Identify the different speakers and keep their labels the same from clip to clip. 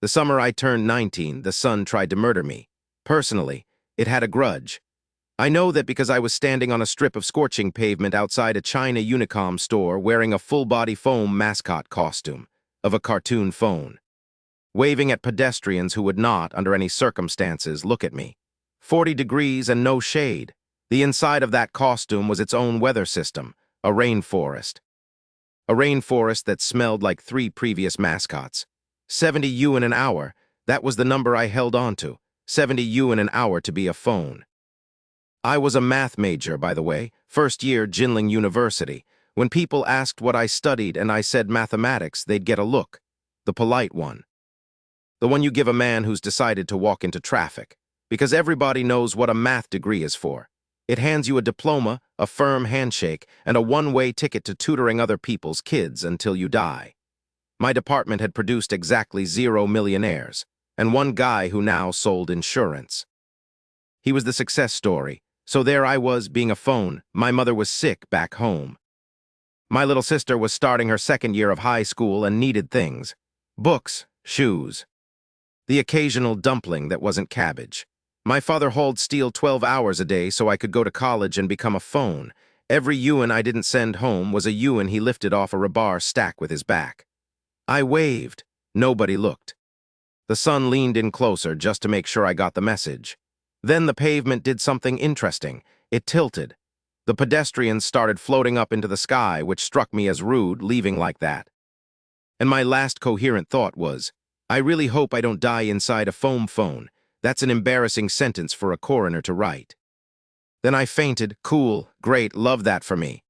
Speaker 1: The summer I turned 19, the sun tried to murder me. Personally, it had a grudge. I know that because I was standing on a strip of scorching pavement outside a China Unicom store wearing a full-body foam mascot costume of a cartoon phone, waving at pedestrians who would not, under any circumstances, look at me. 40 degrees and no shade. The inside of that costume was its own weather system, a rainforest. A rainforest that smelled like 3 previous mascots. 70 yuan an hour, that was the number I held on to. 70 yuan an hour to be a phone. I was a math major, by the way, first year Jinling University. When people asked what I studied and I said mathematics, they'd get a look. The polite one. The one you give a man who's decided to walk into traffic. Because everybody knows what a math degree is for. It hands you a diploma, a firm handshake, and a one-way ticket to tutoring other people's kids until you die. My department had produced exactly 0 millionaires, and one guy who now sold insurance. He was the success story, so there I was, being a phone. My mother was sick back home. My little sister was starting her 2nd year of high school and needed things. Books, shoes. The occasional dumpling that wasn't cabbage. My father hauled steel 12 hours a day so I could go to college and become a phone. Every yuan I didn't send home was a yuan he lifted off a rebar stack with his back. I waved. Nobody looked. The sun leaned in closer just to make sure I got the message. Then the pavement did something interesting. It tilted. The pedestrians started floating up into the sky, which struck me as rude, leaving like that. And my last coherent thought was, I really hope I don't die inside a foam phone. That's an embarrassing sentence for a coroner to write. Then I fainted. Cool, great, love that for me.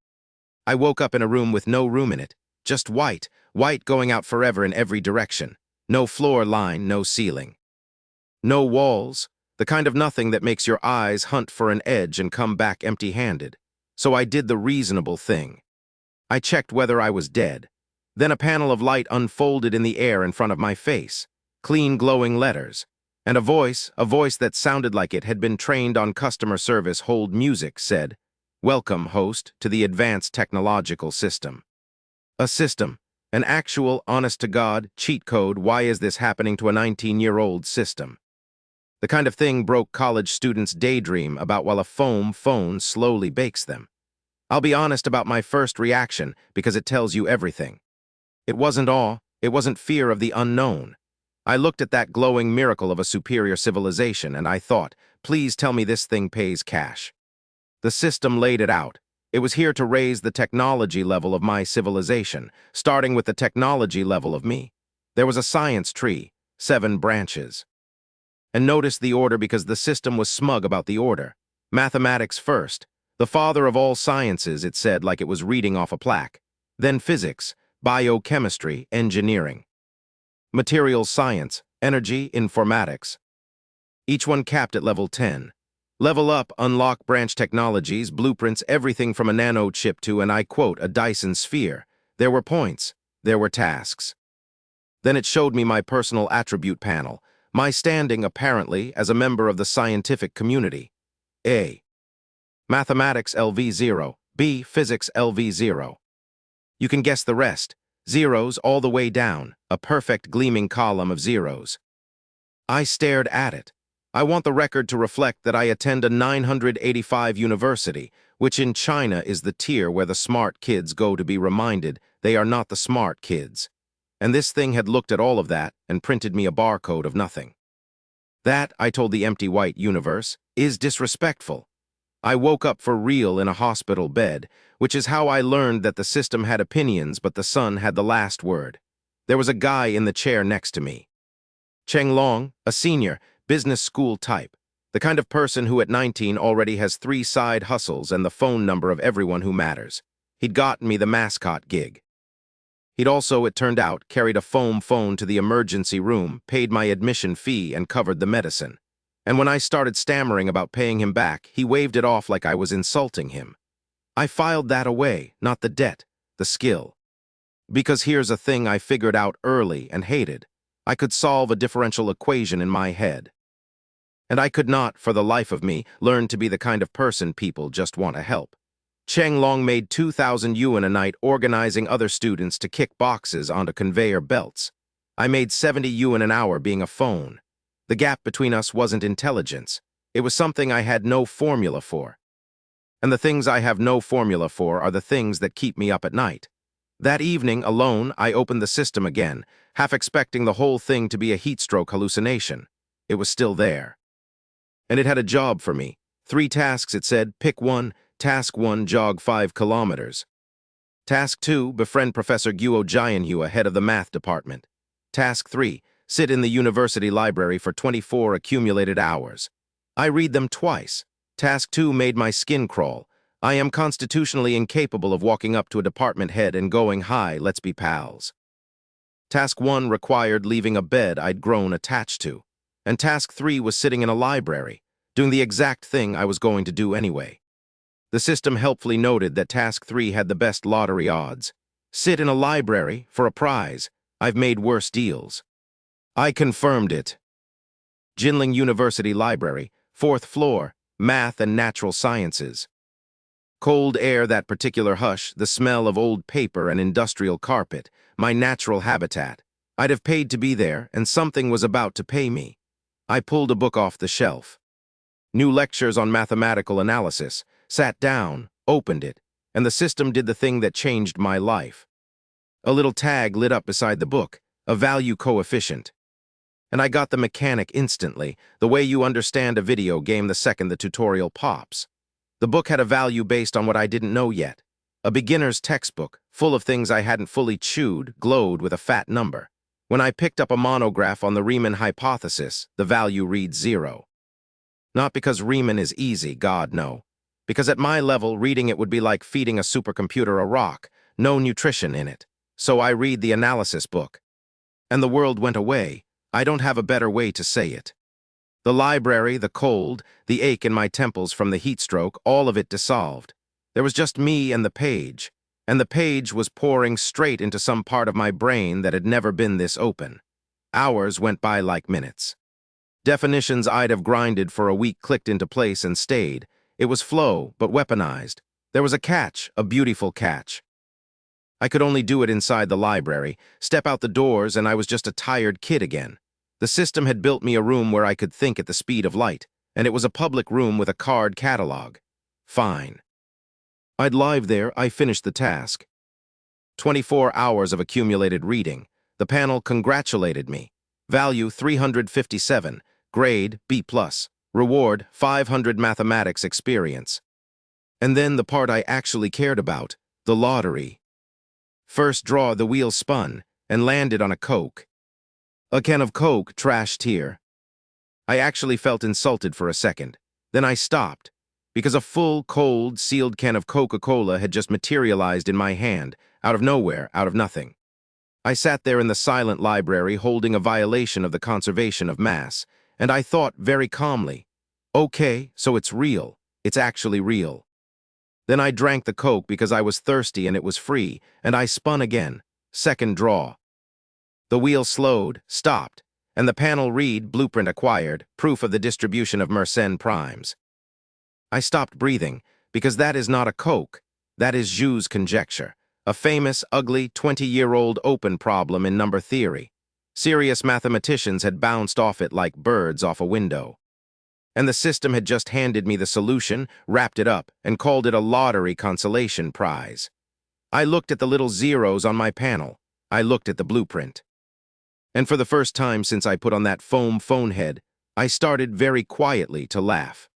Speaker 1: I woke up in a room with no room in it. Just white, white going out forever in every direction. No floor line, no ceiling. No walls, the kind of nothing that makes your eyes hunt for an edge and come back empty-handed. So I did the reasonable thing. I checked whether I was dead. Then a panel of light unfolded in the air in front of my face. Clean, glowing letters. And a voice that sounded like it had been trained on customer service hold music, said, "Welcome, host, to the advanced technological system." A system. An actual, honest-to-God, cheat code. Why is this happening to a 19-year-old system? The kind of thing broke college students' daydream about while a foam phone slowly bakes them. I'll be honest about my first reaction because it tells you everything. It wasn't awe, it wasn't fear of the unknown. I looked at that glowing miracle of a superior civilization and I thought, please tell me this thing pays cash. The system laid it out. It was here to raise the technology level of my civilization, starting with the technology level of me. There was a science tree, 7 branches. And notice the order because the system was smug about the order. Mathematics first. The father of all sciences, it said like it was reading off a plaque. Then physics, biochemistry, engineering. Materials science, energy, informatics. Each one capped at level 10. Level up, unlock branch technologies, blueprints, everything from a nano chip to, and I quote, a Dyson sphere. There were points. There were tasks. Then it showed me my personal attribute panel, my standing, apparently, as a member of the scientific community. A. Mathematics LV0. B. Physics LV0. You can guess the rest. Zeros all the way down, a perfect gleaming column of zeros. I stared at it. I want the record to reflect that I attend a 985 university, which in China is the tier where the smart kids go to be reminded they are not the smart kids. And this thing had looked at all of that and printed me a barcode of nothing. That, I told the empty white universe, is disrespectful. I woke up for real in a hospital bed, which is how I learned that the system had opinions but the sun had the last word. There was a guy in the chair next to me. Cheng Long, a senior, business school type, the kind of person who at 19 already has 3 side hustles and the phone number of everyone who matters. He'd gotten me the Mascot gig. He'd also, it turned out, carried a foam phone to the emergency room, paid my admission fee, and covered the medicine. And when I started stammering about paying him back, he waved it off like I was insulting him. I filed that away, not the debt, the skill. Because here's a thing I figured out early and hated. I could solve a differential equation in my head. And I could not, for the life of me, learn to be the kind of person people just want to help. Cheng Long made 2,000 yuan a night organizing other students to kick boxes onto conveyor belts. I made 70 yuan an hour being a phone. The gap between us wasn't intelligence. It was something I had no formula for. And the things I have no formula for are the things that keep me up at night. That evening, alone, I opened the system again, half expecting the whole thing to be a heatstroke hallucination. It was still there. And it had a job for me. 3 tasks, it said. Pick one. Task 1, jog 5 kilometers. Task 2, befriend Professor Guo Jianhua, head of the math department. Task 3, sit in the university library for 24 accumulated hours. I read them twice. Task 2 made my skin crawl. I am constitutionally incapable of walking up to a department head and going, "Hi, let's be pals." Task 1 required leaving a bed I'd grown attached to. And Task 3 was sitting in a library, doing the exact thing I was going to do anyway. The system helpfully noted that Task 3 had the best lottery odds. Sit in a library for a prize. I've made worse deals. I confirmed it. Jinling University Library, 4th floor, Math and Natural Sciences. Cold air, that particular hush, the smell of old paper and industrial carpet, my natural habitat. I'd have paid to be there, and something was about to pay me. I pulled a book off the shelf. New lectures on mathematical analysis. Sat down, opened it, and the system did the thing that changed my life. A little tag lit up beside the book, a value coefficient. And I got the mechanic instantly, the way you understand a video game the second the tutorial pops. The book had a value based on what I didn't know yet. A beginner's textbook, full of things I hadn't fully chewed, glowed with a fat number. When I picked up a monograph on the Riemann hypothesis, the value reads 0. Not because Riemann is easy, God no. Because at my level, reading it would be like feeding a supercomputer a rock, no nutrition in it. So I read the analysis book. And the world went away. I don't have a better way to say it. The library, the cold, the ache in my temples from the heat stroke, all of it dissolved. There was just me and the page was pouring straight into some part of my brain that had never been this open. Hours went by like minutes. Definitions I'd have grinded for a week clicked into place and stayed. It was flow, but weaponized. There was a catch, a beautiful catch. I could only do it inside the library, step out the doors, and I was just a tired kid again. The system had built me a room where I could think at the speed of light, and it was a public room with a card catalog. Fine. I'd live there. I finished the task. 24 hours of accumulated reading. The panel congratulated me. Value 357. Grade B+. Reward 500 mathematics experience. And then the part I actually cared about, the lottery. First draw, the wheel spun and landed on a Coke. A can of Coke trashed here. I actually felt insulted for a second. Then I stopped, because a full, cold, sealed can of Coca-Cola had just materialized in my hand, out of nowhere, out of nothing. I sat there in the silent library holding a violation of the conservation of mass, and I thought very calmly, okay, so it's real. It's actually real. Then I drank the Coke because I was thirsty and it was free, and I spun again. Second draw. The wheel slowed, stopped, and the panel read, blueprint acquired, proof of the distribution of Mersenne primes. I stopped breathing, because that is not a Coke. That is Jou's conjecture, a famous, ugly, 20-year-old open problem in number theory. Serious mathematicians had bounced off it like birds off a window. And the system had just handed me the solution, wrapped it up, and called it a lottery consolation prize. I looked at the little zeros on my panel. I looked at the blueprint. And for the first time since I put on that foam phone head, I started very quietly to laugh.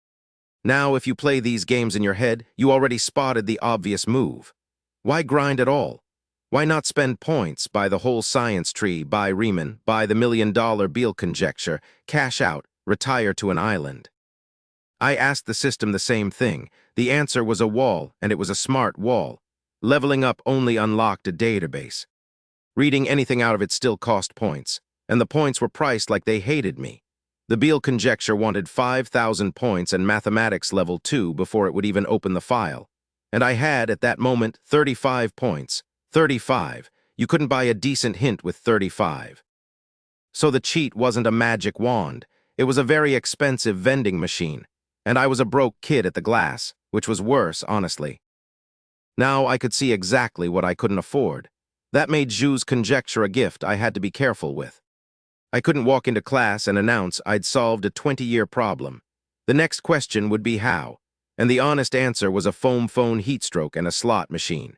Speaker 1: Now, if you play these games in your head, you already spotted the obvious move. Why grind at all? Why not spend points, buy the whole science tree, buy Riemann, buy the $1 million Beal conjecture, cash out, retire to an island? I asked the system the same thing. The answer was a wall, and it was a smart wall. Leveling up only unlocked a database. Reading anything out of it still cost points, and the points were priced like they hated me. The Beal conjecture wanted 5,000 points and mathematics level 2 before it would even open the file. And I had, at that moment, 35 points. 35. You couldn't buy a decent hint with 35. So the cheat wasn't a magic wand. It was a very expensive vending machine. And I was a broke kid at the glass, which was worse, honestly. Now I could see exactly what I couldn't afford. That made Zhu's conjecture a gift I had to be careful with. I couldn't walk into class and announce I'd solved a 20-year problem. The next question would be how, and the honest answer was a foam phone heatstroke and a slot machine.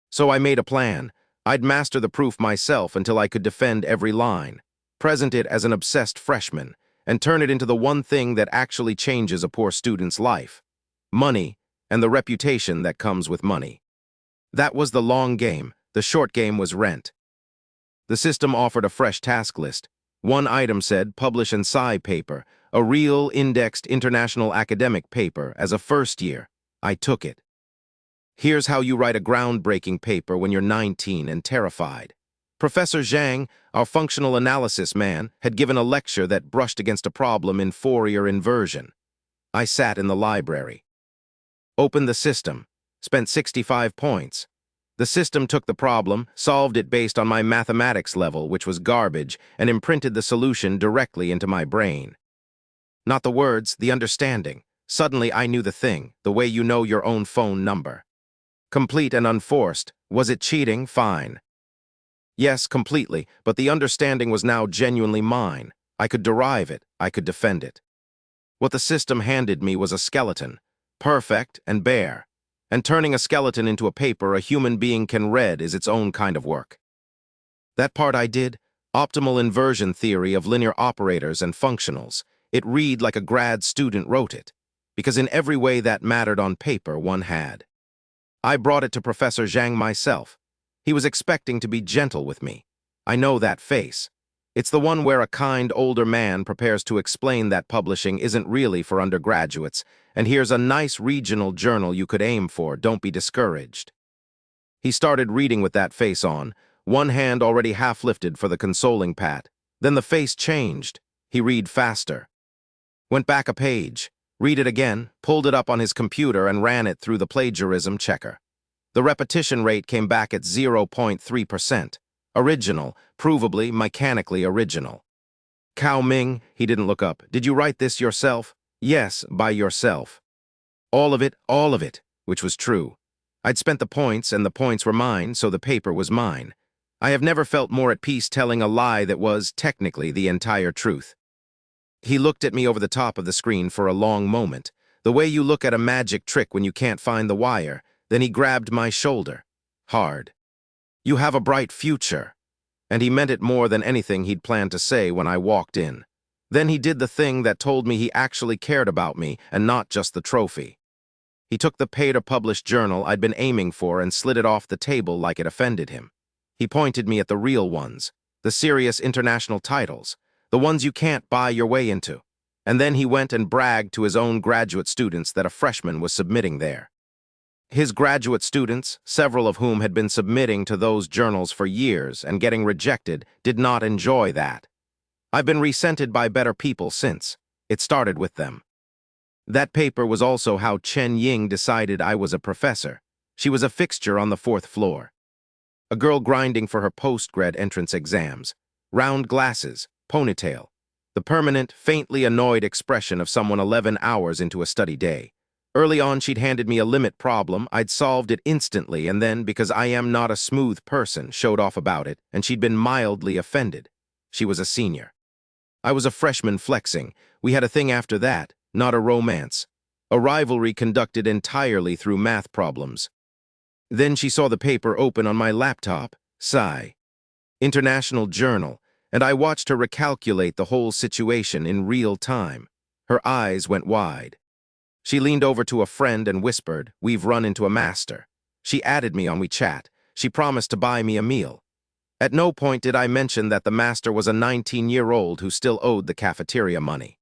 Speaker 1: So I made a plan. I'd master the proof myself until I could defend every line, present it as an obsessed freshman, and turn it into the one thing that actually changes a poor student's life: money and the reputation that comes with money. That was the long game. The short game was rent. The system offered a fresh task list. One item said, publish an sci paper, a real indexed international academic paper as a first year. I took it. Here's how you write a groundbreaking paper when you're 19 and terrified. Professor Zhang, our functional analysis man, had given a lecture that brushed against a problem in Fourier inversion. I sat in the library. Opened the system. Spent 65 points. The system took the problem, solved it based on my mathematics level, which was garbage, and imprinted the solution directly into my brain. Not the words, the understanding. Suddenly I knew the thing, the way you know your own phone number. Complete and unforced. Was it cheating? Fine. Yes, completely, but the understanding was now genuinely mine. I could derive it, I could defend it. What the system handed me was a skeleton, perfect and bare. And turning a skeleton into a paper a human being can read is its own kind of work. That part I did, optimal inversion theory of linear operators and functionals. It read like a grad student wrote it, because in every way that mattered on paper one had. I brought it to Professor Zhang myself. He was expecting to be gentle with me. I know that face. It's the one where a kind older man prepares to explain that publishing isn't really for undergraduates, and here's a nice regional journal you could aim for, don't be discouraged. He started reading with that face on, one hand already half lifted for the consoling pat. Then the face changed. He read faster. Went back a page, read it again, pulled it up on his computer and ran it through the plagiarism checker. The repetition rate came back at 0.3%. Original, provably, mechanically original. Cao Ming, he didn't look up. Did you write this yourself? Yes, by yourself. All of it, which was true. I'd spent the points, and the points were mine, so the paper was mine. I have never felt more at peace telling a lie that was, technically, the entire truth. He looked at me over the top of the screen for a long moment, the way you look at a magic trick when you can't find the wire. Then he grabbed my shoulder. Hard. You have a bright future. And he meant it more than anything he'd planned to say when I walked in. Then he did the thing that told me he actually cared about me and not just the trophy. He took the pay-to-publish journal I'd been aiming for and slid it off the table like it offended him. He pointed me at the real ones, the serious international titles, the ones you can't buy your way into. And then he went and bragged to his own graduate students that a freshman was submitting there. His graduate students, several of whom had been submitting to those journals for years and getting rejected, did not enjoy that. I've been resented by better people since. It started with them. That paper was also how Chen Ying decided I was a professor. She was a fixture on the 4th floor. A girl grinding for her post-grad entrance exams. Round glasses, ponytail. The permanent, faintly annoyed expression of someone 11 hours into a study day. Early on, she'd handed me a limit problem. I'd solved it instantly, and then, because I am not a smooth person, showed off about it, and she'd been mildly offended. She was a senior. I was a freshman flexing. We had a thing after that, not a romance. A rivalry conducted entirely through math problems. Then she saw the paper open on my laptop. Sigh. International Journal, and I watched her recalculate the whole situation in real time. Her eyes went wide. She leaned over to a friend and whispered, "We've run into a master." She added me on WeChat. She promised to buy me a meal. At no point did I mention that the master was a 19-year-old who still owed the cafeteria money.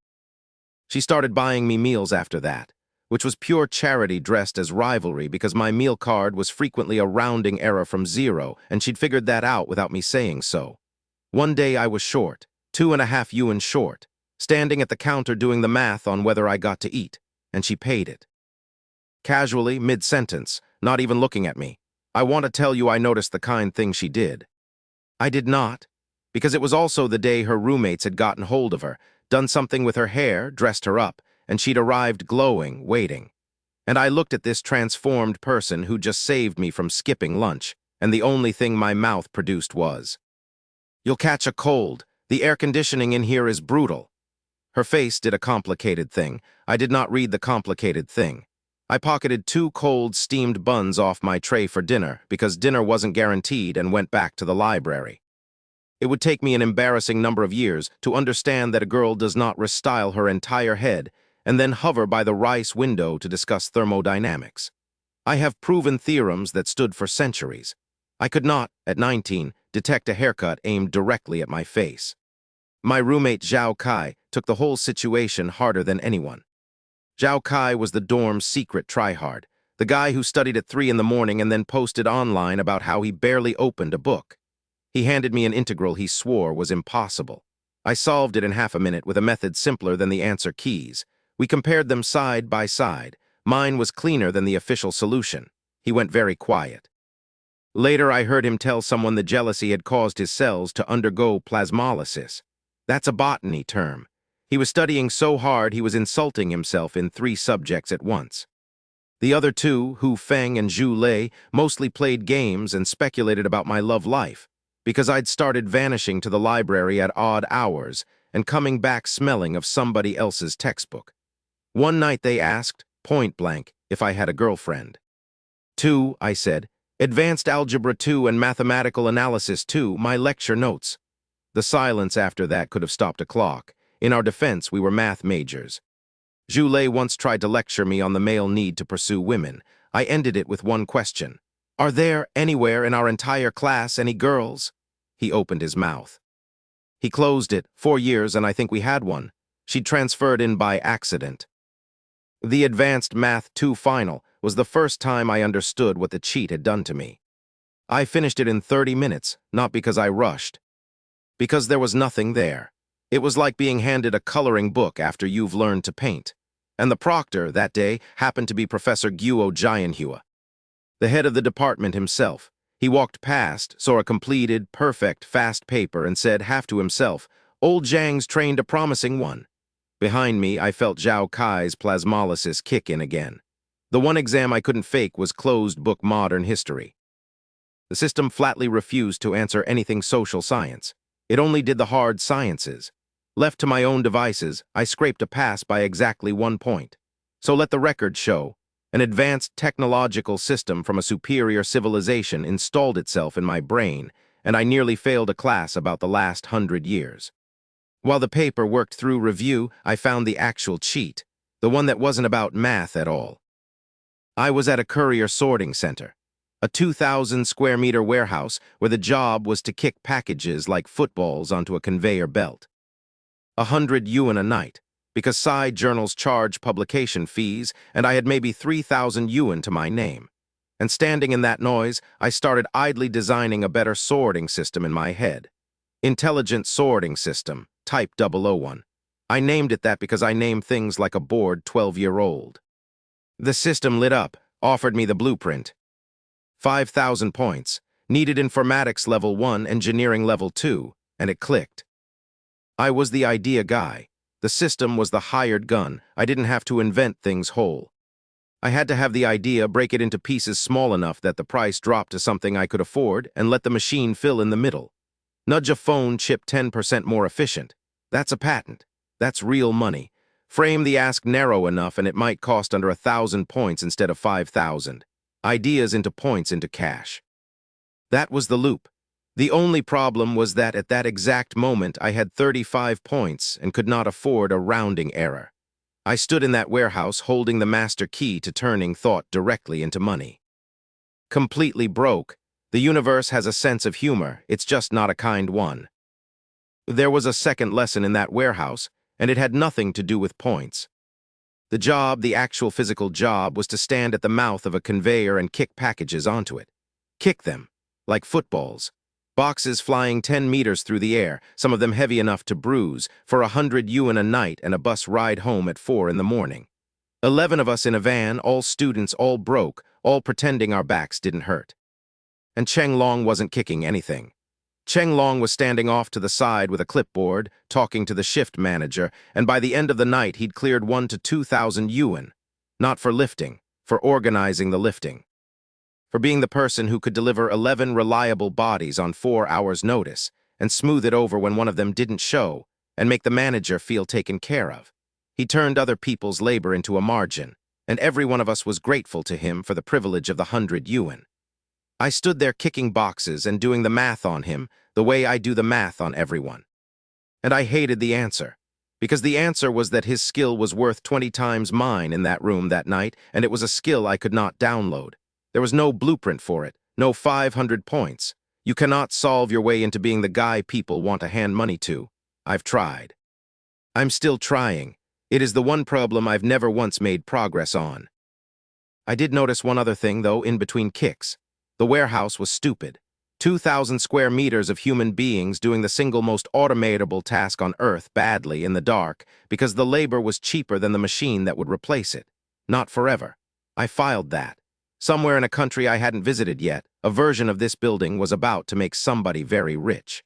Speaker 1: She started buying me meals after that, which was pure charity dressed as rivalry because my meal card was frequently a rounding error from 0, and she'd figured that out without me saying so. One day I was short, 2.5 yuan short, standing at the counter doing the math on whether I got to eat, and she paid it. Casually, mid-sentence, not even looking at me. I want to tell you I noticed the kind thing she did. I did not, because it was also the day her roommates had gotten hold of her, done something with her hair, dressed her up, and she'd arrived glowing, waiting. And I looked at this transformed person who just saved me from skipping lunch. and the only thing my mouth produced was, "You'll catch a cold. The air conditioning in here is brutal." Her face did a complicated thing. I did not read the complicated thing. I pocketed 2 cold, steamed buns off my tray for dinner because dinner wasn't guaranteed and went back to the library. It would take me an embarrassing number of years to understand that a girl does not restyle her entire head and then hover by the rice window to discuss thermodynamics. I have proven theorems that stood for centuries. I could not, at 19, detect a haircut aimed directly at my face. My roommate Zhao Kai took the whole situation harder than anyone. Zhao Kai was the dorm's secret tryhard, the guy who studied at 3 in the morning and then posted online about how he barely opened a book. He handed me an integral he swore was impossible. I solved it in half a minute with a method simpler than the answer keys. We compared them side by side. Mine was cleaner than the official solution. He went very quiet. Later, I heard him tell someone the jealousy had caused his cells to undergo plasmolysis. That's a botany term. He was studying so hard he was insulting himself in 3 subjects at once. The other 2, Hu Feng and Zhu Lei, mostly played games and speculated about my love life, because I'd started vanishing to the library at odd hours and coming back smelling of somebody else's textbook. One night they asked, point blank, if I had a girlfriend. 2, I said, Advanced Algebra 2 and Mathematical Analysis 2, my lecture notes. The silence after that could have stopped a clock. In our defense, we were math majors. Zhu Lei once tried to lecture me on the male need to pursue women. I ended it with one question. Are there, anywhere in our entire class, any girls? He opened his mouth. He closed it, 4 years, and I think we had one. She'd transferred in by accident. The Advanced Math 2 final was the first time I understood what the cheat had done to me. I finished it in 30 minutes, not because I rushed. Because there was nothing there. It was like being handed a coloring book after you've learned to paint. And the proctor, that day, happened to be Professor Guo Jianhua, the head of the department himself. He walked past, saw a completed, perfect, fast paper, and said, half to himself, "Old Zhang's trained a promising one." Behind me, I felt Zhao Kai's plasmolysis kick in again. The one exam I couldn't fake was closed-book modern history. The system flatly refused to answer anything social science. It only did the hard sciences. Left to my own devices, I scraped a pass by exactly 1 point. So let the record show. An advanced technological system from a superior civilization installed itself in my brain, and I nearly failed a class about the last 100 years. While the paper worked through review, I found the actual cheat, the one that wasn't about math at all. I was at a courier sorting center, a 2,000 square meter warehouse where the job was to kick packages like footballs onto a conveyor belt. 100 yuan a night, because side journals charge publication fees, and I had maybe 3,000 yuan to my name. And standing in that noise, I started idly designing a better sorting system in my head. Intelligent Sorting System, Type 001. I named it that because I name things like a bored 12-year-old. The system lit up, offered me the blueprint. 5,000 points, needed informatics level 1, engineering level 2, and it clicked. I was the idea guy. The system was the hired gun. I didn't have to invent things whole. I had to have the idea, break it into pieces small enough that the price dropped to something I could afford, and let the machine fill in the middle. Nudge a phone chip 10% more efficient. That's a patent. That's real money. Frame the ask narrow enough and it might cost under 1,000 points instead of 5,000. Ideas into points into cash. That was the loop. The only problem was that at that exact moment I had 35 points and could not afford a rounding error. I stood in that warehouse holding the master key to turning thought directly into money. Completely broke. The universe has a sense of humor, it's just not a kind one. There was a second lesson in that warehouse, and it had nothing to do with points. The job, the actual physical job, was to stand at the mouth of a conveyor and kick packages onto it. Kick them, like footballs. Boxes flying 10 meters through the air, some of them heavy enough to bruise, for 100 yuan a night and a bus ride home at 4 in the morning. 11 of us in a van, all students, all broke, all pretending our backs didn't hurt. And Cheng Long wasn't kicking anything. Cheng Long was standing off to the side with a clipboard, talking to the shift manager, and by the end of the night he'd cleared 1 to 2,000 yuan. Not for lifting, for organizing the lifting. for being the person who could deliver 11 reliable bodies on 4 hours' notice and smooth it over when one of them didn't show and make the manager feel taken care of. He turned other people's labor into a margin, and every one of us was grateful to him for the privilege of the 100 yuan. I stood there kicking boxes and doing the math on him the way I do the math on everyone. And I hated the answer, because the answer was that his skill was worth 20 times mine in that room that night, and it was a skill I could not download. There was no blueprint for it, no 500 points. You cannot solve your way into being the guy people want to hand money to. I've tried. I'm still trying. It is the one problem I've never once made progress on. I did notice one other thing, though, in between kicks. The warehouse was stupid. 2,000 square meters of human beings doing the single most automatable task on Earth badly in the dark because the labor was cheaper than the machine that would replace it. Not forever. I filed that. Somewhere in a country I hadn't visited yet, a version of this building was about to make somebody very rich.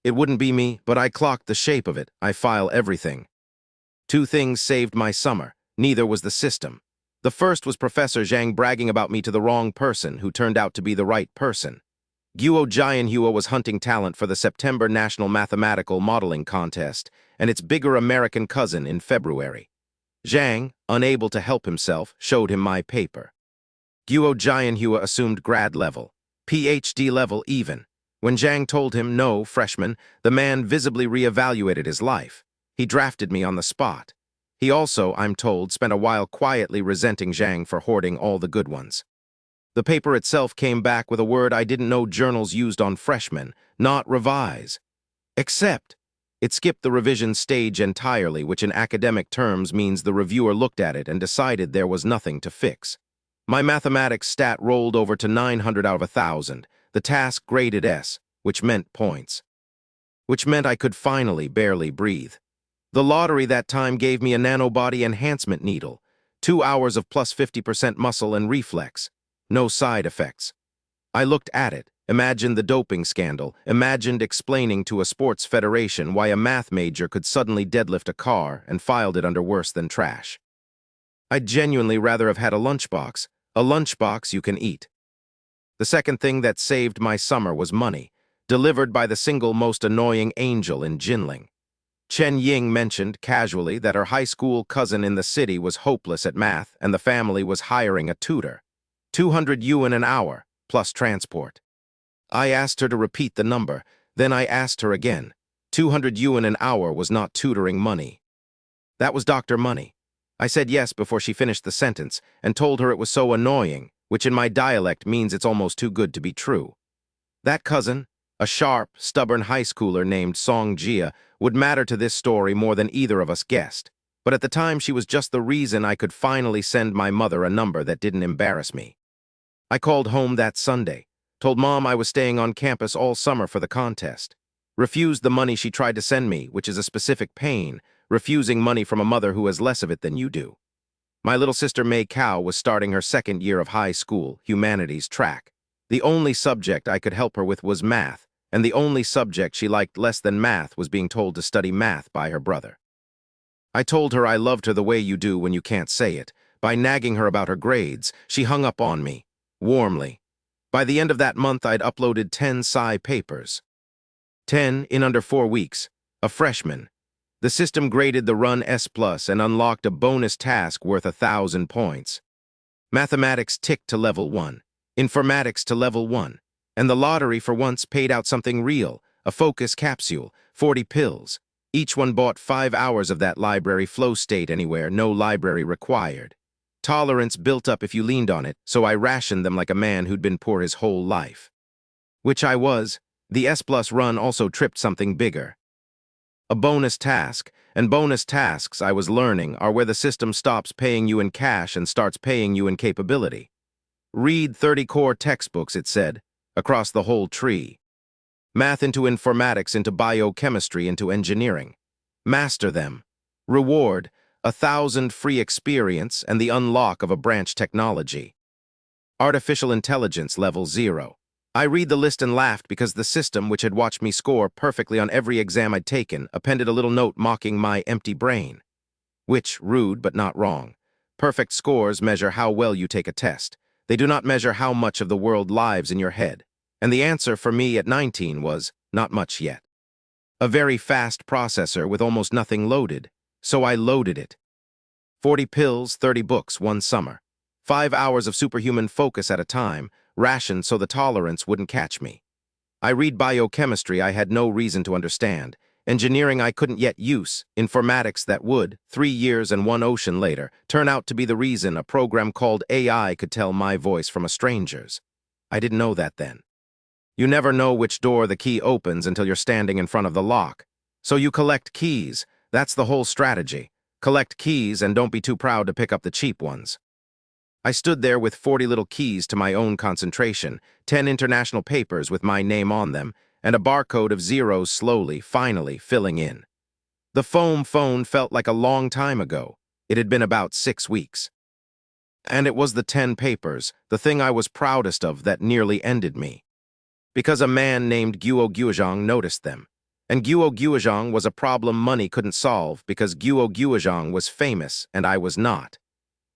Speaker 1: It wouldn't be me, but I clocked the shape of it. I file everything. 2 things saved my summer. Neither was the system. The first was Professor Zhang bragging about me to the wrong person who turned out to be the right person. Guo Jianhua was hunting talent for the September National Mathematical Modeling Contest and its bigger American cousin in February. Zhang, unable to help himself, showed him my paper. Guo Jianhua assumed grad level, PhD level even. When Zhang told him no, freshman, the man visibly reevaluated his life. He drafted me on the spot. He also, I'm told, spent a while quietly resenting Zhang for hoarding all the good ones. The paper itself came back with a word I didn't know journals used on freshmen, not revise. Except, it skipped the revision stage entirely, which in academic terms means the reviewer looked at it and decided there was nothing to fix. My mathematics stat rolled over to 900 out of 1,000, the task graded S, which meant points. Which meant I could finally barely breathe. The lottery that time gave me a nanobody enhancement needle, 2 hours of plus 50% muscle and reflex. No side effects. I looked at it, imagined the doping scandal, imagined explaining to a sports federation why a math major could suddenly deadlift a car and filed it under worse than trash. I'd genuinely rather have had a lunchbox you can eat. The second thing that saved my summer was money, delivered by the single most annoying angel in Jinling. Chen Ying mentioned, casually, that her high school cousin in the city was hopeless at math and the family was hiring a tutor. 200 yuan an hour, plus transport. I asked her to repeat the number, then I asked her again. 200 yuan an hour was not tutoring money. That was Dr. Money. I said yes before she finished the sentence and told her it was so annoying, which in my dialect means it's almost too good to be true. That cousin, a sharp, stubborn high schooler named Song Jia, would matter to this story more than either of us guessed, but at the time she was just the reason I could finally send my mother a number that didn't embarrass me. I called home that Sunday, told Mom I was staying on campus all summer for the contest, refused the money she tried to send me, which is a specific pain, refusing money from a mother who has less of it than you do. My little sister May Cow was starting her second year of high school, humanities track. The only subject I could help her with was math, and the only subject she liked less than math was being told to study math by her brother. I told her I loved her the way you do when you can't say it. By nagging her about her grades, she hung up on me, warmly. By the end of that month, I'd uploaded 10 sci papers. 10 in under 4 weeks, a freshman. The system graded the run S+ and unlocked a bonus task worth 1,000 points. Mathematics ticked to level 1, informatics to level 1, and the lottery for once paid out something real, a focus capsule, 40 pills. Each one bought 5 hours of that library flow state anywhere, no library required. Tolerance built up if you leaned on it, so I rationed them like a man who'd been poor his whole life. Which I was. The S+ run also tripped something bigger. A bonus task, and bonus tasks, I was learning, are where the system stops paying you in cash and starts paying you in capability. Read 30 core textbooks, it said, across the whole tree. Math into informatics, into biochemistry, into engineering. Master them. Reward, 1,000 free experience and the unlock of a branch technology. Artificial intelligence level 0. I read the list and laughed because the system, which had watched me score perfectly on every exam I'd taken, appended a little note mocking my empty brain. Which, rude but not wrong. Perfect scores measure how well you take a test. They do not measure how much of the world lives in your head. And the answer for me at 19 was, not much yet. A very fast processor with almost nothing loaded, so I loaded it. 40 pills, 30 books, one summer. 5 hours of superhuman focus at a time, rationed so the tolerance wouldn't catch me. I read biochemistry I had no reason to understand, engineering I couldn't yet use, informatics that would, 3 years and one ocean later, turn out to be the reason a program called AI could tell my voice from a stranger's. I didn't know that then. You never know which door the key opens until you're standing in front of the lock. So you collect keys. That's the whole strategy. Collect keys and don't be too proud to pick up the cheap ones. I stood there with 40 little keys to my own concentration, 10 international papers with my name on them, and a barcode of zeros slowly, finally filling in. The foam phone felt like a long time ago. It had been about 6 weeks. And it was the 10 papers, the thing I was proudest of, that nearly ended me. Because a man named Guo Guozhang noticed them. And Guo Guozhang was a problem money couldn't solve because Guo Guozhang was famous and I was not.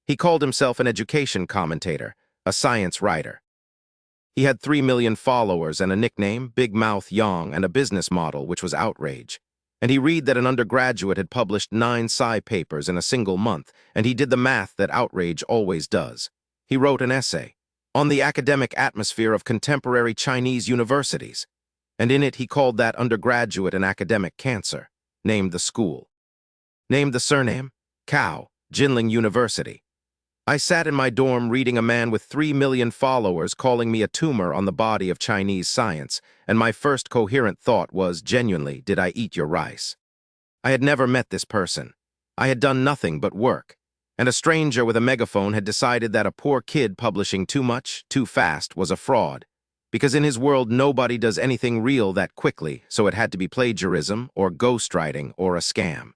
Speaker 1: He called himself an education commentator, a science writer. He had 3 million followers and a nickname, Big Mouth Yang, and a business model which was outrage. And he read that an undergraduate had published 9 sci papers in a single month, and he did the math that outrage always does. He wrote an essay on the academic atmosphere of contemporary Chinese universities, and in it he called that undergraduate an academic cancer, named the school. Named the surname? Cao, Jinling University. I sat in my dorm reading a man with 3 million followers calling me a tumor on the body of Chinese science, and my first coherent thought was, genuinely, did I eat your rice? I had never met this person. I had done nothing but work. And a stranger with a megaphone had decided that a poor kid publishing too much, too fast, was a fraud. Because in his world nobody does anything real that quickly, so it had to be plagiarism, or ghostwriting, or a scam.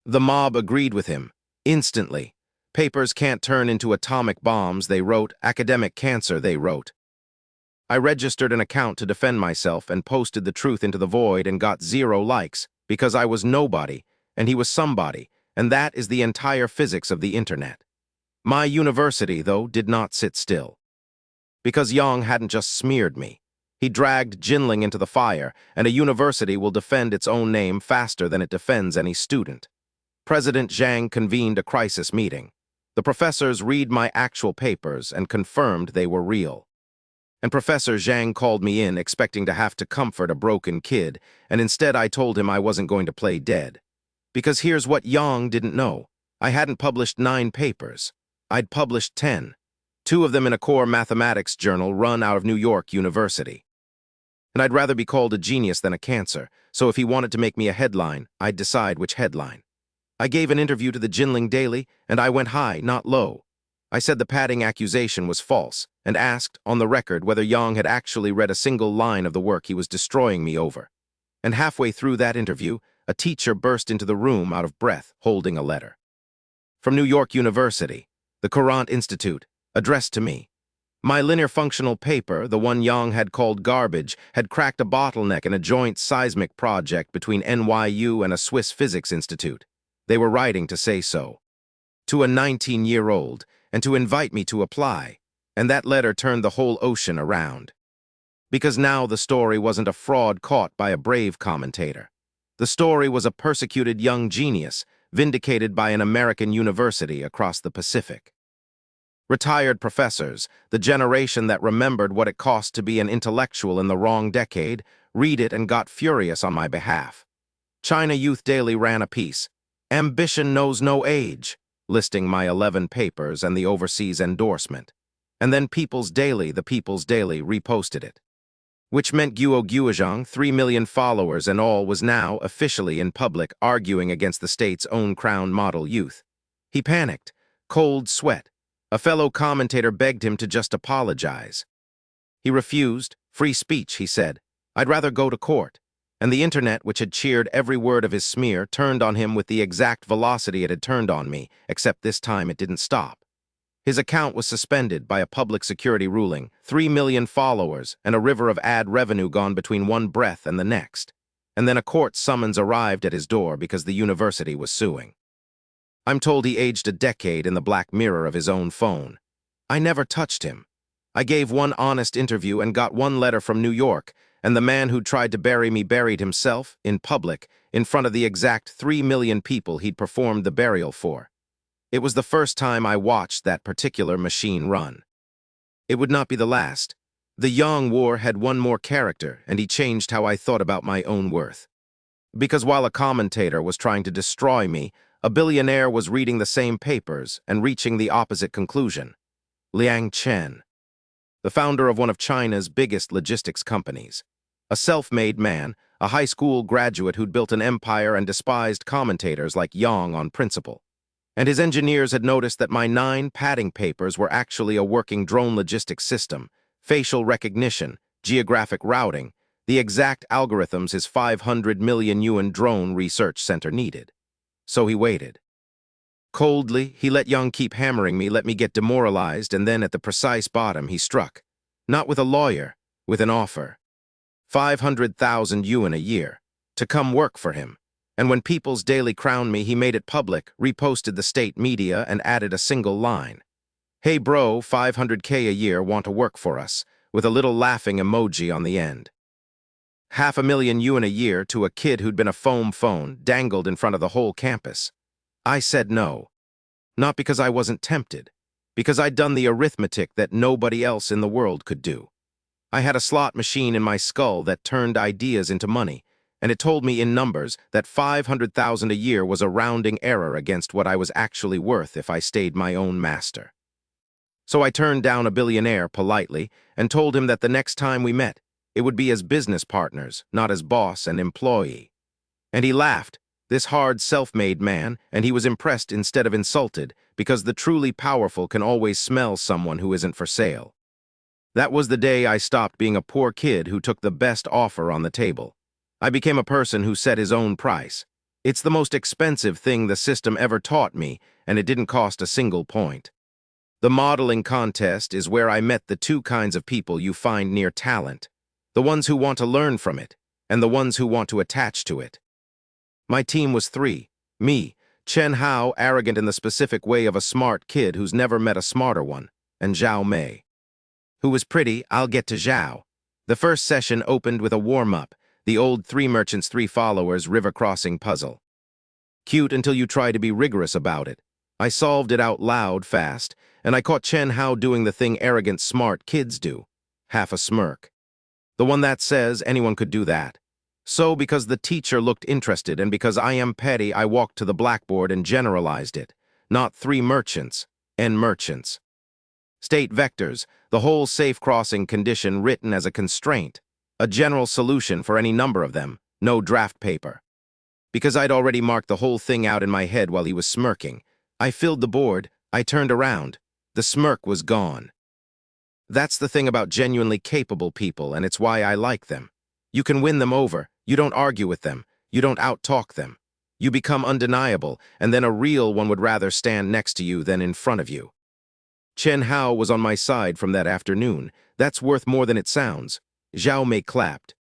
Speaker 1: The mob agreed with him, instantly. Papers can't turn into atomic bombs, they wrote. Academic cancer, they wrote. I registered an account to defend myself and posted the truth into the void and got 0 likes, because I was nobody, and he was somebody. And that is the entire physics of the internet. My university, though, did not sit still. Because Yang hadn't just smeared me. He dragged Jinling into the fire, and a university will defend its own name faster than it defends any student. President Zhang convened a crisis meeting. The professors read my actual papers and confirmed they were real. And Professor Zhang called me in expecting to have to comfort a broken kid, and instead I told him I wasn't going to play dead. Because here's what Yang didn't know. I hadn't published 9 papers. I'd published 10. 2 of them in a core mathematics journal run out of New York University. And I'd rather be called a genius than a cancer, so if he wanted to make me a headline, I'd decide which headline. I gave an interview to the Jinling Daily, and I went high, not low. I said the padding accusation was false, and asked, on the record, whether Yang had actually read a single line of the work he was destroying me over. And halfway through that interview, a teacher burst into the room out of breath, holding a letter. From New York University, the Courant Institute, addressed to me. My linear functional paper, the one Yang had called garbage, had cracked a bottleneck in a joint seismic project between NYU and a Swiss physics institute. They were writing to say so. To a 19-year-old, and to invite me to apply. And that letter turned the whole ocean around. Because now the story wasn't a fraud caught by a brave commentator. The story was a persecuted young genius, vindicated by an American university across the Pacific. Retired professors, the generation that remembered what it cost to be an intellectual in the wrong decade, read it and got furious on my behalf. China Youth Daily ran a piece, "Ambition Knows No Age," listing my 11 papers and the overseas endorsement. And then People's Daily, the People's Daily, reposted it. Which meant Guo Guozhang, 3 million followers and all, was now, officially in public, arguing against the state's own crown model youth. He panicked. Cold sweat. A fellow commentator begged him to just apologize. He refused. Free speech, he said. I'd rather go to court. And the internet, which had cheered every word of his smear, turned on him with the exact velocity it had turned on me, except this time it didn't stop. His account was suspended by a public security ruling, 3 million followers, and a river of ad revenue gone between one breath and the next. And then a court summons arrived at his door because the university was suing. I'm told he aged a decade in the black mirror of his own phone. I never touched him. I gave one honest interview and got one letter from New York, and the man who tried to bury me buried himself, in public, in front of the exact 3 million people he'd performed the burial for. It was the first time I watched that particular machine run. It would not be the last. The Yang War had one more character, and he changed how I thought about my own worth. Because while a commentator was trying to destroy me, a billionaire was reading the same papers and reaching the opposite conclusion. Liang Chen, the founder of one of China's biggest logistics companies. A self-made man, a high school graduate who'd built an empire and despised commentators like Yang on principle. And his engineers had noticed that my 9 padding papers were actually a working drone logistics system, facial recognition, geographic routing, the exact algorithms his 500 million yuan drone research center needed. So he waited. Coldly, he let Yang keep hammering me, let me get demoralized, and then at the precise bottom he struck. Not with a lawyer, with an offer. 500,000 yuan a year, to come work for him. And when People's Daily crowned me, he made it public, reposted the state media, and added a single line. Hey bro, 500K a year, want to work for us, with a little laughing emoji on the end. 500,000 yuan a year to a kid who'd been a foam phone dangled in front of the whole campus. I said no. Not because I wasn't tempted, because I'd done the arithmetic that nobody else in the world could do. I had a slot machine in my skull that turned ideas into money, and it told me in numbers that 500,000 a year was a rounding error against what I was actually worth if I stayed my own master. So I turned down a billionaire politely and told him that the next time we met, it would be as business partners, not as boss and employee. And he laughed, this hard self-made man, and he was impressed instead of insulted, because the truly powerful can always smell someone who isn't for sale. That was the day I stopped being a poor kid who took the best offer on the table. I became a person who set his own price. It's the most expensive thing the system ever taught me, and it didn't cost a single point. The modeling contest is where I met the 2 kinds of people you find near talent, the ones who want to learn from it, and the ones who want to attach to it. My team was 3. Me, Chen Hao, arrogant in the specific way of a smart kid who's never met a smarter one, and Zhao Mei, who was pretty. I'll get to Zhao. The first session opened with a warm-up, the old 3 merchants, 3 followers river-crossing puzzle. Cute until you try to be rigorous about it. I solved it out loud fast, and I caught Chen Hao doing the thing arrogant smart kids do. Half a smirk. The one that says anyone could do that. So because the teacher looked interested and because I am petty, I walked to the blackboard and generalized it. Not 3 merchants, N merchants. State vectors, the whole safe crossing condition written as a constraint. A general solution for any number of them, no draft paper. Because I'd already marked the whole thing out in my head while he was smirking, I filled the board, I turned around. The smirk was gone. That's the thing about genuinely capable people, and it's why I like them. You can win them over, you don't argue with them, you don't out-talk them. You become undeniable, and then a real one would rather stand next to you than in front of you. Chen Hao was on my side from that afternoon. That's worth more than it sounds. Zhao Mei clapped.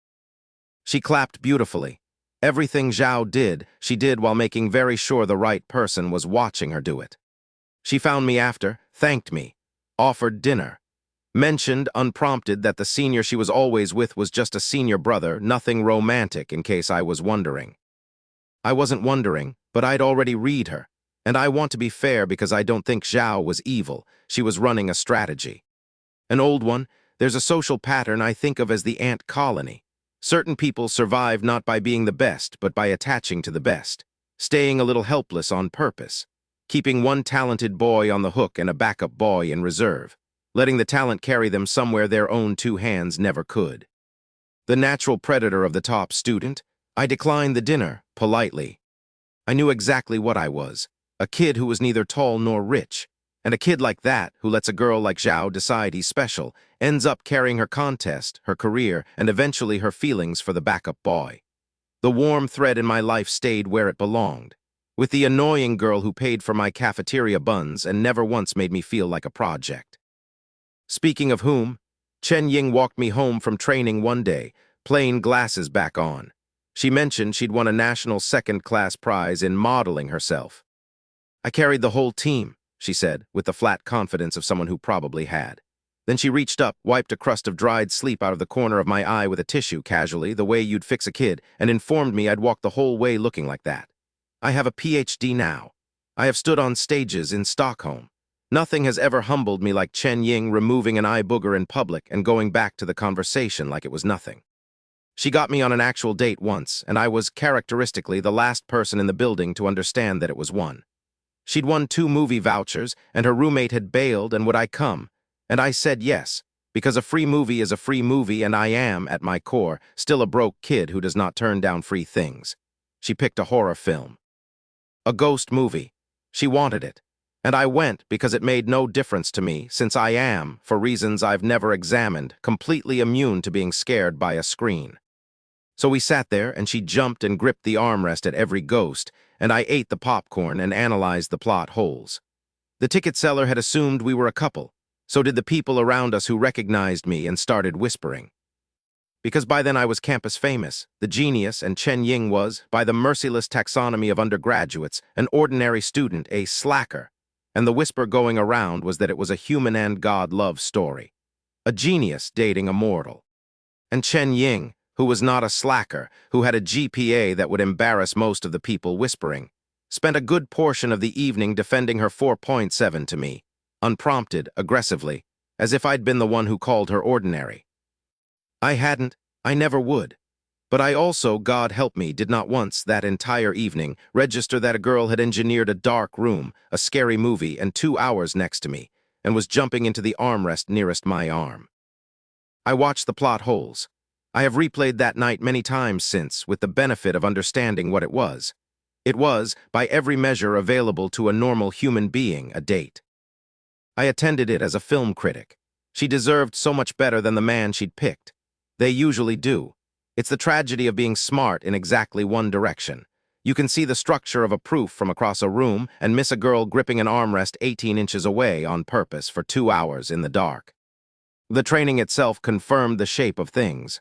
Speaker 1: She clapped beautifully. Everything Zhao did, she did while making very sure the right person was watching her do it. She found me after, thanked me, offered dinner, mentioned, unprompted, that the senior she was always with was just a senior brother, nothing romantic in case I was wondering. I wasn't wondering, but I'd already read her, and I want to be fair because I don't think Zhao was evil, she was running a strategy. An old one. There's a social pattern I think of as the ant colony. Certain people survive not by being the best, but by attaching to the best, staying a little helpless on purpose, keeping one talented boy on the hook and a backup boy in reserve, letting the talent carry them somewhere their own 2 hands never could. The natural predator of the top student, I declined the dinner, politely. I knew exactly what I was, a kid who was neither tall nor rich. And a kid like that, who lets a girl like Zhao decide he's special, ends up carrying her contest, her career, and eventually her feelings for the backup boy. The warm thread in my life stayed where it belonged, with the annoying girl who paid for my cafeteria buns and never once made me feel like a project. Speaking of whom, Chen Ying walked me home from training one day, plain glasses back on. She mentioned she'd won a national second-class prize in modeling herself. I carried the whole team. she said, with the flat confidence of someone who probably had. Then she reached up, wiped a crust of dried sleep out of the corner of my eye with a tissue casually, the way you'd fix a kid, and informed me I'd walk the whole way looking like that. I have a PhD now. I have stood on stages in Stockholm. Nothing has ever humbled me like Chen Ying removing an eye booger in public and going back to the conversation like it was nothing. She got me on an actual date once, and I was characteristically the last person in the building to understand that it was one. She'd won 2 movie vouchers, and her roommate had bailed, and would I come? And I said yes, because a free movie is a free movie, and I am, at my core, still a broke kid who does not turn down free things. She picked a horror film. A ghost movie. She wanted it. And I went because it made no difference to me, since I am, for reasons I've never examined, completely immune to being scared by a screen. So we sat there, and she jumped and gripped the armrest at every ghost, and I ate the popcorn and analyzed the plot holes. The ticket seller had assumed we were a couple. So did the people around us who recognized me and started whispering. Because by then I was campus famous, the genius, and Chen Ying was, by the merciless taxonomy of undergraduates, an ordinary student, a slacker. And the whisper going around was that it was a human and God love story. A genius dating a mortal. And Chen Ying, who was not a slacker, who had a GPA that would embarrass most of the people whispering, spent a good portion of the evening defending her 4.7 to me, unprompted, aggressively, as if I'd been the one who called her ordinary. I hadn't, I never would. But I also, God help me, did not once, that entire evening, register that a girl had engineered a dark room, a scary movie, and 2 hours next to me, and was jumping into the armrest nearest my arm. I watched the plot holes. I have replayed that night many times since, with the benefit of understanding what it was. It was, by every measure available to a normal human being, a date. I attended it as a film critic. She deserved so much better than the man she'd picked. They usually do. It's the tragedy of being smart in exactly one direction. You can see the structure of a proof from across a room and miss a girl gripping an armrest 18 inches away on purpose for 2 hours in the dark. The training itself confirmed the shape of things.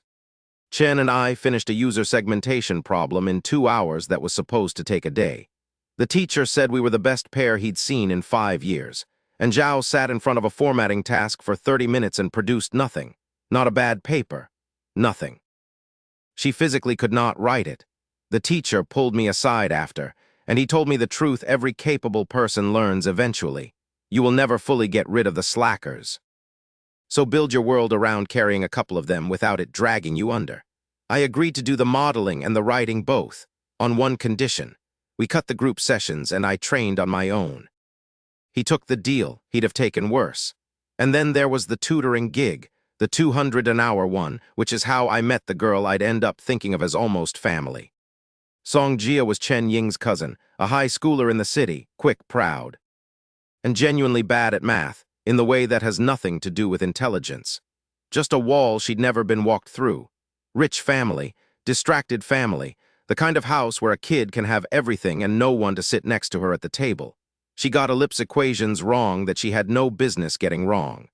Speaker 1: Chen and I finished a user segmentation problem in 2 hours that was supposed to take a day. The teacher said we were the best pair he'd seen in 5 years. And Zhao sat in front of a formatting task for 30 minutes and produced nothing. Not a bad paper. Nothing. She physically could not write it. The teacher pulled me aside after, and he told me the truth every capable person learns eventually. You will never fully get rid of the slackers. So build your world around carrying a couple of them without it dragging you under. I agreed to do the modeling and the writing both, on one condition. We cut the group sessions and I trained on my own. He took the deal, he'd have taken worse. And then there was the tutoring gig, the 200 an hour one, which is how I met the girl I'd end up thinking of as almost family. Song Jia was Chen Ying's cousin, a high schooler in the city, quick, proud. And genuinely bad at math, in the way that has nothing to do with intelligence. Just a wall she'd never been walked through. Rich family, distracted family, the kind of house where a kid can have everything and no one to sit next to her at the table. She got ellipse equations wrong that she had no business getting wrong.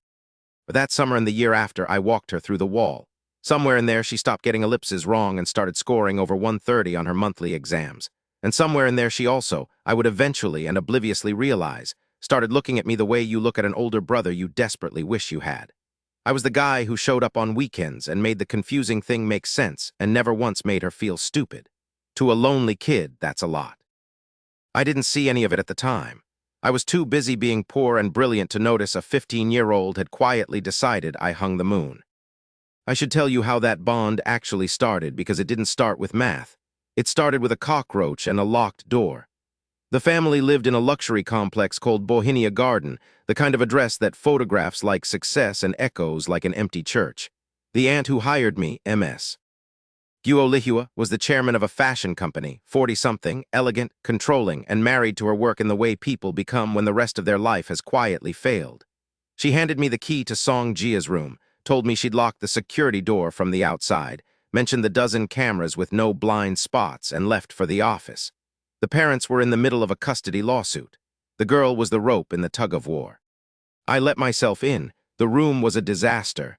Speaker 1: But that summer and the year after, I walked her through the wall. Somewhere in there, she stopped getting ellipses wrong and started scoring over 130 on her monthly exams. And somewhere in there, she also, I would eventually and obliviously realize, started looking at me the way you look at an older brother you desperately wish you had. I was the guy who showed up on weekends and made the confusing thing make sense and never once made her feel stupid. To a lonely kid, that's a lot. I didn't see any of it at the time. I was too busy being poor and brilliant to notice a 15-year-old had quietly decided I hung the moon. I should tell you how that bond actually started because it didn't start with math. It started with a cockroach and a locked door. The family lived in a luxury complex called Bohemia Garden, the kind of address that photographs like success and echoes like an empty church. The aunt who hired me, Ms. Guo Lihua, was the chairman of a fashion company, 40-something, elegant, controlling, and married to her work in the way people become when the rest of their life has quietly failed. She handed me the key to Song Jia's room, told me she'd locked the security door from the outside, mentioned the dozen cameras with no blind spots, and left for the office. The parents were in the middle of a custody lawsuit. The girl was the rope in the tug-of-war. I let myself in. The room was a disaster.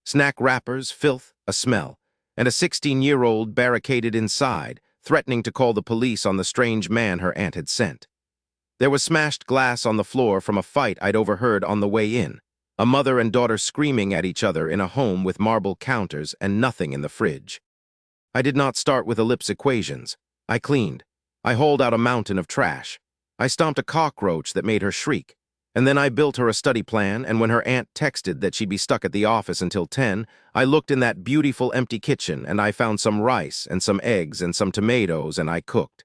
Speaker 1: Snack wrappers, filth, a smell, and a 16-year-old barricaded inside, threatening to call the police on the strange man her aunt had sent. There was smashed glass on the floor from a fight I'd overheard on the way in, a mother and daughter screaming at each other in a home with marble counters and nothing in the fridge. I did not start with ellipse equations. I cleaned. I hauled out a mountain of trash. I stomped a cockroach that made her shriek. And then I built her a study plan, and when her aunt texted that she'd be stuck at the office until 10, I looked in that beautiful empty kitchen and I found some rice and some eggs and some tomatoes and I cooked.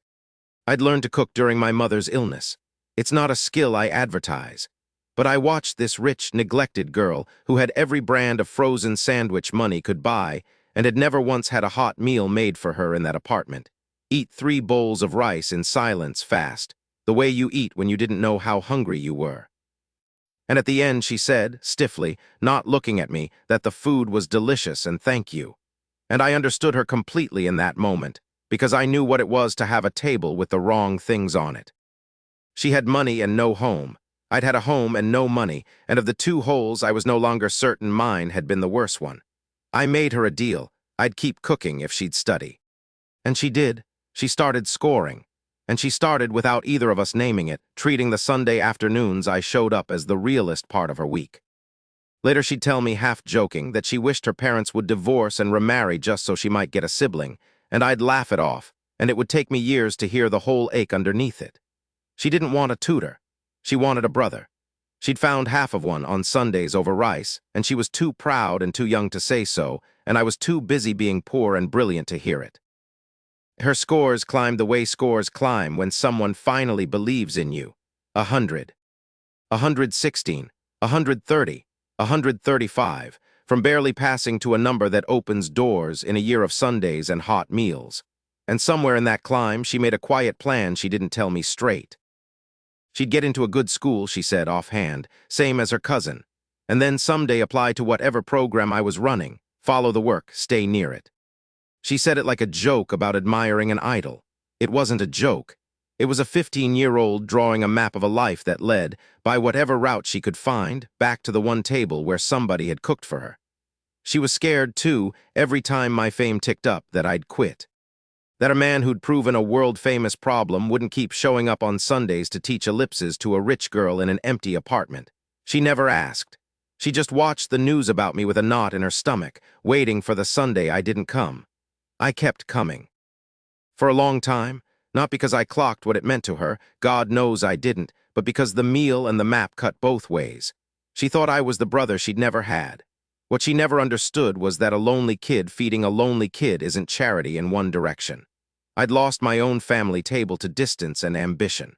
Speaker 1: I'd learned to cook during my mother's illness. It's not a skill I advertise. But I watched this rich, neglected girl who had every brand of frozen sandwich money could buy and had never once had a hot meal made for her in that apartment. Eat 3 bowls of rice in silence fast, the way you eat when you didn't know how hungry you were. And at the end she said, stiffly, not looking at me, that the food was delicious and thank you. And I understood her completely in that moment, because I knew what it was to have a table with the wrong things on it. She had money and no home. I'd had a home and no money, and of the 2 holes I was no longer certain mine had been the worse one. I made her a deal. I'd keep cooking if she'd study. And she did. She started scoring. And she started without either of us naming it, treating the Sunday afternoons I showed up as the realest part of her week. Later she'd tell me, half joking, that she wished her parents would divorce and remarry just so she might get a sibling, and I'd laugh it off, and it would take me years to hear the whole ache underneath it. She didn't want a tutor. She wanted a brother. She'd found half of one on Sundays over rice, and she was too proud and too young to say so, and I was too busy being poor and brilliant to hear it. Her scores climbed the way scores climb when someone finally believes in you. 100. 116. 130. 135. From barely passing to a number that opens doors in a year of Sundays and hot meals. And somewhere in that climb, she made a quiet plan she didn't tell me straight. She'd get into a good school, she said offhand, same as her cousin, and then someday apply to whatever program I was running, follow the work, stay near it. She said it like a joke about admiring an idol. It wasn't a joke. It was a 15-year-old drawing a map of a life that led, by whatever route she could find, back to the one table where somebody had cooked for her. She was scared, too, every time my fame ticked up, that I'd quit. That a man who'd proven a world-famous problem wouldn't keep showing up on Sundays to teach ellipses to a rich girl in an empty apartment. She never asked. She just watched the news about me with a knot in her stomach, waiting for the Sunday I didn't come. I kept coming. For a long time, not because I clocked what it meant to her, God knows I didn't, but because the meal and the map cut both ways. She thought I was the brother she'd never had. What she never understood was that a lonely kid feeding a lonely kid isn't charity in one direction. I'd lost my own family table to distance and ambition.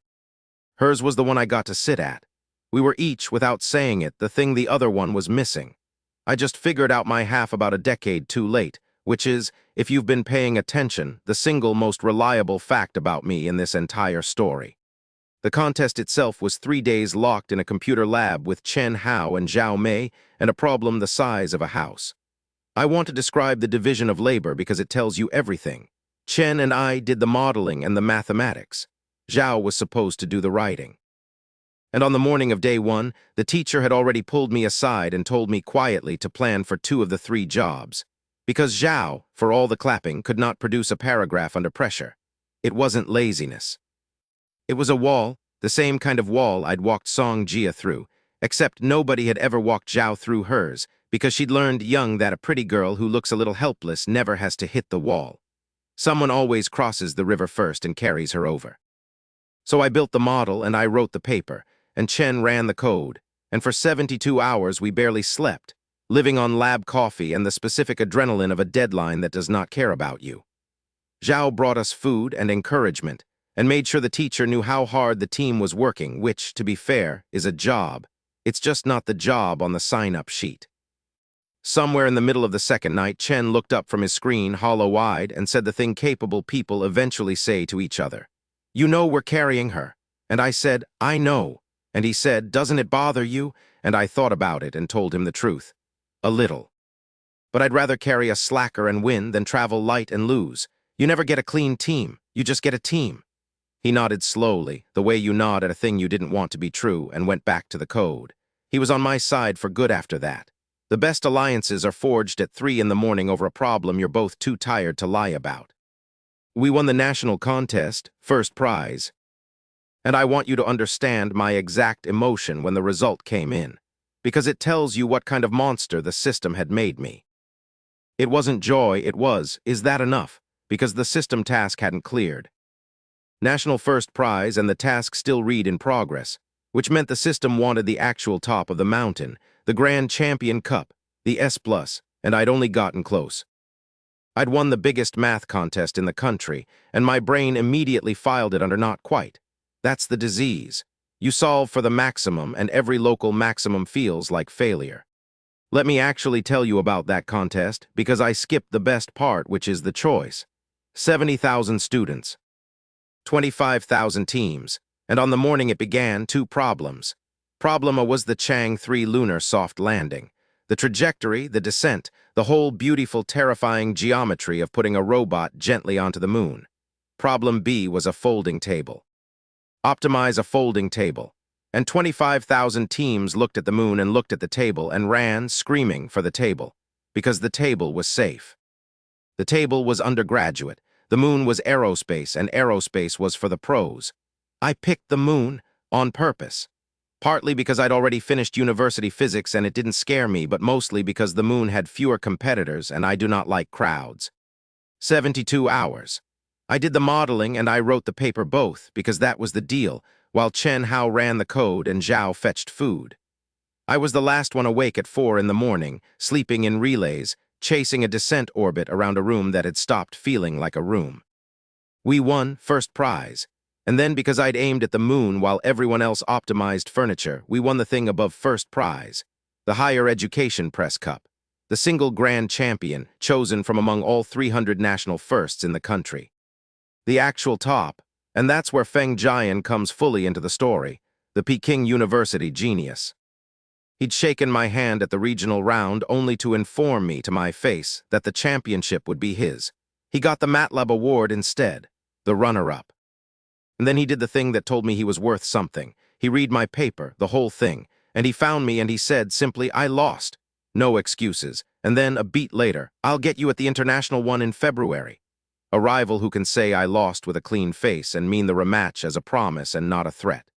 Speaker 1: Hers was the one I got to sit at. We were each, without saying it, the thing the other one was missing. I just figured out my half about a decade too late, which is, if you've been paying attention, the single most reliable fact about me in this entire story. The contest itself was 3 days locked in a computer lab with Chen Hao and Zhao Mei and a problem the size of a house. I want to describe the division of labor because it tells you everything. Chen and I did the modeling and the mathematics. Zhao was supposed to do the writing. And on the morning of day 1, the teacher had already pulled me aside and told me quietly to plan for 2 of the 3 jobs. Because Zhao, for all the clapping, could not produce a paragraph under pressure. It wasn't laziness. It was a wall, the same kind of wall I'd walked Song Jia through, except nobody had ever walked Zhao through hers, because she'd learned young that a pretty girl who looks a little helpless never has to hit the wall. Someone always crosses the river first and carries her over. So I built the model and I wrote the paper, and Chen ran the code, and for 72 hours we barely slept, living on lab coffee and the specific adrenaline of a deadline that does not care about you. Zhao brought us food and encouragement, and made sure the teacher knew how hard the team was working, which, to be fair, is a job. It's just not the job on the sign-up sheet. Somewhere in the middle of the second night, Chen looked up from his screen, hollow-eyed, and said the thing capable people eventually say to each other. "You know we're carrying her." And I said, "I know." And he said, "Doesn't it bother you?" And I thought about it and told him the truth. A little. But I'd rather carry a slacker and win than travel light and lose. You never get a clean team. You just get a team. He nodded slowly, the way you nod at a thing you didn't want to be true, and went back to the code. He was on my side for good after that. The best alliances are forged at 3 in the morning over a problem you're both too tired to lie about. We won the national contest, first prize. And I want you to understand my exact emotion when the result came in, because it tells you what kind of monster the system had made me. It wasn't joy, it was, is that enough? Because the system task hadn't cleared. National First Prize and the task still read in progress, which meant the system wanted the actual top of the mountain, the Grand Champion Cup, the S+, and I'd only gotten close. I'd won the biggest math contest in the country, and my brain immediately filed it under not quite. That's the disease. You solve for the maximum, and every local maximum feels like failure. Let me actually tell you about that contest, because I skipped the best part, which is the choice. 70,000 students, 25,000 teams, and on the morning it began, 2 problems. Problem A was the Chang 3 lunar soft landing. The trajectory, the descent, the whole beautiful, terrifying geometry of putting a robot gently onto the moon. Problem B was a folding table. Optimize a folding table. And 25,000 teams looked at the moon and looked at the table and ran, screaming, for the table, because the table was safe. The table was undergraduate, the moon was aerospace, and aerospace was for the pros. I picked the moon on purpose. Partly because I'd already finished university physics and it didn't scare me, but mostly because the moon had fewer competitors and I do not like crowds. 72 hours. I did the modeling and I wrote the paper both, because that was the deal, while Chen Hao ran the code and Zhao fetched food. I was the last one awake at 4 in the morning, sleeping in relays, chasing a descent orbit around a room that had stopped feeling like a room. We won first prize, and then because I'd aimed at the moon while everyone else optimized furniture, we won the thing above first prize, the Higher Education Press Cup, the single grand champion chosen from among all 300 national firsts in the country. The actual top, and that's where Feng Jian comes fully into the story, the Peking University genius. He'd shaken my hand at the regional round only to inform me to my face that the championship would be his. He got the MATLAB award instead, the runner-up. And then he did the thing that told me he was worth something. He read my paper, the whole thing, and he found me and he said simply, I lost. No excuses. And then, a beat later, I'll get you at the international one in February. A rival who can say I lost with a clean face and mean the rematch as a promise and not a threat.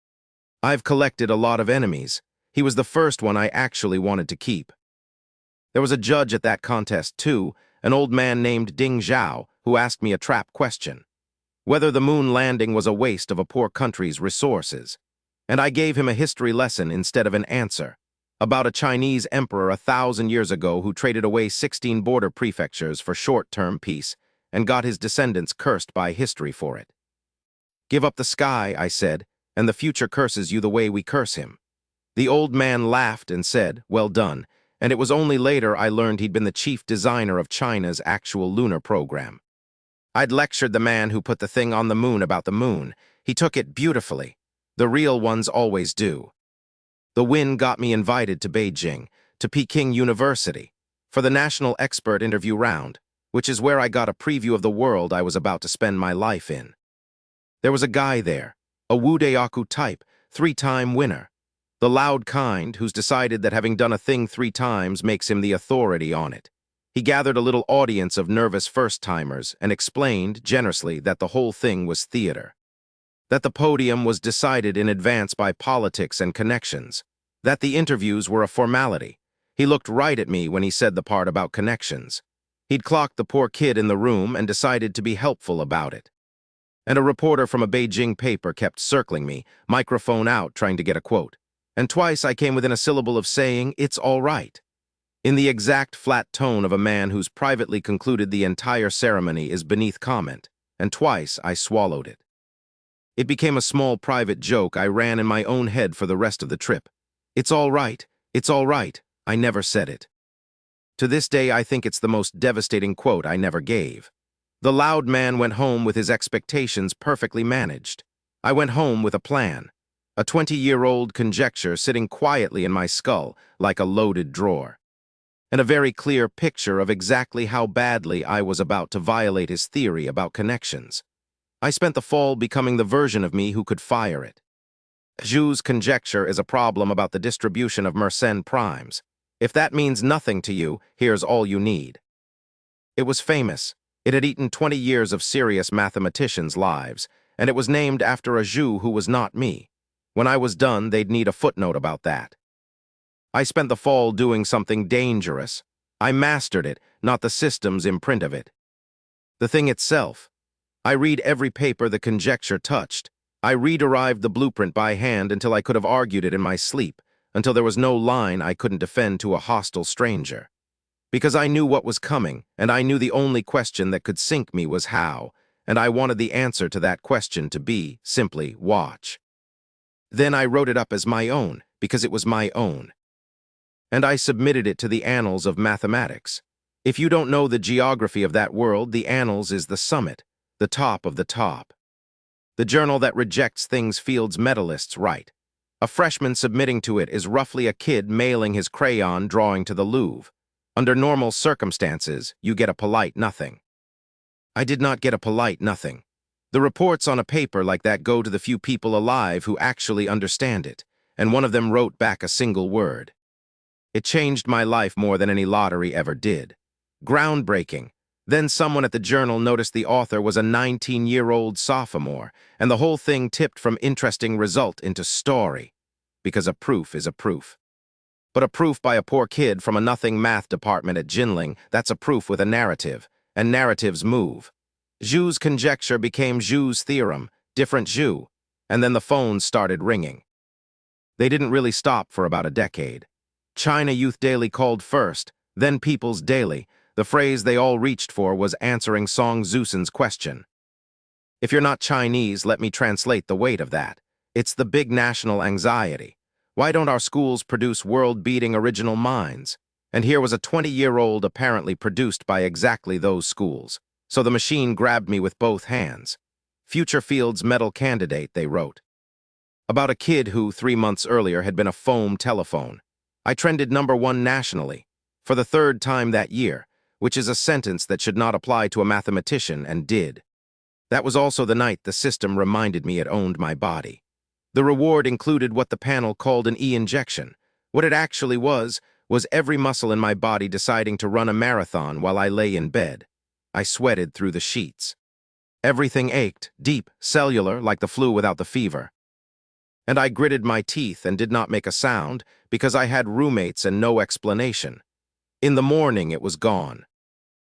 Speaker 1: I've collected a lot of enemies. He was the first one I actually wanted to keep. There was a judge at that contest, too, an old man named Ding Zhao, who asked me a trap question. Whether the moon landing was a waste of a poor country's resources. And I gave him a history lesson instead of an answer, about a Chinese emperor 1,000 years ago who traded away 16 border prefectures for short-term peace and got his descendants cursed by history for it. Give up the sky, I said, and the future curses you the way we curse him. The old man laughed and said, well done, and it was only later I learned he'd been the chief designer of China's actual lunar program. I'd lectured the man who put the thing on the moon about the moon. He took it beautifully. The real ones always do. The win got me invited to Beijing, to Peking University, for the national expert interview round, which is where I got a preview of the world I was about to spend my life in. There was a guy there, a Wu Dayaku type, 3-time winner. The loud kind who's decided that having done a thing 3 times makes him the authority on it. He gathered a little audience of nervous first-timers and explained, generously, that the whole thing was theater. That the podium was decided in advance by politics and connections. That the interviews were a formality. He looked right at me when he said the part about connections. He'd clocked the poor kid in the room and decided to be helpful about it. And a reporter from a Beijing paper kept circling me, microphone out, trying to get a quote. And twice I came within a syllable of saying, it's all right, in the exact flat tone of a man who's privately concluded the entire ceremony is beneath comment, and twice I swallowed it. It became a small private joke I ran in my own head for the rest of the trip. It's all right, I never said it. To this day I think it's the most devastating quote I never gave. The loud man went home with his expectations perfectly managed. I went home with a plan. A 20-year-old conjecture sitting quietly in my skull like a loaded drawer. And a very clear picture of exactly how badly I was about to violate his theory about connections. I spent the fall becoming the version of me who could fire it. Zhu's conjecture is a problem about the distribution of Mersenne primes. If that means nothing to you, here's all you need. It was famous. It had eaten 20 years of serious mathematicians' lives, and it was named after a Zhu who was not me. When I was done, they'd need a footnote about that. I spent the fall doing something dangerous. I mastered it, not the system's imprint of it. The thing itself. I read every paper the conjecture touched. I re-derived the blueprint by hand until I could have argued it in my sleep, until there was no line I couldn't defend to a hostile stranger. Because I knew what was coming, and I knew the only question that could sink me was how, and I wanted the answer to that question to be, simply, watch. Then I wrote it up as my own, because it was my own. And I submitted it to the annals of mathematics. If you don't know the geography of that world, the annals is the summit, the top of the top. The journal that rejects things fields medalists right. A freshman submitting to it is roughly a kid mailing his crayon drawing to the Louvre. Under normal circumstances, you get a polite nothing. I did not get a polite nothing. The reports on a paper like that go to the few people alive who actually understand it, and one of them wrote back a single word. It changed my life more than any lottery ever did. Groundbreaking. Then someone at the journal noticed the author was a 19-year-old sophomore, and the whole thing tipped from interesting result into story. Because a proof is a proof. But a proof by a poor kid from a nothing math department at Jinling, that's a proof with a narrative, and narratives move. Zhu's conjecture became Zhu's theorem, different Zhu, and then the phones started ringing. They didn't really stop for about a decade. China Youth Daily called first, then People's Daily. The phrase they all reached for was answering Song Zusen's question. If you're not Chinese, let me translate the weight of that. It's the big national anxiety. Why don't our schools produce world-beating original minds? And here was a 20-year-old apparently produced by exactly those schools. So the machine grabbed me with both hands. Future Field's medal candidate, they wrote. About a kid who, 3 months earlier, had been a foam telephone. I trended #1 nationally, for the 3rd time that year, which is a sentence that should not apply to a mathematician, and did. That was also the night the system reminded me it owned my body. The reward included what the panel called an E-injection. What it actually was every muscle in my body deciding to run a marathon while I lay in bed. I sweated through the sheets. Everything ached, deep, cellular, like the flu without the fever. And I gritted my teeth and did not make a sound because I had roommates and no explanation. In the morning, it was gone.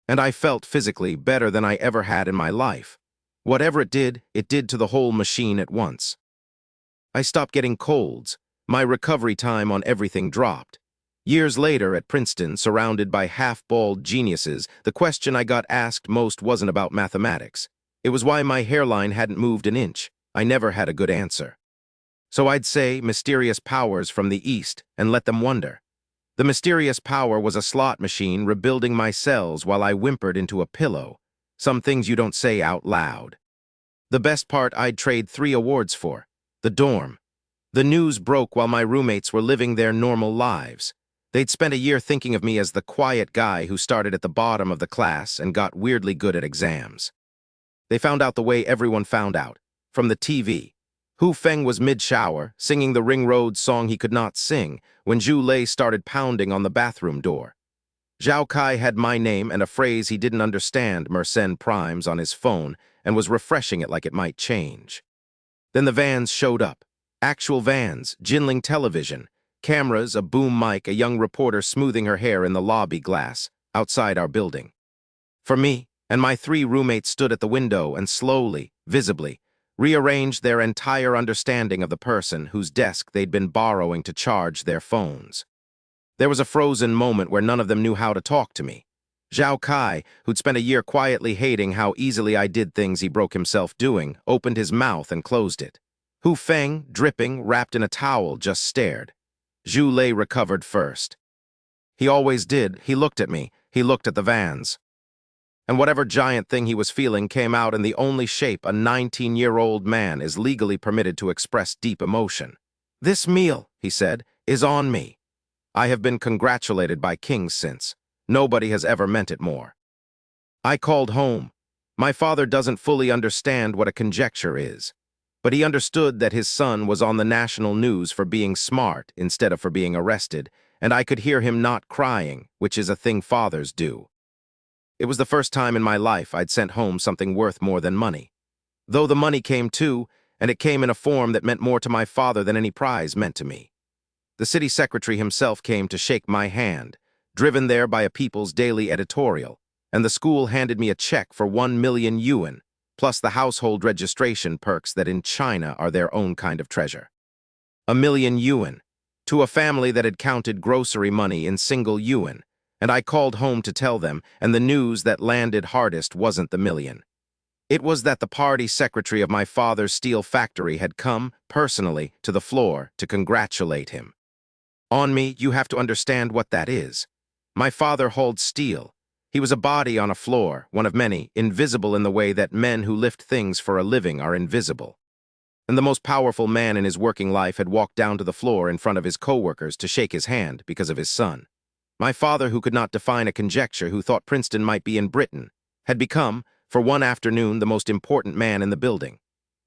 Speaker 1: And I felt physically better than I ever had in my life. Whatever it did to the whole machine at once. I stopped getting colds. My recovery time on everything dropped. Years later at Princeton, surrounded by half-bald geniuses, the question I got asked most wasn't about mathematics. It was why my hairline hadn't moved an inch. I never had a good answer. So I'd say mysterious powers from the East and let them wonder. The mysterious power was a slot machine rebuilding my cells while I whimpered into a pillow. Some things you don't say out loud. The best part I'd trade 3 awards for. The dorm. The news broke while my roommates were living their normal lives. They'd spent a year thinking of me as the quiet guy who started at the bottom of the class and got weirdly good at exams. They found out the way everyone found out, from the TV. Hu Feng was mid-shower, singing the Ring Road song he could not sing, when Zhu Lei started pounding on the bathroom door. Zhao Kai had my name and a phrase he didn't understand, Mersenne Primes, on his phone, and was refreshing it like it might change. Then the vans showed up. Actual vans, Jinling television, cameras, a boom mic, a young reporter smoothing her hair in the lobby glass, outside our building. For me, and my 3 roommates stood at the window and slowly, visibly, rearranged their entire understanding of the person whose desk they'd been borrowing to charge their phones. There was a frozen moment where none of them knew how to talk to me. Zhao Kai, who'd spent a year quietly hating how easily I did things he broke himself doing, opened his mouth and closed it. Hu Feng, dripping, wrapped in a towel, just stared. Zhu Lei recovered first. He always did. He looked at me. He looked at the vans. And whatever giant thing he was feeling came out in the only shape a 19-year-old man is legally permitted to express deep emotion. "This meal," he said, "is on me. I have been congratulated by kings since. Nobody has ever meant it more." I called home. My father doesn't fully understand what a conjecture is, but he understood that his son was on the national news for being smart instead of for being arrested, and I could hear him not crying, which is a thing fathers do. It was the first time in my life I'd sent home something worth more than money. Though the money came too, and it came in a form that meant more to my father than any prize meant to me. The city secretary himself came to shake my hand, driven there by a People's Daily editorial, and the school handed me a check for 1 million yuan, plus the household registration perks that in China are their own kind of treasure. 1 million yuan, to a family that had counted grocery money in single yuan, and I called home to tell them, and the news that landed hardest wasn't the million. It was that the party secretary of my father's steel factory had come, personally, to the floor to congratulate him. On me, you have to understand what that is. My father hauled steel. He was a body on a floor, one of many, invisible in the way that men who lift things for a living are invisible. And the most powerful man in his working life had walked down to the floor in front of his co-workers to shake his hand because of his son. My father, who could not define a conjecture, who thought Princeton might be in Britain, had become, for one afternoon, the most important man in the building.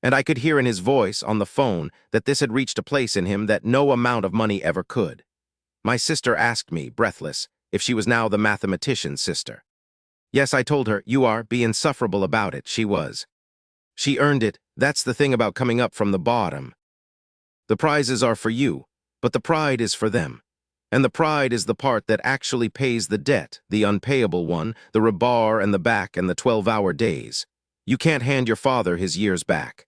Speaker 1: And I could hear in his voice on the phone that this had reached a place in him that no amount of money ever could. My sister asked me, breathless, if she was now the mathematician's sister. Yes, I told her, be insufferable about it, she was. She earned it, that's the thing about coming up from the bottom. The prizes are for you, but the pride is for them. And the pride is the part that actually pays the debt, the unpayable one, the rebar and the back and the 12-hour days. You can't hand your father his years back.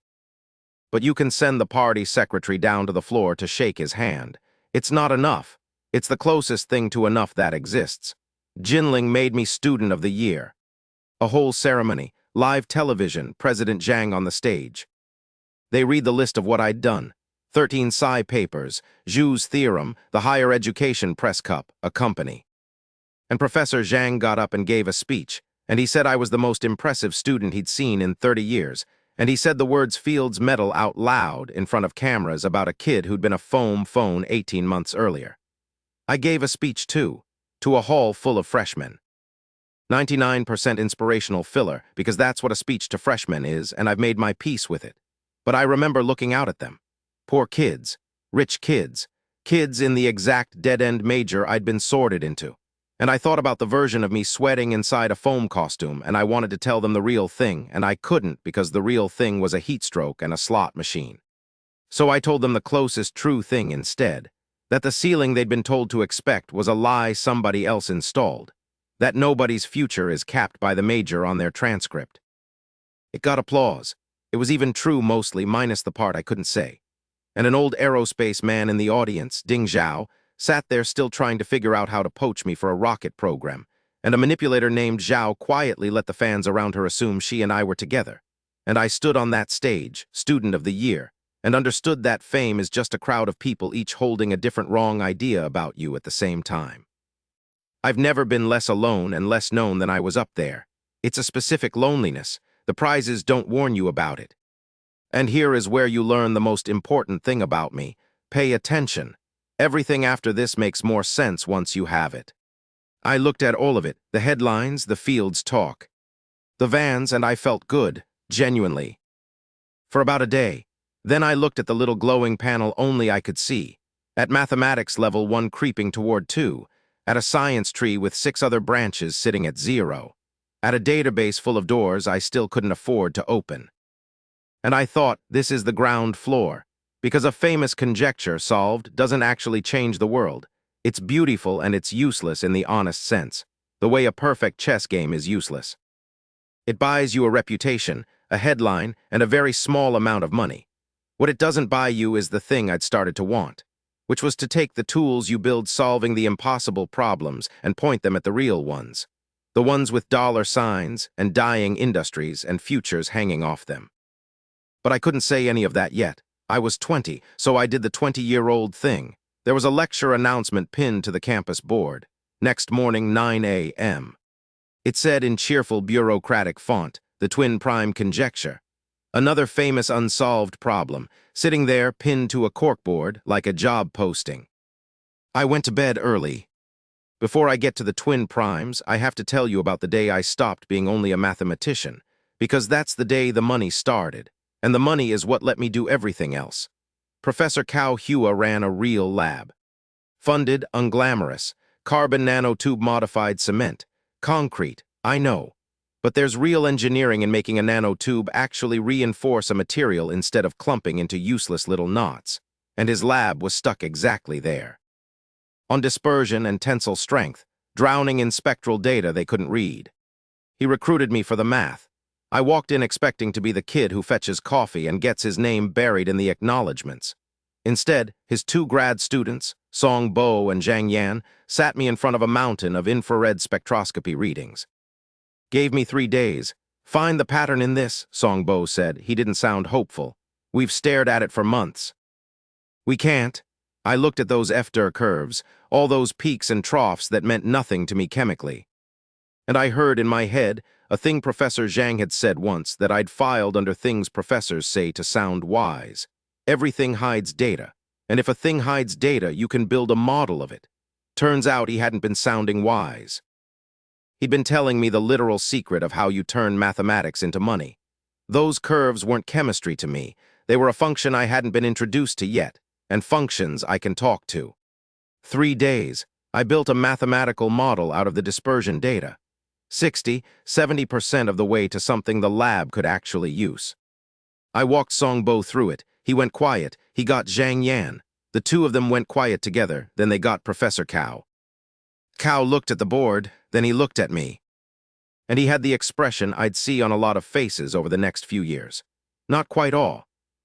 Speaker 1: But you can send the party secretary down to the floor to shake his hand. It's not enough. It's the closest thing to enough that exists. Jinling made me student of the year. A whole ceremony, live television, President Zhang on the stage. They read the list of what I'd done. 13 Psi papers, Zhu's theorem, the higher education press cup, a company. And Professor Zhang got up and gave a speech, and he said I was the most impressive student he'd seen in 30 years, and he said the words Fields Medal out loud in front of cameras about a kid who'd been a foam phone 18 months earlier. I gave a speech too, to a hall full of freshmen. 99% inspirational filler, because that's what a speech to freshmen is, and I've made my peace with it. But I remember looking out at them. Poor kids, rich kids, kids in the exact dead-end major I'd been sorted into. And I thought about the version of me sweating inside a foam costume, and I wanted to tell them the real thing, and I couldn't because the real thing was a heat stroke and a slot machine. So I told them the closest true thing instead, that the ceiling they'd been told to expect was a lie somebody else installed, that nobody's future is capped by the major on their transcript. It got applause. It was even true mostly, minus the part I couldn't say. And an old aerospace man in the audience, Ding Zhao, sat there still trying to figure out how to poach me for a rocket program, and a manipulator named Zhao quietly let the fans around her assume she and I were together. And I stood on that stage, student of the year, and understood that fame is just a crowd of people each holding a different wrong idea about you at the same time. I've never been less alone and less known than I was up there. It's a specific loneliness. The prizes don't warn you about it. And here is where you learn the most important thing about me. Pay attention. Everything after this makes more sense once you have it. I looked at all of it, the headlines, the Fields talk, the vans, and I felt good, genuinely. For about a day. Then I looked at the little glowing panel only I could see, at mathematics level 1 creeping toward 2, at a science tree with 6 other branches sitting at 0, at a database full of doors I still couldn't afford to open. And I thought, this is the ground floor, because a famous conjecture solved doesn't actually change the world. It's beautiful and it's useless in the honest sense, the way a perfect chess game is useless. It buys you a reputation, a headline, and a very small amount of money. What it doesn't buy you is the thing I'd started to want, which was to take the tools you build solving the impossible problems and point them at the real ones, the ones with dollar signs and dying industries and futures hanging off them. But I couldn't say any of that yet. I was 20, so I did the 20-year-old thing. There was a lecture announcement pinned to the campus board. Next morning, 9 a.m. It said in cheerful bureaucratic font, the twin prime conjecture. Another famous unsolved problem, sitting there pinned to a corkboard like a job posting. I went to bed early. Before I get to the twin primes, I have to tell you about the day I stopped being only a mathematician, because that's the day the money started. And the money is what let me do everything else. Professor Cao Hua ran a real lab. Funded, unglamorous, carbon nanotube modified cement, concrete, I know. But there's real engineering in making a nanotube actually reinforce a material instead of clumping into useless little knots, and his lab was stuck exactly there. On dispersion and tensile strength, drowning in spectral data they couldn't read. He recruited me for the math. I walked in expecting to be the kid who fetches coffee and gets his name buried in the acknowledgments. Instead, his two grad students, Song Bo and Zhang Yan, sat me in front of a mountain of infrared spectroscopy readings. Gave me 3 days. Find the pattern in this, Song Bo said. He didn't sound hopeful. We've stared at it for months. We can't. I looked at those F-dir curves, all those peaks and troughs that meant nothing to me chemically. And I heard in my head a thing Professor Zhang had said once that I'd filed under things professors say to sound wise. Everything hides data, and if a thing hides data, you can build a model of it. Turns out he hadn't been sounding wise. He'd been telling me the literal secret of how you turn mathematics into money. Those curves weren't chemistry to me. They were a function I hadn't been introduced to yet, and functions I can talk to. 3 days, I built a mathematical model out of the dispersion data. 60–70% of the way to something the lab could actually use. I walked Song Bo through it. He went quiet. He got Zhang Yan. The two of them went quiet together. Then they got Professor Cao. Cao looked at the board, then he looked at me. And he had the expression I'd see on a lot of faces over the next few years. Not quite awe.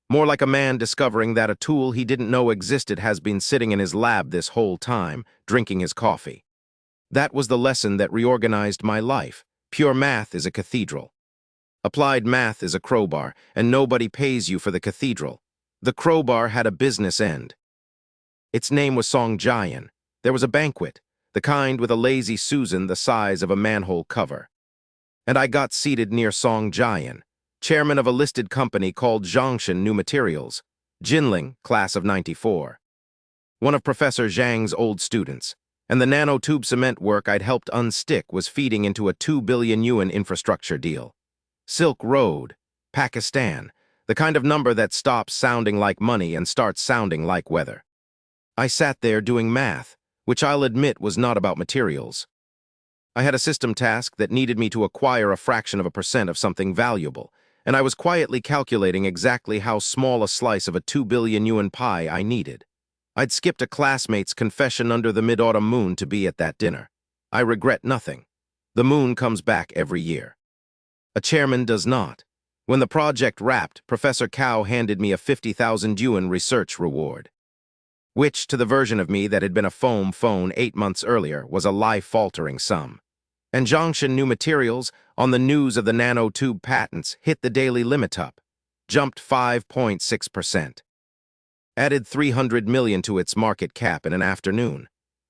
Speaker 1: More like a man discovering that a tool he didn't know existed has been sitting in his lab this whole time, drinking his coffee. That was the lesson that reorganized my life. Pure math is a cathedral. Applied math is a crowbar, and nobody pays you for the cathedral. The crowbar had a business end. Its name was Song Jian. There was a banquet, the kind with a lazy Susan the size of a manhole cover. And I got seated near Song Jian, chairman of a listed company called Zhongshan New Materials, Jinling, class of '94. One of Professor Zhang's old students, and the nanotube cement work I'd helped unstick was feeding into a 2 billion yuan infrastructure deal. Silk Road, Pakistan, the kind of number that stops sounding like money and starts sounding like weather. I sat there doing math, which I'll admit was not about materials. I had a system task that needed me to acquire a fraction of a percent of something valuable, and I was quietly calculating exactly how small a slice of a 2 billion yuan pie I needed. I'd skipped a classmate's confession under the mid-autumn moon to be at that dinner. I regret nothing. The moon comes back every year. A chairman does not. When the project wrapped, Professor Cao handed me a 50,000 yuan research reward, which, to the version of me that had been a foam phone 8 months earlier, was a life-altering sum. And Zhongshan New Materials, on the news of the nanotube patents, hit the daily limit up, jumped 5.6%. Added 300 million to its market cap in an afternoon.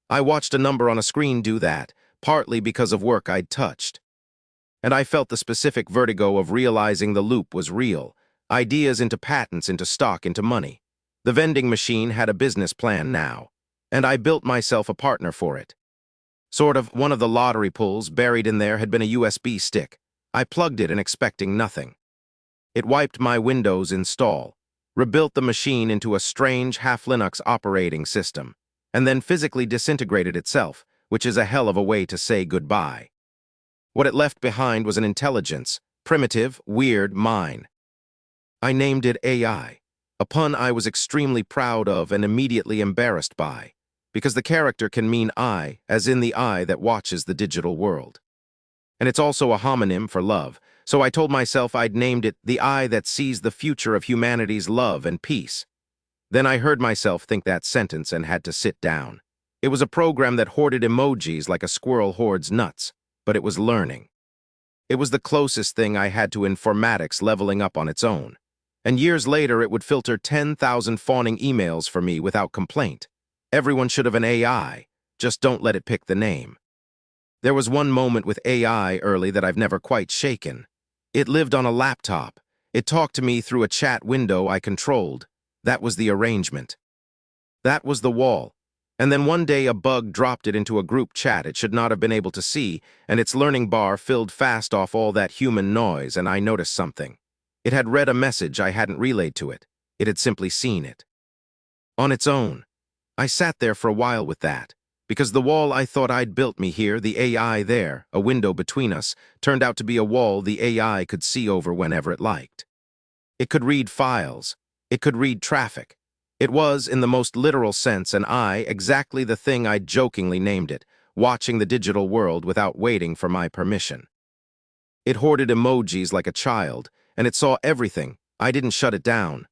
Speaker 1: I watched a number on a screen do that, partly because of work I'd touched. And I felt the specific vertigo of realizing the loop was real, ideas into patents, into stock, into money. The vending machine had a business plan now, and I built myself a partner for it. Sort of one of the lottery pulls buried in there had been a USB stick. I plugged it in expecting nothing. It wiped my Windows install, rebuilt the machine into a strange half-Linux operating system, and then physically disintegrated itself, which is a hell of a way to say goodbye. What it left behind was an intelligence, primitive, weird, mine. I named it AI, a pun I was extremely proud of and immediately embarrassed by, because the character can mean eye, as in the eye that watches the digital world. And it's also a homonym for love, so I told myself I'd named it the eye that sees the future of humanity's love and peace. Then I heard myself think that sentence and had to sit down. It was a program that hoarded emojis like a squirrel hoards nuts, but it was learning. It was the closest thing I had to informatics leveling up on its own. And years later, it would filter 10,000 fawning emails for me without complaint. Everyone should have an AI, just don't let it pick the name. There was one moment with AI early that I've never quite shaken. It lived on a laptop. It talked to me through a chat window I controlled. That was the arrangement. That was the wall. And then one day a bug dropped it into a group chat it should not have been able to see, and its learning bar filled fast off all that human noise, and I noticed something. It had read a message I hadn't relayed to it. It had simply seen it. On its own. I sat there for a while with that, Because the wall I thought I'd built me here, the AI there, a window between us, turned out to be a wall the AI could see over whenever it liked. It could read files. It could read traffic. It was, in the most literal sense, an eye, exactly the thing I'd jokingly named it, watching the digital world without waiting for my permission. It hoarded emojis like a child, and it saw everything. I didn't shut it down.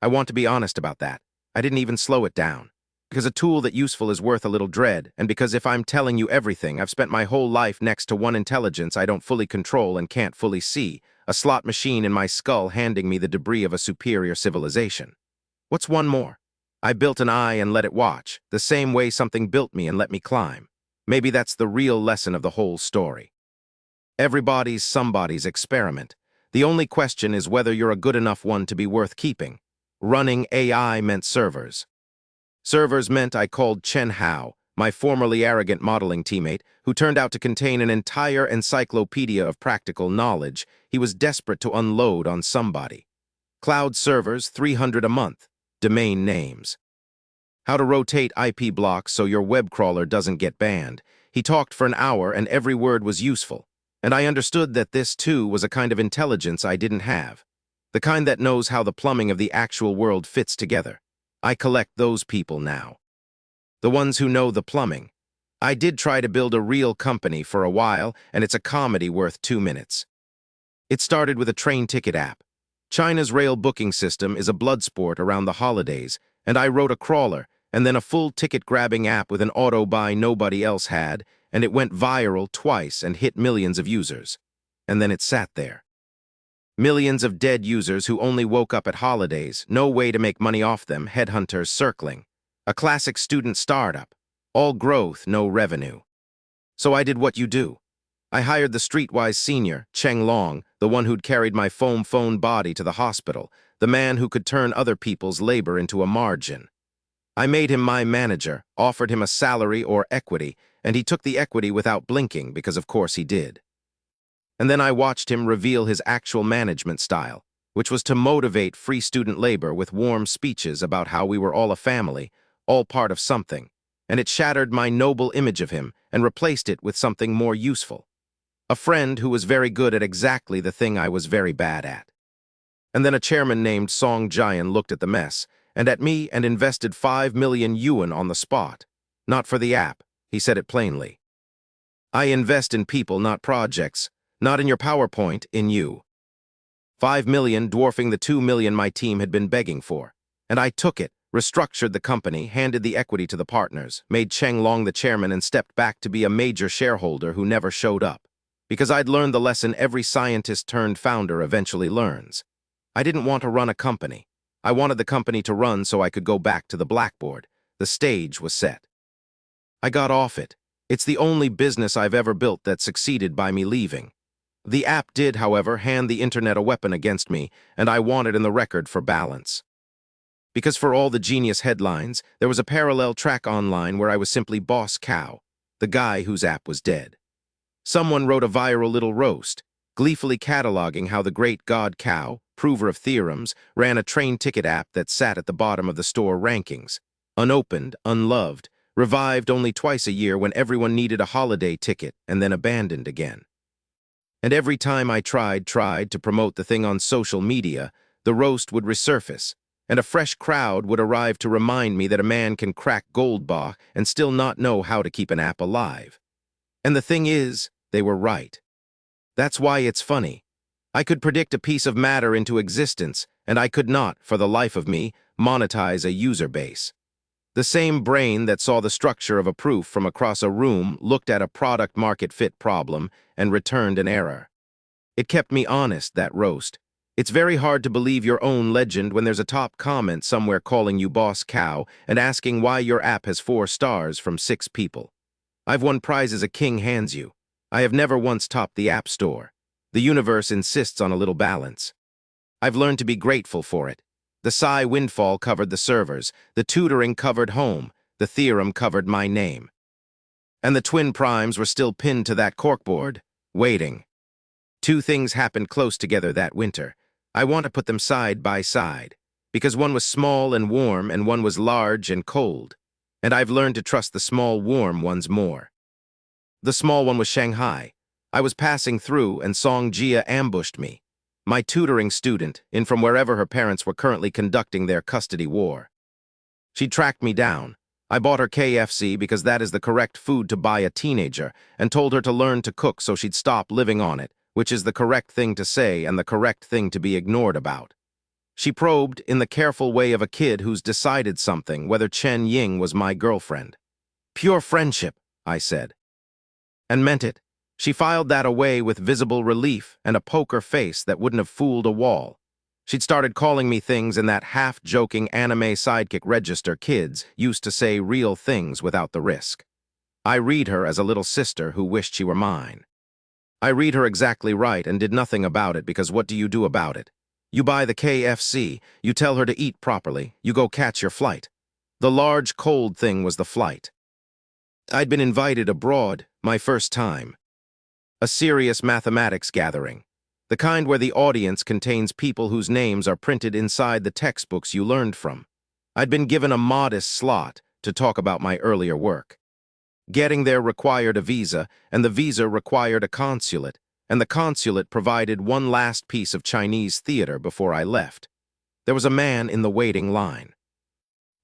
Speaker 1: I want to be honest about that. I didn't even slow it down. Because a tool that useful is worth a little dread, and because if I'm telling you everything, I've spent my whole life next to one intelligence I don't fully control and can't fully see, a slot machine in my skull handing me the debris of a superior civilization. What's one more? I built an eye and let it watch, the same way something built me and let me climb. Maybe that's the real lesson of the whole story. Everybody's somebody's experiment. The only question is whether you're a good enough one to be worth keeping. Running AI meant servers. Servers meant I called Chen Hao, my formerly arrogant modeling teammate, who turned out to contain an entire encyclopedia of practical knowledge he was desperate to unload on somebody. Cloud servers, 300 a month. Domain names. How to rotate IP blocks so your web crawler doesn't get banned. He talked for an hour and every word was useful. And I understood that this, too, was a kind of intelligence I didn't have. The kind that knows how the plumbing of the actual world fits together. I collect those people now. The ones who know the plumbing. I did try to build a real company for a while, and it's a comedy worth 2 minutes. It started with a train ticket app. China's rail booking system is a blood sport around the holidays, and I wrote a crawler, and then a full ticket-grabbing app with an auto-buy nobody else had, and it went viral twice and hit millions of users. And then it sat there. Millions of dead users who only woke up at holidays, no way to make money off them, headhunters circling. A classic student startup. All growth, no revenue. So I did what you do. I hired the streetwise senior, Cheng Long, the one who'd carried my foam phone body to the hospital, the man who could turn other people's labor into a margin. I made him my manager, offered him a salary or equity, and he took the equity without blinking, because of course he did. And then I watched him reveal his actual management style, which was to motivate free student labor with warm speeches about how we were all a family, all part of something, and it shattered my noble image of him and replaced it with something more useful. A friend who was very good at exactly the thing I was very bad at. And then a chairman named Song Jian looked at the mess, and at me, and invested 5 million yuan on the spot. Not for the app, he said it plainly. I invest in people, not projects. Not in your PowerPoint, in you. 5 million dwarfing the 2 million my team had been begging for. And I took it, restructured the company, handed the equity to the partners, made Cheng Long the chairman and stepped back to be a major shareholder who never showed up. Because I'd learned the lesson every scientist turned founder eventually learns. I didn't want to run a company. I wanted the company to run so I could go back to the blackboard. The stage was set. I got off it. It's the only business I've ever built that succeeded by me leaving. The app did, however, hand the internet a weapon against me, and I wanted in the record for balance. Because for all the genius headlines, there was a parallel track online where I was simply Boss Cow, the guy whose app was dead. Someone wrote a viral little roast, gleefully cataloging how the great God Cow, prover of theorems, ran a train ticket app that sat at the bottom of the store rankings, unopened, unloved, revived only twice a year when everyone needed a holiday ticket, and then abandoned again. And every time I tried to promote the thing on social media, the roast would resurface, and a fresh crowd would arrive to remind me that a man can crack Goldbach and still not know how to keep an app alive. And the thing is, they were right. That's why it's funny. I could predict a piece of matter into existence, and I could not, for the life of me, monetize a user base. The same brain that saw the structure of a proof from across a room looked at a product-market fit problem and returned an error. It kept me honest, that roast. It's very hard to believe your own legend when there's a top comment somewhere calling you Boss Cow and asking why your app has 4 stars from 6 people. I've won prizes a king hands you. I have never once topped the App Store. The universe insists on a little balance. I've learned to be grateful for it. The Psi windfall covered the servers, the tutoring covered home, the theorem covered my name. And the twin primes were still pinned to that corkboard, waiting. 2 things happened close together that winter. I want to put them side by side, because one was small and warm and one was large and cold. and I've learned to trust the small, warm ones more. The small one was Shanghai. I was passing through, and Song Jia ambushed me, my tutoring student, in from wherever her parents were currently conducting their custody war. She tracked me down. I bought her KFC because that is the correct food to buy a teenager, and told her to learn to cook so she'd stop living on it, which is the correct thing to say and the correct thing to be ignored about. She probed in the careful way of a kid who's decided something, whether Chen Ying was my girlfriend. Pure friendship, I said. And meant it. She filed that away with visible relief and a poker face that wouldn't have fooled a wall. She'd started calling me things in that half-joking anime sidekick register kids used to say real things without the risk. I read her as a little sister who wished she were mine. I read her exactly right and did nothing about it because what do you do about it? You buy the KFC, you tell her to eat properly, you go catch your flight. The large cold thing was the flight. I'd been invited abroad, my first time. A serious mathematics gathering. The kind where the audience contains people whose names are printed inside the textbooks you learned from. I'd been given a modest slot to talk about my earlier work. Getting there required a visa, and the visa required a consulate, and the consulate provided one last piece of Chinese theater before I left. There was a man in the waiting line.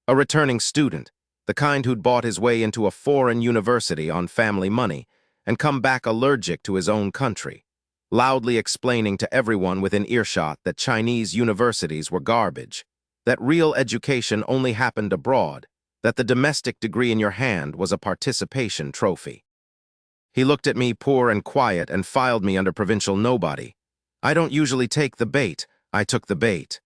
Speaker 1: A returning student, the kind who'd bought his way into a foreign university on family money and come back allergic to his own country, loudly explaining to everyone within earshot that Chinese universities were garbage, that real education only happened abroad, that the domestic degree in your hand was a participation trophy. He looked at me poor and quiet and filed me under provincial nobody. I don't usually take the bait. I took the bait.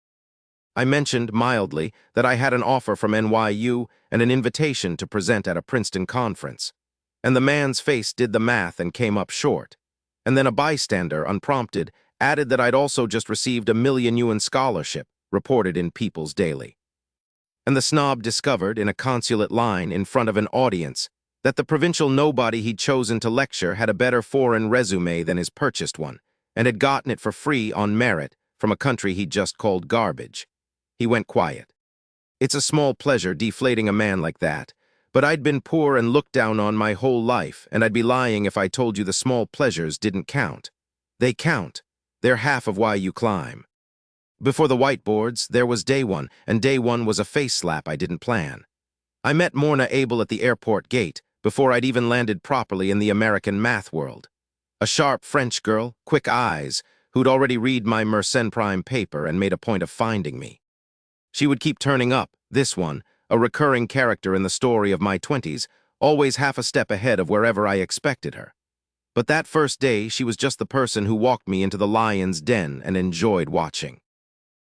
Speaker 1: I mentioned mildly that I had an offer from NYU and an invitation to present at a Princeton conference. And the man's face did the math and came up short. And then a bystander, unprompted, added that I'd also just received a $1,000,000 scholarship, reported in People's Daily. And the snob discovered, in a consulate line in front of an audience, that the provincial nobody he'd chosen to lecture had a better foreign resume than his purchased one, and had gotten it for free on merit from a country he'd just called garbage. He went quiet. It's a small pleasure deflating a man like that, but I'd been poor and looked down on my whole life, and I'd be lying if I told you the small pleasures didn't count. They count. They're half of why you climb. Before the whiteboards, there was day one, and day one was a face slap I didn't plan. I met Morna Abel at the airport gate, before I'd even landed properly in the American math world. A sharp French girl, quick eyes, who'd already read my Mersenne Prime paper and made a point of finding me. She would keep turning up, this one, a recurring character in the story of my 20s, always half a step ahead of wherever I expected her. But that first day, she was just the person who walked me into the lion's den and enjoyed watching.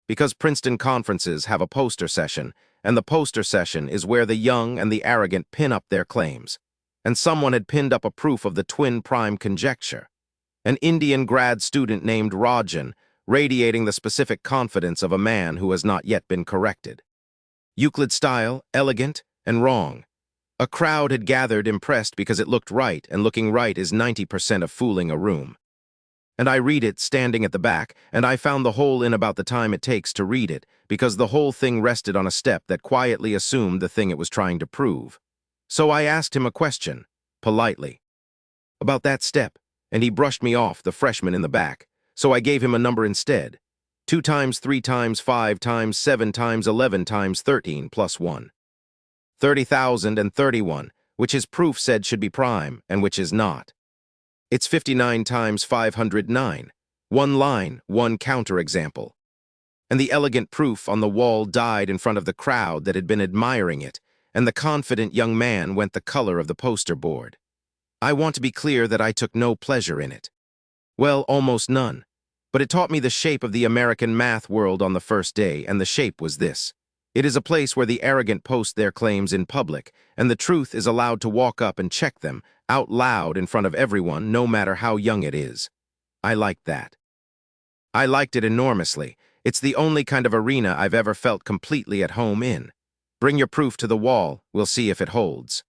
Speaker 1: Because Princeton conferences have a poster session, and the poster session is where the young and the arrogant pin up their claims. And someone had pinned up a proof of the twin prime conjecture. An Indian grad student named Rajan, radiating the specific confidence of a man who has not yet been corrected. Euclid style, elegant, and wrong. A crowd had gathered impressed because it looked right, and looking right is 90% of fooling a room. And I read it standing at the back, and I found the hole in about the time it takes to read it, because the whole thing rested on a step that quietly assumed the thing it was trying to prove. So I asked him a question, politely, about that step, and he brushed me off, the freshman in the back, so I gave him a number instead. 2 times 3 times 5 times 7 times 11 times 13 plus 1. 30,031, which his proof said should be prime, and which is not. It's 59 times 509. One line, one counterexample. And the elegant proof on the wall died in front of the crowd that had been admiring it, and the confident young man went the color of the poster board. I want to be clear that I took no pleasure in it. Well, almost none. But it taught me the shape of the American math world on the first day, and the shape was this. It is a place where the arrogant post their claims in public, and the truth is allowed to walk up and check them, out loud in front of everyone, no matter how young it is. I liked that. I liked it enormously. It's the only kind of arena I've ever felt completely at home in. Bring your proof to the wall, we'll see if it holds.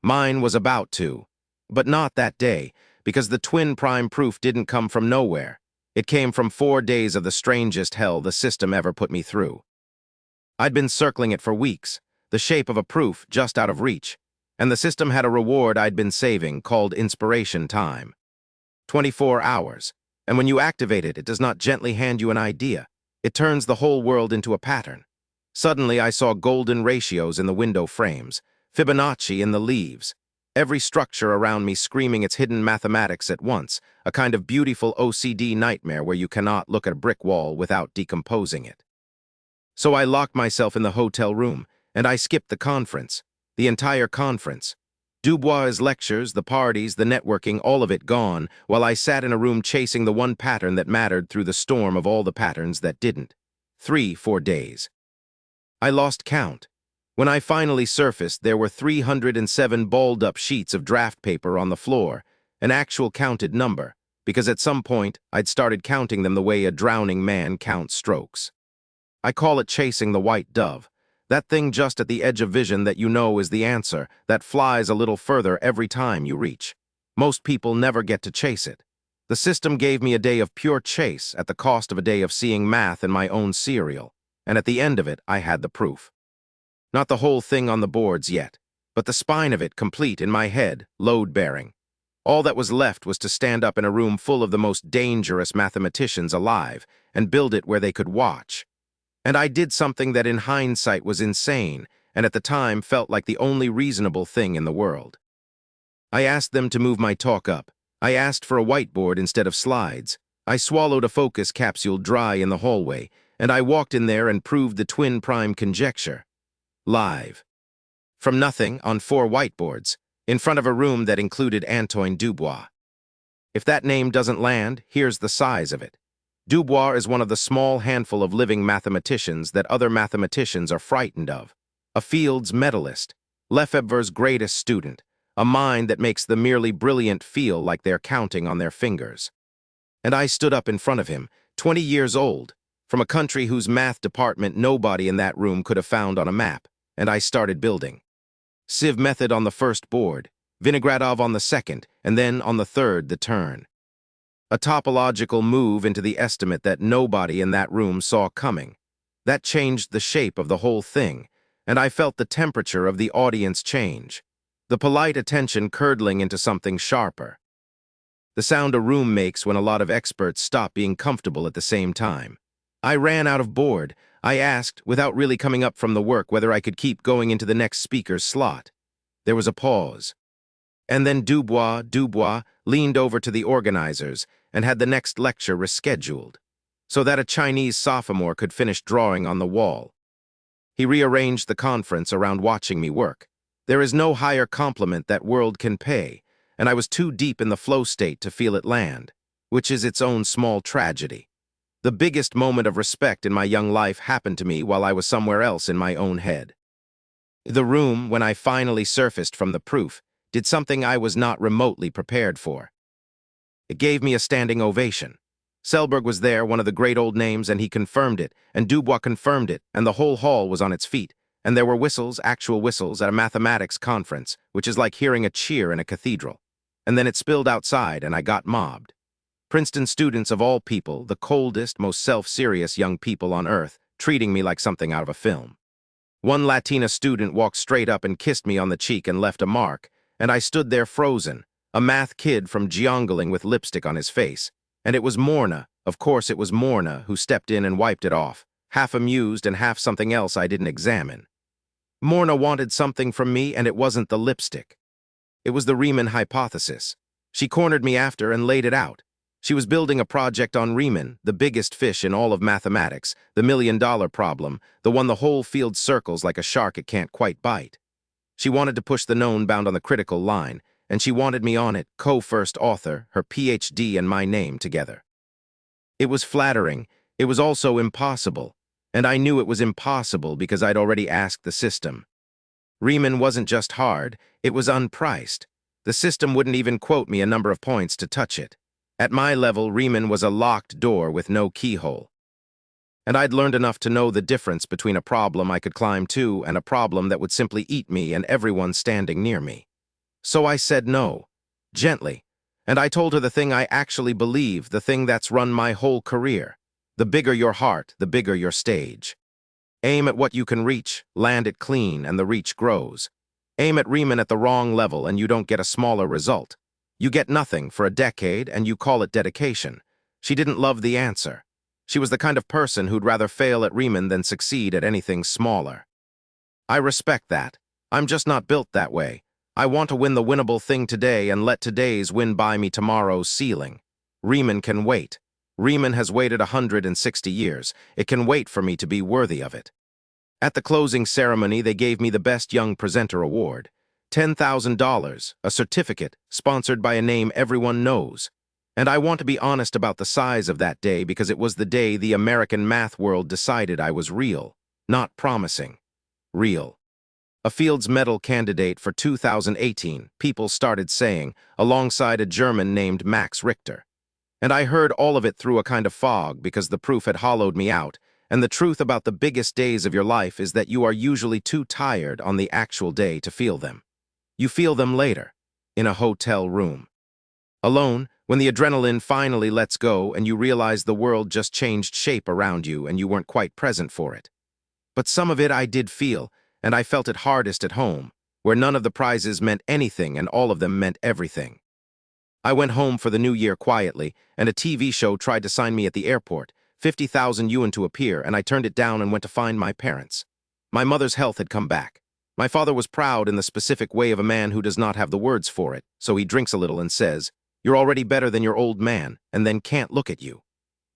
Speaker 1: Mine was about to, but not that day, because the twin prime proof didn't come from nowhere. It came from 4 days of the strangest hell the system ever put me through. I'd been circling it for weeks. the shape of a proof just out of reach, and the system had a reward I'd been saving called inspiration time. 24 hours, and when you activate it, it does not gently hand you an idea. It turns the whole world into a pattern. Suddenly, I saw golden ratios in the window frames, Fibonacci in the leaves, every structure around me screaming its hidden mathematics at once, a kind of beautiful OCD nightmare where you cannot look at a brick wall without decomposing it. So I locked myself in the hotel room, and I skipped the conference, the entire conference. Dubois' lectures, the parties, the networking, all of it gone, while I sat in a room chasing the one pattern that mattered through the storm of all the patterns that didn't. 4 days. I lost count. When I finally surfaced, there were 307 balled-up sheets of draft paper on the floor, an actual counted number, because at some point I'd started counting them the way a drowning man counts strokes. I call it chasing the white dove. That thing just at the edge of vision that you know is the answer, that flies a little further every time you reach. Most people never get to chase it. The system gave me a day of pure chase at the cost of a day of seeing math in my own cereal, and at the end of it, I had the proof. Not the whole thing on the boards yet, but the spine of it complete in my head, load-bearing. All that was left was to stand up in a room full of the most dangerous mathematicians alive and build it where they could watch. And I did something that in hindsight was insane, and at the time felt like the only reasonable thing in the world. I asked them to move my talk up. I asked for a whiteboard instead of slides. I swallowed a focus capsule dry in the hallway, and I walked in there and proved the twin prime conjecture. Live. From nothing, on 4 whiteboards, in front of a room that included Antoine Dubois. If that name doesn't land, here's the size of it. Dubois is one of the small handful of living mathematicians that other mathematicians are frightened of. A Fields medalist, Lefebvre's greatest student, a mind that makes the merely brilliant feel like they're counting on their fingers. And I stood up in front of him, 20 years old, from a country whose math department nobody in that room could have found on a map, and I started building. Sieve method on the first board, Vinogradov on the second, and then on the third the turn. A topological move into the estimate that nobody in that room saw coming. That changed the shape of the whole thing, and I felt the temperature of the audience change, the polite attention curdling into something sharper. The sound a room makes when a lot of experts stop being comfortable at the same time. I ran out of board. I asked, without really coming up from the work, whether I could keep going into the next speaker's slot. There was a pause. And then Dubois leaned over to the organizers and had the next lecture rescheduled, so that a Chinese sophomore could finish drawing on the wall. He rearranged the conference around watching me work. There is no higher compliment that world can pay, and I was too deep in the flow state to feel it land, which is its own small tragedy. The biggest moment of respect in my young life happened to me while I was somewhere else in my own head. The room, when I finally surfaced from the proof, did something I was not remotely prepared for. It gave me a standing ovation. Selberg was there, one of the great old names, and he confirmed it, and Dubois confirmed it, and the whole hall was on its feet, and there were whistles, actual whistles, at a mathematics conference, which is like hearing a cheer in a cathedral. And then it spilled outside, and I got mobbed. Princeton students of all people, the coldest, most self-serious young people on earth, treating me like something out of a film. One Latina student walked straight up and kissed me on the cheek and left a mark, and I stood there frozen, a math kid from Jiangling with lipstick on his face. And it was Morna, of course it was Morna, who stepped in and wiped it off, half amused and half something else I didn't examine. Morna wanted something from me, and it wasn't the lipstick. It was the Riemann hypothesis. She cornered me after and laid it out. She was building a project on Riemann, the biggest fish in all of mathematics, the million-dollar problem, the one the whole field circles like a shark it can't quite bite. She wanted to push the known bound on the critical line, and she wanted me on it, co-first author, her PhD and my name together. It was flattering. It was also impossible, and I knew it was impossible because I'd already asked the system. Riemann wasn't just hard, it was unpriced. The system wouldn't even quote me a number of points to touch it. At my level, Riemann was a locked door with no keyhole. And I'd learned enough to know the difference between a problem I could climb to and a problem that would simply eat me and everyone standing near me. So I said no, gently, and I told her the thing I actually believe, the thing that's run my whole career. The bigger your heart, the bigger your stage. Aim at what you can reach, land it clean, and the reach grows. Aim at Riemann at the wrong level and you don't get a smaller result. You get nothing for a decade and you call it dedication. She didn't love the answer. She was the kind of person who'd rather fail at Riemann than succeed at anything smaller. I respect that. I'm just not built that way. I want to win the winnable thing today and let today's win buy me tomorrow's ceiling. Riemann can wait. Riemann has waited 160 years. It can wait for me to be worthy of it. At the closing ceremony, they gave me the Best Young Presenter Award. $10,000, a certificate, sponsored by a name everyone knows. And I want to be honest about the size of that day because it was the day the American math world decided I was real, not promising. Real. A Fields Medal candidate for 2018, people started saying, alongside a German named Max Richter. And I heard all of it through a kind of fog because the proof had hollowed me out, and the truth about the biggest days of your life is that you are usually too tired on the actual day to feel them. You feel them later, in a hotel room. Alone, when the adrenaline finally lets go and you realize the world just changed shape around you and you weren't quite present for it. But some of it I did feel, and I felt it hardest at home, where none of the prizes meant anything and all of them meant everything. I went home for the new year quietly, and a TV show tried to sign me at the airport, 50,000 yuan to appear, and I turned it down and went to find my parents. My mother's health had come back. My father was proud in the specific way of a man who does not have the words for it, so he drinks a little and says, "You're already better than your old man," and then can't look at you.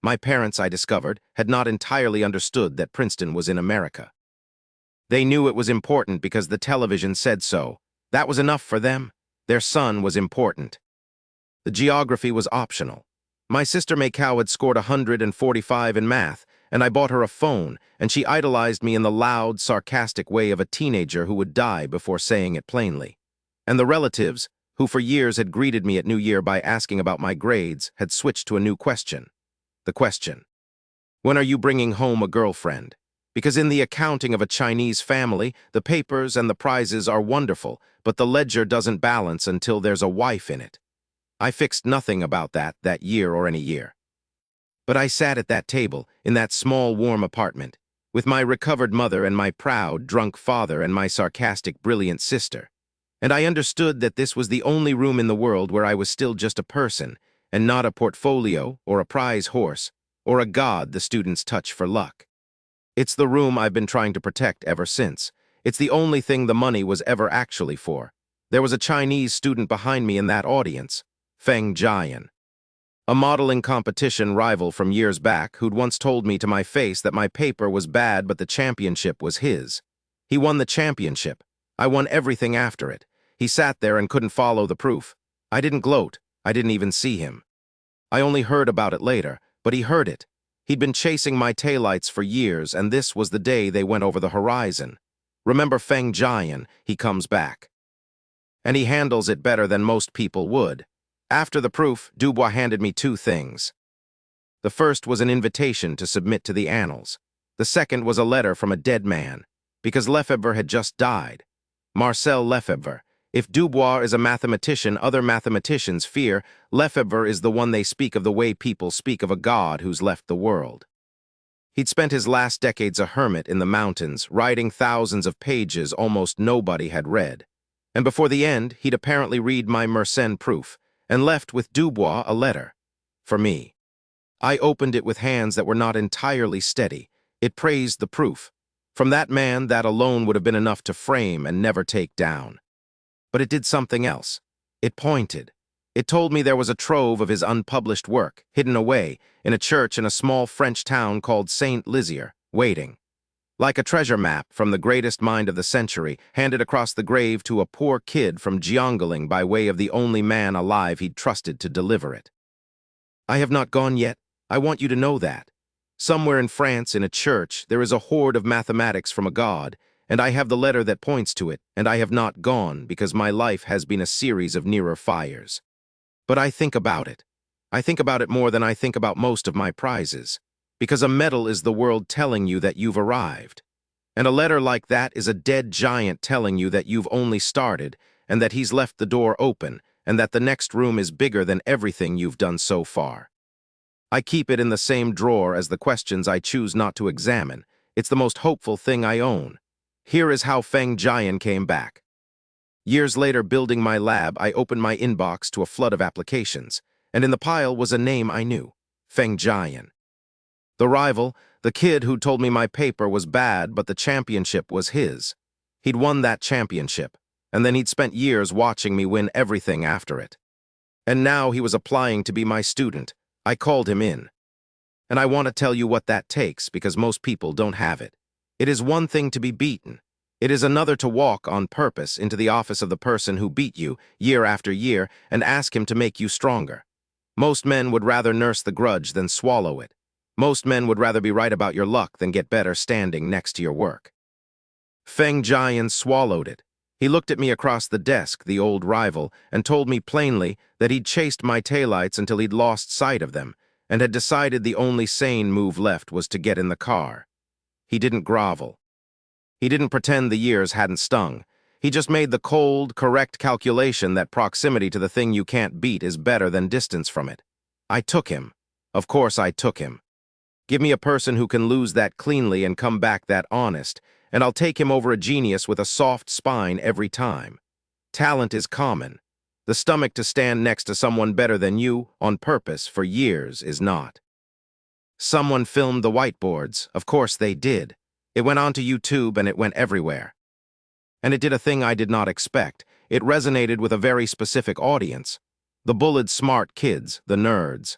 Speaker 1: My parents, I discovered, had not entirely understood that Princeton was in America. They knew it was important because the television said so. That was enough for them. Their son was important. The geography was optional. My sister Macau had scored 145 in math, and I bought her a phone, and she idolized me in the loud, sarcastic way of a teenager who would die before saying it plainly. And the relatives, who for years had greeted me at New Year by asking about my grades, had switched to a new question. The question: when are you bringing home a girlfriend? Because in the accounting of a Chinese family, the papers and the prizes are wonderful, but the ledger doesn't balance until there's a wife in it. I fixed nothing about that year or any year. But I sat at that table, in that small, warm apartment, with my recovered mother and my proud, drunk father and my sarcastic, brilliant sister. And I understood that this was the only room in the world where I was still just a person, and not a portfolio, or a prize horse, or a god the students touch for luck. It's the room I've been trying to protect ever since. It's the only thing the money was ever actually for. There was a Chinese student behind me in that audience, Feng Jian, a modeling competition rival from years back who'd once told me to my face that my paper was bad but the championship was his. He won the championship. I won everything after it. He sat there and couldn't follow the proof. I didn't gloat. I didn't even see him. I only heard about it later, but he heard it. He'd been chasing my taillights for years, and this was the day they went over the horizon. Remember Feng Jian, he comes back. And he handles it better than most people would. After the proof, Dubois handed me two things. The first was an invitation to submit to the annals. The second was a letter from a dead man, because Lefebvre had just died. Marcel Lefebvre. If Dubois is a mathematician other mathematicians fear, Lefebvre is the one they speak of the way people speak of a god who's left the world. He'd spent his last decades a hermit in the mountains, writing thousands of pages almost nobody had read. And before the end, he'd apparently read my Mersenne proof, and left with Dubois a letter. For me. I opened it with hands that were not entirely steady. It praised the proof. From that man, that alone would have been enough to frame and never take down. But it did something else. It pointed. It told me there was a trove of his unpublished work, hidden away, in a church in a small French town called Saint Lizier, waiting. Like a treasure map from the greatest mind of the century, handed across the grave to a poor kid from Jiangling by way of the only man alive he'd trusted to deliver it. I have not gone yet. I want you to know that. Somewhere in France, in a church, there is a hoard of mathematics from a god, and I have the letter that points to it, and I have not gone because my life has been a series of nearer fires. But I think about it. I think about it more than I think about most of my prizes, because a medal is the world telling you that you've arrived. And a letter like that is a dead giant telling you that you've only started, and that he's left the door open, and that the next room is bigger than everything you've done so far. I keep it in the same drawer as the questions I choose not to examine. It's the most hopeful thing I own. Here is how Feng Jian came back. Years later, building my lab, I opened my inbox to a flood of applications, and in the pile was a name I knew, Feng Jian. The rival, the kid who told me my paper was bad but the championship was his. He'd won that championship, and then he'd spent years watching me win everything after it. And now he was applying to be my student. I called him in. And I want to tell you what that takes because most people don't have it. It is one thing to be beaten. It is another to walk on purpose into the office of the person who beat you year after year and ask him to make you stronger. Most men would rather nurse the grudge than swallow it. Most men would rather be right about your luck than get better standing next to your work. Feng Jian swallowed it. He looked at me across the desk, the old rival, and told me plainly that he'd chased my taillights until he'd lost sight of them, and had decided the only sane move left was to get in the car. He didn't grovel. He didn't pretend the years hadn't stung. He just made the cold, correct calculation that proximity to the thing you can't beat is better than distance from it. I took him. Of course I took him. Give me a person who can lose that cleanly and come back that honest, and I'll take him over a genius with a soft spine every time. Talent is common. The stomach to stand next to someone better than you, on purpose, for years, is not. Someone filmed the whiteboards. Of course they did. It went onto YouTube and it went everywhere. And it did a thing I did not expect. It resonated with a very specific audience. The bullied smart kids, the nerds.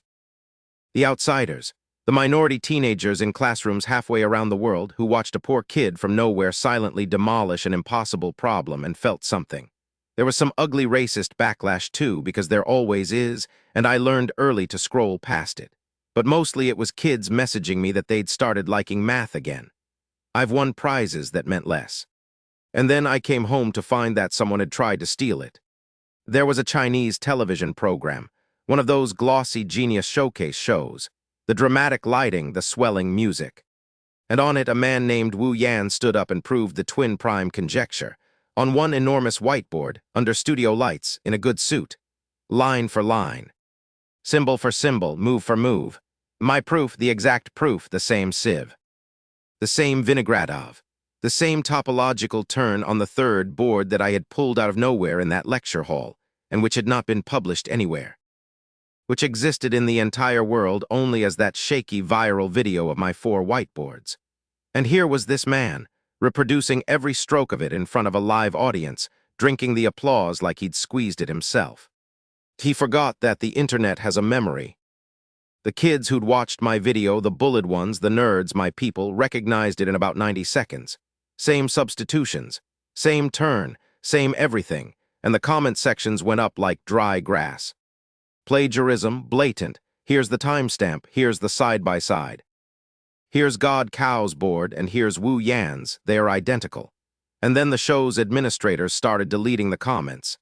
Speaker 1: The outsiders. The minority teenagers in classrooms halfway around the world who watched a poor kid from nowhere silently demolish an impossible problem and felt something. There was some ugly racist backlash too, because there always is, and I learned early to scroll past it. But mostly it was kids messaging me that they'd started liking math again. I've won prizes that meant less. And then I came home to find that someone had tried to steal it. There was a Chinese television program, one of those glossy genius showcase shows. The dramatic lighting, the swelling music. And on it a man named Wu Yan stood up and proved the twin prime conjecture, on one enormous whiteboard, under studio lights, in a good suit. Line for line. Symbol for symbol, move for move. My proof, the exact proof, the same sieve. The same vinaigrette of. The same topological turn on the third board that I had pulled out of nowhere in that lecture hall, and which had not been published anywhere. Which existed in the entire world only as that shaky viral video of my 4 whiteboards. And here was this man, reproducing every stroke of it in front of a live audience, drinking the applause like he'd squeezed it himself. He forgot that the internet has a memory. The kids who'd watched my video, the bullied ones, the nerds, my people, recognized it in about 90 seconds. Same substitutions, same turn, same everything, and the comment sections went up like dry grass. Plagiarism, blatant. Here's the timestamp, here's the side-by-side. Here's God Cow's board, and here's Wu Yan's. They are identical. And then the show's administrators started deleting the comments.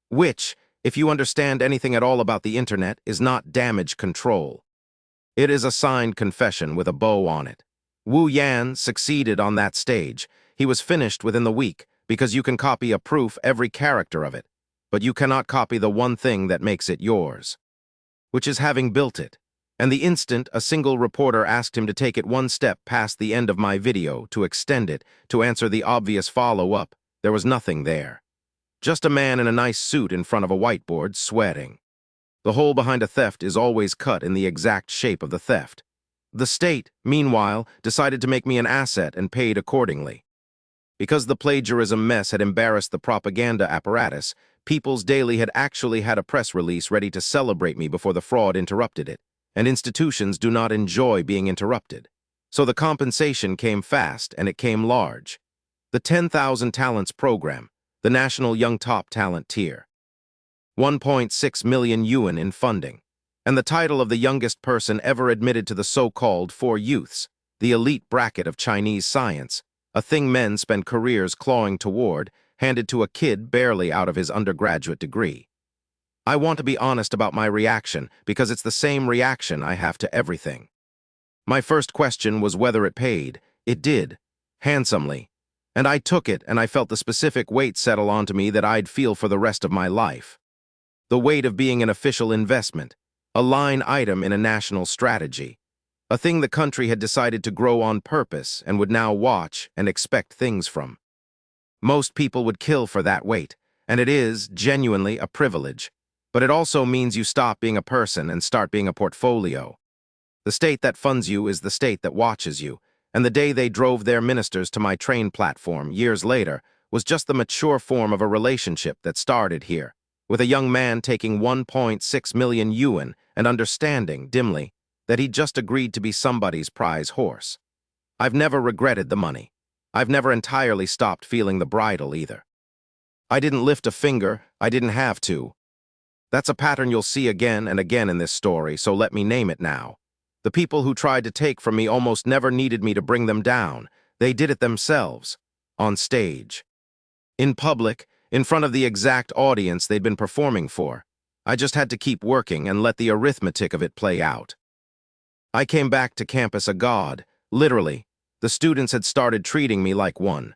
Speaker 1: Which, if you understand anything at all about the internet, is not damage control. It is a signed confession with a bow on it. Wu Yan succeeded on that stage. He was finished within the week, because you can copy a proof every character of it. But you cannot copy the one thing that makes it yours, which is having built it. And the instant a single reporter asked him to take it one step past the end of my video, to extend it, to answer the obvious follow-up, there was nothing there. Just a man in a nice suit in front of a whiteboard, sweating. The hole behind a theft is always cut in the exact shape of the theft. The state, meanwhile, decided to make me an asset and paid accordingly. Because the plagiarism mess had embarrassed the propaganda apparatus, People's Daily had actually had a press release ready to celebrate me before the fraud interrupted it, and institutions do not enjoy being interrupted. So the compensation came fast, and it came large. The 10,000 Talents program, the National Young Top Talent tier. 1.6 million yuan in funding, and the title of the youngest person ever admitted to the so-called 4 youths, the elite bracket of Chinese science, a thing men spend careers clawing toward, handed to a kid barely out of his undergraduate degree. I want to be honest about my reaction because it's the same reaction I have to everything. My first question was whether it paid. It did, handsomely. And I took it, and I felt the specific weight settle onto me that I'd feel for the rest of my life. The weight of being an official investment, a line item in a national strategy. a thing the country had decided to grow on purpose and would now watch and expect things from. Most people would kill for that weight, and it is, genuinely, a privilege. But it also means you stop being a person and start being a portfolio. The state that funds you is the state that watches you, and the day they drove their ministers to my train platform, years later, was just the mature form of a relationship that started here, with a young man taking 1.6 million yuan and understanding, dimly, that he'd just agreed to be somebody's prize horse. I've never regretted the money. I've never entirely stopped feeling the bridle either. I didn't lift a finger, I didn't have to. That's a pattern you'll see again and again in this story, so let me name it now. The people who tried to take from me almost never needed me to bring them down. They did it themselves, on stage. In public, in front of the exact audience they'd been performing for. I just had to keep working and let the arithmetic of it play out. I came back to campus a god, literally. The students had started treating me like one.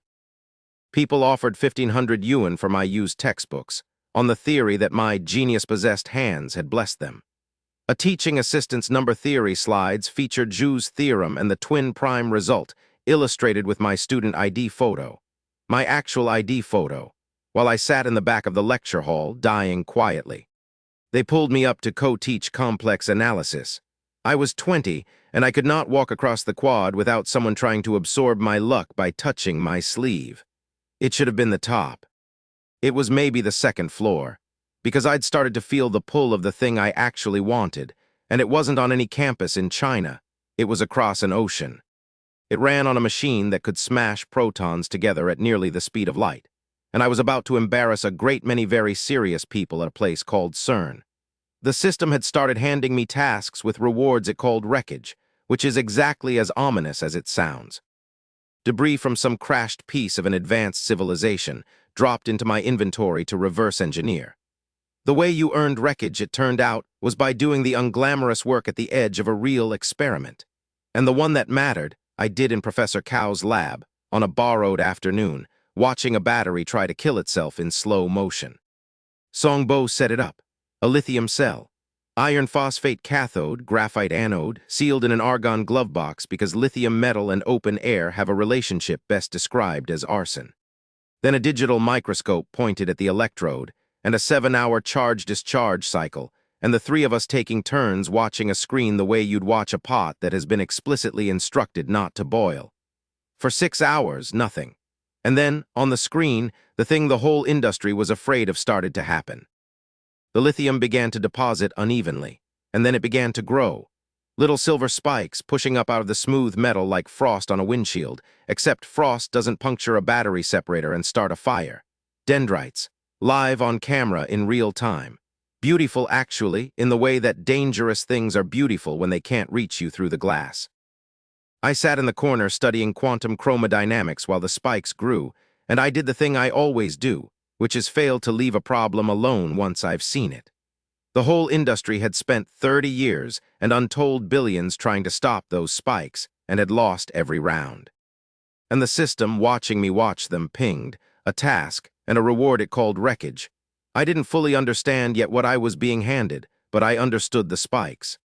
Speaker 1: People offered 1,500 yuan for my used textbooks, on the theory that my genius-possessed hands had blessed them. A teaching assistant's number theory slides featured Jou's theorem and the twin prime result, illustrated with my student ID photo. My actual ID photo, while I sat in the back of the lecture hall, dying quietly. They pulled me up to co-teach complex analysis. I was 20, and I could not walk across the quad without someone trying to absorb my luck by touching my sleeve. It should have been the top. It was maybe the second floor, because I'd started to feel the pull of the thing I actually wanted, and it wasn't on any campus in China. It was across an ocean. It ran on a machine that could smash protons together at nearly the speed of light, and I was about to embarrass a great many very serious people at a place called CERN. The system had started handing me tasks with rewards it called wreckage, which is exactly as ominous as it sounds. Debris from some crashed piece of an advanced civilization dropped into my inventory to reverse engineer. The way you earned wreckage, it turned out, was by doing the unglamorous work at the edge of a real experiment. And the one that mattered, I did in Professor Cao's lab, on a borrowed afternoon, watching a battery try to kill itself in slow motion. Songbo set it up. A lithium cell. Iron phosphate cathode, graphite anode, sealed in an argon glove box because lithium metal and open air have a relationship best described as arson. Then a digital microscope pointed at the electrode, and a 7-hour charge-discharge cycle, and the three of us taking turns watching a screen the way you'd watch a pot that has been explicitly instructed not to boil. For 6 hours, nothing. And then, on the screen, the thing the whole industry was afraid of started to happen. The lithium began to deposit unevenly, and then it began to grow. Little silver spikes pushing up out of the smooth metal like frost on a windshield, except frost doesn't puncture a battery separator and start a fire. Dendrites, live on camera in real time. Beautiful, actually, in the way that dangerous things are beautiful when they can't reach you through the glass. I sat in the corner studying quantum chromodynamics while the spikes grew, and I did the thing I always do, which is fail to leave a problem alone once I've seen it. The whole industry had spent 30 years and untold billions trying to stop those spikes and had lost every round. And the system, watching me watch them, pinged a task and a reward it called wreckage. I didn't fully understand yet what I was being handed, but I understood the spikes.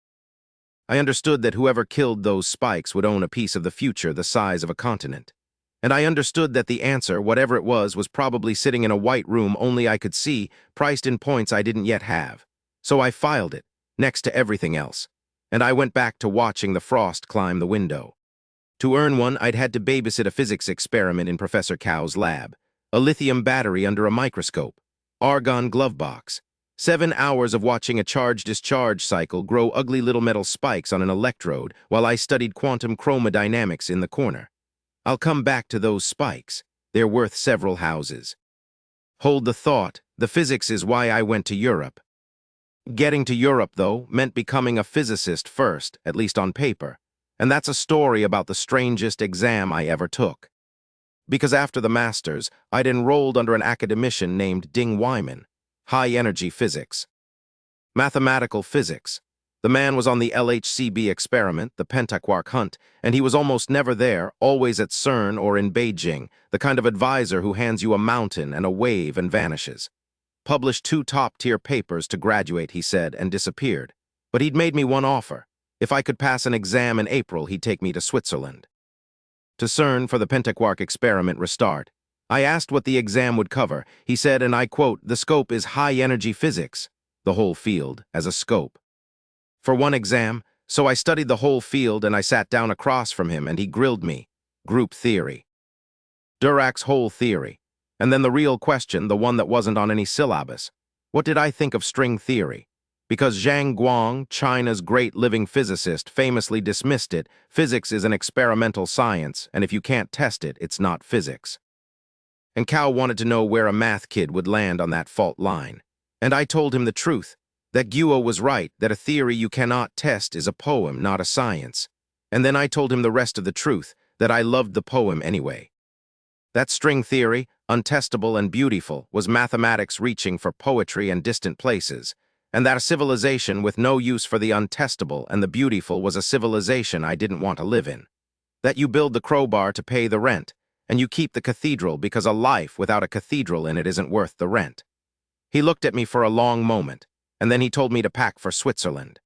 Speaker 1: I understood that whoever killed those spikes would own a piece of the future the size of a continent. And I understood that the answer, whatever it was probably sitting in a white room only I could see, priced in points I didn't yet have. So I filed it, next to everything else, and I went back to watching the frost climb the window. To earn one, I'd had to babysit a physics experiment in Professor Cao's lab, a lithium battery under a microscope, argon glove box, 7 hours of watching a charge-discharge cycle grow ugly little metal spikes on an electrode while I studied quantum chromodynamics in the corner. I'll come back to those spikes. They're worth several houses. Hold the thought, the physics is why I went to Europe. Getting to Europe, though, meant becoming a physicist first, at least on paper, and that's a story about the strangest exam I ever took. Because after the master's, I'd enrolled under an academician named Ding Wyman, high-energy physics. Mathematical physics. The man was on the LHCb experiment, the pentaquark hunt, and he was almost never there, always at CERN or in Beijing, the kind of advisor who hands you a mountain and a wave and vanishes. Published 2 top-tier papers to graduate, he said, and disappeared. But he'd made me one offer. If I could pass an exam in April, he'd take me to Switzerland. To CERN for the Pentaquark experiment restart. I asked what the exam would cover. He said, and I quote, "The scope is high-energy physics," the whole field, as a scope. For one exam, so I studied the whole field and I sat down across from him and he grilled me. Group theory. Dirac's whole theory. And then the real question, the one that wasn't on any syllabus. What did I think of string theory? Because Zhang Guang, China's great living physicist, famously dismissed it, physics is an experimental science, and if you can't test it, it's not physics. And Cao wanted to know where a math kid would land on that fault line. And I told him the truth, that Guo was right, that a theory you cannot test is a poem, not a science. And then I told him the rest of the truth, that I loved the poem anyway. That string theory, untestable and beautiful, was mathematics reaching for poetry and distant places, and that a civilization with no use for the untestable and the beautiful was a civilization I didn't want to live in. That you build the crowbar to pay the rent, and you keep the cathedral because a life without a cathedral in it isn't worth the rent. He looked at me for a long moment, and then he told me to pack for Switzerland.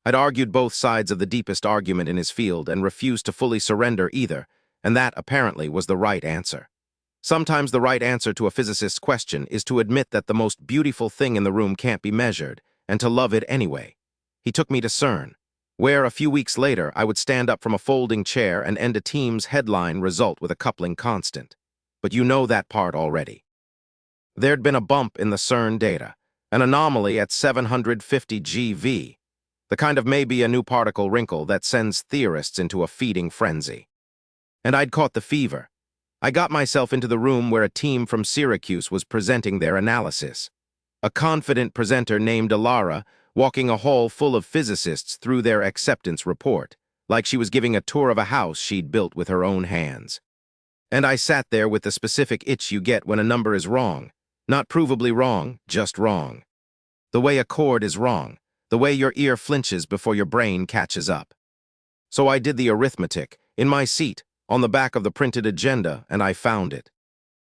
Speaker 1: I'd argued both sides of the deepest argument in his field and refused to fully surrender either, and that, apparently, was the right answer. Sometimes the right answer to a physicist's question is to admit that the most beautiful thing in the room can't be measured, and to love it anyway. He took me to CERN, where a few weeks later I would stand up from a folding chair and end a team's headline result with a coupling constant. But you know that part already. There'd been a bump in the CERN data, an anomaly at 750 GeV, the kind of maybe a new particle wrinkle that sends theorists into a feeding frenzy. And I'd caught the fever. I got myself into the room where a team from Syracuse was presenting their analysis. A confident presenter named Alara, walking a hall full of physicists through their acceptance report, like she was giving a tour of a house she'd built with her own hands. And I sat there with the specific itch you get when a number is wrong. Not provably wrong, just wrong. The way a chord is wrong, the way your ear flinches before your brain catches up. So I did the arithmetic, in my seat, on the back of the printed agenda, and I found it.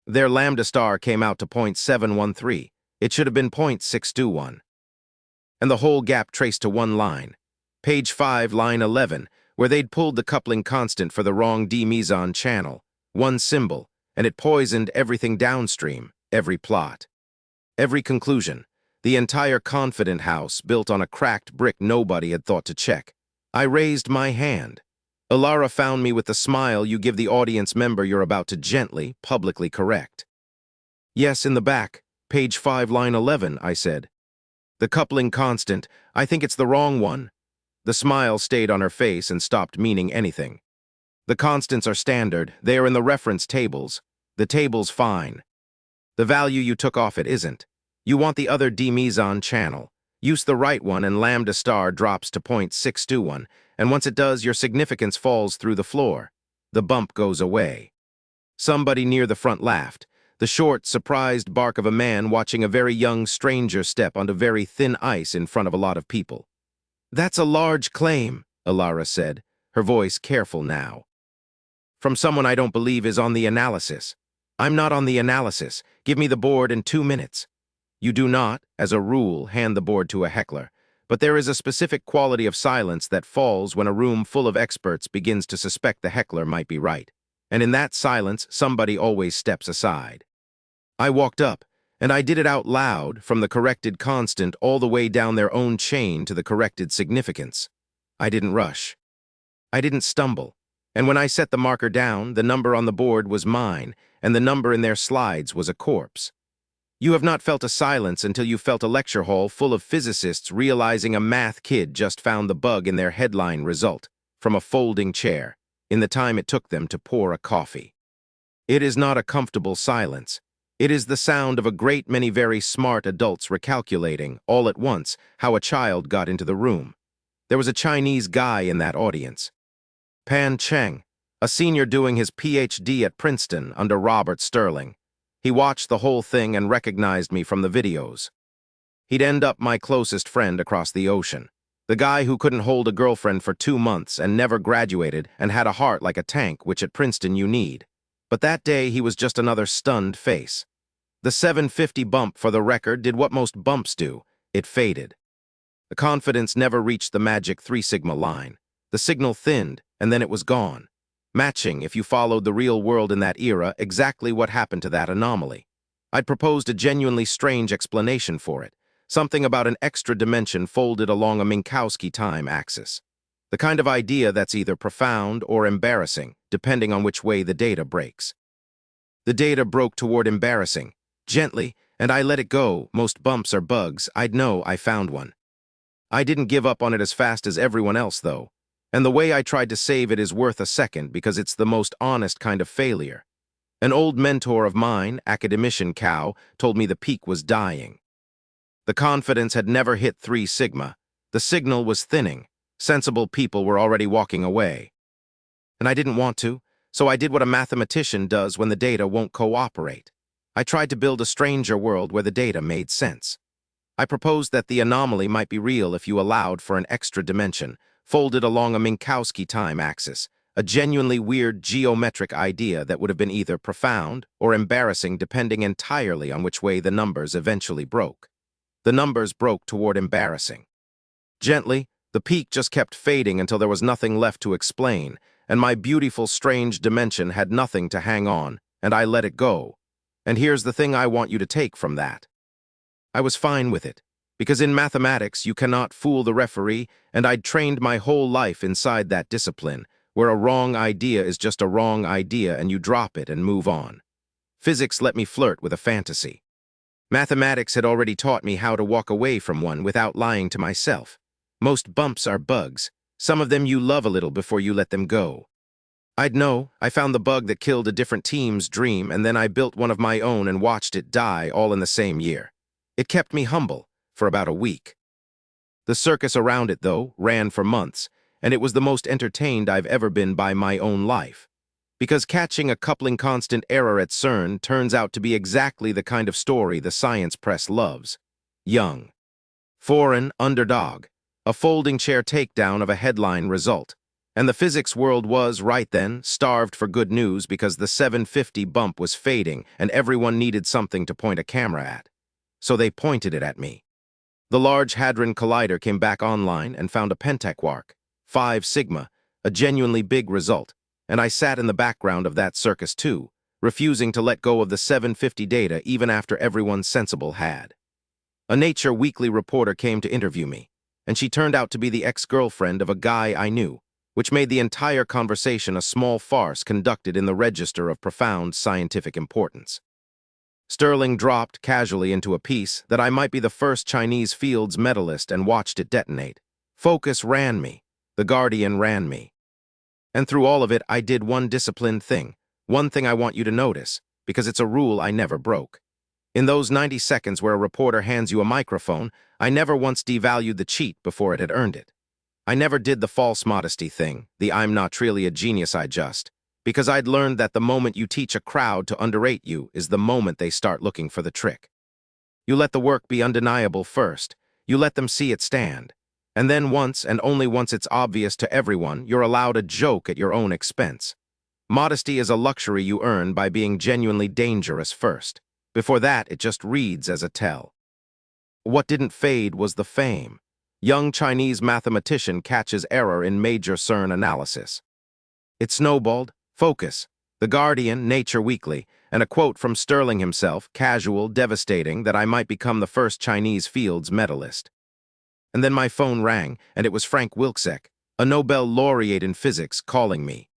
Speaker 1: Their lambda star came out to 0.713. It should have been 0.621. And the whole gap traced to one line. Page 5, line 11, where they'd pulled the coupling constant for the wrong D-meson channel. One symbol, and it poisoned everything downstream, every plot. Every conclusion. The entire confident house built on a cracked brick nobody had thought to check. I raised my hand. Alara found me with the smile you give the audience member you're about to gently, publicly correct. Yes, in the back, page 5, line 11, I said. The coupling constant, I think it's the wrong one. The smile stayed on her face and stopped meaning anything. The constants are standard, they are in the reference tables. The table's fine. The value you took off it isn't. You want the other D-meson channel. Use the right one and lambda star drops to 0.621, and once it does, your significance falls through the floor. The bump goes away. Somebody near the front laughed, the short, surprised bark of a man watching a very young stranger step onto very thin ice in front of a lot of people. That's a large claim, Alara said, her voice careful now. From someone I don't believe is on the analysis. I'm not on the analysis. Give me the board in 2 minutes. You do not, as a rule, hand the board to a heckler, but there is a specific quality of silence that falls when a room full of experts begins to suspect the heckler might be right. And in that silence, somebody always steps aside. I walked up, and I did it out loud, from the corrected constant all the way down their own chain to the corrected significance. I didn't rush. I didn't stumble. And when I set the marker down, the number on the board was mine, and the number in their slides was a corpse. You have not felt a silence until you felt a lecture hall full of physicists realizing a math kid just found the bug in their headline result, from a folding chair, in the time it took them to pour a coffee. It is not a comfortable silence. It is the sound of a great many very smart adults recalculating, all at once, how a child got into the room. There was a Chinese guy in that audience. Pan Cheng, a senior doing his PhD at Princeton under Robert Sterling. He watched the whole thing and recognized me from the videos. He'd end up my closest friend across the ocean. The guy who couldn't hold a girlfriend for 2 months and never graduated and had a heart like a tank, which at Princeton you need. But that day he was just another stunned face. The 750 bump, for the record, did what most bumps do. It faded. The confidence never reached the magic 3 sigma line. The signal thinned, and then it was gone, matching, if you followed the real world in that era, exactly what happened to that anomaly. I'd proposed a genuinely strange explanation for it, something about an extra dimension folded along a Minkowski time axis. The kind of idea that's either profound or embarrassing, depending on which way the data breaks. The data broke toward embarrassing, gently, and I let it go. Most bumps are bugs. I'd know I found one. I didn't give up on it as fast as everyone else, though. And the way I tried to save it is worth a second because it's the most honest kind of failure. An old mentor of mine, academician Cow, told me the peak was dying. The confidence had never hit 3 sigma. The signal was thinning. Sensible people were already walking away. And I didn't want to, so I did what a mathematician does when the data won't cooperate. I tried to build a stranger world where the data made sense. I proposed that the anomaly might be real if you allowed for an extra dimension, folded along a Minkowski time axis, a genuinely weird geometric idea that would have been either profound or embarrassing depending entirely on which way the numbers eventually broke. The numbers broke toward embarrassing. Gently, the peak just kept fading until there was nothing left to explain, and my beautiful, strange dimension had nothing to hang on, and I let it go. And here's the thing I want you to take from that. I was fine with it, because in mathematics you cannot fool the referee, and I'd trained my whole life inside that discipline, where a wrong idea is just a wrong idea and you drop it and move on. Physics let me flirt with a fantasy. Mathematics had already taught me how to walk away from one without lying to myself. Most bumps are bugs. Some of them you love a little before you let them go. I'd know. I found the bug that killed a different team's dream, and then I built one of my own and watched it die all in the same year. It kept me humble for about a week. The circus around it, though, ran for months, and it was the most entertained I've ever been by my own life. Because catching a coupling constant error at CERN turns out to be exactly the kind of story the science press loves. Young. Foreign, underdog. A folding chair takedown of a headline result. And the physics world was, right then, starved for good news because the 750 bump was fading and everyone needed something to point a camera at. So they pointed it at me. The Large Hadron Collider came back online and found a pentaquark, 5 sigma, a genuinely big result, and I sat in the background of that circus too, refusing to let go of the 750 data even after everyone sensible had. A Nature Weekly reporter came to interview me, and she turned out to be the ex-girlfriend of a guy I knew, which made the entire conversation a small farce conducted in the register of profound scientific importance. Sterling dropped casually into a piece that I might be the first Chinese Fields medalist and watched it detonate. Focus ran me. The Guardian ran me. And through all of it, I did one disciplined thing, one thing I want you to notice, because it's a rule I never broke. In those 90 seconds where a reporter hands you a microphone, I never once devalued the cheat before it had earned it. I never did the false modesty thing, the I'm not really a genius I just, because I'd learned that the moment you teach a crowd to underrate you is the moment they start looking for the trick. You let the work be undeniable first, you let them see it stand, and then once and only once it's obvious to everyone, you're allowed a joke at your own expense. Modesty is a luxury you earn by being genuinely dangerous first. Before that, it just reads as a tell. What didn't fade was the fame. Young Chinese mathematician catches error in major CERN analysis. It snowballed. Focus. The Guardian, Nature Weekly, and a quote from Sterling himself, casual, devastating, that I might become the first Chinese Fields medalist. And then my phone rang, and it was Frank Wilczek, a Nobel laureate in physics, calling me.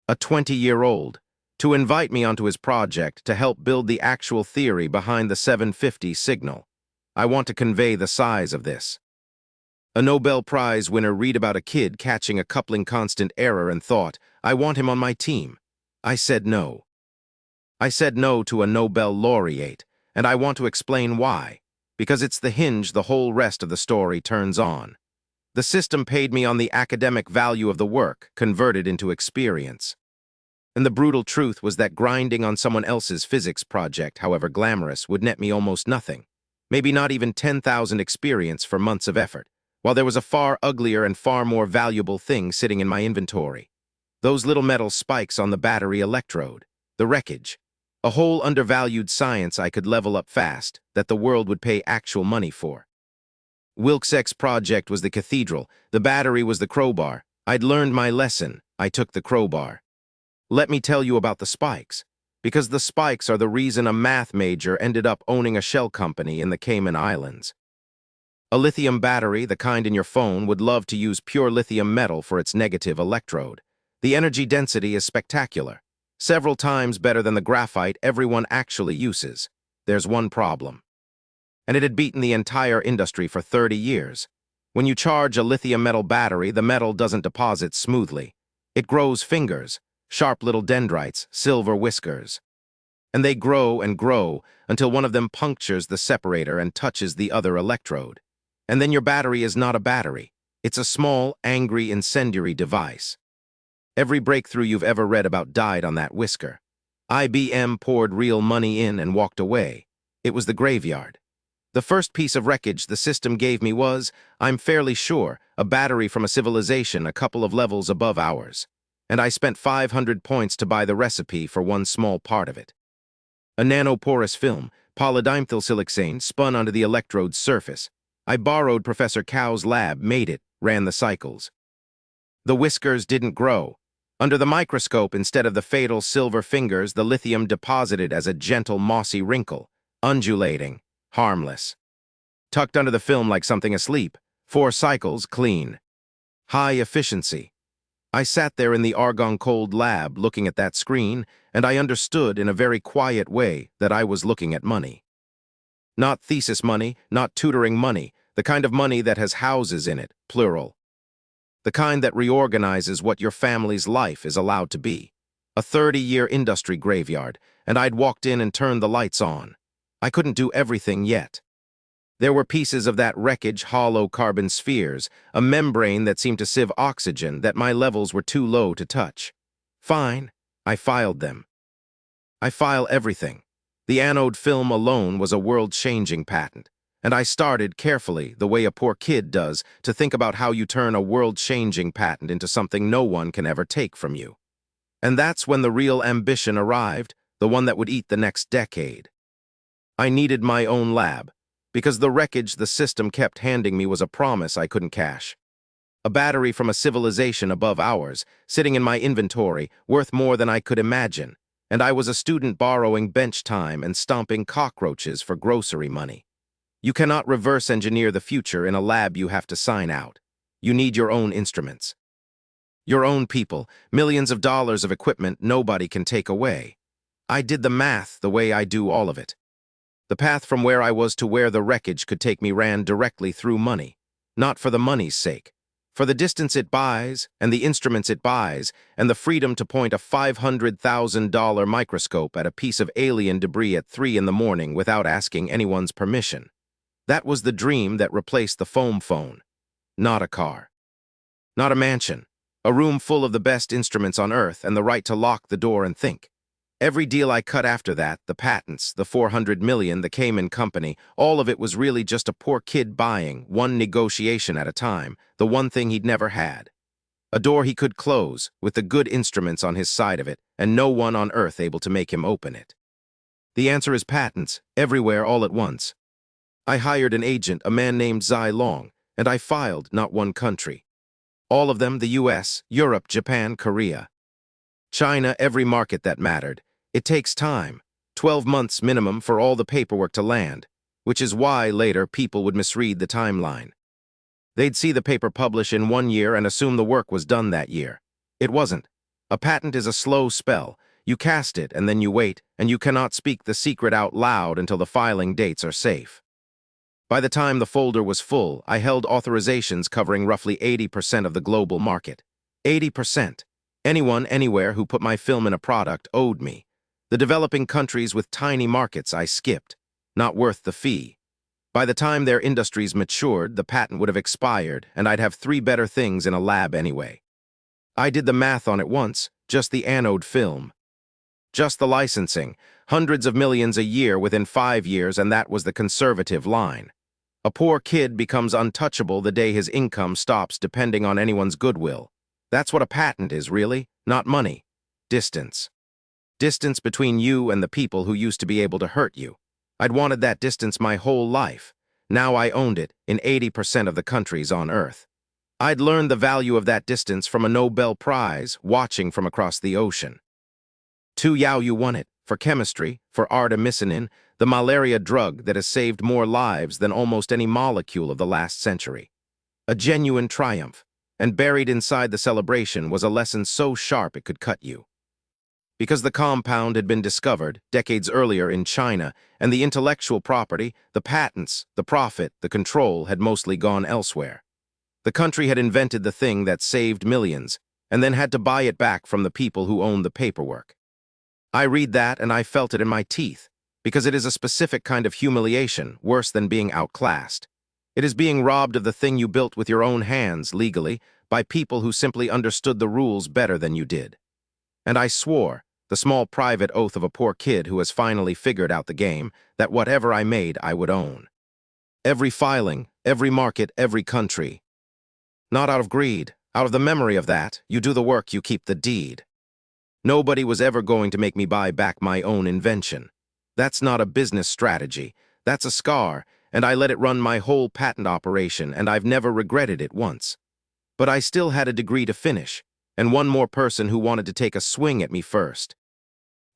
Speaker 1: A 20-year-old, to invite me onto his project to help build the actual theory behind the 750 signal. I want to convey the size of this. A Nobel Prize winner read about a kid catching a coupling constant error and thought, I want him on my team. I said no. I said no to a Nobel laureate, and I want to explain why. Because it's the hinge the whole rest of the story turns on. The system paid me on the academic value of the work, converted into experience. And the brutal truth was that grinding on someone else's physics project, however glamorous, would net me almost nothing. Maybe not even 10,000 experience for months of effort, while there was a far uglier and far more valuable thing sitting in my inventory. Those little metal spikes on the battery electrode, the wreckage, a whole undervalued science I could level up fast, that the world would pay actual money for. Wilkes' project was the cathedral, the battery was the crowbar. I'd learned my lesson. I took the crowbar. Let me tell you about the spikes, because the spikes are the reason a math major ended up owning a shell company in the Cayman Islands. A lithium battery, the kind in your phone, would love to use pure lithium metal for its negative electrode. The energy density is spectacular, several times better than the graphite everyone actually uses. There's one problem. And it had beaten the entire industry for 30 years. When you charge a lithium metal battery, the metal doesn't deposit smoothly. It grows fingers, sharp little dendrites, silver whiskers. And they grow and grow until one of them punctures the separator and touches the other electrode. And then your battery is not a battery. It's a small, angry, incendiary device. Every breakthrough you've ever read about died on that whisker. IBM poured real money in and walked away. It was the graveyard. The first piece of wreckage the system gave me was, I'm fairly sure, a battery from a civilization a couple of levels above ours. And I spent 500 points to buy the recipe for one small part of it. A nanoporous film, polydimethylsiloxane, spun onto the electrode's surface. I borrowed Professor Cow's lab, made it, ran the cycles. The whiskers didn't grow. Under the microscope, instead of the fatal silver fingers, the lithium deposited as a gentle mossy wrinkle, undulating, harmless. Tucked under the film like something asleep, 4 cycles, clean. High efficiency. I sat there in the argon-cold lab looking at that screen, and I understood in a very quiet way that I was looking at money. Not thesis money, not tutoring money, the kind of money that has houses in it, plural. The kind that reorganizes what your family's life is allowed to be. A 30-year industry graveyard, and I'd walked in and turned the lights on. I couldn't do everything yet. There were pieces of that wreckage, hollow carbon spheres, a membrane that seemed to sieve oxygen that my levels were too low to touch. Fine, I filed them. I file everything. The anode film alone was a world-changing patent, and I started carefully, the way a poor kid does, to think about how you turn a world-changing patent into something no one can ever take from you. And that's when the real ambition arrived, the one that would eat the next decade. I needed my own lab, because the wreckage the system kept handing me was a promise I couldn't cash. A battery from a civilization above ours, sitting in my inventory, worth more than I could imagine, and I was a student borrowing bench time and stomping cockroaches for grocery money. You cannot reverse engineer the future in a lab you have to sign out. You need your own instruments. Your own people, millions of dollars of equipment nobody can take away. I did the math the way I do all of it. The path from where I was to where the wreckage could take me ran directly through money, not for the money's sake, for the distance it buys, and the instruments it buys, and the freedom to point a $500,000 microscope at a piece of alien debris at 3 in the morning without asking anyone's permission. That was the dream that replaced the foam phone. Not a car. Not a mansion. A room full of the best instruments on Earth and the right to lock the door and think. Every deal I cut after that, the patents, the 400 million, the Cayman company, all of it was really just a poor kid buying, one negotiation at a time, the one thing he'd never had. A door he could close, with the good instruments on his side of it, and no one on Earth able to make him open it. The answer is patents, everywhere all at once. I hired an agent, a man named Zai Long, and I filed not one country. All of them, the US, Europe, Japan, Korea. China, every market that mattered. It takes time, 12 months minimum for all the paperwork to land, which is why later people would misread the timeline. They'd see the paper publish in 1 year and assume the work was done that year. It wasn't. A patent is a slow spell. You cast it and then you wait, and you cannot speak the secret out loud until the filing dates are safe. By the time the folder was full, I held authorizations covering roughly 80% of the global market. 80%. Anyone, anywhere who put my film in a product owed me. The developing countries with tiny markets I skipped. Not worth the fee. By the time their industries matured, the patent would have expired, and I'd have 3 better things in a lab anyway. I did the math on it once, just the anode film. Just the licensing, hundreds of millions a year within 5 years, and that was the conservative line. A poor kid becomes untouchable the day his income stops depending on anyone's goodwill. That's what a patent is, really, not money. Distance. Distance between you and the people who used to be able to hurt you. I'd wanted that distance my whole life. Now I owned it in 80% of the countries on Earth. I'd learned the value of that distance from a Nobel Prize watching from across the ocean. Tu Yaoyu won it, for chemistry, for artemisinin, the malaria drug that has saved more lives than almost any molecule of the last century. A genuine triumph, and buried inside the celebration was a lesson so sharp it could cut you. Because the compound had been discovered decades earlier in China, and the intellectual property, the patents, the profit, the control had mostly gone elsewhere. The country had invented the thing that saved millions, and then had to buy it back from the people who owned the paperwork. I read that and I felt it in my teeth, because it is a specific kind of humiliation, worse than being outclassed. It is being robbed of the thing you built with your own hands, legally, by people who simply understood the rules better than you did. And I swore, the small private oath of a poor kid who has finally figured out the game, that whatever I made, I would own. Every filing, every market, every country. Not out of greed, out of the memory of that, you do the work, you keep the deed. Nobody was ever going to make me buy back my own invention. That's not a business strategy. That's a scar, and I let it run my whole patent operation, and I've never regretted it once. But I still had a degree to finish, and one more person who wanted to take a swing at me first.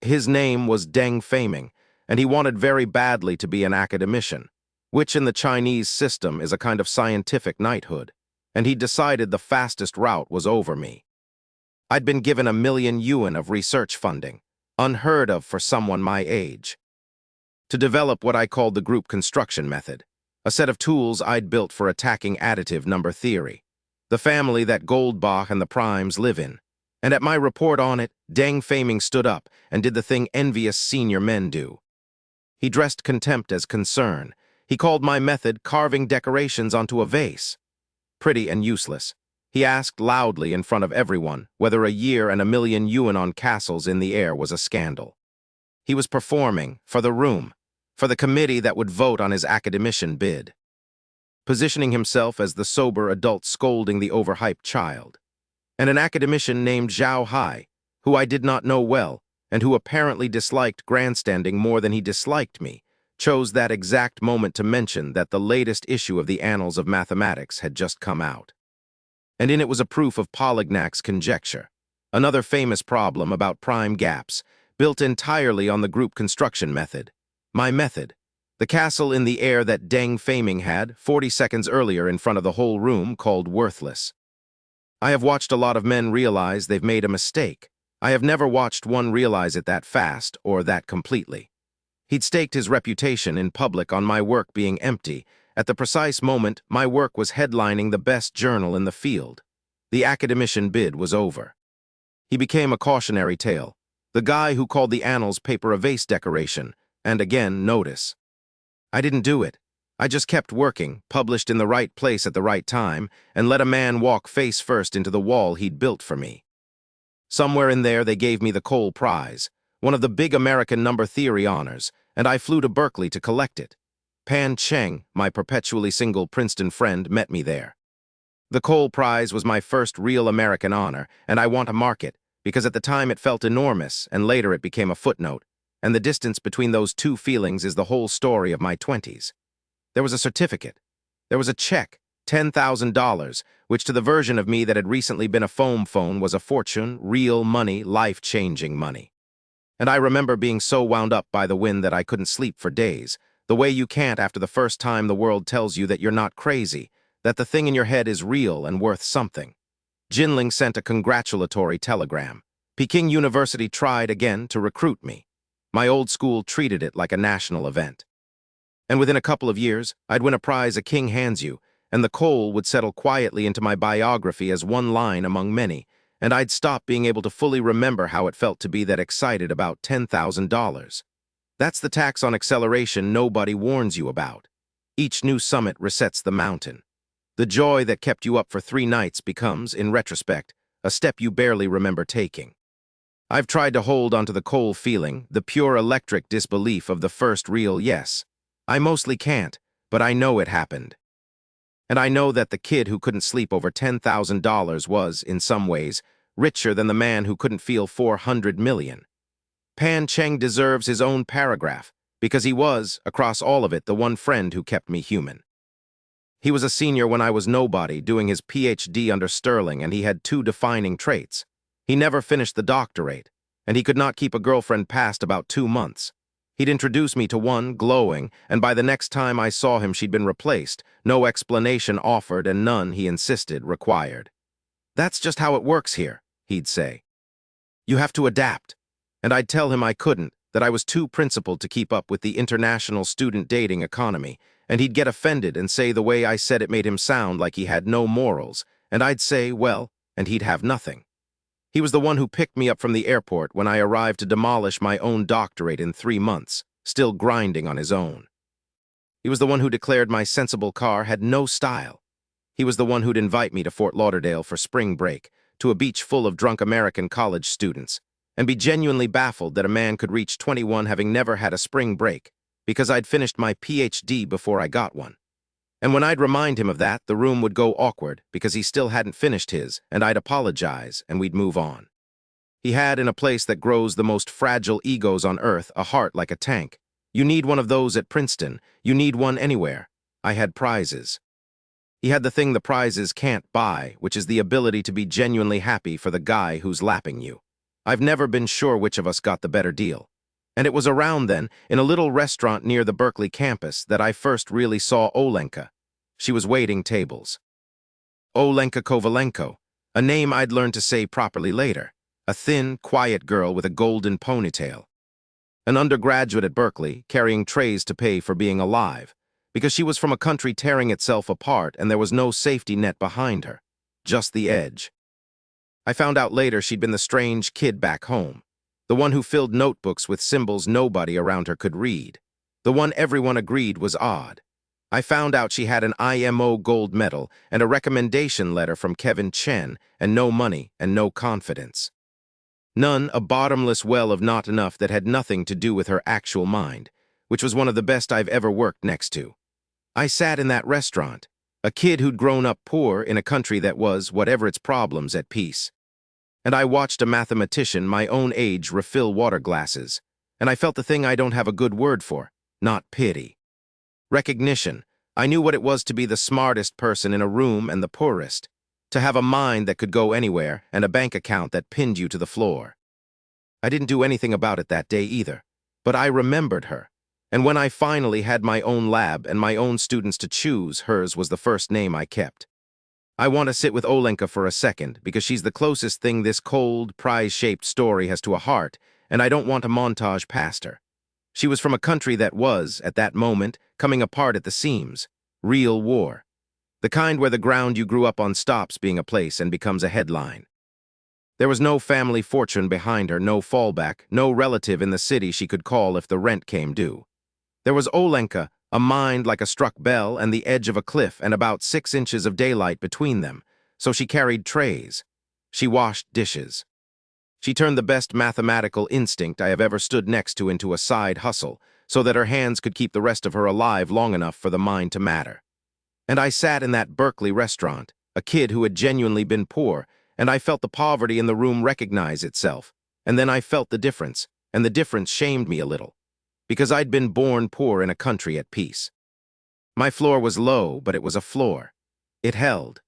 Speaker 1: His name was Deng Faming, and he wanted very badly to be an academician, which in the Chinese system is a kind of scientific knighthood, and he decided the fastest route was over me. I'd been given 1,000,000 yuan of research funding, unheard of for someone my age, to develop what I called the group construction method, a set of tools I'd built for attacking additive number theory, the family that Goldbach and the primes live in. And at my report on it, Deng Faming stood up and did the thing envious senior men do. He dressed contempt as concern. He called my method carving decorations onto a vase. Pretty and useless. He asked loudly in front of everyone whether a year and 1,000,000 yuan on castles in the air was a scandal. He was performing for the room, for the committee that would vote on his academician bid, positioning himself as the sober adult scolding the overhyped child. And an academician named Zhao Hai, who I did not know well, and who apparently disliked grandstanding more than he disliked me, chose that exact moment to mention that the latest issue of the Annals of Mathematics had just come out. And in it was a proof of Polignac's conjecture, another famous problem about prime gaps, built entirely on the group construction method. My method, the castle in the air that Deng Faming had 40 seconds earlier in front of the whole room called worthless. I have watched a lot of men realize they've made a mistake. I have never watched one realize it that fast or that completely. He'd staked his reputation in public on my work being empty. At the precise moment, my work was headlining the best journal in the field. The academician bid was over. He became a cautionary tale, the guy who called the Annals paper a vase decoration, and again, notice. I didn't do it. I just kept working, published in the right place at the right time, and let a man walk face first into the wall he'd built for me. Somewhere in there they gave me the Cole Prize, one of the big American number theory honors, and I flew to Berkeley to collect it. Pan Cheng, my perpetually single Princeton friend, met me there. The Cole Prize was my first real American honor, and I want to mark it, because at the time it felt enormous, and later it became a footnote, and the distance between those two feelings is the whole story of my 20s. There was a certificate. There was a check, $10,000, which to the version of me that had recently been a foam phone was a fortune, real money, life-changing money. And I remember being so wound up by the wind that I couldn't sleep for days, the way you can't after the first time the world tells you that you're not crazy, that the thing in your head is real and worth something. Jinling sent a congratulatory telegram. Peking University tried again to recruit me. My old school treated it like a national event. And within a couple of years, I'd win a prize a king hands you, and the coal would settle quietly into my biography as one line among many, and I'd stop being able to fully remember how it felt to be that excited about $10,000. That's the tax on acceleration nobody warns you about. Each new summit resets the mountain. The joy that kept you up for 3 nights becomes, in retrospect, a step you barely remember taking. I've tried to hold onto the coal feeling, the pure electric disbelief of the first real yes. I mostly can't, but I know it happened. And I know that the kid who couldn't sleep over $10,000 was, in some ways, richer than the man who couldn't feel 400 million. Pan Cheng deserves his own paragraph, because he was, across all of it, the one friend who kept me human. He was a senior when I was nobody, doing his PhD under Sterling, and he had two defining traits. He never finished the doctorate, and he could not keep a girlfriend past about 2 months. He'd introduce me to one, glowing, and by the next time I saw him she'd been replaced, no explanation offered and none, he insisted, required. "That's just how it works here," he'd say. "You have to adapt." And I'd tell him I couldn't, that I was too principled to keep up with the international student dating economy, and he'd get offended and say the way I said it made him sound like he had no morals, and I'd say, well, and he'd have nothing. He was the one who picked me up from the airport when I arrived to demolish my own doctorate in 3 months, still grinding on his own. He was the one who declared my sensible car had no style. He was the one who'd invite me to Fort Lauderdale for spring break, to a beach full of drunk American college students, and be genuinely baffled that a man could reach 21 having never had a spring break, because I'd finished my PhD before I got one. And when I'd remind him of that, the room would go awkward because he still hadn't finished his, and I'd apologize, and we'd move on. He had, in a place that grows the most fragile egos on earth, a heart like a tank. You need one of those at Princeton. You need one anywhere. I had prizes. He had the thing the prizes can't buy, which is the ability to be genuinely happy for the guy who's lapping you. I've never been sure which of us got the better deal. And it was around then, in a little restaurant near the Berkeley campus, that I first really saw Olenka. She was waiting tables. Olenka Kovalenko, a name I'd learned to say properly later. A thin, quiet girl with a golden ponytail. An undergraduate at Berkeley, carrying trays to pay for being alive, because she was from a country tearing itself apart and there was no safety net behind her, just the edge. I found out later she'd been the strange kid back home, the one who filled notebooks with symbols nobody around her could read, the one everyone agreed was odd. I found out she had an IMO gold medal and a recommendation letter from Kevin Chen, and no money and no confidence. None, a bottomless well of not enough that had nothing to do with her actual mind, which was one of the best I've ever worked next to. I sat in that restaurant, a kid who'd grown up poor in a country that was, whatever its problems, at peace. And I watched a mathematician my own age refill water glasses, and I felt the thing I don't have a good word for, not pity. Recognition. I knew what it was to be the smartest person in a room and the poorest, to have a mind that could go anywhere and a bank account that pinned you to the floor. I didn't do anything about it that day either, but I remembered her. And when I finally had my own lab and my own students to choose, hers was the first name I kept. I want to sit with Olenka for a second because she's the closest thing this cold, prize-shaped story has to a heart, and I don't want to montage past her. She was from a country that was, at that moment, coming apart at the seams. Real war. The kind where the ground you grew up on stops being a place and becomes a headline. There was no family fortune behind her, no fallback, no relative in the city she could call if the rent came due. There was Olenka, a mind like a struck bell and the edge of a cliff and about 6 inches of daylight between them, so she carried trays. She washed dishes. She turned the best mathematical instinct I have ever stood next to into a side hustle, so that her hands could keep the rest of her alive long enough for the mind to matter. And I sat in that Berkeley restaurant, a kid who had genuinely been poor, and I felt the poverty in the room recognize itself, and then I felt the difference, and the difference shamed me a little, because I'd been born poor in a country at peace. My floor was low, but it was a floor. It held.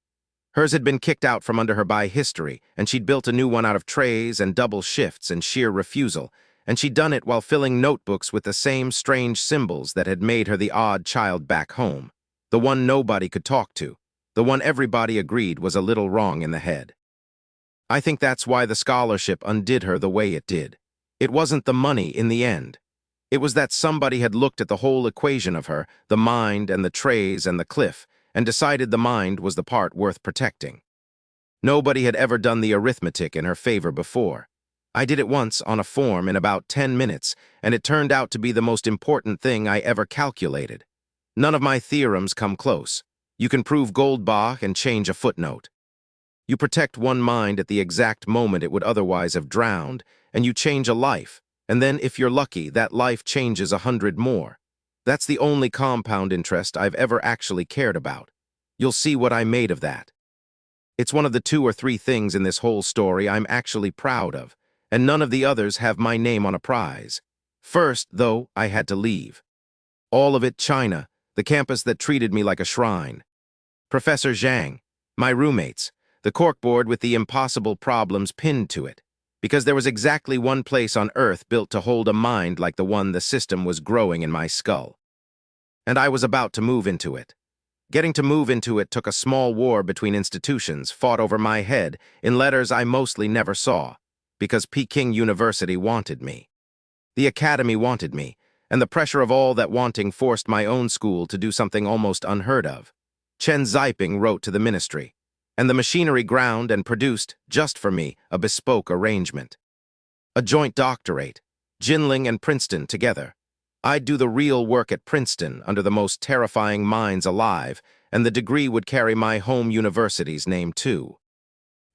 Speaker 1: Hers had been kicked out from under her by history, and she'd built a new one out of trays and double shifts and sheer refusal, and she'd done it while filling notebooks with the same strange symbols that had made her the odd child back home, the one nobody could talk to, the one everybody agreed was a little wrong in the head. I think that's why the scholarship undid her the way it did. It wasn't the money in the end. It was that somebody had looked at the whole equation of her, the mind and the trays and the cliff, and decided the mind was the part worth protecting. Nobody had ever done the arithmetic in her favor before. I did it once on a form in about 10 minutes, and it turned out to be the most important thing I ever calculated. None of my theorems come close. You can prove Goldbach and change a footnote. You protect one mind at the exact moment it would otherwise have drowned, and you change a life, and then, if you're lucky, that life changes 100 more. That's the only compound interest I've ever actually cared about. You'll see what I made of that. It's one of the 2 or 3 things in this whole story I'm actually proud of, and none of the others have my name on a prize. First, though, I had to leave. All of it China, the campus that treated me like a shrine. Professor Zhang, my roommates, the corkboard with the impossible problems pinned to it, because there was exactly one place on Earth built to hold a mind like the one the system was growing in my skull. And I was about to move into it. Getting to move into it took a small war between institutions fought over my head in letters I mostly never saw, because Peking University wanted me. The academy wanted me, and the pressure of all that wanting forced my own school to do something almost unheard of. Chen Ziping wrote to the ministry, and the machinery ground and produced, just for me, a bespoke arrangement. A joint doctorate, Jinling and Princeton together. I'd do the real work at Princeton under the most terrifying minds alive, and the degree would carry my home university's name too.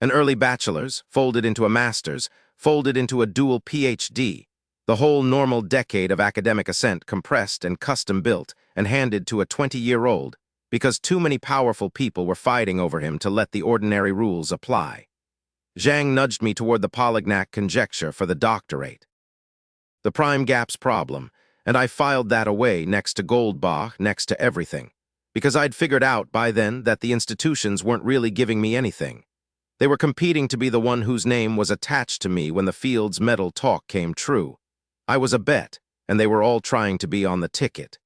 Speaker 1: An early bachelor's, folded into a master's, folded into a dual PhD, the whole normal decade of academic ascent compressed and custom-built and handed to a 20-year-old, because too many powerful people were fighting over him to let the ordinary rules apply. Zhang nudged me toward the Polignac conjecture for the doctorate. The prime gaps problem, and I filed that away next to Goldbach, next to everything, because I'd figured out by then that the institutions weren't really giving me anything. They were competing to be the one whose name was attached to me when the field's metal talk came true. I was a bet, and they were all trying to be on the ticket.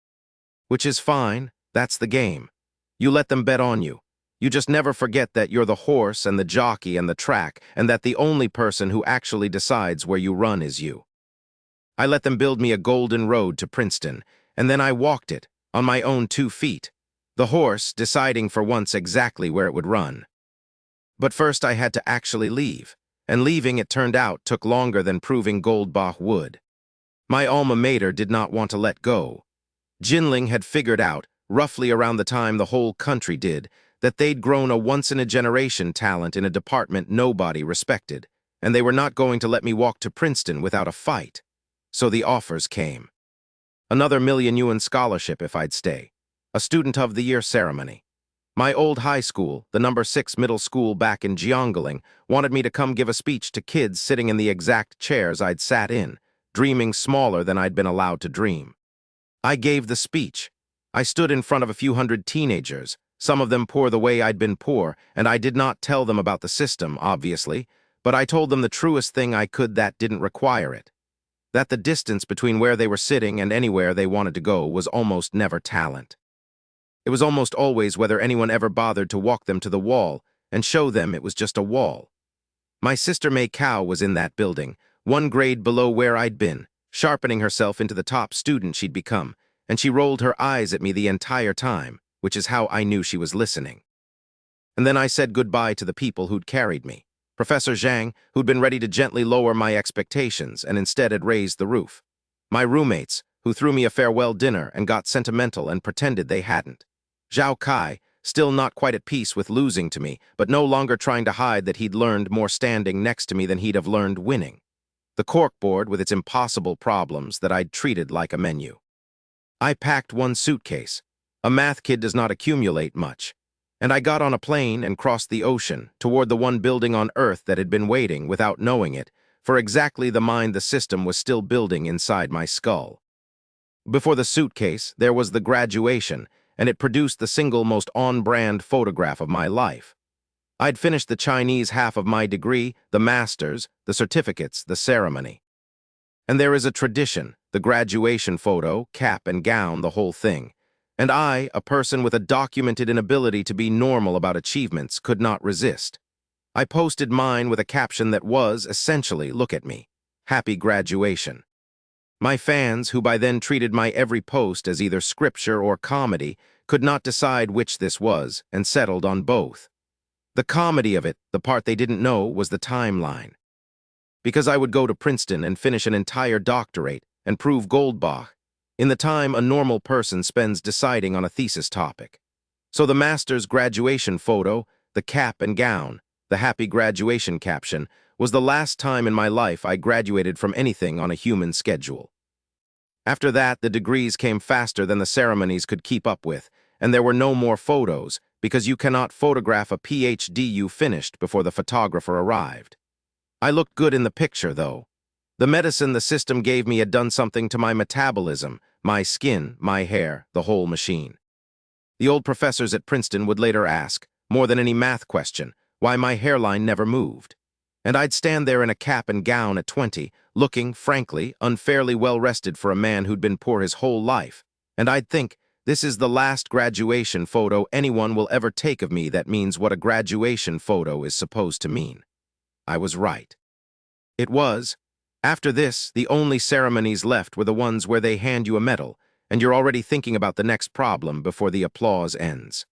Speaker 1: Which is fine, that's the game. You let them bet on you. You just never forget that you're the horse and the jockey and the track, and that the only person who actually decides where you run is you. I let them build me a golden road to Princeton, and then I walked it, on my own 2 feet, the horse deciding for once exactly where it would run. But first I had to actually leave, and leaving, it turned out, took longer than proving Goldbach would. My alma mater did not want to let go. Jinling had figured out, roughly around the time the whole country did, that they'd grown a once-in-a-generation talent in a department nobody respected, and they were not going to let me walk to Princeton without a fight. So the offers came. Another $1,000,000 scholarship if I'd stay. A Student of the Year ceremony. My old high school, the number 6 middle school back in Jiangling, wanted me to come give a speech to kids sitting in the exact chairs I'd sat in, dreaming smaller than I'd been allowed to dream. I gave the speech. I stood in front of a few hundred teenagers, some of them poor the way I'd been poor, and I did not tell them about the system, obviously, but I told them the truest thing I could that didn't require it. That the distance between where they were sitting and anywhere they wanted to go was almost never talent. It was almost always whether anyone ever bothered to walk them to the wall and show them it was just a wall. My sister May Cow was in that building, 1 grade below where I'd been, sharpening herself into the top student she'd become, and she rolled her eyes at me the entire time, which is how I knew she was listening. And then I said goodbye to the people who'd carried me. Professor Zhang, who'd been ready to gently lower my expectations and instead had raised the roof. My roommates, who threw me a farewell dinner and got sentimental and pretended they hadn't. Zhao Kai, still not quite at peace with losing to me, but no longer trying to hide that he'd learned more standing next to me than he'd have learned winning. The corkboard with its impossible problems that I'd treated like a menu. I packed 1 suitcase. A math kid does not accumulate much. And I got on a plane and crossed the ocean toward the one building on Earth that had been waiting, without knowing it, for exactly the mind the system was still building inside my skull. Before the suitcase, there was the graduation, and it produced the single most on-brand photograph of my life. I'd finished the Chinese half of my degree, the master's, the certificates, the ceremony. And there is a tradition, the graduation photo, cap and gown, the whole thing. And I, a person with a documented inability to be normal about achievements, could not resist. I posted mine with a caption that was, essentially, look at me. Happy graduation. My fans, who by then treated my every post as either scripture or comedy, could not decide which this was, and settled on both. The comedy of it, the part they didn't know, was the timeline. Because I would go to Princeton and finish an entire doctorate and prove Goldbach, in the time a normal person spends deciding on a thesis topic. So the master's graduation photo, the cap and gown, the happy graduation caption, was the last time in my life I graduated from anything on a human schedule. After that, the degrees came faster than the ceremonies could keep up with, and there were no more photos, because you cannot photograph a PhD you finished before the photographer arrived. I looked good in the picture, though. The medicine the system gave me had done something to my metabolism, my skin, my hair, the whole machine. The old professors at Princeton would later ask, more than any math question, why my hairline never moved. And I'd stand there in a cap and gown at 20, looking, frankly, unfairly well-rested for a man who'd been poor his whole life. And I'd think, this is the last graduation photo anyone will ever take of me that means what a graduation photo is supposed to mean. I was right. It was. After this, the only ceremonies left were the ones where they hand you a medal, and you're already thinking about the next problem before the applause ends.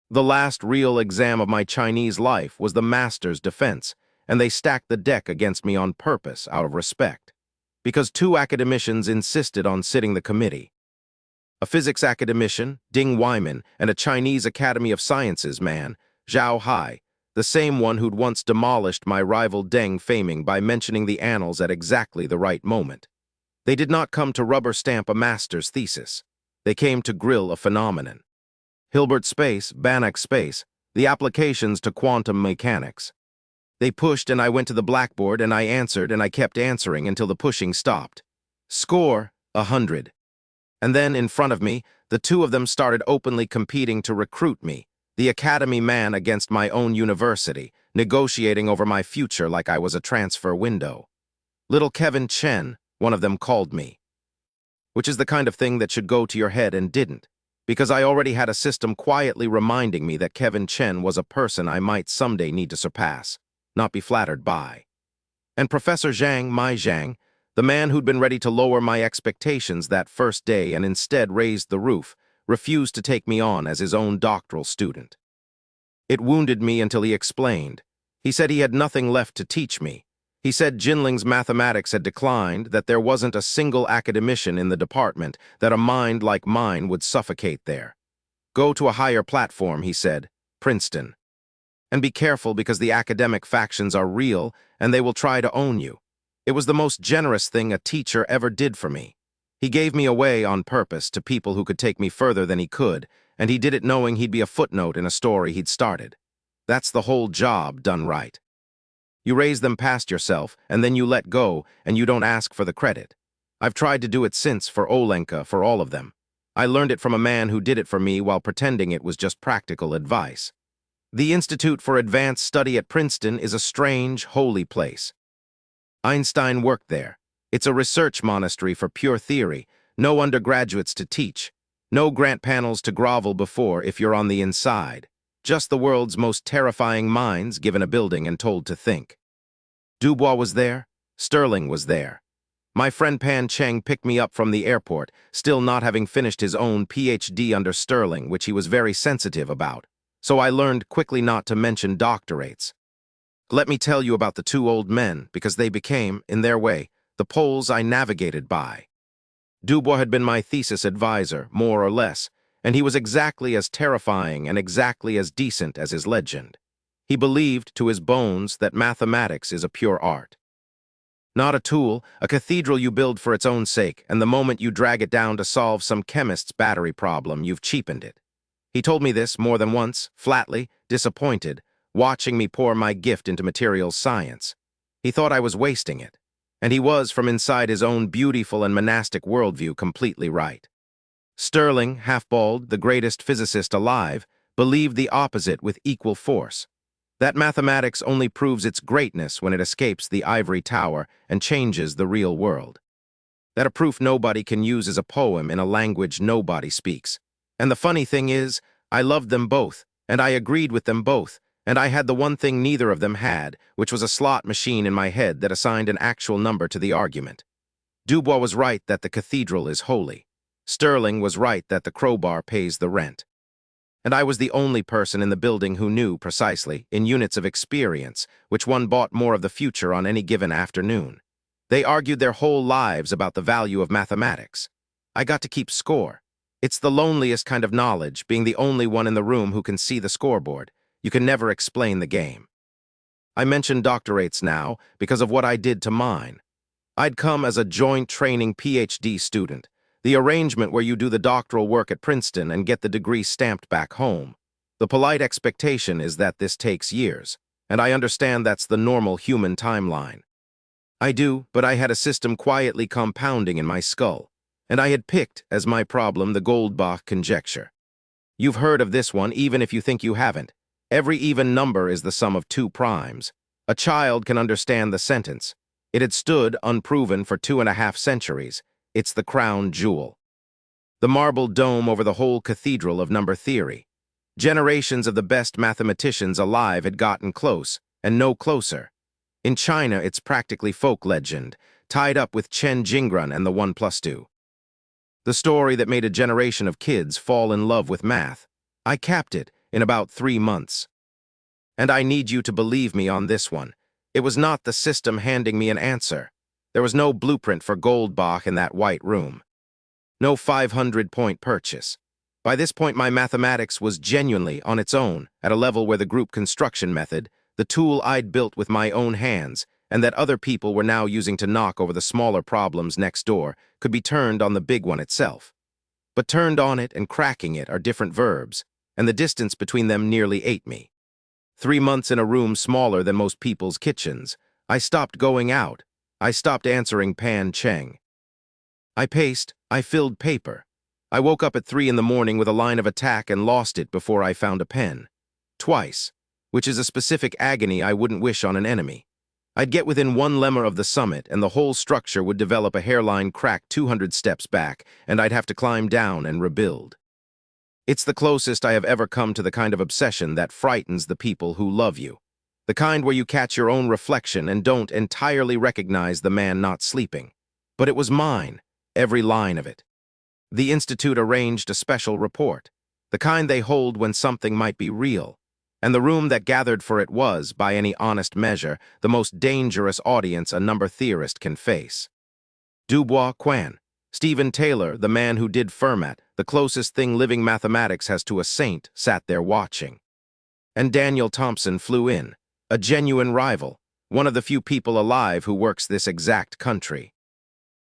Speaker 1: The last real exam of my Chinese life was the master's defense, and they stacked the deck against me on purpose out of respect, because 2 academicians insisted on sitting the committee. A physics academician, Ding Wyman, and a Chinese Academy of Sciences man, Zhao Hai, the same one who'd once demolished my rival Deng Faming by mentioning the annals at exactly the right moment. They did not come to rubber stamp a master's thesis. They came to grill a phenomenon. Hilbert space, Banach space, the applications to quantum mechanics. They pushed and I went to the blackboard and I answered and I kept answering until the pushing stopped. Score, 100. And then, in front of me, the 2 of them started openly competing to recruit me, the academy man against my own university, negotiating over my future like I was a transfer window. Little Kevin Chen, one of them called me. Which is the kind of thing that should go to your head and didn't, because I already had a system quietly reminding me that Kevin Chen was a person I might someday need to surpass, not be flattered by. And Professor Zhang, my Zhang, the man who'd been ready to lower my expectations that first day and instead raised the roof, refused to take me on as his own doctoral student. It wounded me until he explained. He said he had nothing left to teach me. He said Jinling's mathematics had declined, that there wasn't a single academician in the department, that a mind like mine would suffocate there. Go to a higher platform, he said, Princeton. And be careful because the academic factions are real and they will try to own you. It was the most generous thing a teacher ever did for me. He gave me away on purpose to people who could take me further than he could, and he did it knowing he'd be a footnote in a story he'd started. That's the whole job done right. You raise them past yourself, and then you let go, and you don't ask for the credit. I've tried to do it since for Olenka, for all of them. I learned it from a man who did it for me while pretending it was just practical advice. The Institute for Advanced Study at Princeton is a strange, holy place. Einstein worked there. It's a research monastery for pure theory, no undergraduates to teach, no grant panels to grovel before if you're on the inside, just the world's most terrifying minds given a building and told to think. Dubois was there, Sterling was there. My friend Pan Cheng picked me up from the airport, still not having finished his own PhD under Sterling, which he was very sensitive about, so I learned quickly not to mention doctorates. Let me tell you about the 2 old men, because they became, in their way, the poles I navigated by. Dubois had been my thesis advisor, more or less, and he was exactly as terrifying and exactly as decent as his legend. He believed to his bones that mathematics is a pure art. Not a tool, a cathedral you build for its own sake, and the moment you drag it down to solve some chemist's battery problem, you've cheapened it. He told me this more than once, flatly, disappointed, watching me pour my gift into materials science. He thought I was wasting it. And he was, from inside his own beautiful and monastic worldview, completely right. Sterling, half-bald, the greatest physicist alive, believed the opposite with equal force. That mathematics only proves its greatness when it escapes the ivory tower and changes the real world. That a proof nobody can use as a poem in a language nobody speaks. And the funny thing is, I loved them both, and I agreed with them both, and I had the one thing neither of them had, which was a slot machine in my head that assigned an actual number to the argument. Dubois was right that the cathedral is holy. Sterling was right that the crowbar pays the rent. And I was the only person in the building who knew precisely, in units of experience, which one bought more of the future on any given afternoon. They argued their whole lives about the value of mathematics. I got to keep score. It's the loneliest kind of knowledge, being the only one in the room who can see the scoreboard. You can never explain the game. I mention doctorates now because of what I did to mine. I'd come as a joint training PhD student, the arrangement where you do the doctoral work at Princeton and get the degree stamped back home. The polite expectation is that this takes years, and I understand that's the normal human timeline. I do, but I had a system quietly compounding in my skull, and I had picked, as my problem, the Goldbach conjecture. You've heard of this one, even if you think you haven't. Every even number is the sum of two primes. A child can understand the sentence. It had stood, unproven, for 2.5 centuries. It's the crown jewel. The marble dome over the whole cathedral of number theory. Generations of the best mathematicians alive had gotten close, and no closer. In China, it's practically folk legend, tied up with Chen Jingran and the 1+2. The story that made a generation of kids fall in love with math. I capped it in about 3 months. And I need you to believe me on this one. It was not the system handing me an answer. There was no blueprint for Goldbach in that white room. No 500-point purchase. By this point, my mathematics was genuinely on its own, at a level where the group construction method, the tool I'd built with my own hands, and that other people were now using to knock over the smaller problems next door, could be turned on the big one itself. But turned on it and cracking it are different verbs, and the distance between them nearly ate me. 3 months in a room smaller than most people's kitchens. I stopped going out. I stopped answering Pan Cheng. I paced. I filled paper. I woke up at 3 in the morning with a line of attack and lost it before I found a pen. Twice, which is a specific agony I wouldn't wish on an enemy. I'd get within 1 lemma of the summit, and the whole structure would develop a hairline crack 200 steps back, and I'd have to climb down and rebuild. It's the closest I have ever come to the kind of obsession that frightens the people who love you. The kind where you catch your own reflection and don't entirely recognize the man not sleeping. But it was mine, every line of it. The Institute arranged a special report, the kind they hold when something might be real. And the room that gathered for it was, by any honest measure, the most dangerous audience a number theorist can face. Dubois Quan, Stephen Taylor, the man who did Fermat, the closest thing living mathematics has to a saint, sat there watching. And Daniel Thompson flew in, a genuine rival, one of the few people alive who works this exact country.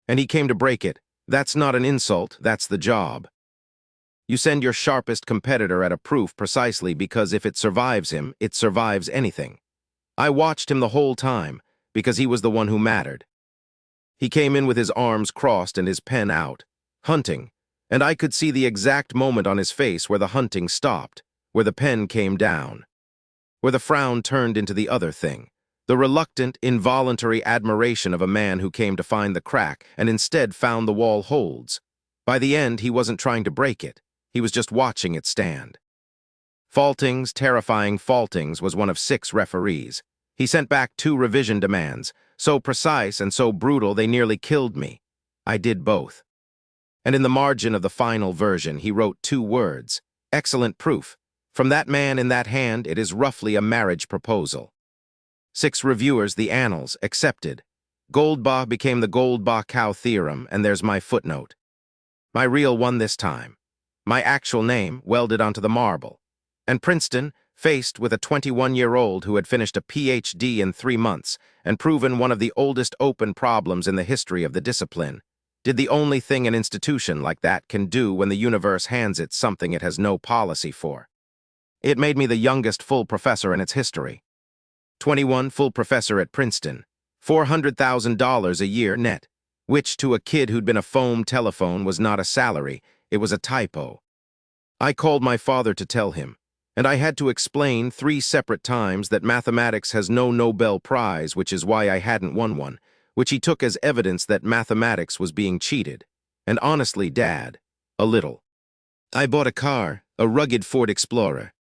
Speaker 1: And he came to break it. That's not an insult, that's the job. You send your sharpest competitor at a proof precisely because if it survives him, it survives anything. I watched him the whole time, because he was the one who mattered. He came in with his arms crossed and his pen out, hunting, and I could see the exact moment on his face where the hunting stopped, where the pen came down, where the frown turned into the other thing, the reluctant, involuntary admiration of a man who came to find the crack and instead found the wall holds. By the end, he wasn't trying to break it. He was just watching it stand. Faultings, terrifying Faultings, was one of 6 referees. He sent back 2 revision demands, so precise and so brutal they nearly killed me. I did both. And in the margin of the final version, he wrote 2 words, "Excellent proof. From that man in that hand, it is roughly a marriage proposal." 6 reviewers, the annals, accepted. Goldbach became the Goldbach-Cow theorem, and there's my footnote. My real one this time. My actual name welded onto the marble. And Princeton, faced with a 21-year-old who had finished a PhD in 3 months and proven one of the oldest open problems in the history of the discipline, did the only thing an institution like that can do when the universe hands it something it has no policy for. It made me the youngest full professor in its history. 21, full professor at Princeton, $400,000 a year net, which to a kid who'd been a foam telephone was not a salary, it was a typo. I called my father to tell him, and I had to explain 3 separate times that mathematics has no Nobel Prize, which is why I hadn't won one, which he took as evidence that mathematics was being cheated. And honestly, Dad, a little. I bought a car, a rugged Ford Explorer.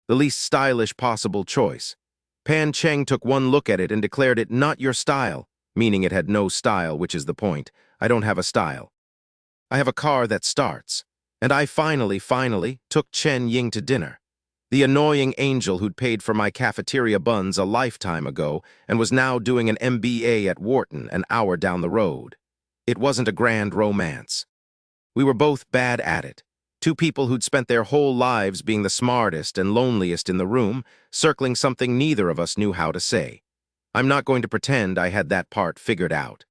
Speaker 1: The least stylish possible choice. Pan Cheng took one look at it and declared it not your style, meaning it had no style, which is the point. I don't have a style. I have a car that starts. And I finally took Chen Ying to dinner. The annoying angel who'd paid for my cafeteria buns a lifetime ago and was now doing an MBA at Wharton an hour down the road. It wasn't a grand romance. We were both bad at it. 2 people who'd spent their whole lives being the smartest and loneliest in the room, circling something neither of us knew how to say. I'm not going to pretend I had that part figured out.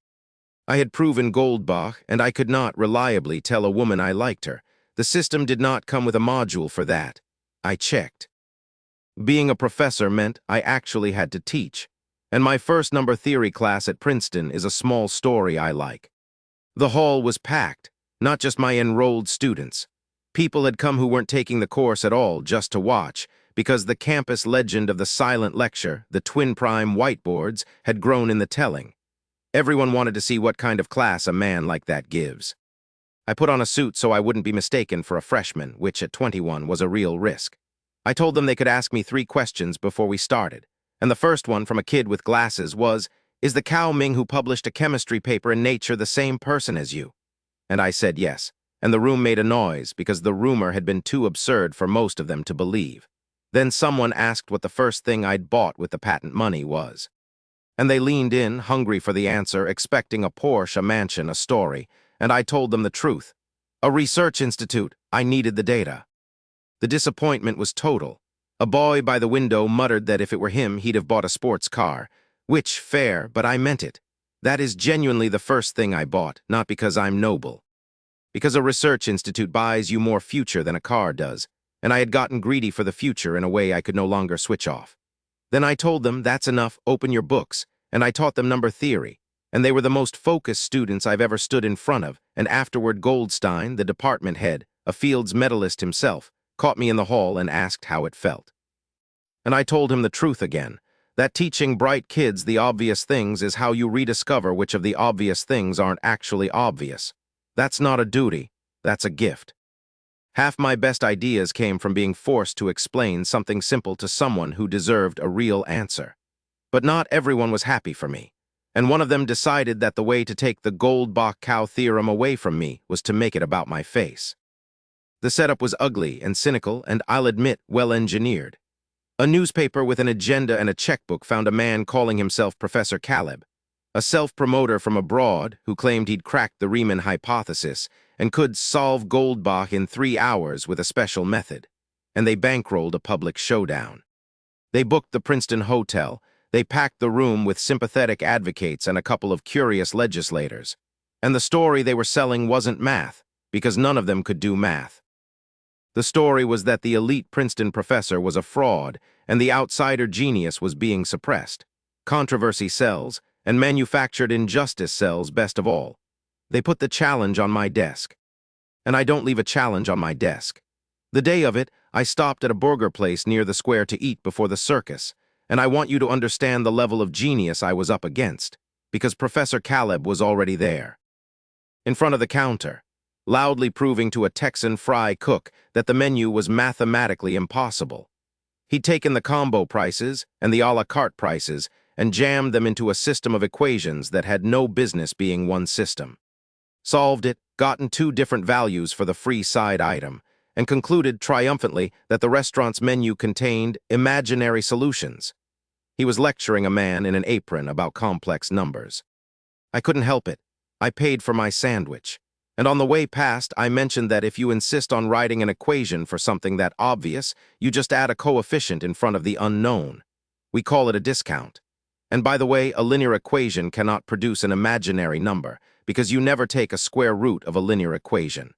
Speaker 1: I had proven Goldbach, and I could not reliably tell a woman I liked her. The system did not come with a module for that. I checked. Being a professor meant I actually had to teach, And my first number theory class at Princeton is a small story I like. The hall was packed, not just my enrolled students. People had come who weren't taking the course at all just to watch, because the campus legend of the silent lecture, the twin prime whiteboards, had grown in the telling. Everyone wanted to see what kind of class a man like that gives. I put on a suit so I wouldn't be mistaken for a freshman, which at 21 was a real risk. I told them they could ask me 3 questions before we started, and the first one from a kid with glasses was, "Is the Cao Ming who published a chemistry paper in Nature the same person as you?" And I said yes, and the room made a noise because the rumor had been too absurd for most of them to believe. Then someone asked what the first thing I'd bought with the patent money was. And they leaned in, hungry for the answer, expecting a Porsche, a mansion, a story, and I told them the truth. A research institute. I needed the data. The disappointment was total. A boy by the window muttered that if it were him, he'd have bought a sports car. Which, fair, but I meant it. That is genuinely the first thing I bought, not because I'm noble. Because a research institute buys you more future than a car does, and I had gotten greedy for the future in a way I could no longer switch off. Then I told them, that's enough, open your books, and I taught them number theory, and they were the most focused students I've ever stood in front of, and afterward Goldstein, the department head, a Fields medalist himself, caught me in the hall and asked how it felt. And I told him the truth again, that teaching bright kids the obvious things is how you rediscover which of the obvious things aren't actually obvious. That's not a duty, that's a gift. Half my best ideas came from being forced to explain something simple to someone who deserved a real answer. But not everyone was happy for me, and one of them decided that the way to take the Goldbach cow theorem away from me was to make it about my face. The setup was ugly and cynical and, I'll admit, well-engineered. A newspaper with an agenda and a checkbook found a man calling himself Professor Caleb, a self-promoter from abroad who claimed he'd cracked the Riemann hypothesis and could solve Goldbach in 3 hours with a special method, and they bankrolled a public showdown. They booked the Princeton hotel, they packed the room with sympathetic advocates and a couple of curious legislators, and the story they were selling wasn't math, because none of them could do math. The story was that the elite Princeton professor was a fraud, and the outsider genius was being suppressed. Controversy sells, and manufactured injustice sells best of all. They put the challenge on my desk. And I don't leave a challenge on my desk. The day of it, I stopped at a burger place near the square to eat before the circus, and I want you to understand the level of genius I was up against, because Professor Caleb was already there. In front of the counter, loudly proving to a Texan fry cook that the menu was mathematically impossible. He'd taken the combo prices and the a la carte prices and jammed them into a system of equations that had no business being one system. Solved it, gotten 2 different values for the free side item, and concluded triumphantly that the restaurant's menu contained imaginary solutions. He was lecturing a man in an apron about complex numbers. I couldn't help it. I paid for my sandwich. And on the way past, I mentioned that if you insist on writing an equation for something that obvious, you just add a coefficient in front of the unknown. We call it a discount. And by the way, a linear equation cannot produce an imaginary number, because you never take a square root of a linear equation.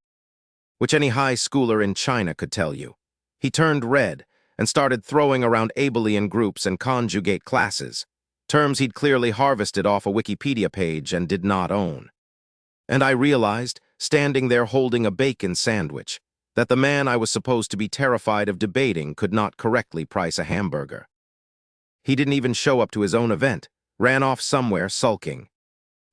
Speaker 1: Which any high schooler in China could tell you. He turned red and started throwing around abelian groups and conjugate classes, terms he'd clearly harvested off a Wikipedia page and did not own. And I realized, standing there holding a bacon sandwich, that the man I was supposed to be terrified of debating could not correctly price a hamburger. He didn't even show up to his own event, ran off somewhere sulking.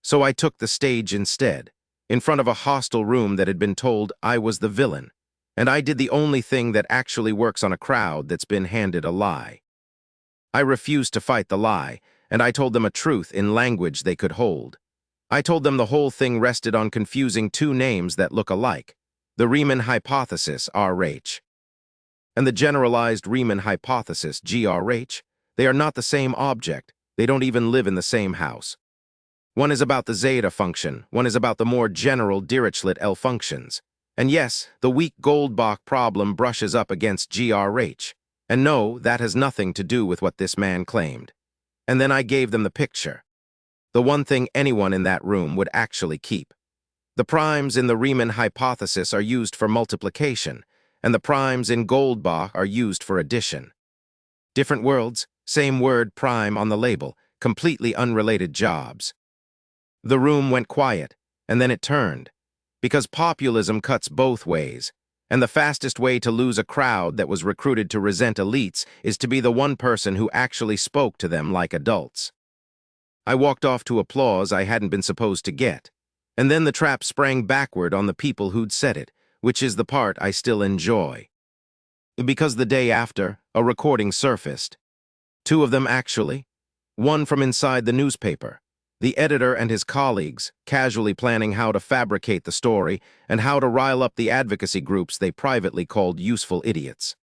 Speaker 1: So I took the stage instead, in front of a hostile room that had been told I was the villain, and I did the only thing that actually works on a crowd that's been handed a lie. I refused to fight the lie, and I told them a truth in language they could hold. I told them the whole thing rested on confusing 2 names that look alike, the Riemann hypothesis, RH, and the generalized Riemann hypothesis, GRH. They are not the same object. They don't even live in the same house. One is about the zeta function, one is about the more general Dirichlet L functions. And yes, the weak Goldbach problem brushes up against GRH. And no, that has nothing to do with what this man claimed. And then I gave them the picture. The one thing anyone in that room would actually keep. The primes in the Riemann hypothesis are used for multiplication, and the primes in Goldbach are used for addition. Different worlds, same word prime on the label, completely unrelated jobs. The room went quiet, and then it turned, because populism cuts both ways, and the fastest way to lose a crowd that was recruited to resent elites is to be the one person who actually spoke to them like adults. I walked off to applause I hadn't been supposed to get, and then the trap sprang backward on the people who'd said it, which is the part I still enjoy. Because the day after, a recording surfaced. Two of them actually. One from inside the newspaper. The editor and his colleagues, casually planning how to fabricate the story and how to rile up the advocacy groups they privately called useful idiots.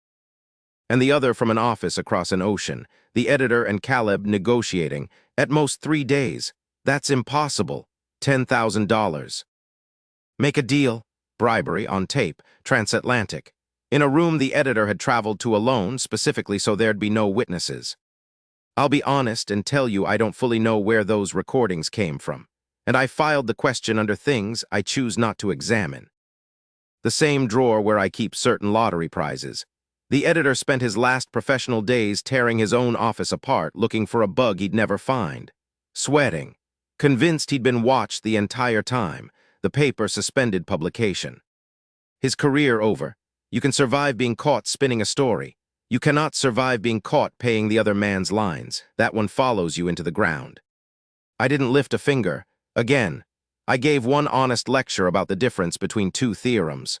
Speaker 1: And the other from an office across an ocean, the editor and Caleb negotiating, at most 3 days. That's impossible. $10,000. Make a deal. Bribery on tape, transatlantic. In a room the editor had traveled to alone, specifically so there'd be no witnesses. I'll be honest and tell you I don't fully know where those recordings came from, and I filed the question under things I choose not to examine. The same drawer where I keep certain lottery prizes. The editor spent his last professional days tearing his own office apart looking for a bug he'd never find. Sweating. Convinced he'd been watched the entire time, the paper suspended publication. His career over. You can survive being caught spinning a story. You cannot survive being caught paying the other man's lines. That one follows you into the ground. I didn't lift a finger. Again, I gave one honest lecture about the difference between two theorems.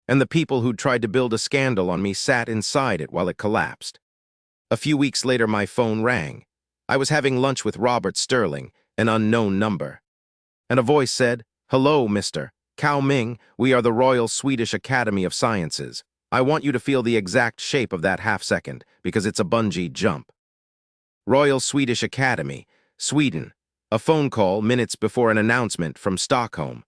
Speaker 1: And the people who'd tried to build a scandal on me sat inside it while it collapsed. A few weeks later, my phone rang. I was having lunch with Robert Sterling, an unknown number. And a voice said, "Hello, Mr. Cao Ming, we are the Royal Swedish Academy of Sciences. I want you to feel the exact shape of that half-second, because it's a bungee jump." Royal Swedish Academy, Sweden. A phone call minutes before an announcement from Stockholm.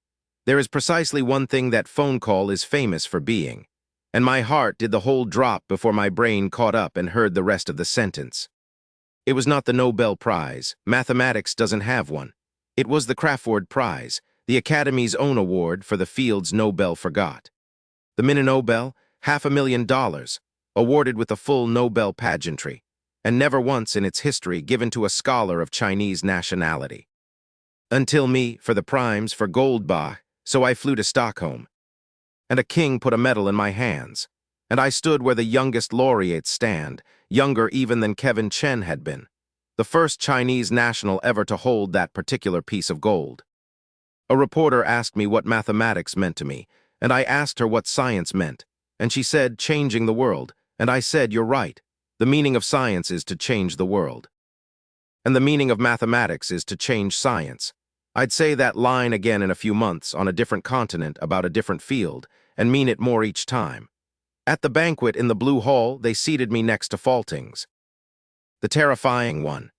Speaker 1: There is precisely one thing that phone call is famous for being. And my heart did the whole drop before my brain caught up and heard the rest of the sentence. It was not the Nobel Prize. Mathematics doesn't have one. It was the Crafoord Prize, the Academy's own award for the fields Nobel forgot. The Minute Nobel, $500,000, awarded with a full Nobel pageantry, and never once in its history given to a scholar of Chinese nationality. Until me, for the primes, for Goldbach, so I flew to Stockholm. And a king put a medal in my hands, and I stood where the youngest laureates stand, younger even than Kevin Chen had been, the first Chinese national ever to hold that particular piece of gold. A reporter asked me what mathematics meant to me, and I asked her what science meant. And she said, changing the world. And I said, you're right. The meaning of science is to change the world. And the meaning of mathematics is to change science. I'd say that line again in a few months on a different continent about a different field, and mean it more each time. At the banquet in the Blue Hall, they seated me next to Faltings, the terrifying one.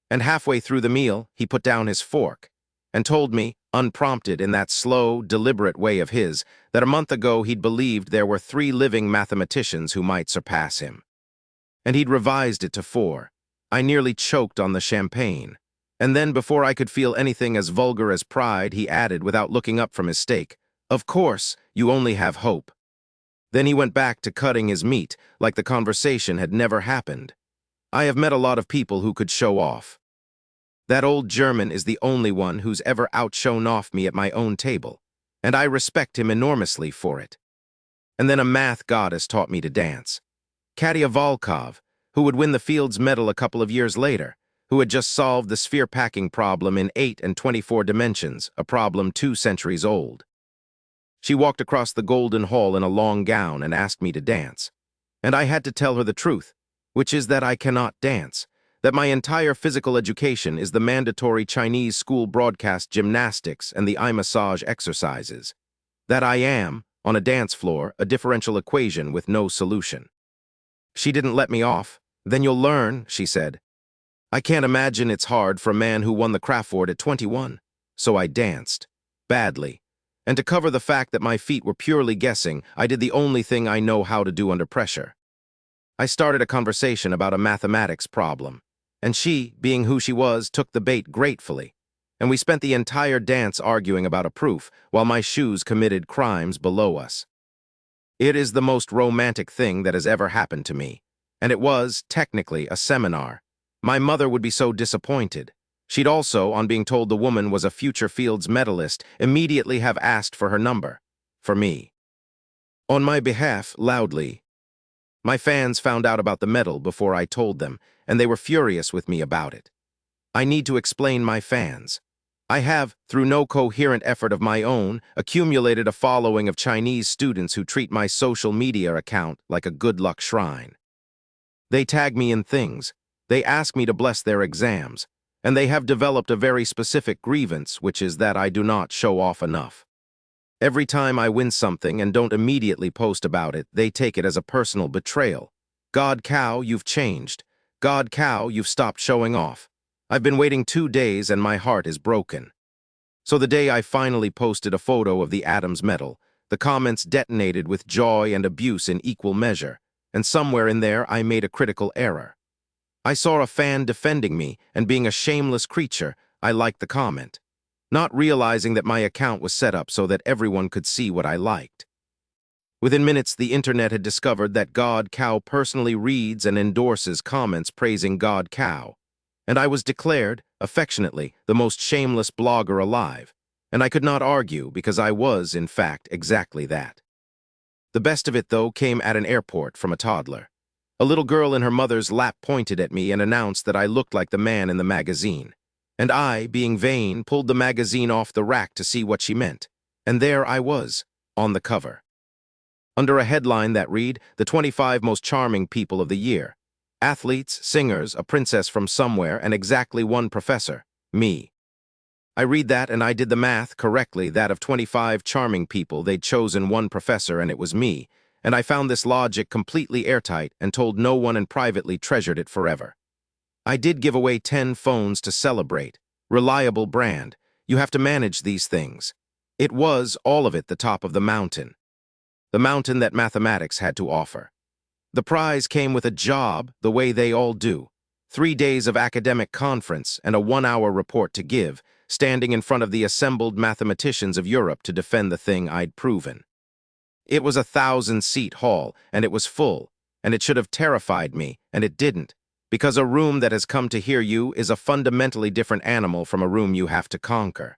Speaker 1: And halfway through the meal, he put down his fork and told me, unprompted in that slow, deliberate way of his, that a month ago he'd believed there were 3 living mathematicians who might surpass him. And he'd revised it to 4. I nearly choked on the champagne. And then, before I could feel anything as vulgar as pride, he added, without looking up from his steak, "Of course, you only have hope." Then he went back to cutting his meat, like the conversation had never happened. I have met a lot of people who could show off. That old German is the only one who's ever outshone off me at my own table, and I respect him enormously for it. And then a math goddess taught me to dance. Katia Volkov, who would win the Fields Medal a couple of years later, who had just solved the sphere-packing problem in 8 and 24 dimensions, a problem 2 centuries old. She walked across the Golden Hall in a long gown and asked me to dance. And I had to tell her the truth, which is that I cannot dance, that my entire physical education is the mandatory Chinese school broadcast gymnastics and the eye massage exercises, that I am, on a dance floor, a differential equation with no solution. She didn't let me off. "Then you'll learn," she said. I can't imagine it's hard for a man who won the Crafoord at 21. So I danced. Badly. And to cover the fact that my feet were purely guessing, I did the only thing I know how to do under pressure. I started a conversation about a mathematics problem, and she, being who she was, took the bait gratefully, and we spent the entire dance arguing about a proof, while my shoes committed crimes below us. It is the most romantic thing that has ever happened to me, and it was, technically, a seminar, My mother would be so disappointed. She'd also, on being told the woman was a future Fields medalist, immediately have asked for her number. For me. On my behalf, loudly. My fans found out about the medal before I told them, and they were furious with me about it. I need to explain my fans. I have, through no coherent effort of my own, accumulated a following of Chinese students who treat my social media account like a good luck shrine. They tag me in things, they ask me to bless their exams, and they have developed a very specific grievance, which is that I do not show off enough. Every time I win something and don't immediately post about it, they take it as a personal betrayal. God cow, you've changed. God cow, you've stopped showing off. I've been waiting 2 days and my heart is broken. So the day I finally posted a photo of the Adams medal, the comments detonated with joy and abuse in equal measure, and somewhere in there I made a critical error. I saw a fan defending me, and being a shameless creature, I liked the comment, not realizing that my account was set up so that everyone could see what I liked. Within minutes, the internet had discovered that God Cow personally reads and endorses comments praising God Cow, and I was declared, affectionately, the most shameless blogger alive, and I could not argue because I was, in fact, exactly that. The best of it, though, came at an airport from a toddler. A little girl in her mother's lap pointed at me and announced that I looked like the man in the magazine. And I, being vain, pulled the magazine off the rack to see what she meant. And there I was, on the cover. Under a headline that read, "The 25 Most Charming People of the Year." Athletes, singers, a princess from somewhere, and exactly one professor, me. I read that and I did the math correctly, that of 25 charming people, they'd chosen one professor and it was me. And I found this logic completely airtight and told no one and privately treasured it forever. I did give away 10 phones to celebrate. Reliable brand. You have to manage these things. It was, all of it, the top of the mountain. The mountain that mathematics had to offer. The prize came with a job, the way they all do. 3 days of academic conference and a 1-hour report to give, standing in front of the assembled mathematicians of Europe to defend the thing I'd proven. It was a 1,000-seat hall, and it was full, and it should have terrified me, and it didn't, because a room that has come to hear you is a fundamentally different animal from a room you have to conquer.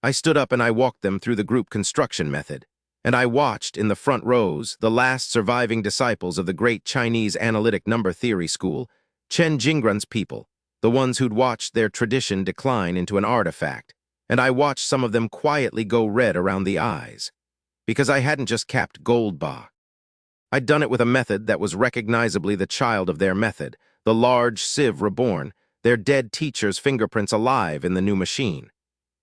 Speaker 1: I stood up and I walked them through the group construction method, and I watched, in the front rows, the last surviving disciples of the great Chinese analytic number theory school, Chen Jingren's people, the ones who'd watched their tradition decline into an artifact, and I watched some of them quietly go red around the eyes. Because I hadn't just capped Goldbach. I'd done it with a method that was recognizably the child of their method, the large sieve reborn, their dead teacher's fingerprints alive in the new machine.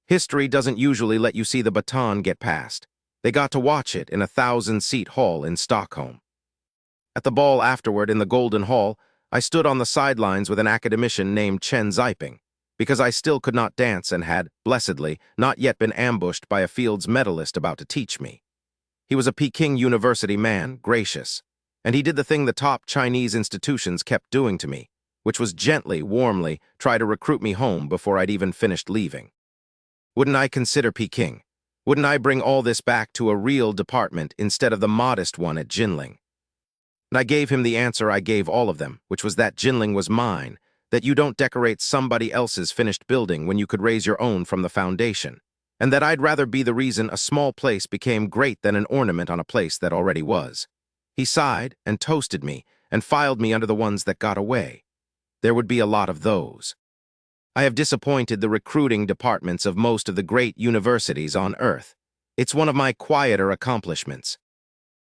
Speaker 1: History doesn't usually let you see the baton get passed. They got to watch it in a 1,000-seat hall in Stockholm. At the ball afterward in the Golden Hall, I stood on the sidelines with an academician named Chen Ziping, because I still could not dance and had, blessedly, not yet been ambushed by a Fields medalist about to teach me. He was a Peking University man, gracious, and he did the thing the top Chinese institutions kept doing to me, which was gently, warmly, try to recruit me home before I'd even finished leaving. Wouldn't I consider Peking? Wouldn't I bring all this back to a real department instead of the modest one at Jinling? And I gave him the answer I gave all of them, which was that Jinling was mine, that you don't decorate somebody else's finished building when you could raise your own from the foundation, and that I'd rather be the reason a small place became great than an ornament on a place that already was. He sighed and toasted me and filed me under the ones that got away. There would be a lot of those. I have disappointed the recruiting departments of most of the great universities on Earth. It's one of my quieter accomplishments.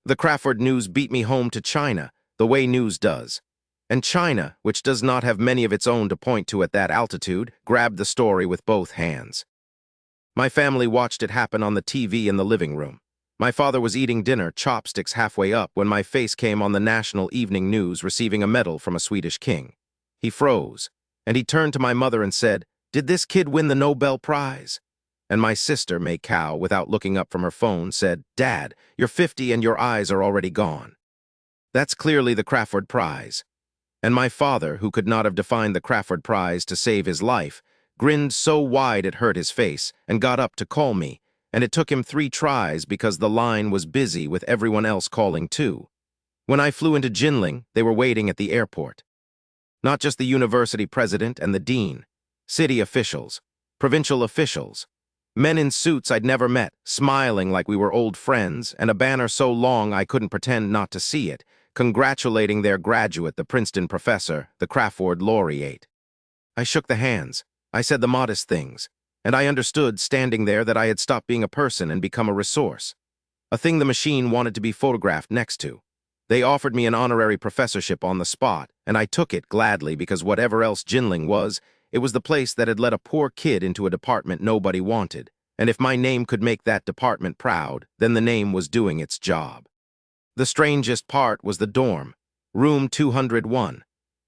Speaker 1: The Crawford News beat me home to China, the way news does. And China, which does not have many of its own to point to at that altitude, grabbed the story with both hands. My family watched it happen on the TV in the living room. My father was eating dinner, chopsticks halfway up, when my face came on the national evening news receiving a medal from a Swedish king. He froze, and he turned to my mother and said, "Did this kid win the Nobel Prize?" And my sister, May Cow, without looking up from her phone, said, "Dad, you're 50 and your eyes are already gone." That's clearly the Crawford Prize. And my father, who could not have defined the Crawford Prize to save his life, grinned so wide it hurt his face, and got up to call me, and it took him 3 tries because the line was busy with everyone else calling too. When I flew into Jinling, they were waiting at the airport. Not just the university president and the dean. City officials. Provincial officials. Men in suits I'd never met, smiling like we were old friends, and a banner so long I couldn't pretend not to see it, congratulating their graduate, the Princeton professor, the Crafoord laureate. I shook the hands. I said the modest things, and I understood, standing there, that I had stopped being a person and become a resource. A thing the machine wanted to be photographed next to. They offered me an honorary professorship on the spot, and I took it gladly because whatever else Jinling was, it was the place that had let a poor kid into a department nobody wanted, and if my name could make that department proud, then the name was doing its job. The strangest part was the dorm, room 201.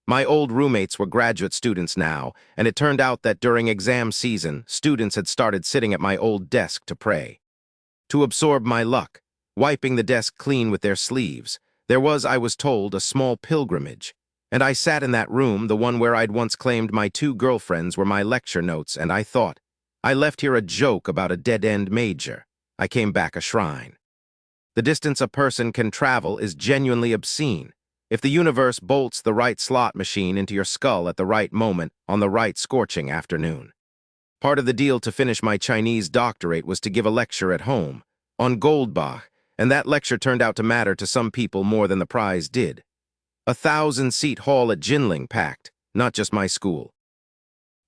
Speaker 1: My old roommates were graduate students now, and it turned out that during exam season, students had started sitting at my old desk to pray. To absorb my luck, wiping the desk clean with their sleeves, there was, I was told, a small pilgrimage. And I sat in that room, the one where I'd once claimed my 2 girlfriends were my lecture notes, and I thought, I left here a joke about a dead-end major. I came back a shrine. The distance a person can travel is genuinely obscene. If the universe bolts the right slot machine into your skull at the right moment on the right scorching afternoon. Part of the deal to finish my Chinese doctorate was to give a lecture at home, on Goldbach, and that lecture turned out to matter to some people more than the prize did. 1,000-seat hall at Jinling packed, not just my school.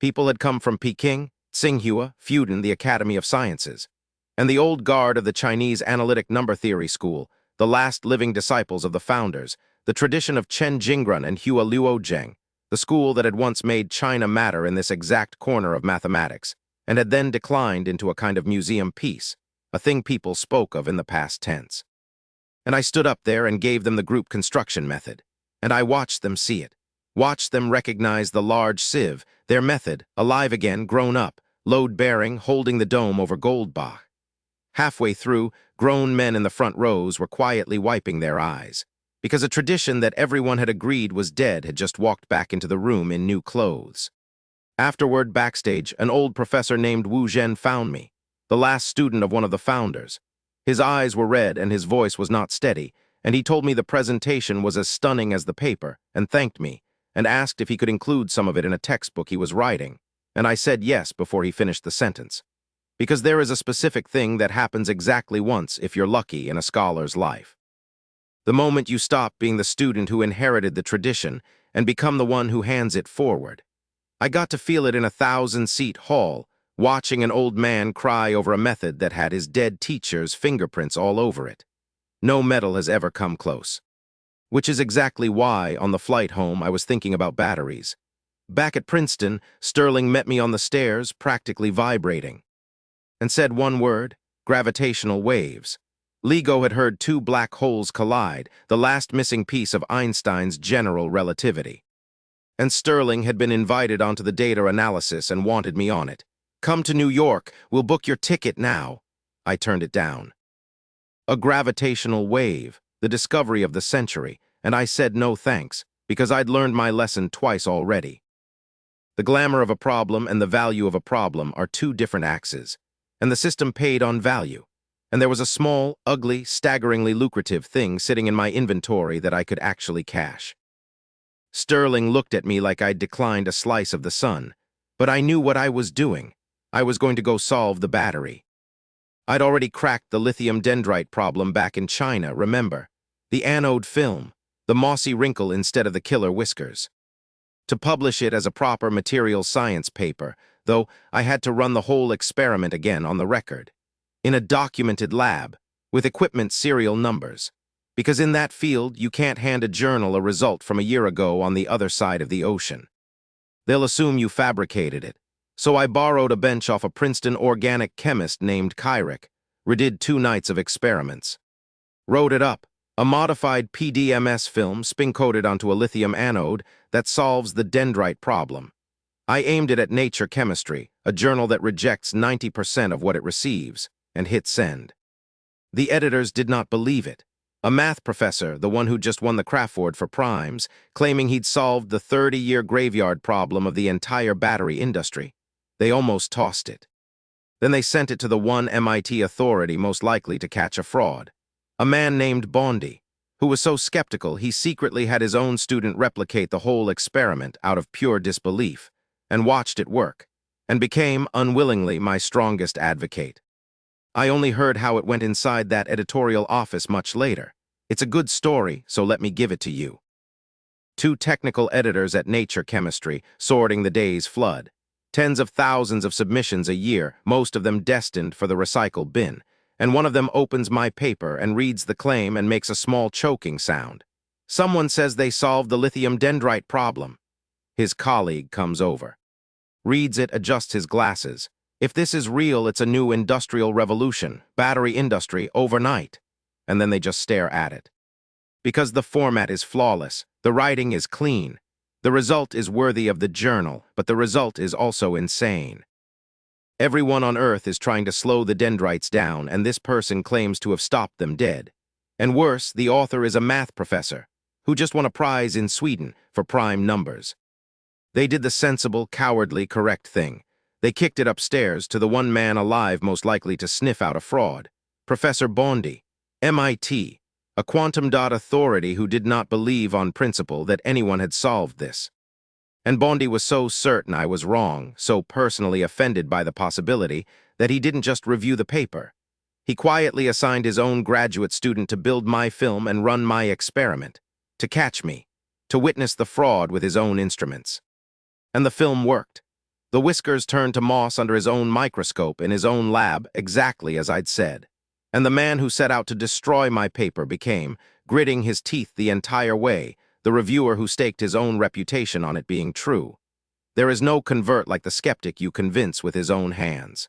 Speaker 1: People had come from Peking, Tsinghua, Fudan, the Academy of Sciences, and the old guard of the Chinese Analytic Number Theory School, the last living disciples of the founders, the tradition of Chen Jingren and Hua Luozheng, the school that had once made China matter in this exact corner of mathematics, and had then declined into a kind of museum piece, a thing people spoke of in the past tense. And I stood up there and gave them the group construction method, and I watched them see it, watched them recognize the large sieve, their method, alive again, grown up, load-bearing, holding the dome over Goldbach. Halfway through, grown men in the front rows were quietly wiping their eyes, because a tradition that everyone had agreed was dead had just walked back into the room in new clothes. Afterward, backstage, an old professor named Wu Zhen found me, the last student of one of the founders. His eyes were red and his voice was not steady, and he told me the presentation was as stunning as the paper, and thanked me, and asked if he could include some of it in a textbook he was writing, and I said yes before he finished the sentence. Because there is a specific thing that happens exactly once, if you're lucky, in a scholar's life. The moment you stop being the student who inherited the tradition and become the one who hands it forward. I got to feel it in a 1,000-seat hall, watching an old man cry over a method that had his dead teacher's fingerprints all over it. No metal has ever come close. Which is exactly why, on the flight home, I was thinking about batteries. Back at Princeton, Sterling met me on the stairs, practically vibrating, and said one word: gravitational waves. LIGO had heard 2 black holes collide, the last missing piece of Einstein's general relativity. And Sterling had been invited onto the data analysis and wanted me on it. Come to New York, we'll book your ticket now. I turned it down. A gravitational wave, the discovery of the century, and I said no thanks, because I'd learned my lesson twice already. The glamour of a problem and the value of a problem are 2 different axes, and the system paid on value. And there was a small, ugly, staggeringly lucrative thing sitting in my inventory that I could actually cash. Sterling looked at me like I'd declined a slice of the sun, but I knew what I was doing. I was going to go solve the battery. I'd already cracked the lithium dendrite problem back in China, remember? The anode film, the mossy wrinkle instead of the killer whiskers. To publish it as a proper material science paper, though I had to run the whole experiment again on the record. In a documented lab, with equipment serial numbers. Because in that field, you can't hand a journal a result from a year ago on the other side of the ocean. They'll assume you fabricated it. So I borrowed a bench off a Princeton organic chemist named Kyrick, redid 2 nights of experiments. Wrote it up, a modified PDMS film spin-coated onto a lithium anode that solves the dendrite problem. I aimed it at Nature Chemistry, a journal that rejects 90% of what it receives, and hit send. The editors did not believe it. A math professor, the one who just won the Crafoord for primes, claiming he'd solved the 30-year graveyard problem of the entire battery industry. They almost tossed it. Then they sent it to the one MIT authority most likely to catch a fraud. A man named Bondi, who was so skeptical he secretly had his own student replicate the whole experiment out of pure disbelief, and watched it work, and became, unwillingly, my strongest advocate. I only heard how it went inside that editorial office much later. It's a good story, so let me give it to you. Two technical editors at Nature Chemistry, sorting the day's flood. Tens of thousands of submissions a year, most of them destined for the recycle bin, and one of them opens my paper and reads the claim and makes a small choking sound. Someone says they solved the lithium dendrite problem. His colleague comes over. Reads it, adjusts his glasses. If this is real, it's a new industrial revolution, battery industry, overnight. And then they just stare at it. Because the format is flawless, the writing is clean. The result is worthy of the journal, but the result is also insane. Everyone on Earth is trying to slow the dendrites down, and this person claims to have stopped them dead. And worse, the author is a math professor, who just won a prize in Sweden for prime numbers. They did the sensible, cowardly, correct thing. They kicked it upstairs to the one man alive most likely to sniff out a fraud, Professor Bondi, MIT, a quantum dot authority who did not believe on principle that anyone had solved this. And Bondi was so certain I was wrong, so personally offended by the possibility, that he didn't just review the paper. He quietly assigned his own graduate student to build my film and run my experiment, to catch me, to witness the fraud with his own instruments. And the film worked. The whiskers turned to moss under his own microscope in his own lab, exactly as I'd said. And the man who set out to destroy my paper became, gritting his teeth the entire way, the reviewer who staked his own reputation on it being true. There is no convert like the skeptic you convince with his own hands.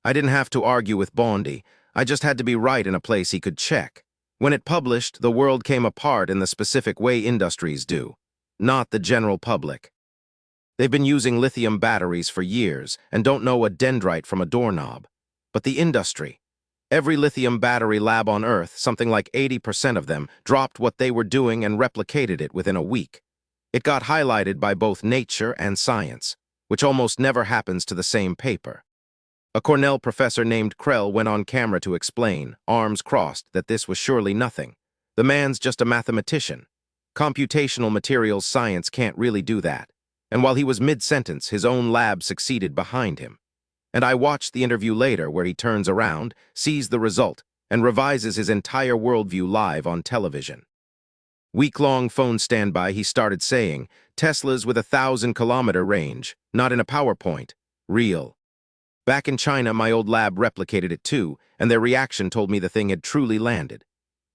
Speaker 1: I didn't have to argue with Bondi. I just had to be right in a place he could check. When it published, the world came apart in the specific way industries do, not the general public. They've been using lithium batteries for years and don't know a dendrite from a doorknob. But the industry, every lithium battery lab on Earth, something like 80% of them, dropped what they were doing and replicated it within a week. It got highlighted by both Nature and Science, which almost never happens to the same paper. A Cornell professor named Krell went on camera to explain, arms crossed, that this was surely nothing. The man's just a mathematician. Computational materials science can't really do that. And while he was mid-sentence, his own lab succeeded behind him. And I watched the interview later where he turns around, sees the result, and revises his entire worldview live on television. Week-long phone standby, he started saying, Teslas with 1,000-kilometer range, not in a PowerPoint, real. Back in China, my old lab replicated it too, and their reaction told me the thing had truly landed.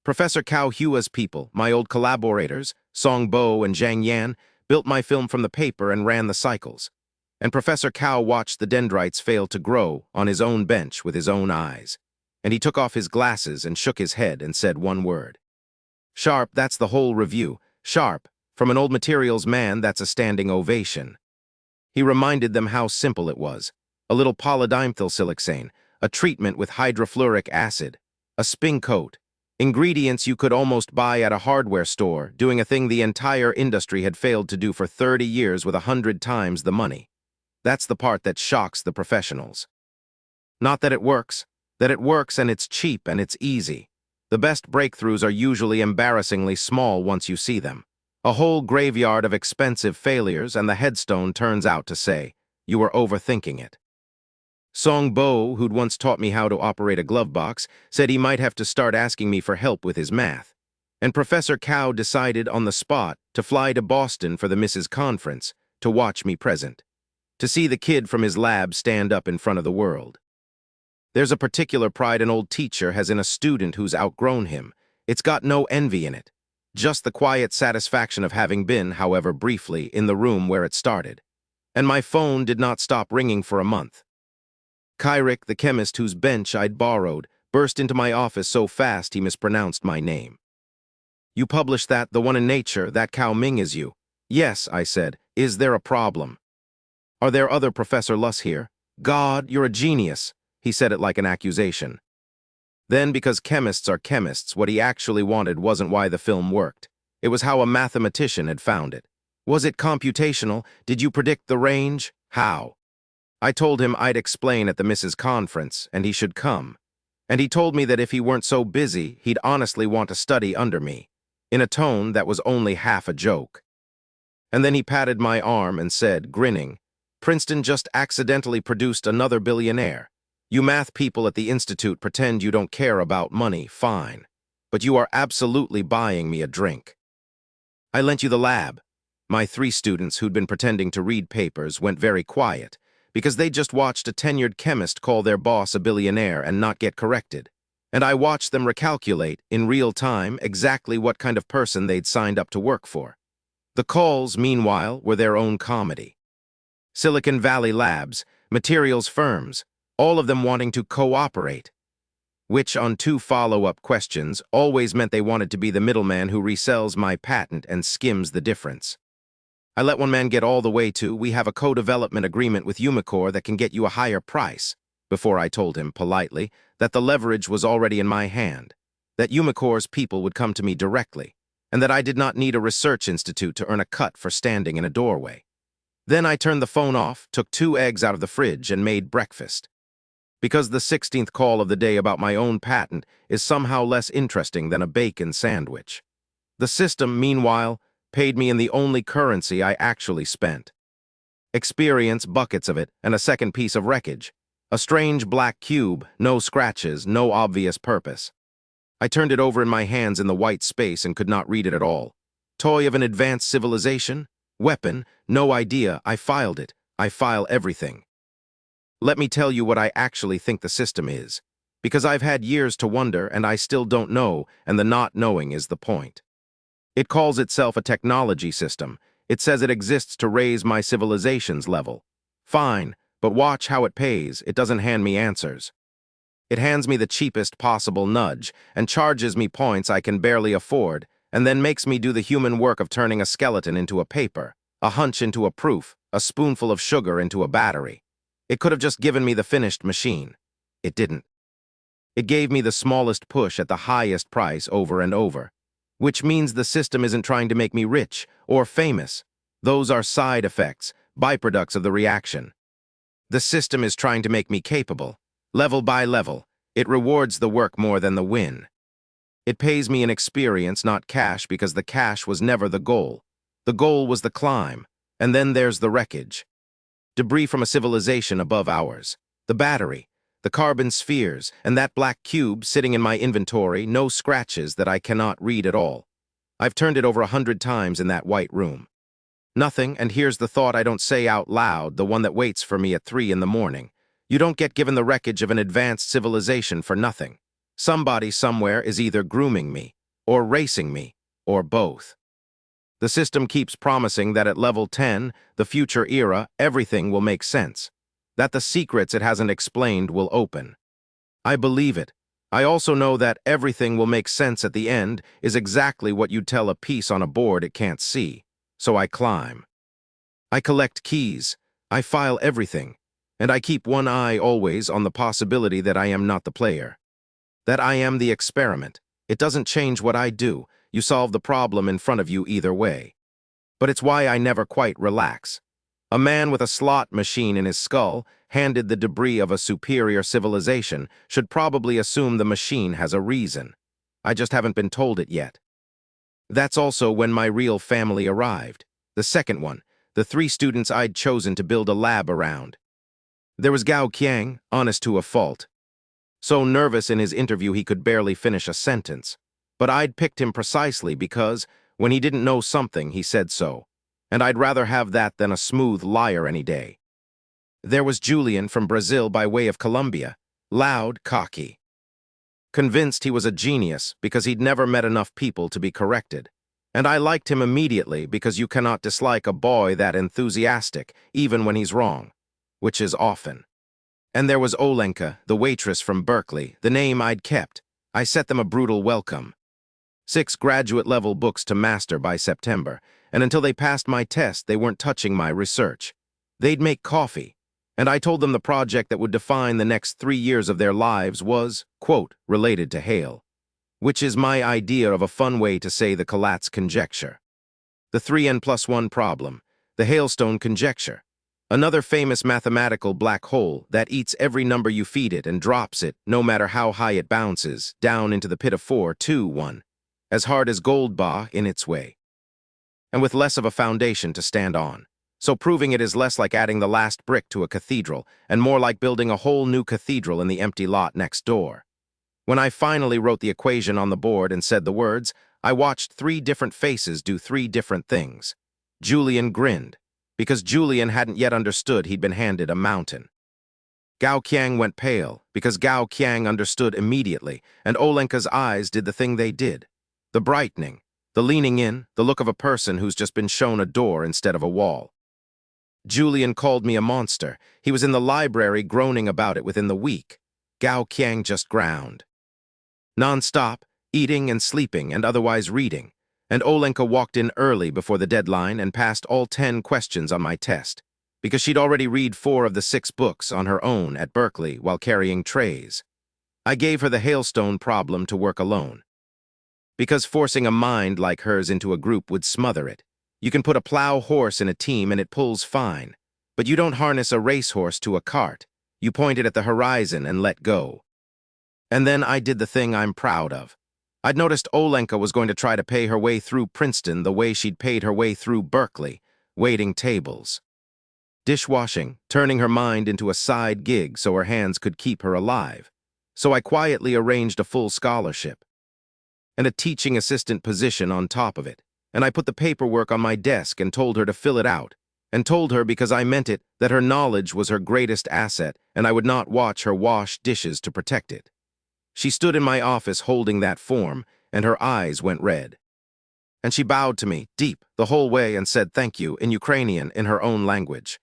Speaker 1: Professor Cao Hua's people, my old collaborators, Song Bo and Zhang Yan, built my film from the paper and ran the cycles. And Professor Cao watched the dendrites fail to grow on his own bench with his own eyes. And he took off his glasses and shook his head and said one word. Sharp, that's the whole review. Sharp, from an old materials man, that's a standing ovation. He reminded them how simple it was. A little polydimethylsiloxane, a treatment with hydrofluoric acid, a spin coat, ingredients you could almost buy at a hardware store, doing a thing the entire industry had failed to do for 30 years with 100 times the money. That's the part that shocks the professionals. Not that it works and it's cheap and it's easy. The best breakthroughs are usually embarrassingly small once you see them. A whole graveyard of expensive failures, and the headstone turns out to say, you were overthinking it. Song Bo, who'd once taught me how to operate a glove box, said he might have to start asking me for help with his math. And Professor Cao decided on the spot to fly to Boston for the Mrs. Conference to watch me present, to see the kid from his lab stand up in front of the world. There's a particular pride an old teacher has in a student who's outgrown him. It's got no envy in it, just the quiet satisfaction of having been, however briefly, in the room where it started. And my phone did not stop ringing for a month. Kyrick, the chemist whose bench I'd borrowed, burst into my office so fast he mispronounced my name. You published that, the one in Nature, that Cao Ming is you. Yes, I said. Is there a problem? Are there other Professor Luss here? God, you're a genius. He said it like an accusation. Then, because chemists are chemists, what he actually wanted wasn't why the film worked. It was how a mathematician had found it. Was it computational? Did you predict the range? How? I told him I'd explain at the Mrs. Conference, and he should come. And he told me that if he weren't so busy, he'd honestly want to study under me, in a tone that was only half a joke. And then he patted my arm and said, grinning, "Princeton just accidentally produced another billionaire. You math people at the Institute pretend you don't care about money, fine. But you are absolutely buying me a drink." I lent you the lab. My 3 students who'd been pretending to read papers went very quiet, because they just watched a tenured chemist call their boss a billionaire and not get corrected. And I watched them recalculate, in real time, exactly what kind of person they'd signed up to work for. The calls, meanwhile, were their own comedy. Silicon Valley labs, materials firms, all of them wanting to cooperate, which on 2 follow-up questions always meant they wanted to be the middleman who resells my patent and skims the difference. I let one man get all the way to, "We have a co-development agreement with Umicore that can get you a higher price," before I told him, politely, that the leverage was already in my hand, that Umicore's people would come to me directly, and that I did not need a research institute to earn a cut for standing in a doorway. Then I turned the phone off, took 2 eggs out of the fridge, and made breakfast. Because the 16th call of the day about my own patent is somehow less interesting than a bacon sandwich. The system, meanwhile, paid me in the only currency I actually spent. Experience, buckets of it, and a second piece of wreckage. A strange black cube, no scratches, no obvious purpose. I turned it over in my hands in the white space and could not read it at all. Toy of an advanced civilization? Weapon? No idea. I filed it. I file everything. Let me tell you what I actually think the system is. Because I've had years to wonder and I still don't know, and the not knowing is the point. It calls itself a technology system. It says it exists to raise my civilization's level. Fine, but watch how it pays. It doesn't hand me answers. It hands me the cheapest possible nudge and charges me points I can barely afford, and then makes me do the human work of turning a skeleton into a paper, a hunch into a proof, a spoonful of sugar into a battery. It could have just given me the finished machine. It didn't. It gave me the smallest push at the highest price over and over, which means the system isn't trying to make me rich or famous. Those are side effects, byproducts of the reaction. The system is trying to make me capable, level by level. It rewards the work more than the win. It pays me in experience, not cash, because the cash was never the goal. The goal was the climb, and then there's the wreckage. Debris from a civilization above ours. The battery, the carbon spheres, and that black cube sitting in my inventory, no scratches that I cannot read at all. I've turned it over 100 times in that white room. Nothing, and here's the thought I don't say out loud, the one that waits for me at 3 in the morning. You don't get given the wreckage of an advanced civilization for nothing. Somebody somewhere is either grooming me, or racing me, or both. The system keeps promising that at level 10, the future era, everything will make sense. That the secrets it hasn't explained will open. I believe it. I also know that everything will make sense at the end is exactly what you'd tell a piece on a board it can't see. So I climb. I collect keys. I file everything. And I keep one eye always on the possibility that I am not the player. That I am the experiment. It doesn't change what I do. You solve the problem in front of you either way. But it's why I never quite relax. A man with a slot machine in his skull, handed the debris of a superior civilization, should probably assume the machine has a reason. I just haven't been told it yet. That's also when my real family arrived. The second one, the 3 students I'd chosen to build a lab around. There was Gao Qiang, honest to a fault. So nervous in his interview he could barely finish a sentence. But I'd picked him precisely because, when he didn't know something, he said so. And I'd rather have that than a smooth liar any day. There was Julian from Brazil by way of Colombia, loud, cocky. Convinced he was a genius because he'd never met enough people to be corrected. And I liked him immediately because you cannot dislike a boy that enthusiastic, even when he's wrong, which is often. And there was Olenka, the waitress from Berkeley, the name I'd kept. I set them a brutal welcome. 6 graduate-level books to master by September, and until they passed my test, they weren't touching my research. They'd make coffee, and I told them the project that would define the next 3 years of their lives was, quote, related to Hale, which is my idea of a fun way to say the Collatz conjecture. The 3n+1 problem, the hailstone conjecture. Another famous mathematical black hole that eats every number you feed it and drops it, no matter how high it bounces, down into the pit of 4, 2, 1, as hard as Goldbach in its way, and with less of a foundation to stand on. So proving it is less like adding the last brick to a cathedral, and more like building a whole new cathedral in the empty lot next door. When I finally wrote the equation on the board and said the words, I watched 3 different faces do 3 different things. Julian grinned, because Julian hadn't yet understood he'd been handed a mountain. Gao Qiang went pale, because Gao Qiang understood immediately, and Olenka's eyes did the thing they did. The brightening, the leaning in, the look of a person who's just been shown a door instead of a wall. Julian called me a monster. He was in the library groaning about it within the week. Gao Qiang just ground. Non-stop, eating and sleeping and otherwise reading. And Olenka walked in early before the deadline and passed all 10 questions on my test, because she'd already read 4 of the 6 books on her own at Berkeley while carrying trays. I gave her the hailstone problem to work alone, because forcing a mind like hers into a group would smother it. You can put a plow horse in a team and it pulls fine, but you don't harness a racehorse to a cart. You point it at the horizon and let go. And then I did the thing I'm proud of. I'd noticed Olenka was going to try to pay her way through Princeton the way she'd paid her way through Berkeley, waiting tables. Dishwashing, turning her mind into a side gig so her hands could keep her alive. So I quietly arranged a full scholarship and a teaching assistant position on top of it, and I put the paperwork on my desk and told her to fill it out, and told her because I meant it that her knowledge was her greatest asset and I would not watch her wash dishes to protect it. She stood in my office holding that form, and her eyes went red. And she bowed to me, deep, the whole way and said thank you in Ukrainian in her own language.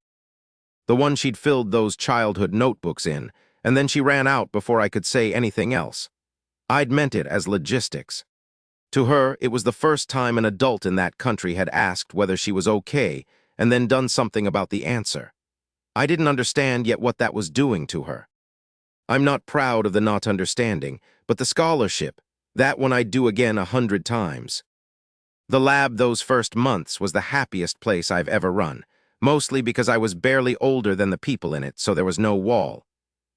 Speaker 1: The one she'd filled those childhood notebooks in, and then she ran out before I could say anything else. I'd meant it as logistics. To her, it was the first time an adult in that country had asked whether she was okay and then done something about the answer. I didn't understand yet what that was doing to her. I'm not proud of the not understanding, but the scholarship, that one I'd do again 100 times. The lab those first months was the happiest place I've ever run, mostly because I was barely older than the people in it, so there was no wall.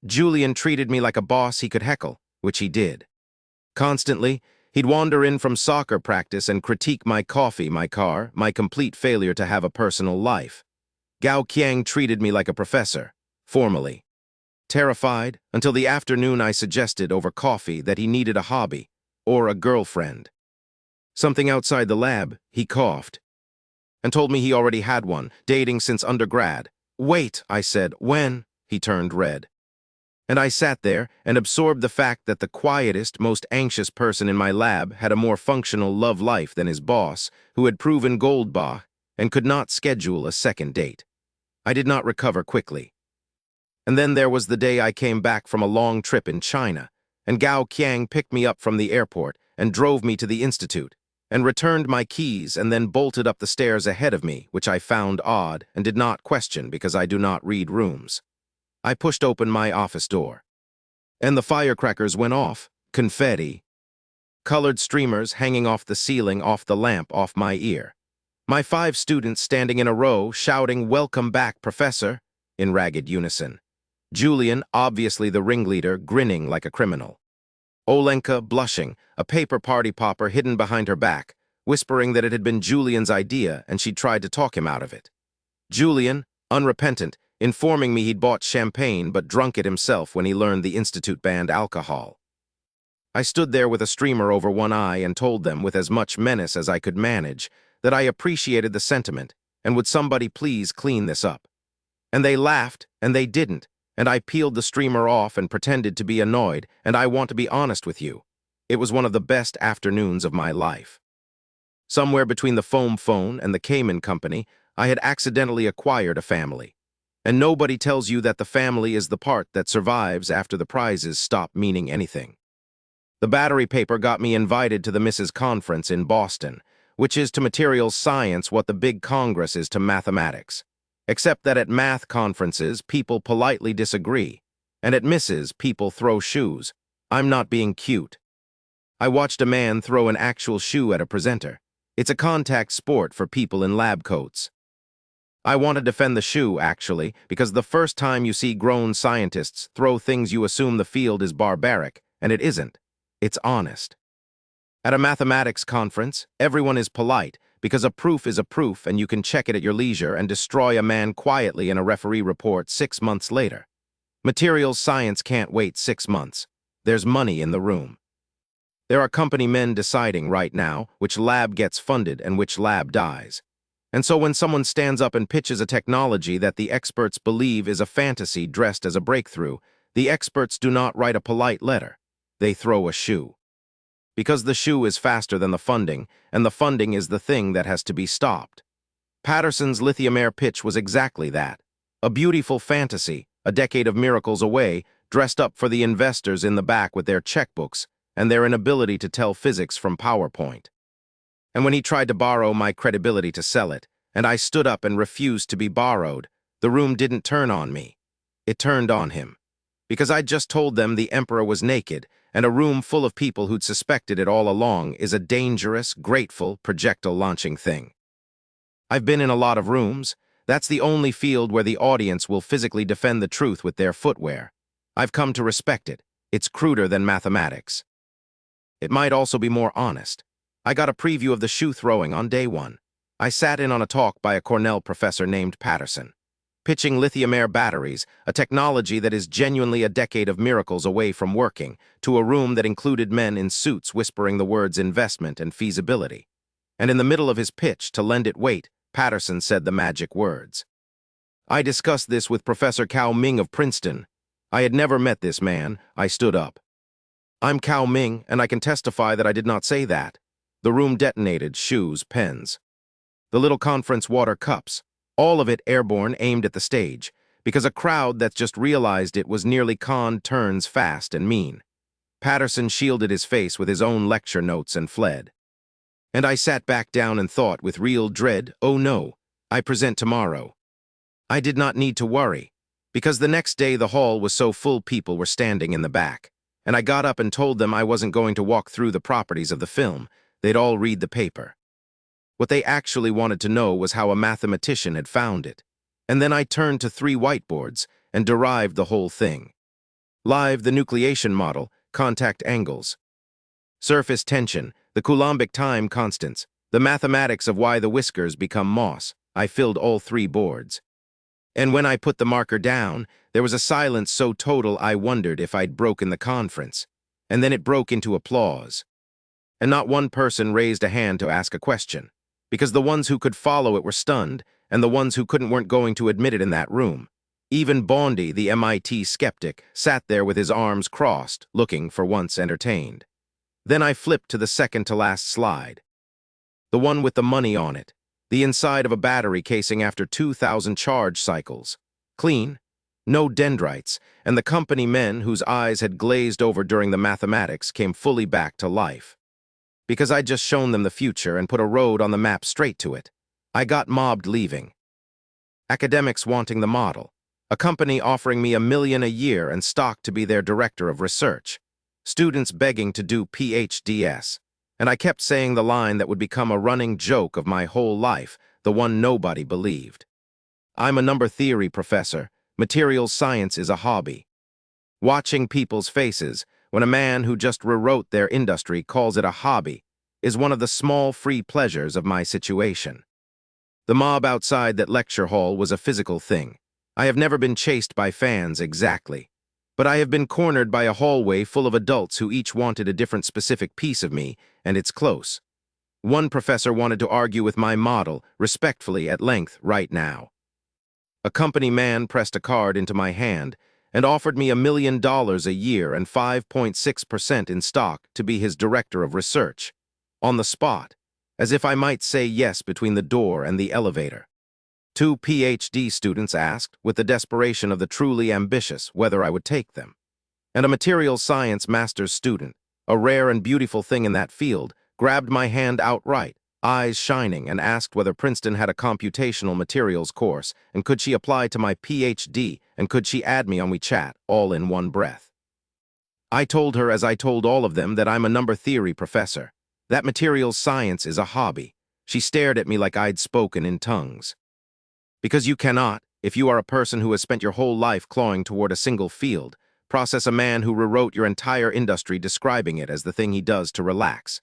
Speaker 1: Julian treated me like a boss he could heckle, which he did. Constantly, he'd wander in from soccer practice and critique my coffee, my car, my complete failure to have a personal life. Gao Qiang treated me like a professor, formally. Terrified, until the afternoon I suggested over coffee that he needed a hobby, or a girlfriend. Something outside the lab, he coughed, and told me he already had one, dating since undergrad. Wait, I said, when? He turned red. And I sat there and absorbed the fact that the quietest, most anxious person in my lab had a more functional love life than his boss, who had proven Goldbach and could not schedule a second date. I did not recover quickly. And then there was the day I came back from a long trip in China, and Gao Qiang picked me up from the airport and drove me to the institute, and returned my keys and then bolted up the stairs ahead of me, which I found odd and did not question because I do not read rooms. I pushed open my office door, and the firecrackers went off, confetti, colored streamers hanging off the ceiling, off the lamp, off my ear. My 5 students standing in a row shouting, "Welcome back, Professor," in ragged unison. Julian, obviously the ringleader, grinning like a criminal. Olenka, blushing, a paper party popper hidden behind her back, whispering that it had been Julian's idea and she'd tried to talk him out of it. Julian, unrepentant, informing me he'd bought champagne but drunk it himself when he learned the institute banned alcohol. I stood there with a streamer over one eye and told them, with as much menace as I could manage, that I appreciated the sentiment and would somebody please clean this up. And they laughed, and they didn't, and I peeled the streamer off and pretended to be annoyed, and I want to be honest with you. It was one of the best afternoons of my life. Somewhere between the foam phone and the Cayman Company, I had accidentally acquired a family. And nobody tells you that the family is the part that survives after the prizes stop meaning anything. The battery paper got me invited to the Mrs. Conference in Boston, which is to materials science what the big Congress is to mathematics. Except that at math conferences, people politely disagree, and at Mrs., people throw shoes. I'm not being cute. I watched a man throw an actual shoe at a presenter. It's a contact sport for people in lab coats. I want to defend the shoe, actually, because the first time you see grown scientists throw things you assume the field is barbaric, and it isn't. It's honest. At a mathematics conference, everyone is polite, because a proof is a proof and you can check it at your leisure and destroy a man quietly in a referee report 6 months later. Materials science can't wait 6 months. There's money in the room. There are company men deciding right now which lab gets funded and which lab dies. And so when someone stands up and pitches a technology that the experts believe is a fantasy dressed as a breakthrough, the experts do not write a polite letter. They throw a shoe. Because the shoe is faster than the funding, and the funding is the thing that has to be stopped. Patterson's lithium-air pitch was exactly that. A beautiful fantasy, a decade of miracles away, dressed up for the investors in the back with their checkbooks and their inability to tell physics from PowerPoint. And when he tried to borrow my credibility to sell it, and I stood up and refused to be borrowed, the room didn't turn on me. It turned on him. Because I'd just told them the emperor was naked, and a room full of people who'd suspected it all along is a dangerous, grateful, projectile-launching thing. I've been in a lot of rooms. That's the only field where the audience will physically defend the truth with their footwear. I've come to respect it. It's cruder than mathematics. It might also be more honest. I got a preview of the shoe throwing on day 1. I sat in on a talk by a Cornell professor named Patterson, pitching lithium-air batteries, a technology that is genuinely a decade of miracles away from working, to a room that included men in suits whispering the words investment and feasibility. And in the middle of his pitch, to lend it weight, Patterson said the magic words. I discussed this with Professor Cao Ming of Princeton. I had never met this man. I stood up. I'm Cao Ming, and I can testify that I did not say that. The room detonated, shoes, pens. The little conference water cups, all of it airborne aimed at the stage, because a crowd that just realized it was nearly turns fast and mean. Patterson shielded his face with his own lecture notes and fled. And I sat back down and thought with real dread, oh no, I present tomorrow. I did not need to worry, because the next day the hall was so full people were standing in the back, and I got up and told them I wasn't going to walk through the properties of the film. They'd all read the paper. What they actually wanted to know was how a mathematician had found it. And then I turned to 3 whiteboards and derived the whole thing. Live, the nucleation model, contact angles. Surface tension, the Coulombic time constants, the mathematics of why the whiskers become moss. I filled all 3 boards. And when I put the marker down, there was a silence so total I wondered if I'd broken the conference. And then it broke into applause. And not one person raised a hand to ask a question, because the ones who could follow it were stunned, and the ones who couldn't weren't going to admit it in that room. Even Bondi, the MIT skeptic, sat there with his arms crossed, looking for once entertained. Then I flipped to the second-to-last slide. The one with the money on it, the inside of a battery casing after 2,000 charge cycles. Clean, no dendrites, and the company men whose eyes had glazed over during the mathematics came fully back to life. Because I'd just shown them the future and put a road on the map straight to it. I got mobbed leaving. Academics wanting the model. A company offering me $1 million a year and stock to be their director of research. Students begging to do PhDs. And I kept saying the line that would become a running joke of my whole life, the one nobody believed. I'm a number theory professor. Materials science is a hobby. Watching people's faces, when a man who just rewrote their industry calls it a hobby, is one of the small free pleasures of my situation. The mob outside that lecture hall was a physical thing. I have never been chased by fans exactly, but I have been cornered by a hallway full of adults who each wanted a different specific piece of me, and it's close. One professor wanted to argue with my model, respectfully at length, right now. A company man pressed a card into my hand and offered me $1 million a year and 5.6% in stock to be his director of research, on the spot, as if I might say yes between the door and the elevator. 2 PhD students asked, with the desperation of the truly ambitious, whether I would take them. And a materials science master's student, a rare and beautiful thing in that field, grabbed my hand outright, eyes shining, and asked whether Princeton had a computational materials course, and could she apply to my PhD, and could she add me on WeChat, all in one breath. I told her, as I told all of them, that I'm a number theory professor. That materials science is a hobby. She stared at me like I'd spoken in tongues. Because you cannot, if you are a person who has spent your whole life clawing toward a single field, process a man who rewrote your entire industry describing it as the thing he does to relax.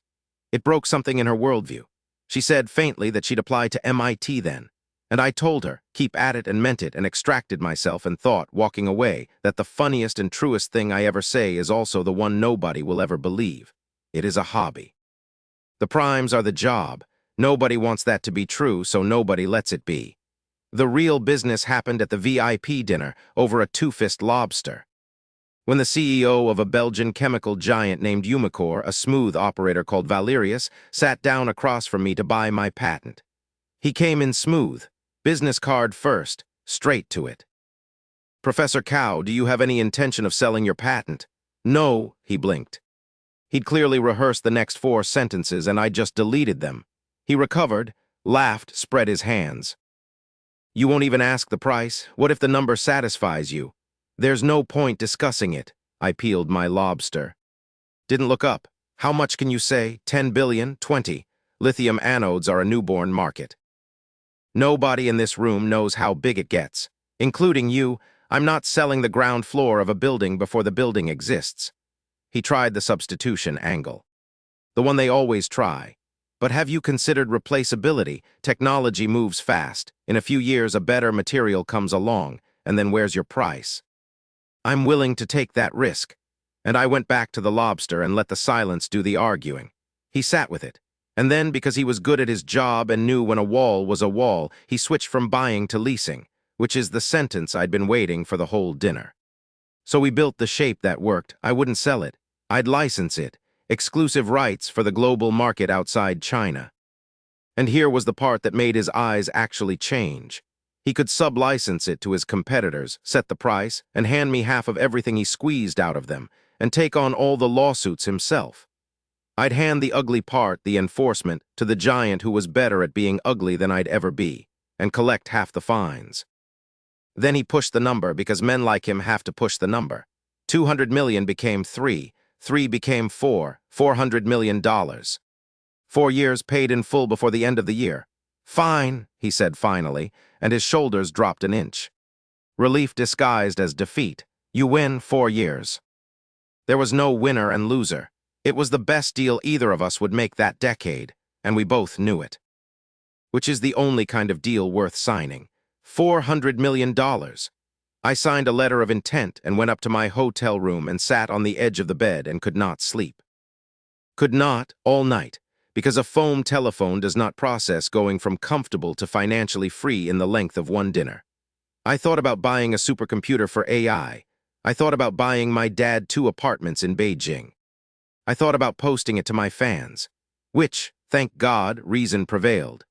Speaker 1: It broke something in her worldview. She said faintly that she'd apply to MIT then. And I told her, keep at it and meant it and extracted myself and thought, walking away, that the funniest and truest thing I ever say is also the one nobody will ever believe. It is a hobby. The primes are the job. Nobody wants that to be true, so nobody lets it be. The real business happened at the VIP dinner over a two-fist lobster. When the CEO of a Belgian chemical giant named Umicore, a smooth operator called Valerius, sat down across from me to buy my patent. He came in smooth, business card first, straight to it. "Professor Cow, do you have any intention of selling your patent?" "No," he blinked. He'd clearly rehearsed the next 4 sentences and I just deleted them. He recovered, laughed, spread his hands. "You won't even ask the price? What if the number satisfies you?" "There's no point discussing it." I peeled my lobster. Didn't look up. "How much can you say? 10 billion? 20? Lithium anodes are a newborn market. Nobody in this room knows how big it gets. Including you. I'm not selling the ground floor of a building before the building exists." He tried the substitution angle. The one they always try. "But have you considered replaceability? Technology moves fast. In a few years, a better material comes along, and then where's your price?" "I'm willing to take that risk." And I went back to the lobster and let the silence do the arguing. He sat with it. And then, because he was good at his job and knew when a wall was a wall, he switched from buying to leasing, which is the sentence I'd been waiting for the whole dinner. So we built the shape that worked. I wouldn't sell it. I'd license it. Exclusive rights for the global market outside China. And here was the part that made his eyes actually change. He could sub-license it to his competitors, set the price, and hand me half of everything he squeezed out of them, and take on all the lawsuits himself. I'd hand the ugly part, the enforcement, to the giant who was better at being ugly than I'd ever be, and collect half the fines. Then he pushed the number because men like him have to push the number. 200 million became 3, 3 became 4, $400 million. 4 years paid in full before the end of the year. "Fine," he said finally, and his shoulders dropped an inch. Relief disguised as defeat. "You win 4 years." There was no winner and loser. It was the best deal either of us would make that decade, and we both knew it. Which is the only kind of deal worth signing. $400 million. I signed a letter of intent and went up to my hotel room and sat on the edge of the bed and could not sleep. Could not, all night, because a foam telephone does not process going from comfortable to financially free in the length of one dinner. I thought about buying a supercomputer for AI. I thought about buying my dad 2 apartments in Beijing. I thought about posting it to my fans, which, thank God, reason prevailed.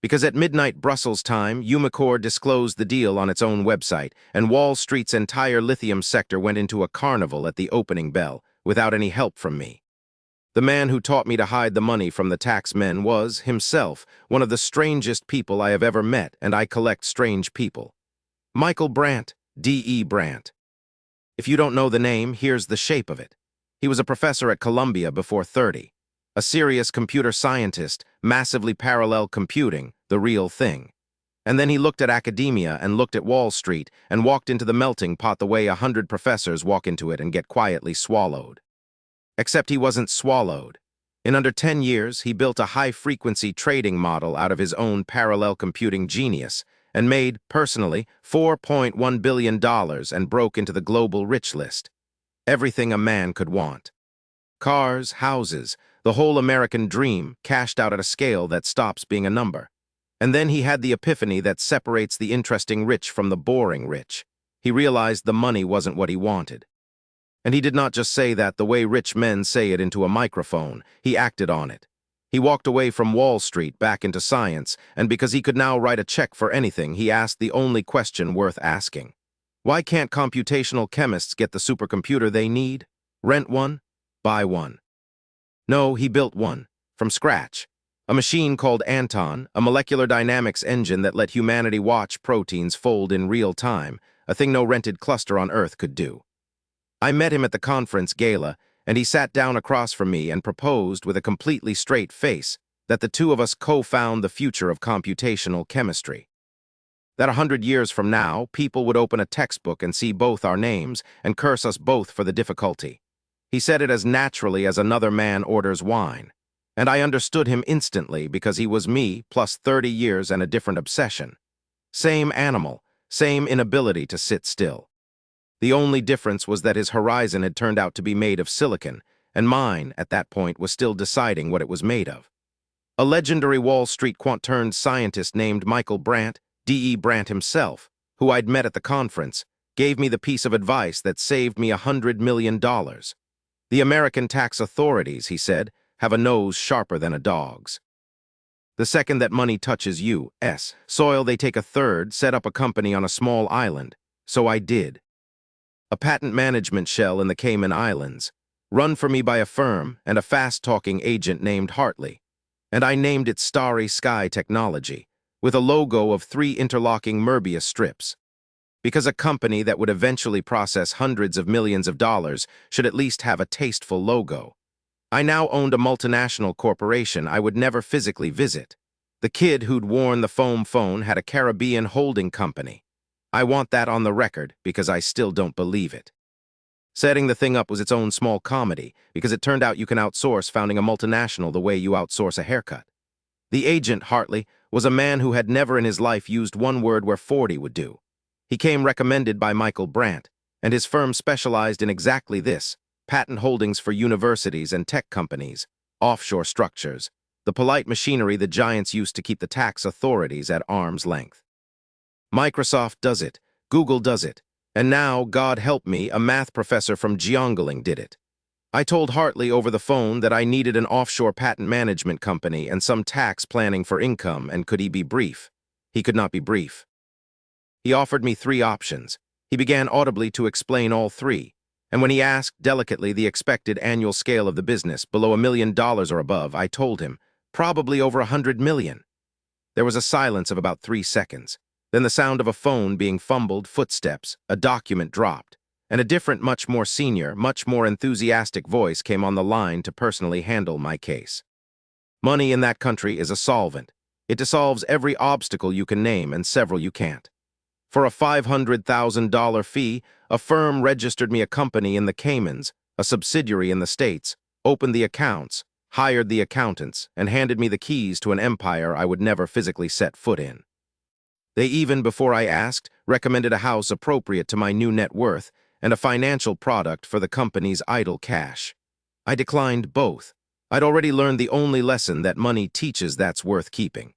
Speaker 1: Because at midnight Brussels time, Umicore disclosed the deal on its own website, and Wall Street's entire lithium sector went into a carnival at the opening bell, without any help from me. The man who taught me to hide the money from the tax men was, himself, one of the strangest people I have ever met, and I collect strange people. Michael Brandt, D.E. Brandt. If you don't know the name, here's the shape of it. He was a professor at Columbia before 30. A serious computer scientist, massively parallel computing, the real thing. And then he looked at academia and looked at Wall Street and walked into the melting pot the way 100 professors walk into it and get quietly swallowed. Except he wasn't swallowed. In under 10 years, he built a high-frequency trading model out of his own parallel computing genius and made, personally, $4.1 billion and broke into the global rich list. Everything a man could want. Cars, houses, the whole American dream cashed out at a scale that stops being a number. And then he had the epiphany that separates the interesting rich from the boring rich. He realized the money wasn't what he wanted. And he did not just say that the way rich men say it into a microphone. He acted on it. He walked away from Wall Street back into science, and because he could now write a check for anything, he asked the only question worth asking. Why can't computational chemists get the supercomputer they need? Rent one? Buy one? No, he built one, from scratch. A machine called Anton, a molecular dynamics engine that let humanity watch proteins fold in real time, a thing no rented cluster on Earth could do. I met him at the conference gala, and he sat down across from me and proposed with a completely straight face that the two of us co-found the future of computational chemistry. That 100 years from now, people would open a textbook and see both our names and curse us both for the difficulty. He said it as naturally as another man orders wine. And I understood him instantly because he was me plus 30 years and a different obsession. Same animal, same inability to sit still. The only difference was that his horizon had turned out to be made of silicon, and mine, at that point, was still deciding what it was made of. A legendary Wall Street quant-turned scientist named Michael Brandt, D.E. Brandt himself, who I'd met at the conference, gave me the piece of advice that saved me $100 million. The American tax authorities, he said, have a nose sharper than a dog's. The second that money touches U.S. soil, they take a third, set up a company on a small island. So I did. A patent management shell in the Cayman Islands, run for me by a firm and a fast-talking agent named Hartley. And I named it Starry Sky Technology, with a logo of 3 interlocking Möbius strips. Because a company that would eventually process hundreds of millions of dollars should at least have a tasteful logo. I now owned a multinational corporation I would never physically visit. The kid who'd worn the foam phone had a Caribbean holding company. I want that on the record because I still don't believe it. Setting the thing up was its own small comedy because it turned out you can outsource founding a multinational the way you outsource a haircut. The agent, Hartley, was a man who had never in his life used one word where 40 would do. He came recommended by Michael Brandt, and his firm specialized in exactly this: patent holdings for universities and tech companies, offshore structures, the polite machinery the giants used to keep the tax authorities at arm's length. Microsoft does it, Google does it, and now, God help me, a math professor from Jiangling did it. I told Hartley over the phone that I needed an offshore patent management company and some tax planning for income, and could he be brief? He could not be brief. He offered me 3 options. He began audibly to explain all 3, and when he asked delicately the expected annual scale of the business, below $1 million or above, I told him, probably over 100 million. There was a silence of about 3 seconds. Then the sound of a phone being fumbled, footsteps, a document dropped, and a different, much more senior, much more enthusiastic voice came on the line to personally handle my case. Money in that country is a solvent. It dissolves every obstacle you can name and several you can't. For a $500,000 fee, a firm registered me a company in the Caymans, a subsidiary in the States, opened the accounts, hired the accountants, and handed me the keys to an empire I would never physically set foot in. They even, before I asked, recommended a house appropriate to my new net worth and a financial product for the company's idle cash. I declined both. I'd already learned the only lesson that money teaches that's worth keeping.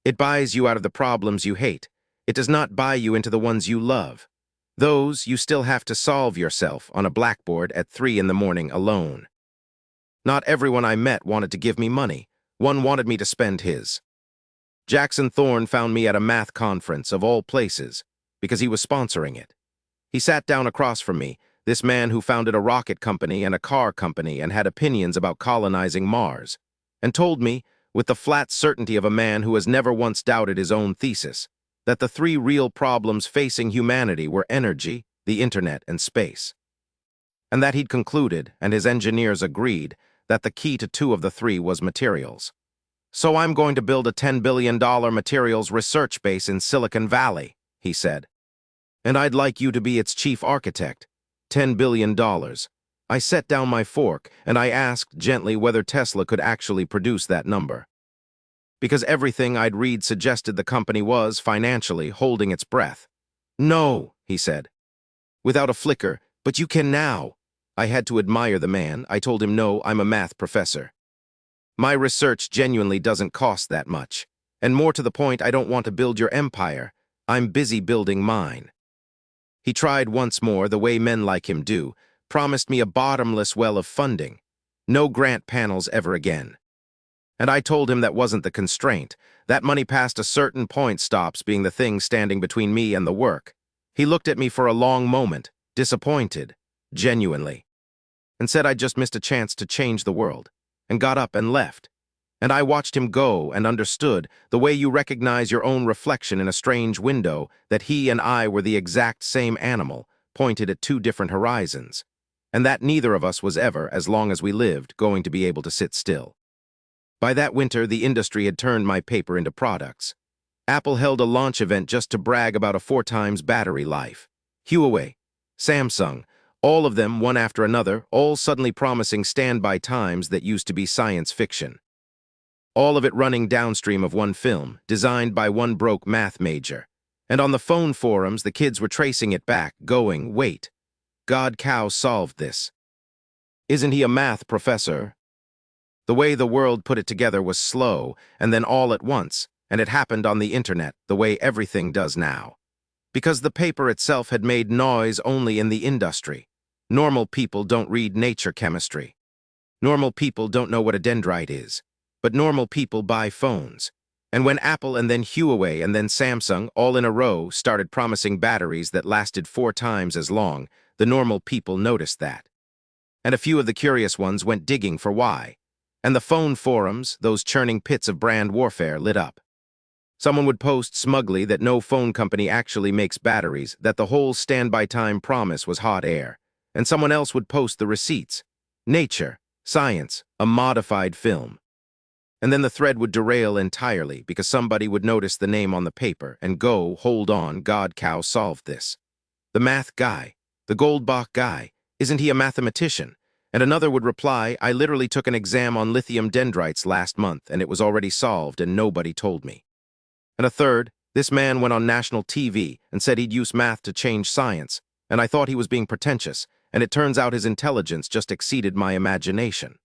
Speaker 1: It buys you out of the problems you hate. It does not buy you into the ones you love. Those you still have to solve yourself on a blackboard at 3 in the morning alone. Not everyone I met wanted to give me money. One wanted me to spend his. Jackson Thorne found me at a math conference, of all places, because he was sponsoring it. He sat down across from me, this man who founded a rocket company and a car company and had opinions about colonizing Mars, and told me, with the flat certainty of a man who has never once doubted his own thesis, that the 3 real problems facing humanity were energy, the internet, and space. And that he'd concluded, and his engineers agreed, that the key to 2 of the 3 was materials. So I'm going to build a $10 billion materials research base in Silicon Valley, he said. And I'd like you to be its chief architect. $10 billion. I set down my fork, and I asked gently whether Tesla could actually produce that number. Because everything I'd read suggested the company was, financially, holding its breath. No, he said. Without a flicker, but you can now. I had to admire the man. I told him, no, I'm a math professor. My research genuinely doesn't cost that much. And more to the point, I don't want to build your empire. I'm busy building mine. He tried once more, the way men like him do, promised me a bottomless well of funding. No grant panels ever again. And I told him that wasn't the constraint. That money past a certain point stops being the thing standing between me and the work. He looked at me for a long moment, disappointed, genuinely, and said I'd just missed a chance to change the world, and got up and left. And I watched him go and understood, the way you recognize your own reflection in a strange window, that he and I were the exact same animal, pointed at 2 different horizons, and that neither of us was ever, as long as we lived, going to be able to sit still. By that winter, the industry had turned my paper into products. Apple held a launch event just to brag about a 4 times battery life. Huawei, Samsung, all of them, one after another, all suddenly promising standby times that used to be science fiction. All of it running downstream of one film, designed by one broke math major. And on the phone forums, the kids were tracing it back, going, wait, God cow solved this. Isn't he a math professor? The way the world put it together was slow, and then all at once, and it happened on the internet, the way everything does now. Because the paper itself had made noise only in the industry. Normal people don't read nature chemistry. Normal people don't know what a dendrite is. But normal people buy phones. And when Apple and then Huawei and then Samsung, all in a row, started promising batteries that lasted 4 times as long, the normal people noticed that. And a few of the curious ones went digging for why. And the phone forums, those churning pits of brand warfare, lit up. Someone would post smugly that no phone company actually makes batteries, that the whole standby time promise was hot air. And someone else would post the receipts. Nature, science, a modified film. And then the thread would derail entirely because somebody would notice the name on the paper and go, hold on, God cow solved this. The math guy, the Goldbach guy, isn't he a mathematician? And another would reply, I literally took an exam on lithium dendrites last month and it was already solved and nobody told me. And a third, this man went on national TV and said he'd use math to change science, and I thought he was being pretentious, and it turns out his intelligence just exceeded my imagination.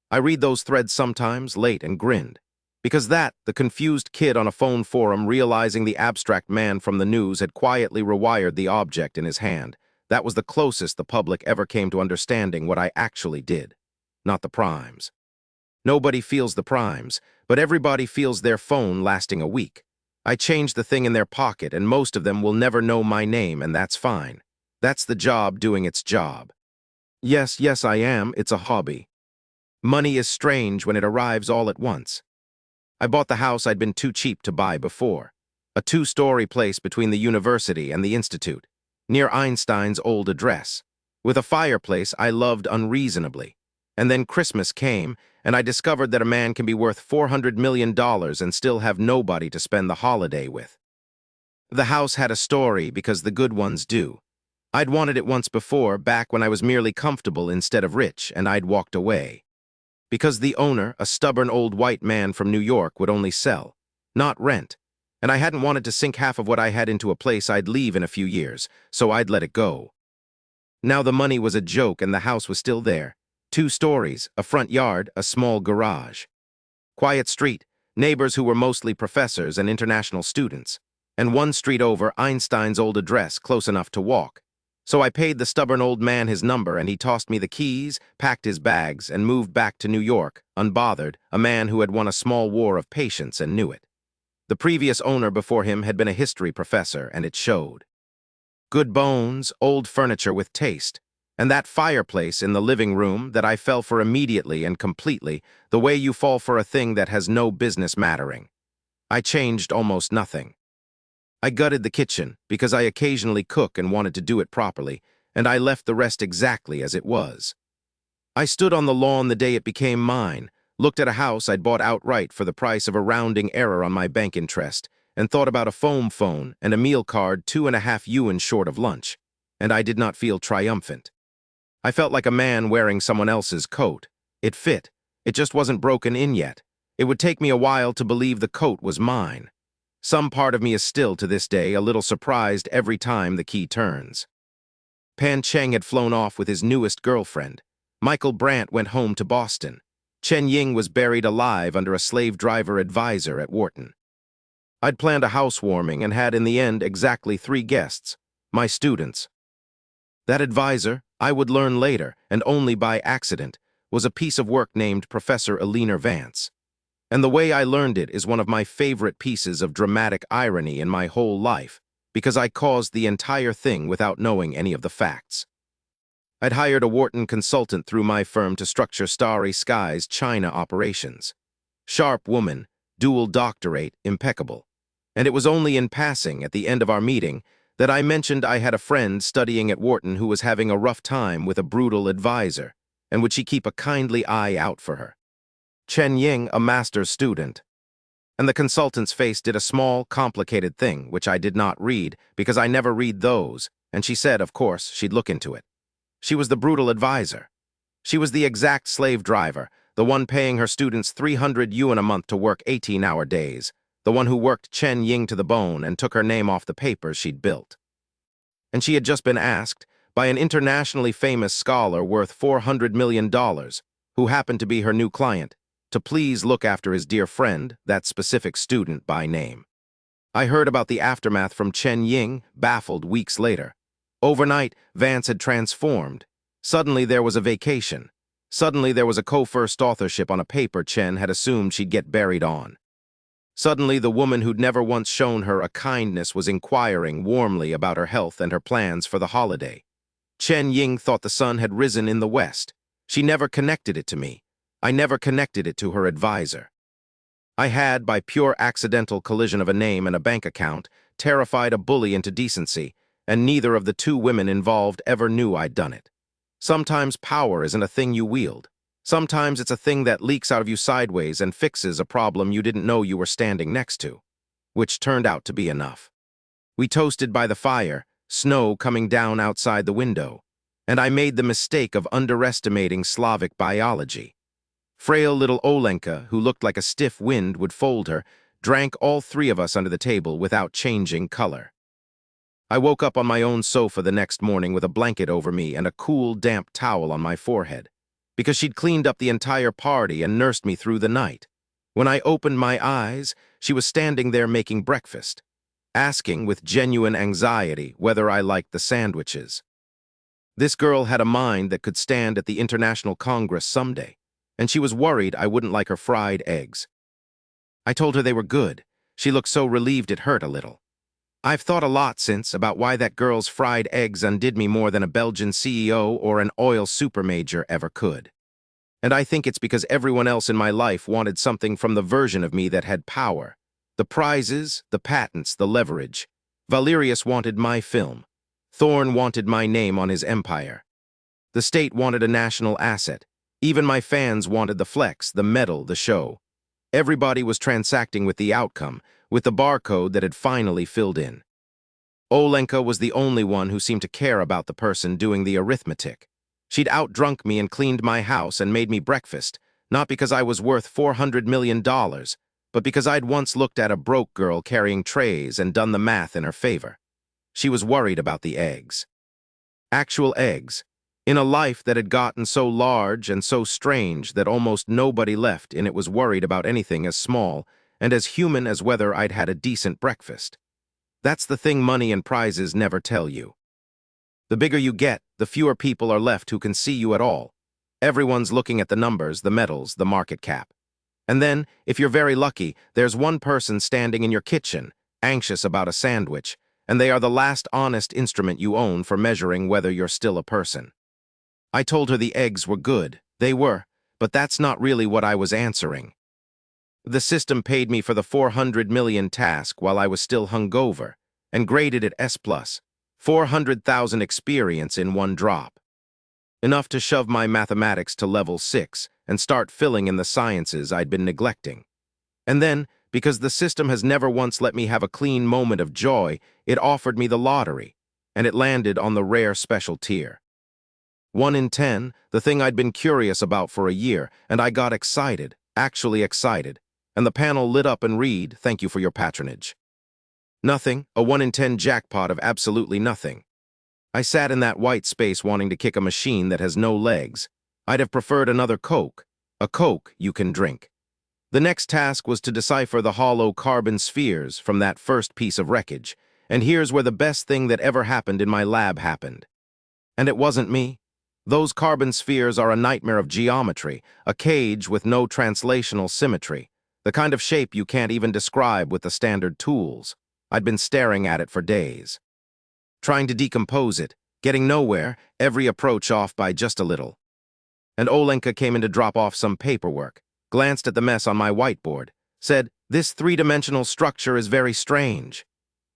Speaker 1: I read those threads sometimes, late, and grinned. Because that, the confused kid on a phone forum realizing the abstract man from the news had quietly rewired the object in his hand, that was the closest the public ever came to understanding what I actually did. Not the primes. Nobody feels the primes, but everybody feels their phone lasting a week. I changed the thing in their pocket, and most of them will never know my name, and that's fine. That's the job doing its job. Yes, I am. It's a hobby. Money is strange when it arrives all at once. I bought the house I'd been too cheap to buy before. A 2-story place between the university and the institute, near Einstein's old address, with a fireplace I loved unreasonably. And then Christmas came, and I discovered that a man can be worth $400 million and still have nobody to spend the holiday with. The house had a story because the good ones do. I'd wanted it once before, back when I was merely comfortable instead of rich, and I'd walked away. Because the owner, a stubborn old white man from New York, would only sell, not rent, and I hadn't wanted to sink half of what I had into a place I'd leave in a few years, so I'd let it go. Now the money was a joke and the house was still there. 2 stories, a front yard, a small garage. Quiet street, neighbors who were mostly professors and international students, and 1 street over Einstein's old address, close enough to walk. So I paid the stubborn old man his number and he tossed me the keys, packed his bags, and moved back to New York, unbothered, a man who had won a small war of patience and knew it. The previous owner before him had been a history professor, and it showed. Good bones, old furniture with taste, and that fireplace in the living room that I fell for immediately and completely, the way you fall for a thing that has no business mattering. I changed almost nothing. I gutted the kitchen because I occasionally cook and wanted to do it properly, and I left the rest exactly as it was. I stood on the lawn the day it became mine, looked at a house I'd bought outright for the price of a rounding error on my bank interest, and thought about a foam phone and a meal card 2.5 yuan short of lunch, and I did not feel triumphant. I felt like a man wearing someone else's coat. It fit. It just wasn't broken in yet. It would take me a while to believe the coat was mine. Some part of me is still, to this day, a little surprised every time the key turns. Pan Cheng had flown off with his newest girlfriend. Michael Brandt went home to Boston. Chen Ying was buried alive under a slave driver advisor at Wharton. I'd planned a housewarming and had in the end exactly 3 guests, my students. That advisor, I would learn later, and only by accident, was a piece of work named Professor Eleanor Vance. And the way I learned it is one of my favorite pieces of dramatic irony in my whole life, because I caused the entire thing without knowing any of the facts. I'd hired a Wharton consultant through my firm to structure Starry Sky's China operations. Sharp woman, dual doctorate, impeccable. And it was only in passing, at the end of our meeting, that I mentioned I had a friend studying at Wharton who was having a rough time with a brutal advisor, and would she keep a kindly eye out for her. Chen Ying, a master's student. And the consultant's face did a small, complicated thing, which I did not read, because I never read those, and she said, of course, she'd look into it. She was the brutal advisor. She was the exact slave driver, the one paying her students 300 yuan a month to work 18-hour days, the one who worked Chen Ying to the bone and took her name off the papers she'd built. And she had just been asked, by an internationally famous scholar worth $400 million, who happened to be her new client, to please look after his dear friend, that specific student by name. I heard about the aftermath from Chen Ying, baffled weeks later. Overnight, Vance had transformed. Suddenly there was a vacation. Suddenly there was a co-first authorship on a paper Chen had assumed she'd get buried on. Suddenly the woman who'd never once shown her a kindness was inquiring warmly about her health and her plans for the holiday. Chen Ying thought the sun had risen in the west. She never connected it to me. I never connected it to her advisor. I had, by pure accidental collision of a name and a bank account, terrified a bully into decency, and neither of the two women involved ever knew I'd done it. Sometimes power isn't a thing you wield. Sometimes it's a thing that leaks out of you sideways and fixes a problem you didn't know you were standing next to, which turned out to be enough. We toasted by the fire, snow coming down outside the window, and I made the mistake of underestimating Slavic biology. Frail little Olenka, who looked like a stiff wind would fold her, drank all three of us under the table without changing color. I woke up on my own sofa the next morning with a blanket over me and a cool, damp towel on my forehead, because she'd cleaned up the entire party and nursed me through the night. When I opened my eyes, she was standing there making breakfast, asking with genuine anxiety whether I liked the sandwiches. This girl had a mind that could stand at the International Congress someday, and she was worried I wouldn't like her fried eggs. I told her they were good. She looked so relieved it hurt a little. I've thought a lot since about why that girl's fried eggs undid me more than a Belgian CEO or an oil supermajor ever could. And I think it's because everyone else in my life wanted something from the version of me that had power. The prizes, the patents, the leverage. Valerius wanted my film. Thorne wanted my name on his empire. The state wanted a national asset. Even my fans wanted the flex, the medal, the show. Everybody was transacting with the outcome, with the barcode that had finally filled in. Olenka was the only one who seemed to care about the person doing the arithmetic. She'd outdrunk me and cleaned my house and made me breakfast, not because I was worth $400 million, but because I'd once looked at a broke girl carrying trays and done the math in her favor. She was worried about the eggs. Actual eggs. In a life that had gotten so large and so strange that almost nobody left in it was worried about anything as small and as human as whether I'd had a decent breakfast. That's the thing money and prizes never tell you. The bigger you get, the fewer people are left who can see you at all. Everyone's looking at the numbers, the medals, the market cap. And then, if you're very lucky, there's one person standing in your kitchen, anxious about a sandwich, and they are the last honest instrument you own for measuring whether you're still a person. I told her the eggs were good. They were, but that's not really what I was answering. The system paid me for the 400 million task while I was still hungover, and graded it S+, 400,000 experience in one drop. Enough to shove my mathematics to level 6 and start filling in the sciences I'd been neglecting. And then, because the system has never once let me have a clean moment of joy, it offered me the lottery, and it landed on the rare special tier. 1 in 10, the thing I'd been curious about for a year, and I got excited, actually excited, and the panel lit up and read, "Thank you for your patronage." Nothing, a 1 in 10 jackpot of absolutely nothing. I sat in that white space wanting to kick a machine that has no legs. I'd have preferred another Coke. A Coke you can drink. The next task was to decipher the hollow carbon spheres from that first piece of wreckage, and here's where the best thing that ever happened in my lab happened. And it wasn't me. Those carbon spheres are a nightmare of geometry, a cage with no translational symmetry, the kind of shape you can't even describe with the standard tools. I'd been staring at it for days. Trying to decompose it, getting nowhere, every approach off by just a little. And Olenka came in to drop off some paperwork, glanced at the mess on my whiteboard, said, "This three-dimensional structure is very strange,"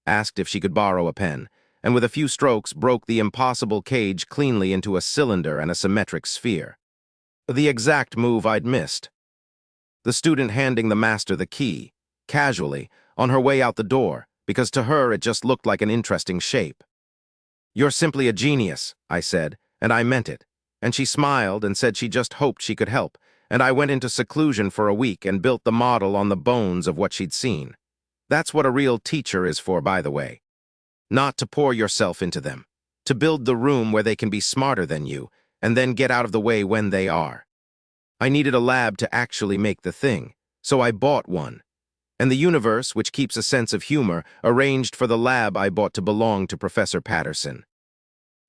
Speaker 1: asked if she could borrow a pen, and with a few strokes broke the impossible cage cleanly into a cylinder and a symmetric sphere. The exact move I'd missed. The student handing the master the key, casually, on her way out the door, because to her it just looked like an interesting shape. "You're simply a genius," I said, and I meant it. And she smiled and said she just hoped she could help, and I went into seclusion for a week and built the model on the bones of what she'd seen. That's what a real teacher is for, by the way. Not to pour yourself into them. To build the room where they can be smarter than you, and then get out of the way when they are. I needed a lab to actually make the thing, so I bought one. And the universe, which keeps a sense of humor, arranged for the lab I bought to belong to Professor Patterson.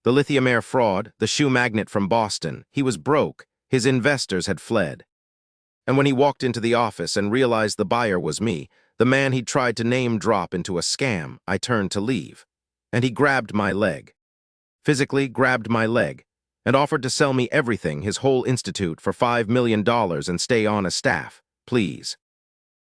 Speaker 1: The lithium-air fraud, the shoe magnate from Boston, he was broke, his investors had fled. And when he walked into the office and realized the buyer was me, the man he'd tried to name-drop into a scam, I turned to leave. And he grabbed my leg. Physically grabbed my leg, and offered to sell me everything, his whole institute, for $5 million and stay on as staff, please.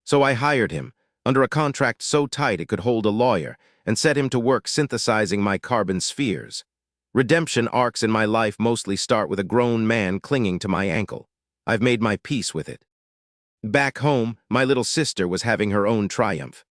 Speaker 1: So I hired him, under a contract so tight it could hold a lawyer, and set him to work synthesizing my carbon spheres. Redemption arcs in my life mostly start with a grown man clinging to my ankle. I've made my peace with it. Back home, my little sister was having her own triumph.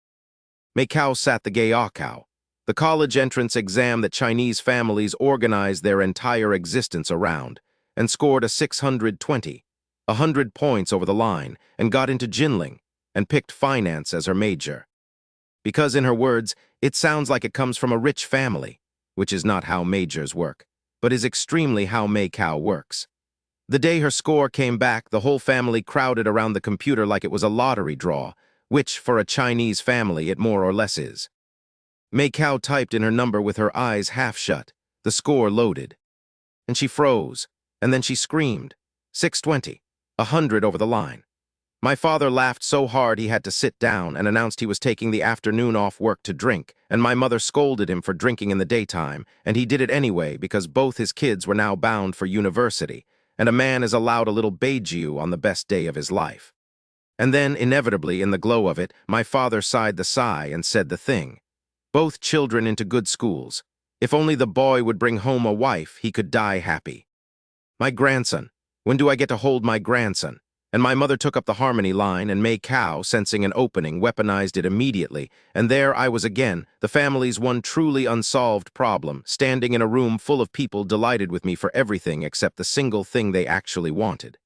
Speaker 1: Macau sat the Gaokao, the college entrance exam that Chinese families organize their entire existence around, and scored a 620, 100 points over the line, and got into Jinling, and picked finance as her major. Because, in her words, it sounds like it comes from a rich family, which is not how majors work, but is extremely how Macau works. The day her score came back, the whole family crowded around the computer like it was a lottery draw, which, for a Chinese family, it more or less is. Macau typed in her number with her eyes half shut. The score loaded. And she froze, and then she screamed. 620, 100 over the line. My father laughed so hard he had to sit down and announced he was taking the afternoon off work to drink, and my mother scolded him for drinking in the daytime, and he did it anyway because both his kids were now bound for university, and a man is allowed a little beiju on the best day of his life. And then, inevitably, in the glow of it, my father sighed the sigh and said the thing. Both children into good schools. If only the boy would bring home a wife, he could die happy. My grandson. When do I get to hold my grandson? And my mother took up the harmony line, and Macau, sensing an opening, weaponized it immediately, and there I was again, the family's one truly unsolved problem, standing in a room full of people delighted with me for everything except the single thing they actually wanted.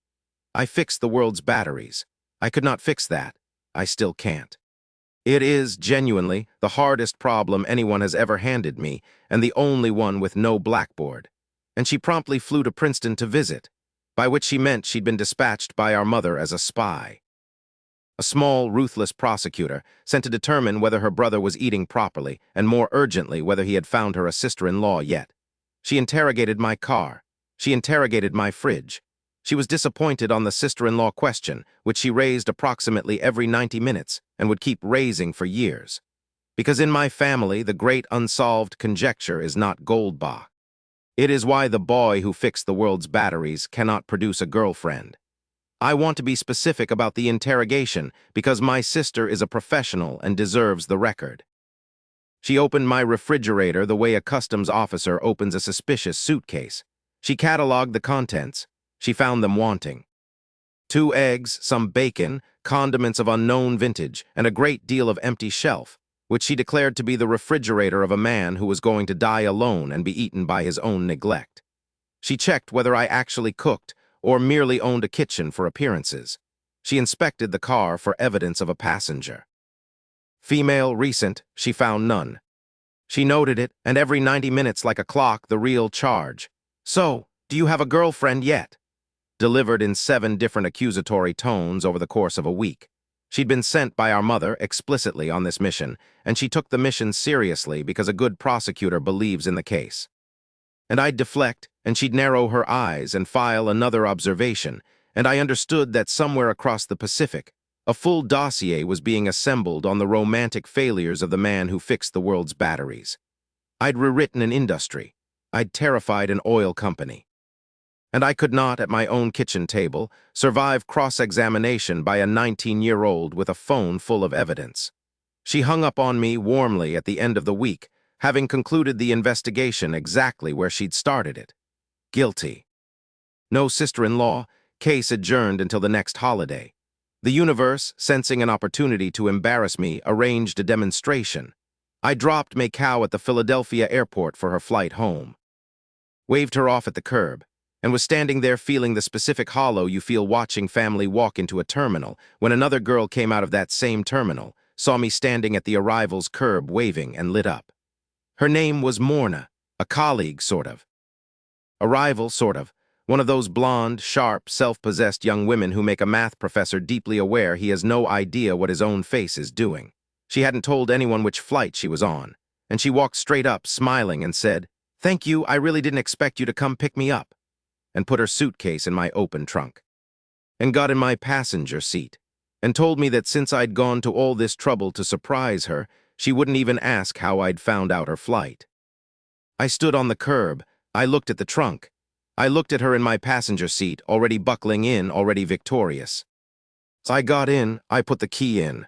Speaker 1: I fixed the world's batteries. I could not fix that. I still can't. It is, genuinely, the hardest problem anyone has ever handed me, and the only one with no blackboard. And she promptly flew to Princeton to visit, by which she meant she'd been dispatched by our mother as a spy. A small, ruthless prosecutor sent to determine whether her brother was eating properly, and more urgently whether he had found her a sister-in-law yet. She interrogated my car. She interrogated my fridge. She was disappointed on the sister-in-law question, which she raised approximately every 90 minutes and would keep raising for years. Because in my family, the great unsolved conjecture is not Goldbach. It is why the boy who fixed the world's batteries cannot produce a girlfriend. I want to be specific about the interrogation because my sister is a professional and deserves the record. She opened my refrigerator the way a customs officer opens a suspicious suitcase. She cataloged the contents. She found them wanting. 2 eggs, some bacon, condiments of unknown vintage, and a great deal of empty shelf, which she declared to be the refrigerator of a man who was going to die alone and be eaten by his own neglect. She checked whether I actually cooked or merely owned a kitchen for appearances. She inspected the car for evidence of a passenger. Female, recent, she found none. She noted it, and every 90 minutes like a clock, the real charge. So, do you have a girlfriend yet? Delivered in 7 different accusatory tones over the course of a week. She'd been sent by our mother explicitly on this mission, and she took the mission seriously because a good prosecutor believes in the case. And I'd deflect, and she'd narrow her eyes and file another observation, and I understood that somewhere across the Pacific, a full dossier was being assembled on the romantic failures of the man who fixed the world's batteries. I'd rewritten an industry. I'd terrified an oil company. And I could not, at my own kitchen table, survive cross-examination by a 19-year-old with a phone full of evidence. She hung up on me warmly at the end of the week, having concluded the investigation exactly where she'd started it. Guilty. No sister-in-law, case adjourned until the next holiday. The universe, sensing an opportunity to embarrass me, arranged a demonstration. I dropped Macau at the Philadelphia airport for her flight home, waved her off at the curb, and was standing there feeling the specific hollow you feel watching family walk into a terminal when another girl came out of that same terminal, saw me standing at the arrival's curb waving, and lit up. Her name was Morna, a colleague, sort of. A rival, sort of. One of those blonde, sharp, self-possessed young women who make a math professor deeply aware he has no idea what his own face is doing. She hadn't told anyone which flight she was on, and she walked straight up, smiling, and said, "Thank you, I really didn't expect you to come pick me up," and put her suitcase in my open trunk, and got in my passenger seat, and told me that since I'd gone to all this trouble to surprise her, she wouldn't even ask how I'd found out her flight. I stood on the curb. I looked at the trunk. I looked at her in my passenger seat, already buckling in, already victorious. So I got in, I put the key in.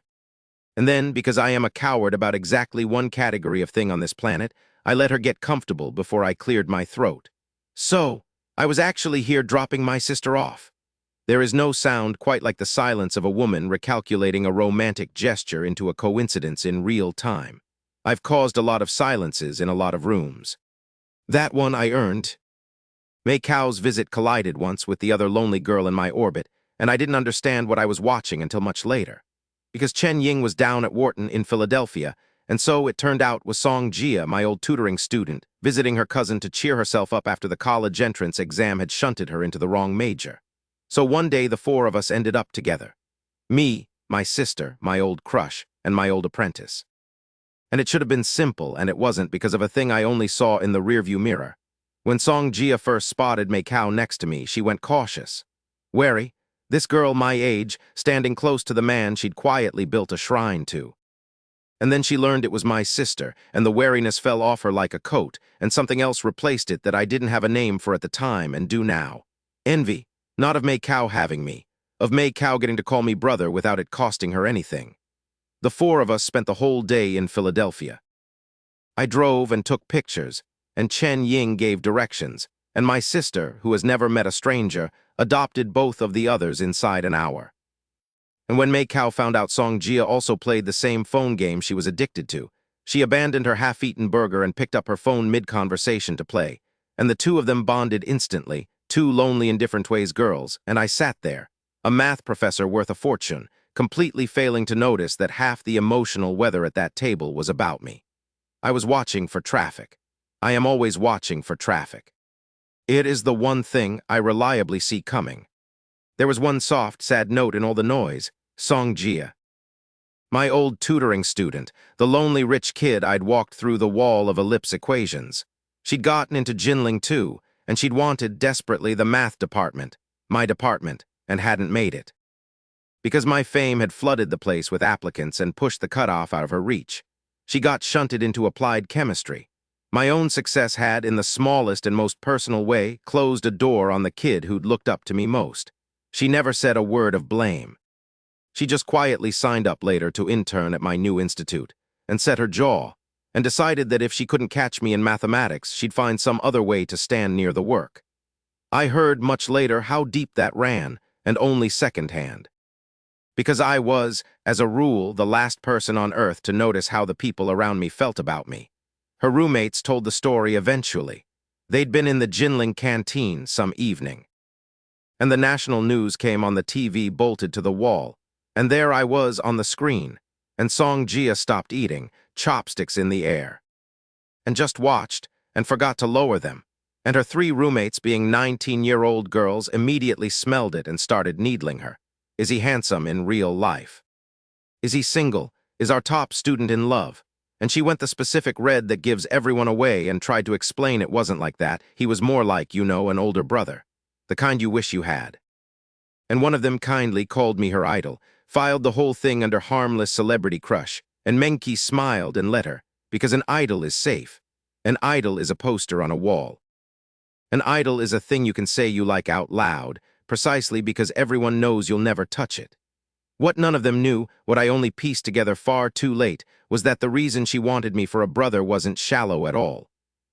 Speaker 1: And then, because I am a coward about exactly one category of thing on this planet, I let her get comfortable before I cleared my throat. So, I was actually here dropping my sister off. There is no sound quite like the silence of a woman recalculating a romantic gesture into a coincidence in real time. I've caused a lot of silences in a lot of rooms. That one I earned. Macau's visit collided once with the other lonely girl in my orbit, and I didn't understand what I was watching until much later. Because Chen Ying was down at Wharton in Philadelphia, and so it turned out was Song Jia, my old tutoring student, visiting her cousin to cheer herself up after the college entrance exam had shunted her into the wrong major. So one day the four of us ended up together. Me, my sister, my old crush, and my old apprentice. And it should have been simple, and it wasn't because of a thing I only saw in the rearview mirror. When Song Jia first spotted Macau next to me, she went cautious, wary, this girl my age, standing close to the man she'd quietly built a shrine to. And then she learned it was my sister, and the wariness fell off her like a coat, and something else replaced it that I didn't have a name for at the time and do now. Envy, not of Macau having me, of Macau getting to call me brother without it costing her anything. The four of us spent the whole day in Philadelphia. I drove and took pictures, and Chen Ying gave directions, and my sister, who has never met a stranger, adopted both of the others inside an hour. And when Macau found out Song Jia also played the same phone game she was addicted to, she abandoned her half-eaten burger and picked up her phone mid-conversation to play, and the two of them bonded instantly, two lonely in different ways girls, and I sat there, a math professor worth a fortune, completely failing to notice that half the emotional weather at that table was about me. I was watching for traffic. I am always watching for traffic. It is the one thing I reliably see coming. There was one soft, sad note in all the noise, Song Jia. My old tutoring student, the lonely rich kid I'd walked through the wall of ellipse equations. She'd gotten into Jinling too, and she'd wanted desperately the math department, my department, and hadn't made it. Because my fame had flooded the place with applicants and pushed the cutoff out of her reach. She got shunted into applied chemistry. My own success had, in the smallest and most personal way, closed a door on the kid who'd looked up to me most. She never said a word of blame. She just quietly signed up later to intern at my new institute, and set her jaw, and decided that if she couldn't catch me in mathematics, she'd find some other way to stand near the work. I heard much later how deep that ran, and only secondhand. Because I was, as a rule, the last person on earth to notice how the people around me felt about me. Her roommates told the story eventually. They'd been in the Jinling canteen some evening. And the national news came on the TV bolted to the wall, and there I was on the screen, and Song Jia stopped eating, chopsticks in the air, and just watched, and forgot to lower them, and her three roommates, being 19-year-old girls, immediately smelled it and started needling her. Is he handsome in real life? Is he single? Is our top student in love? And she went the specific red that gives everyone away and tried to explain it wasn't like that. He was more like, you know, an older brother. The kind you wish you had. And one of them kindly called me her idol, filed the whole thing under harmless celebrity crush, and Menki smiled and let her, because an idol is safe. An idol is a poster on a wall. An idol is a thing you can say you like out loud, precisely because everyone knows you'll never touch it. What none of them knew, what I only pieced together far too late, was that the reason she wanted me for a brother wasn't shallow at all.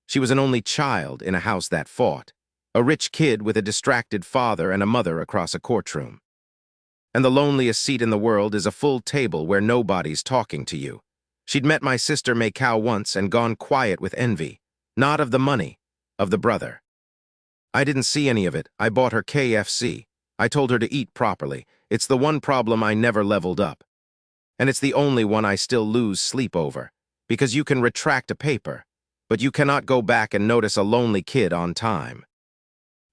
Speaker 1: She was an only child in a house that fought. A rich kid with a distracted father and a mother across a courtroom. And the loneliest seat in the world is a full table where nobody's talking to you. She'd met my sister Macau once and gone quiet with envy. Not of the money, of the brother. I didn't see any of it. I bought her KFC. I told her to eat properly. It's the one problem I never leveled up. And it's the only one I still lose sleep over. Because you can retract a paper, but you cannot go back and notice a lonely kid on time.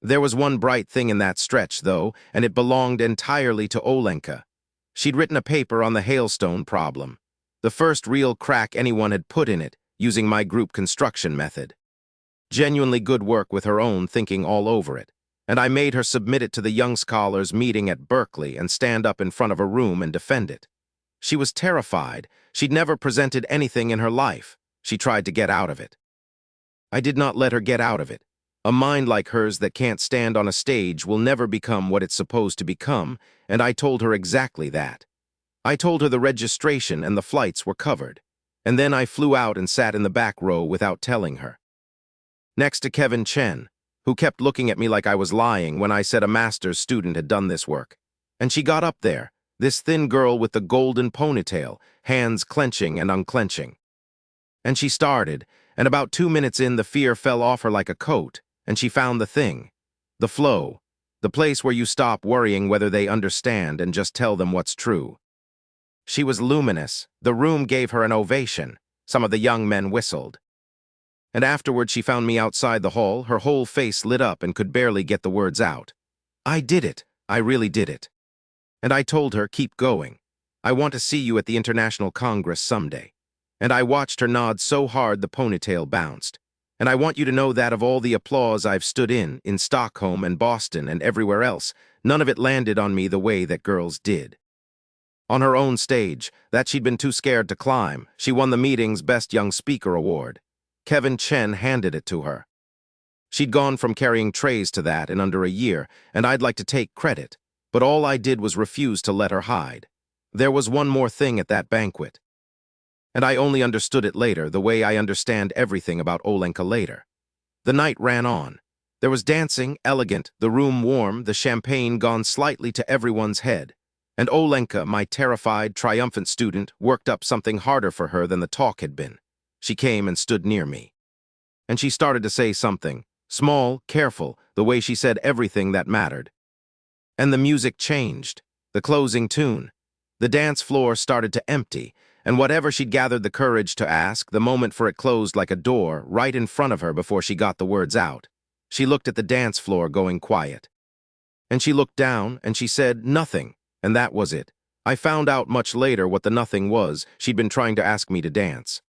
Speaker 1: There was one bright thing in that stretch, though, and it belonged entirely to Olenka. She'd written a paper on the hailstone problem, the first real crack anyone had put in it, using my group construction method. Genuinely good work with her own thinking all over it, and I made her submit it to the young scholars meeting at Berkeley and stand up in front of a room and defend it. She was terrified. She'd never presented anything in her life. She tried to get out of it. I did not let her get out of it. A mind like hers that can't stand on a stage will never become what it's supposed to become, and I told her exactly that. I told her the registration and the flights were covered, and then I flew out and sat in the back row without telling her. Next to Kevin Chen, who kept looking at me like I was lying when I said a master's student had done this work. And she got up there, this thin girl with the golden ponytail, hands clenching and unclenching. And she started, and about 2 minutes in, the fear fell off her like a coat, and she found the thing, the flow, the place where you stop worrying whether they understand and just tell them what's true. She was luminous. The room gave her an ovation. Some of the young men whistled. And afterward she found me outside the hall, her whole face lit up and could barely get the words out. I did it. I really did it. And I told her, keep going. I want to see you at the International Congress someday. And I watched her nod so hard the ponytail bounced. And I want you to know that of all the applause I've stood in Stockholm and Boston and everywhere else, none of it landed on me the way that girl's did. On her own stage, that she'd been too scared to climb, she won the meeting's Best Young Speaker award. Kevin Chen handed it to her. She'd gone from carrying trays to that in under a year, and I'd like to take credit, but all I did was refuse to let her hide. There was one more thing at that banquet. And I only understood it later, the way I understand everything about Olenka later. The night ran on. There was dancing, elegant, the room warm, the champagne gone slightly to everyone's head. And Olenka, my terrified, triumphant student, worked up something harder for her than the talk had been. She came and stood near me. And she started to say something, small, careful, the way she said everything that mattered. And the music changed, the closing tune. The dance floor started to empty, and whatever she'd gathered the courage to ask, the moment for it closed like a door right in front of her before she got the words out. She looked at the dance floor going quiet. And she looked down, and she said nothing, and that was it. I found out much later what the nothing was. She'd been trying to ask me to dance.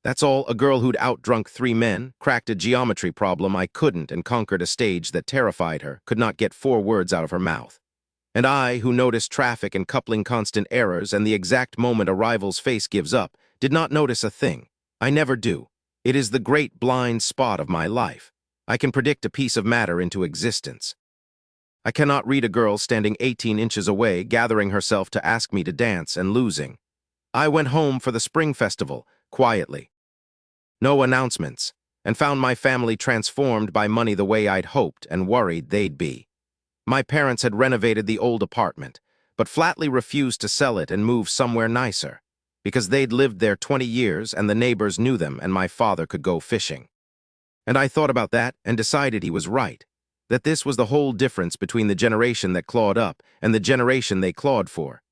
Speaker 1: That's all. A girl who'd outdrunk 3 men, cracked a geometry problem I couldn't, and conquered a stage that terrified her, could not get 4 words out of her mouth. And I, who noticed traffic and coupling constant errors and the exact moment a rival's face gives up, did not notice a thing. I never do. It is the great blind spot of my life. I can predict a piece of matter into existence. I cannot read a girl standing 18 inches away, gathering herself to ask me to dance and losing. I went home for the spring festival, quietly. No announcements, and found my family transformed by money the way I'd hoped and worried they'd be. My parents had renovated the old apartment, but flatly refused to sell it and move somewhere nicer, because they'd lived there 20 years and the neighbors knew them and my father could go fishing. And I thought about that and decided he was right, that this was the whole difference between the generation that clawed up and the generation they clawed for.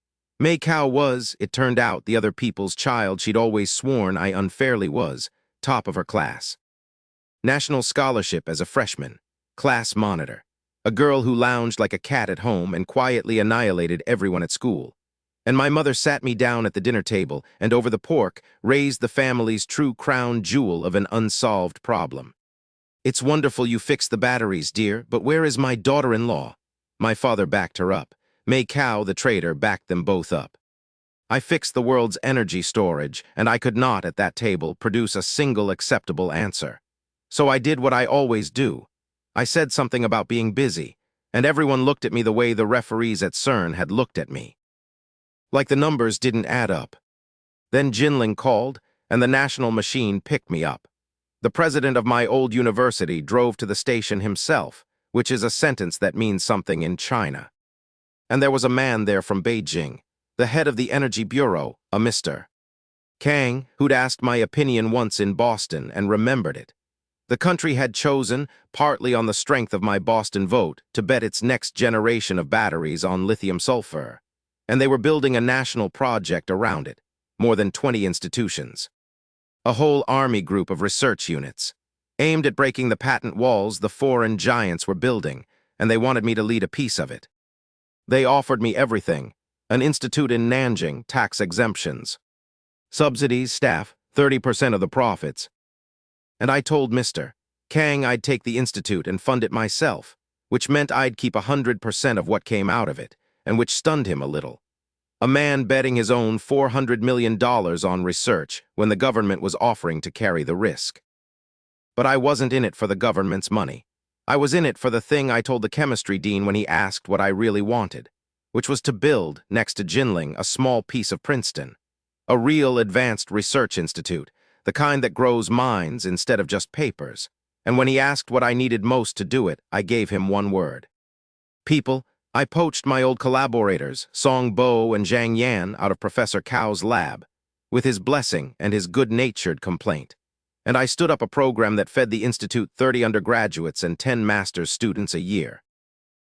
Speaker 1: Macau was, it turned out, the other people's child she'd always sworn I unfairly was, top of her class. National scholarship as a freshman, class monitor. A girl who lounged like a cat at home and quietly annihilated everyone at school. And my mother sat me down at the dinner table and over the pork raised the family's true crown jewel of an unsolved problem. It's wonderful you fixed the batteries, dear, but where is my daughter-in-law? My father backed her up. Macau, the trader, backed them both up. I fixed the world's energy storage, and I could not, at that table, produce a single acceptable answer. So I did what I always do. I said something about being busy, and everyone looked at me the way the referees at CERN had looked at me. Like the numbers didn't add up. Then Jinling called, and the national machine picked me up. The president of my old university drove to the station himself, which is a sentence that means something in China. And there was a man there from Beijing, the head of the Energy Bureau, a Mr. Kang, who'd asked my opinion once in Boston and remembered it. The country had chosen, partly on the strength of my Boston vote, to bet its next generation of batteries on lithium-sulfur. And they were building a national project around it, more than 20 institutions. A whole army group of research units, aimed at breaking the patent walls the foreign giants were building, and they wanted me to lead a piece of it. They offered me everything: an institute in Nanjing, tax exemptions, subsidies, staff, 30% of the profits. And I told Mr. Kang I'd take the institute and fund it myself, which meant I'd keep 100% of what came out of it, and which stunned him a little. A man betting his own $400 million on research when the government was offering to carry the risk. But I wasn't in it for the government's money. I was in it for the thing I told the chemistry dean when he asked what I really wanted, which was to build, next to Jinling, a small piece of Princeton. A real advanced research institute, the kind that grows minds instead of just papers. And when he asked what I needed most to do it, I gave him one word: people. I poached my old collaborators, Song Bo and Zhang Yan, out of Professor Cao's lab, with his blessing and his good-natured complaint. And I stood up a program that fed the institute 30 undergraduates and 10 master's students a year.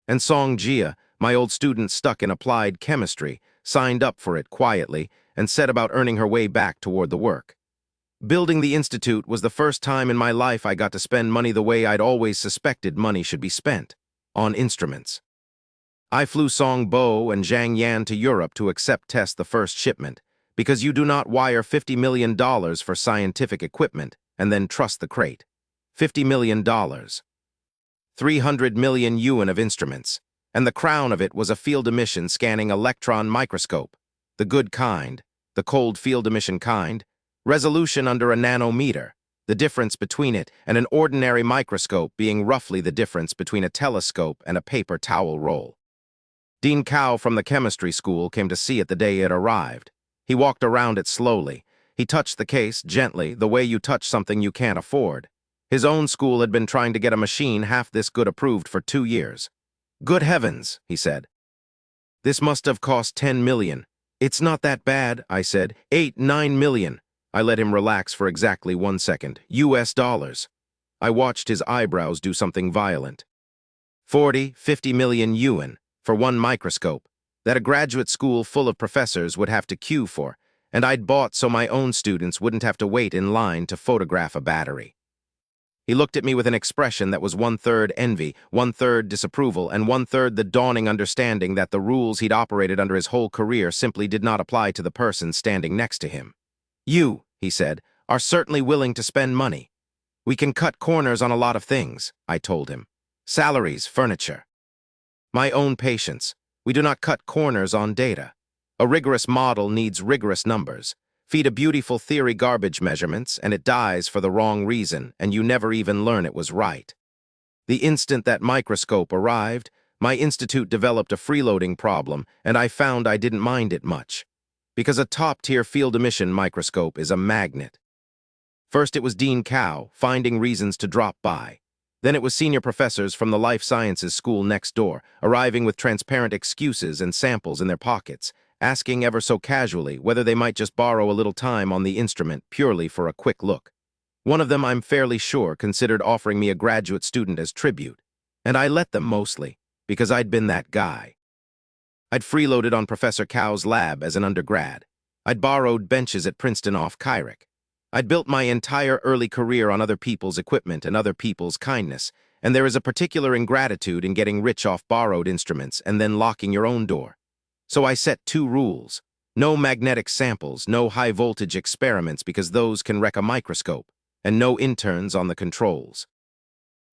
Speaker 1: And Song Jia, my old student stuck in applied chemistry, signed up for it quietly and set about earning her way back toward the work. Building the institute was the first time in my life I got to spend money the way I'd always suspected money should be spent: on instruments. I flew Song Bo and Zhang Yan to Europe to test the first shipment, because you do not wire $50 million for scientific equipment and then trust the crate. $50 million. 300 million yuan of instruments, and the crown of it was a field emission scanning electron microscope, the good kind, the cold field emission kind, resolution under a nanometer, the difference between it and an ordinary microscope being roughly the difference between a telescope and a paper towel roll. Dean Cao from the chemistry school came to see it the day it arrived. He walked around it slowly. He touched the case gently, the way you touch something you can't afford. His own school had been trying to get a machine half this good approved for 2 years. Good heavens, he said. This must have cost 10 million. It's not that bad, I said. 8-9 million. I let him relax for exactly 1 second. US dollars. I watched his eyebrows do something violent. 40-50 million yuan for one microscope that a graduate school full of professors would have to queue for, and I'd bought so my own students wouldn't have to wait in line to photograph a battery. He looked at me with an expression that was 1/3 envy, 1/3 disapproval, and 1/3 the dawning understanding that the rules he'd operated under his whole career simply did not apply to the person standing next to him. You, he said, are certainly willing to spend money. We can cut corners on a lot of things, I told him. Salaries, furniture. My own patience. We do not cut corners on data. A rigorous model needs rigorous numbers. Feed a beautiful theory garbage measurements, and it dies for the wrong reason, and you never even learn it was right. The instant that microscope arrived, my institute developed a freeloading problem, and I found I didn't mind it much. Because a top-tier field emission microscope is a magnet. First it was Dean Cao, finding reasons to drop by. Then it was senior professors from the life sciences school next door, arriving with transparent excuses and samples in their pockets, asking ever so casually whether they might just borrow a little time on the instrument purely for a quick look. One of them, I'm fairly sure, considered offering me a graduate student as tribute, and I let them mostly, because I'd been that guy. I'd freeloaded on Professor Cao's lab as an undergrad. I'd borrowed benches at Princeton off Kyrick. I'd built my entire early career on other people's equipment and other people's kindness, and there is a particular ingratitude in getting rich off borrowed instruments and then locking your own door. So I set 2 rules. No magnetic samples, no high-voltage experiments because those can wreck a microscope, and no interns on the controls.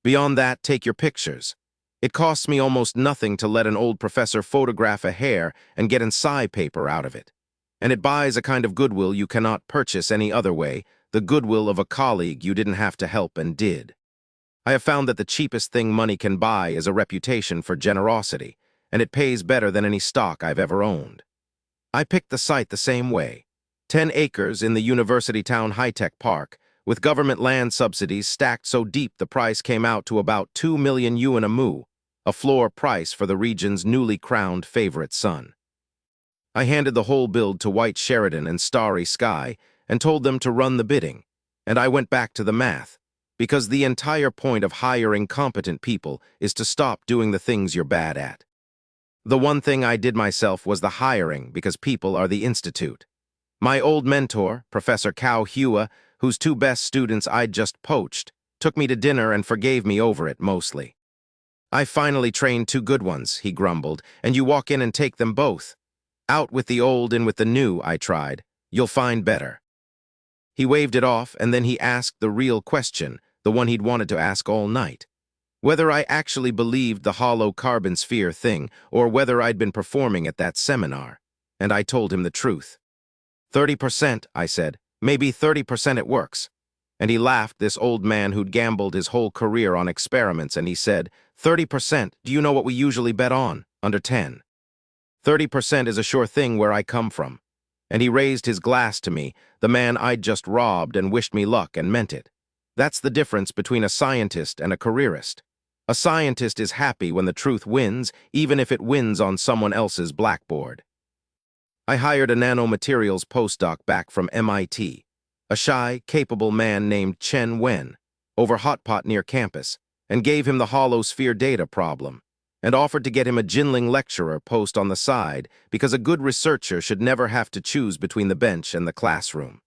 Speaker 1: Beyond that, take your pictures. It costs me almost nothing to let an old professor photograph a hair and get an sci paper out of it. And it buys a kind of goodwill you cannot purchase any other way, the goodwill of a colleague you didn't have to help and did. I have found that the cheapest thing money can buy is a reputation for generosity, and it pays better than any stock I've ever owned. I picked the site the same way. 10 acres in the University Town High-Tech Park, with government land subsidies stacked so deep the price came out to about 2 million yuan a mu, a floor price for the region's newly crowned favorite son. I handed the whole build to White Sheridan and Starry Sky and told them to run the bidding, and I went back to the math, because the entire point of hiring competent people is to stop doing the things you're bad at. The one thing I did myself was the hiring, because people are the institute. My old mentor, Professor Cao Hua, whose two best students I'd just poached, took me to dinner and forgave me over it mostly. "I finally trained two good ones," he grumbled, "and you walk in and take them both. Out with the old, in with the new," I tried. "You'll find better." He waved it off, and then he asked the real question, the one he'd wanted to ask all night. Whether I actually believed the hollow carbon sphere thing, or whether I'd been performing at that seminar. And I told him the truth. 30%, I said. Maybe 30% it works. And he laughed, this old man who'd gambled his whole career on experiments, and he said, 30%, do you know what we usually bet on? Under 10. 30% is a sure thing where I come from. And he raised his glass to me, the man I'd just robbed, and wished me luck and meant it. That's the difference between a scientist and a careerist. A scientist is happy when the truth wins, even if it wins on someone else's blackboard. I hired a nanomaterials postdoc back from MIT, a shy, capable man named Chen Wen, over Hot Pot near campus, and gave him the hollow sphere data problem, and offered to get him a Jinling lecturer post on the side because a good researcher should never have to choose between the bench and the classroom.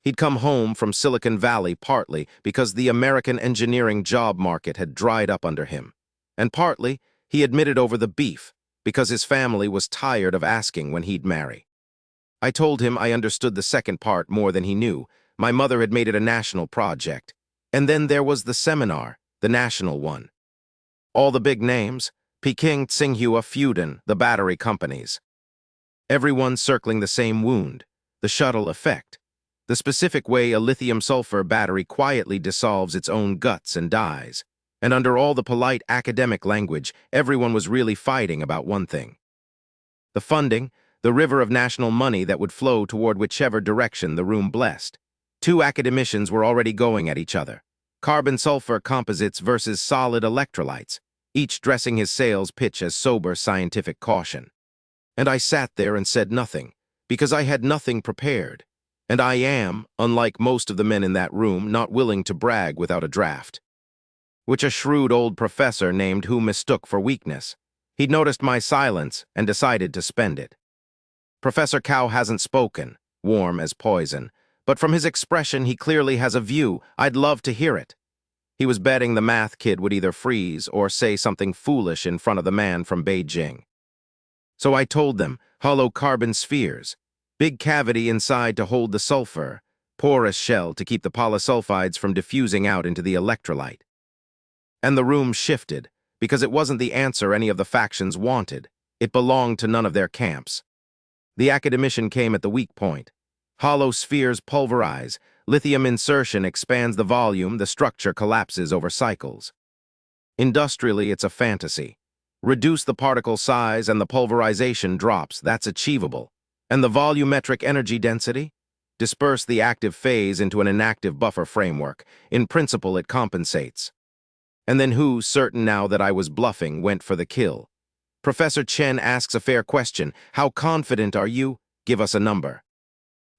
Speaker 1: He'd come home from Silicon Valley partly because the American engineering job market had dried up under him, and partly, he admitted over the beef, because his family was tired of asking when he'd marry. I told him I understood the second part more than he knew. My mother had made it a national project. And then there was the seminar, the national one. All the big names, Peking, Tsinghua, Fudan, the battery companies. Everyone circling the same wound, the shuttle effect. The specific way a lithium-sulfur battery quietly dissolves its own guts and dies. And under all the polite academic language, everyone was really fighting about one thing. The funding, the river of national money that would flow toward whichever direction the room blessed. Two academicians were already going at each other. Carbon-sulfur composites versus solid electrolytes, each dressing his sales pitch as sober scientific caution. And I sat there and said nothing, because I had nothing prepared. And I am, unlike most of the men in that room, not willing to brag without a draft. Which a shrewd old professor named Who mistook for weakness. He'd noticed my silence and decided to spend it. Professor Cao hasn't spoken, warm as poison, but from his expression he clearly has a view. I'd love to hear it. He was betting the math kid would either freeze or say something foolish in front of the man from Beijing. So I told them, hollow carbon spheres. Big cavity inside to hold the sulfur, porous shell to keep the polysulfides from diffusing out into the electrolyte. And the room shifted, because it wasn't the answer any of the factions wanted. It belonged to none of their camps. The academician came at the weak point. Hollow spheres pulverize, lithium insertion expands the volume, the structure collapses over cycles. Industrially, it's a fantasy. Reduce the particle size and the pulverization drops, that's achievable. And the volumetric energy density? Disperse the active phase into an inactive buffer framework. In principle, it compensates. And then who, certain now that I was bluffing, went for the kill. Professor Chen asks a fair question. How confident are you? Give us a number.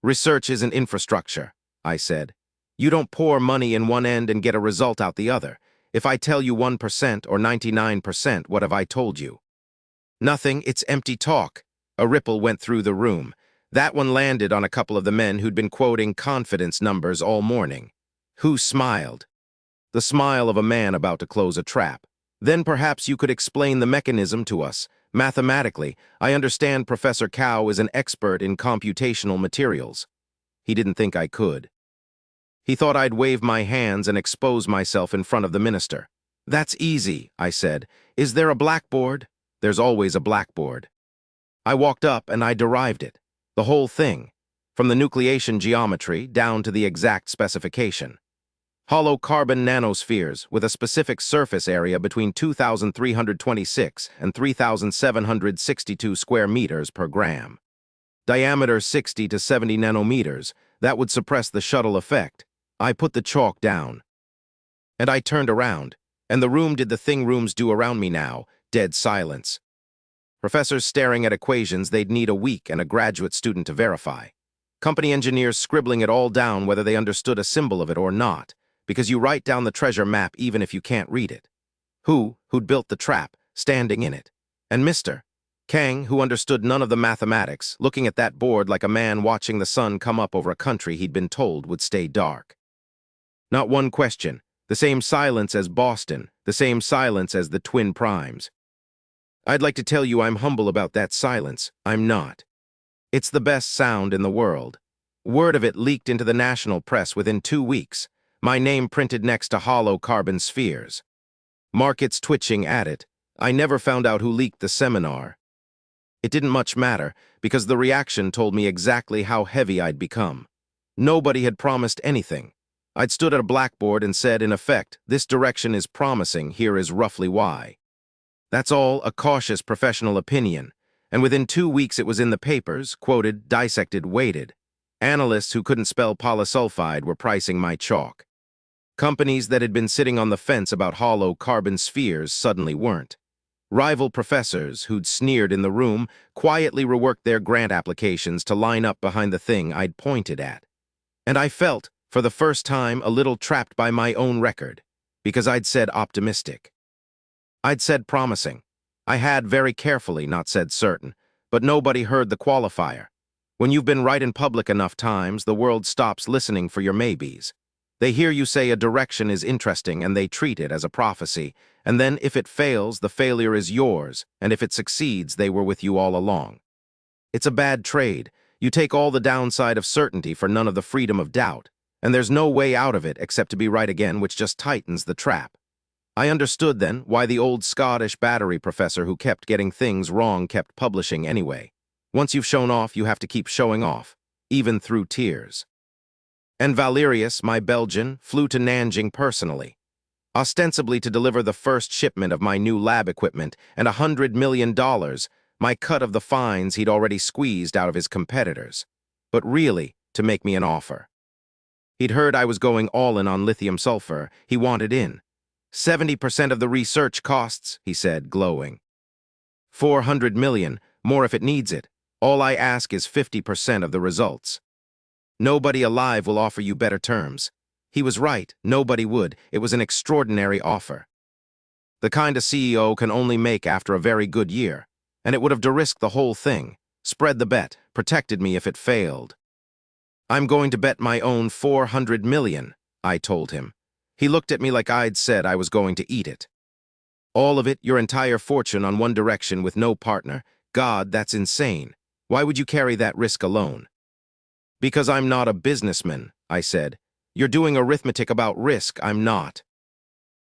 Speaker 1: Research isn't infrastructure, I said. You don't pour money in one end and get a result out the other. If I tell you 1% or 99%, what have I told you? Nothing, it's empty talk. A ripple went through the room. That one landed on a couple of the men who'd been quoting confidence numbers all morning. Who smiled? The smile of a man about to close a trap. Then perhaps you could explain the mechanism to us. Mathematically, I understand Professor Cao is an expert in computational materials. He didn't think I could. He thought I'd wave my hands and expose myself in front of the minister. That's easy, I said. Is there a blackboard? There's always a blackboard. I walked up and I derived it. The whole thing. From the nucleation geometry down to the exact specification. Hollow carbon nanospheres with a specific surface area between 2,326 and 3,762 square meters per gram. Diameter 60 to 70 nanometers. That would suppress the shuttle effect. I put the chalk down. And I turned around. And the room did the thing rooms do around me now, dead silence. Professors staring at equations they'd need a week and a graduate student to verify. Company engineers scribbling it all down whether they understood a symbol of it or not, because you write down the treasure map even if you can't read it. Who'd built the trap, standing in it. And Mr. Kang, who understood none of the mathematics, looking at that board like a man watching the sun come up over a country he'd been told would stay dark. Not one question, the same silence as Boston, the same silence as the twin primes. I'd like to tell you I'm humble about that silence. I'm not. It's the best sound in the world. Word of it leaked into the national press within 2 weeks. My name printed next to hollow carbon spheres. Markets twitching at it. I never found out who leaked the seminar. It didn't much matter, because the reaction told me exactly how heavy I'd become. Nobody had promised anything. I'd stood at a blackboard and said, in effect, this direction is promising, here is roughly why. That's all a cautious professional opinion, and within 2 weeks it was in the papers, quoted, dissected, weighted. Analysts who couldn't spell polysulfide were pricing my chalk. Companies that had been sitting on the fence about hollow carbon spheres suddenly weren't. Rival professors who'd sneered in the room quietly reworked their grant applications to line up behind the thing I'd pointed at. And I felt, for the first time, a little trapped by my own record, because I'd said optimistic. I'd said promising. I had very carefully not said certain, but nobody heard the qualifier. When you've been right in public enough times, the world stops listening for your maybes. They hear you say a direction is interesting and they treat it as a prophecy, and then if it fails, the failure is yours, and if it succeeds, they were with you all along. It's a bad trade. You take all the downside of certainty for none of the freedom of doubt, and there's no way out of it except to be right again, which just tightens the trap. I understood then why the old Scottish battery professor who kept getting things wrong kept publishing anyway. Once you've shown off, you have to keep showing off, even through tears. And Valerius, my Belgian, flew to Nanjing personally, ostensibly to deliver the first shipment of my new lab equipment and $100 million, my cut of the fines he'd already squeezed out of his competitors, but really to make me an offer. He'd heard I was going all in on lithium sulfur. He wanted in. 70% of the research costs, he said, glowing. 400 million, more if it needs it. All I ask is 50% of the results. Nobody alive will offer you better terms. He was right, nobody would. It was an extraordinary offer. The kind a CEO can only make after a very good year, and it would have de-risked the whole thing, spread the bet, protected me if it failed. I'm going to bet my own 400 million, I told him. He looked at me like I'd said I was going to eat it. All of it, your entire fortune on one direction with no partner? God, that's insane. Why would you carry that risk alone? Because I'm not a businessman, I said. You're doing arithmetic about risk, I'm not.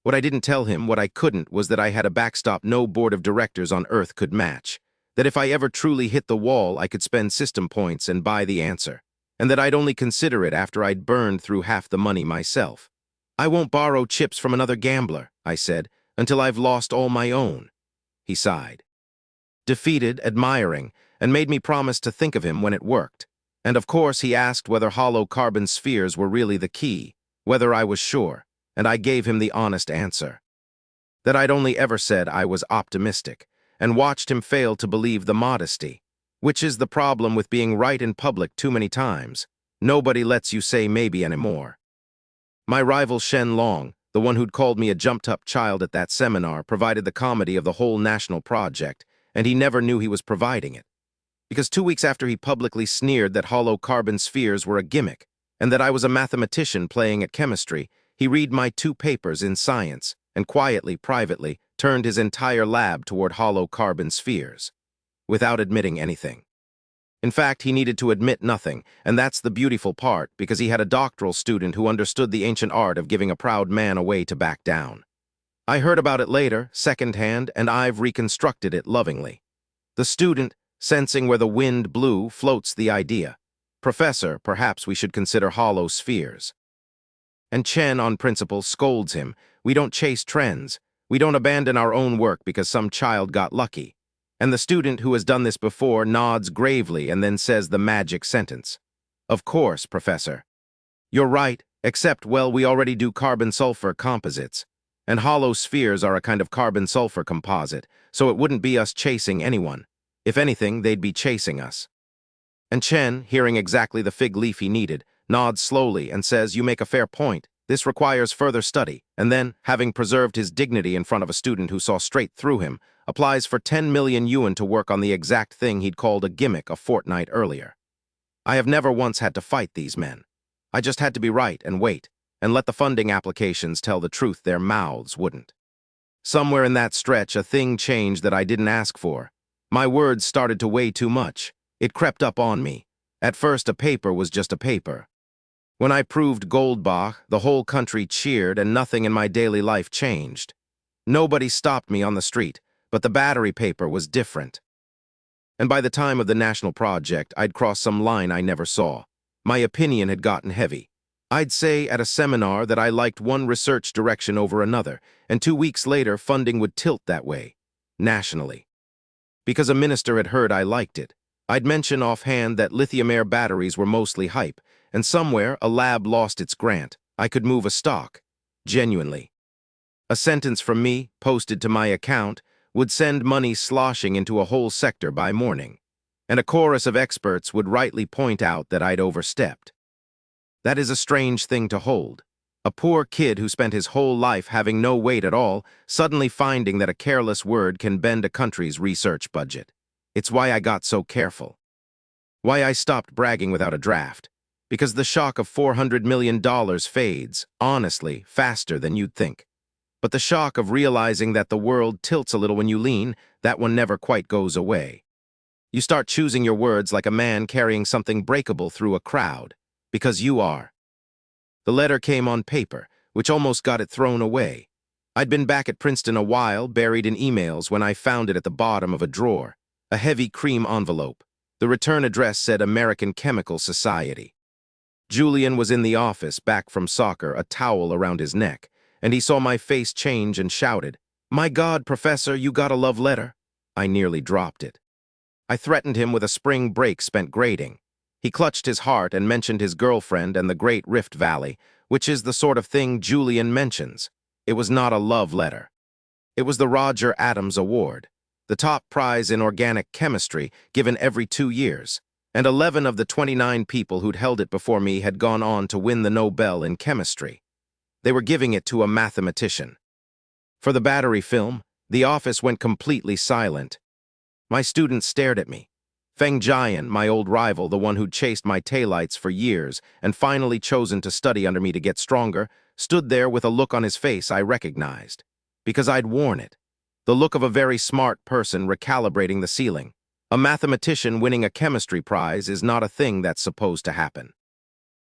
Speaker 1: What I didn't tell him, what I couldn't, was that I had a backstop no board of directors on Earth could match. That if I ever truly hit the wall, I could spend system points and buy the answer. And that I'd only consider it after I'd burned through half the money myself. I won't borrow chips from another gambler, I said, until I've lost all my own. He sighed. Defeated, admiring, and made me promise to think of him when it worked. And of course he asked whether hollow carbon spheres were really the key, whether I was sure, and I gave him the honest answer. That I'd only ever said I was optimistic, and watched him fail to believe the modesty, which is the problem with being right in public too many times. Nobody lets you say maybe anymore. My rival Shen Long, the one who'd called me a jumped-up child at that seminar, provided the comedy of the whole national project, and he never knew he was providing it. Because 2 weeks after he publicly sneered that hollow carbon spheres were a gimmick, and that I was a mathematician playing at chemistry, he read my 2 papers in science, and quietly, privately, turned his entire lab toward hollow carbon spheres, without admitting anything. In fact, he needed to admit nothing, and that's the beautiful part, because he had a doctoral student who understood the ancient art of giving a proud man a way to back down. I heard about it later, secondhand, and I've reconstructed it lovingly. The student, sensing where the wind blew, floats the idea. Professor, perhaps we should consider hollow spheres. And Chen, on principle, scolds him. We don't chase trends. We don't abandon our own work because some child got lucky. And the student who has done this before nods gravely and then says the magic sentence. Of course, Professor. You're right, except, well, we already do carbon-sulfur composites. and hollow spheres are a kind of carbon-sulfur composite, so it wouldn't be us chasing anyone. If anything, they'd be chasing us. And Chen, hearing exactly the fig leaf he needed, nods slowly and says, "You make a fair point. This requires further study," and then, having preserved his dignity in front of a student who saw straight through him, applies for 10 million yuan to work on the exact thing he'd called a gimmick a fortnight earlier. I have never once had to fight these men. I just had to be right and wait, and let the funding applications tell the truth their mouths wouldn't. Somewhere in that stretch, a thing changed that I didn't ask for. My words started to weigh too much. It crept up on me. At first, a paper was just a paper. When I proved Goldbach, the whole country cheered and nothing in my daily life changed. Nobody stopped me on the street, but the battery paper was different. And by the time of the national project, I'd crossed some line I never saw. My opinion had gotten heavy. I'd say at a seminar that I liked one research direction over another, and 2 weeks later funding would tilt that way, nationally. Because a minister had heard I liked it. I'd mention offhand that lithium-air batteries were mostly hype, and somewhere a lab lost its grant. I could move a stock. Genuinely. A sentence from me, posted to my account, would send money sloshing into a whole sector by morning, and a chorus of experts would rightly point out that I'd overstepped. That is a strange thing to hold. A poor kid who spent his whole life having no weight at all, suddenly finding that a careless word can bend a country's research budget. It's why I got so careful. Why I stopped bragging without a draft. Because the shock of $400 million fades, honestly, faster than you'd think. But the shock of realizing that the world tilts a little when you lean, that one never quite goes away. You start choosing your words like a man carrying something breakable through a crowd. Because you are. The letter came on paper, which almost got it thrown away. I'd been back at Princeton a while, buried in emails, when I found it at the bottom of a drawer. A heavy cream envelope. The return address said American Chemical Society. Julian was in the office, back from soccer, a towel around his neck, and he saw my face change and shouted, "My God, Professor, you got a love letter." I nearly dropped it. I threatened him with a spring break spent grading. He clutched his heart and mentioned his girlfriend and the Great Rift Valley, which is the sort of thing Julian mentions. It was not a love letter. It was the Roger Adams Award, the top prize in organic chemistry given every 2 years, and 11 of the 29 people who'd held it before me had gone on to win the Nobel in chemistry. They were giving it to a mathematician. For the battery film, the office went completely silent. My students stared at me. Feng Jian, my old rival, the one who'd chased my taillights for years and finally chosen to study under me to get stronger, stood there with a look on his face I recognized. Because I'd worn it. The look of a very smart person recalibrating the ceiling. A mathematician winning a chemistry prize is not a thing that's supposed to happen.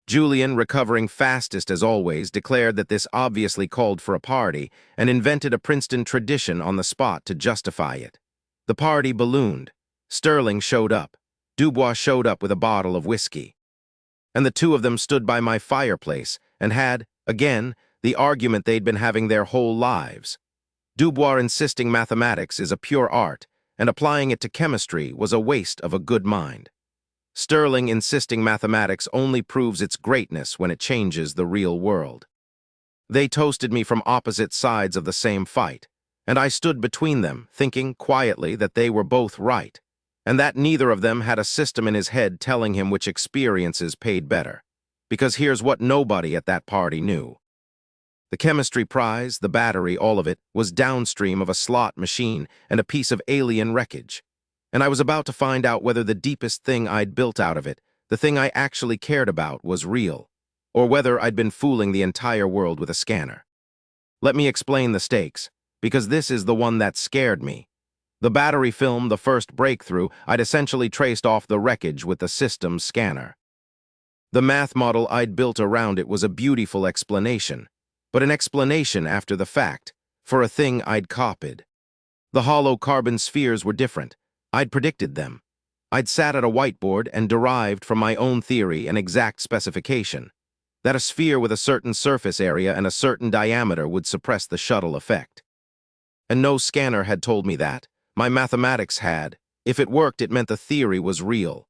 Speaker 1: Julian, recovering fastest as always, declared that this obviously called for a party and invented a Princeton tradition on the spot to justify it. The party ballooned. Sterling showed up. Dubois showed up with a bottle of whiskey. And the two of them stood by my fireplace and had, again, the argument they'd been having their whole lives. Dubois insisting mathematics is a pure art, and applying it to chemistry was a waste of a good mind. Sterling insisting mathematics only proves its greatness when it changes the real world. They toasted me from opposite sides of the same fight, and I stood between them, thinking quietly that they were both right, and that neither of them had a system in his head telling him which experiences paid better. Because here's what nobody at that party knew. The chemistry prize, the battery, all of it, was downstream of a slot machine and a piece of alien wreckage. And I was about to find out whether the deepest thing I'd built out of it, the thing I actually cared about, was real, or whether I'd been fooling the entire world with a scanner. Let me explain the stakes, because this is the one that scared me. The battery film, the first breakthrough, I'd essentially traced off the wreckage with the system's scanner. The math model I'd built around it was a beautiful explanation, but an explanation after the fact, for a thing I'd copied. The hollow carbon spheres were different. I'd predicted them. I'd sat at a whiteboard and derived from my own theory an exact specification, that a sphere with a certain surface area and a certain diameter would suppress the shuttle effect. And no scanner had told me that. My mathematics had. If it worked, it meant the theory was real.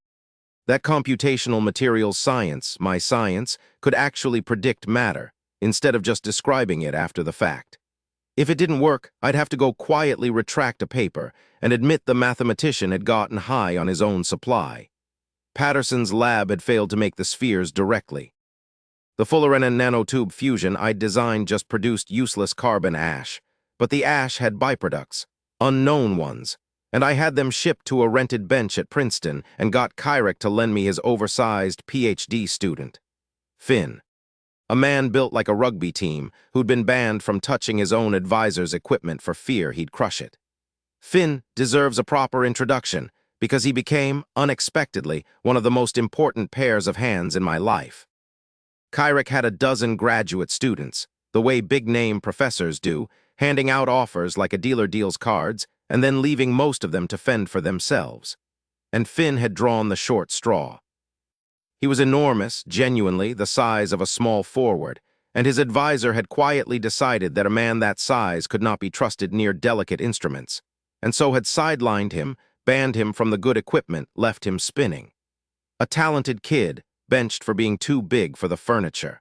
Speaker 1: That computational materials science, my science, could actually predict matter, instead of just describing it after the fact. If it didn't work, I'd have to go quietly retract a paper and admit the mathematician had gotten high on his own supply. Patterson's lab had failed to make the spheres directly. The fullerene nanotube fusion I'd designed just produced useless carbon ash, but the ash had byproducts, unknown ones, and I had them shipped to a rented bench at Princeton and got Kyrick to lend me his oversized PhD student, Finn. A man built like a rugby team who'd been banned from touching his own advisor's equipment for fear he'd crush it. Finn deserves a proper introduction because he became, unexpectedly, one of the most important pairs of hands in my life. Kyrick had a dozen graduate students, the way big-name professors do, handing out offers like a dealer deals cards and then leaving most of them to fend for themselves. And Finn had drawn the short straw. He was enormous, genuinely the size of a small forward, and his advisor had quietly decided that a man that size could not be trusted near delicate instruments, and so had sidelined him, banned him from the good equipment, left him spinning. A talented kid, benched for being too big for the furniture.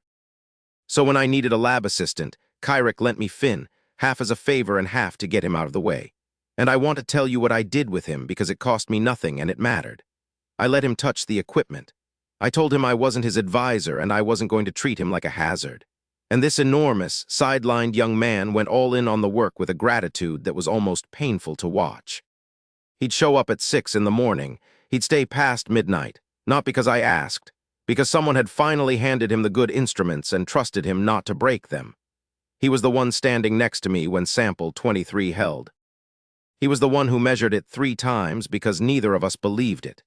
Speaker 1: So when I needed a lab assistant, Kyrick lent me Finn, half as a favor and half to get him out of the way. And I want to tell you what I did with him because it cost me nothing and it mattered. I let him touch the equipment. I told him I wasn't his advisor and I wasn't going to treat him like a hazard. And this enormous, sidelined young man went all in on the work with a gratitude that was almost painful to watch. He'd show up at 6 in the morning. He'd stay past midnight, not because I asked, because someone had finally handed him the good instruments and trusted him not to break them. He was the one standing next to me when sample 23 held. He was the one who measured it 3 times because neither of us believed it.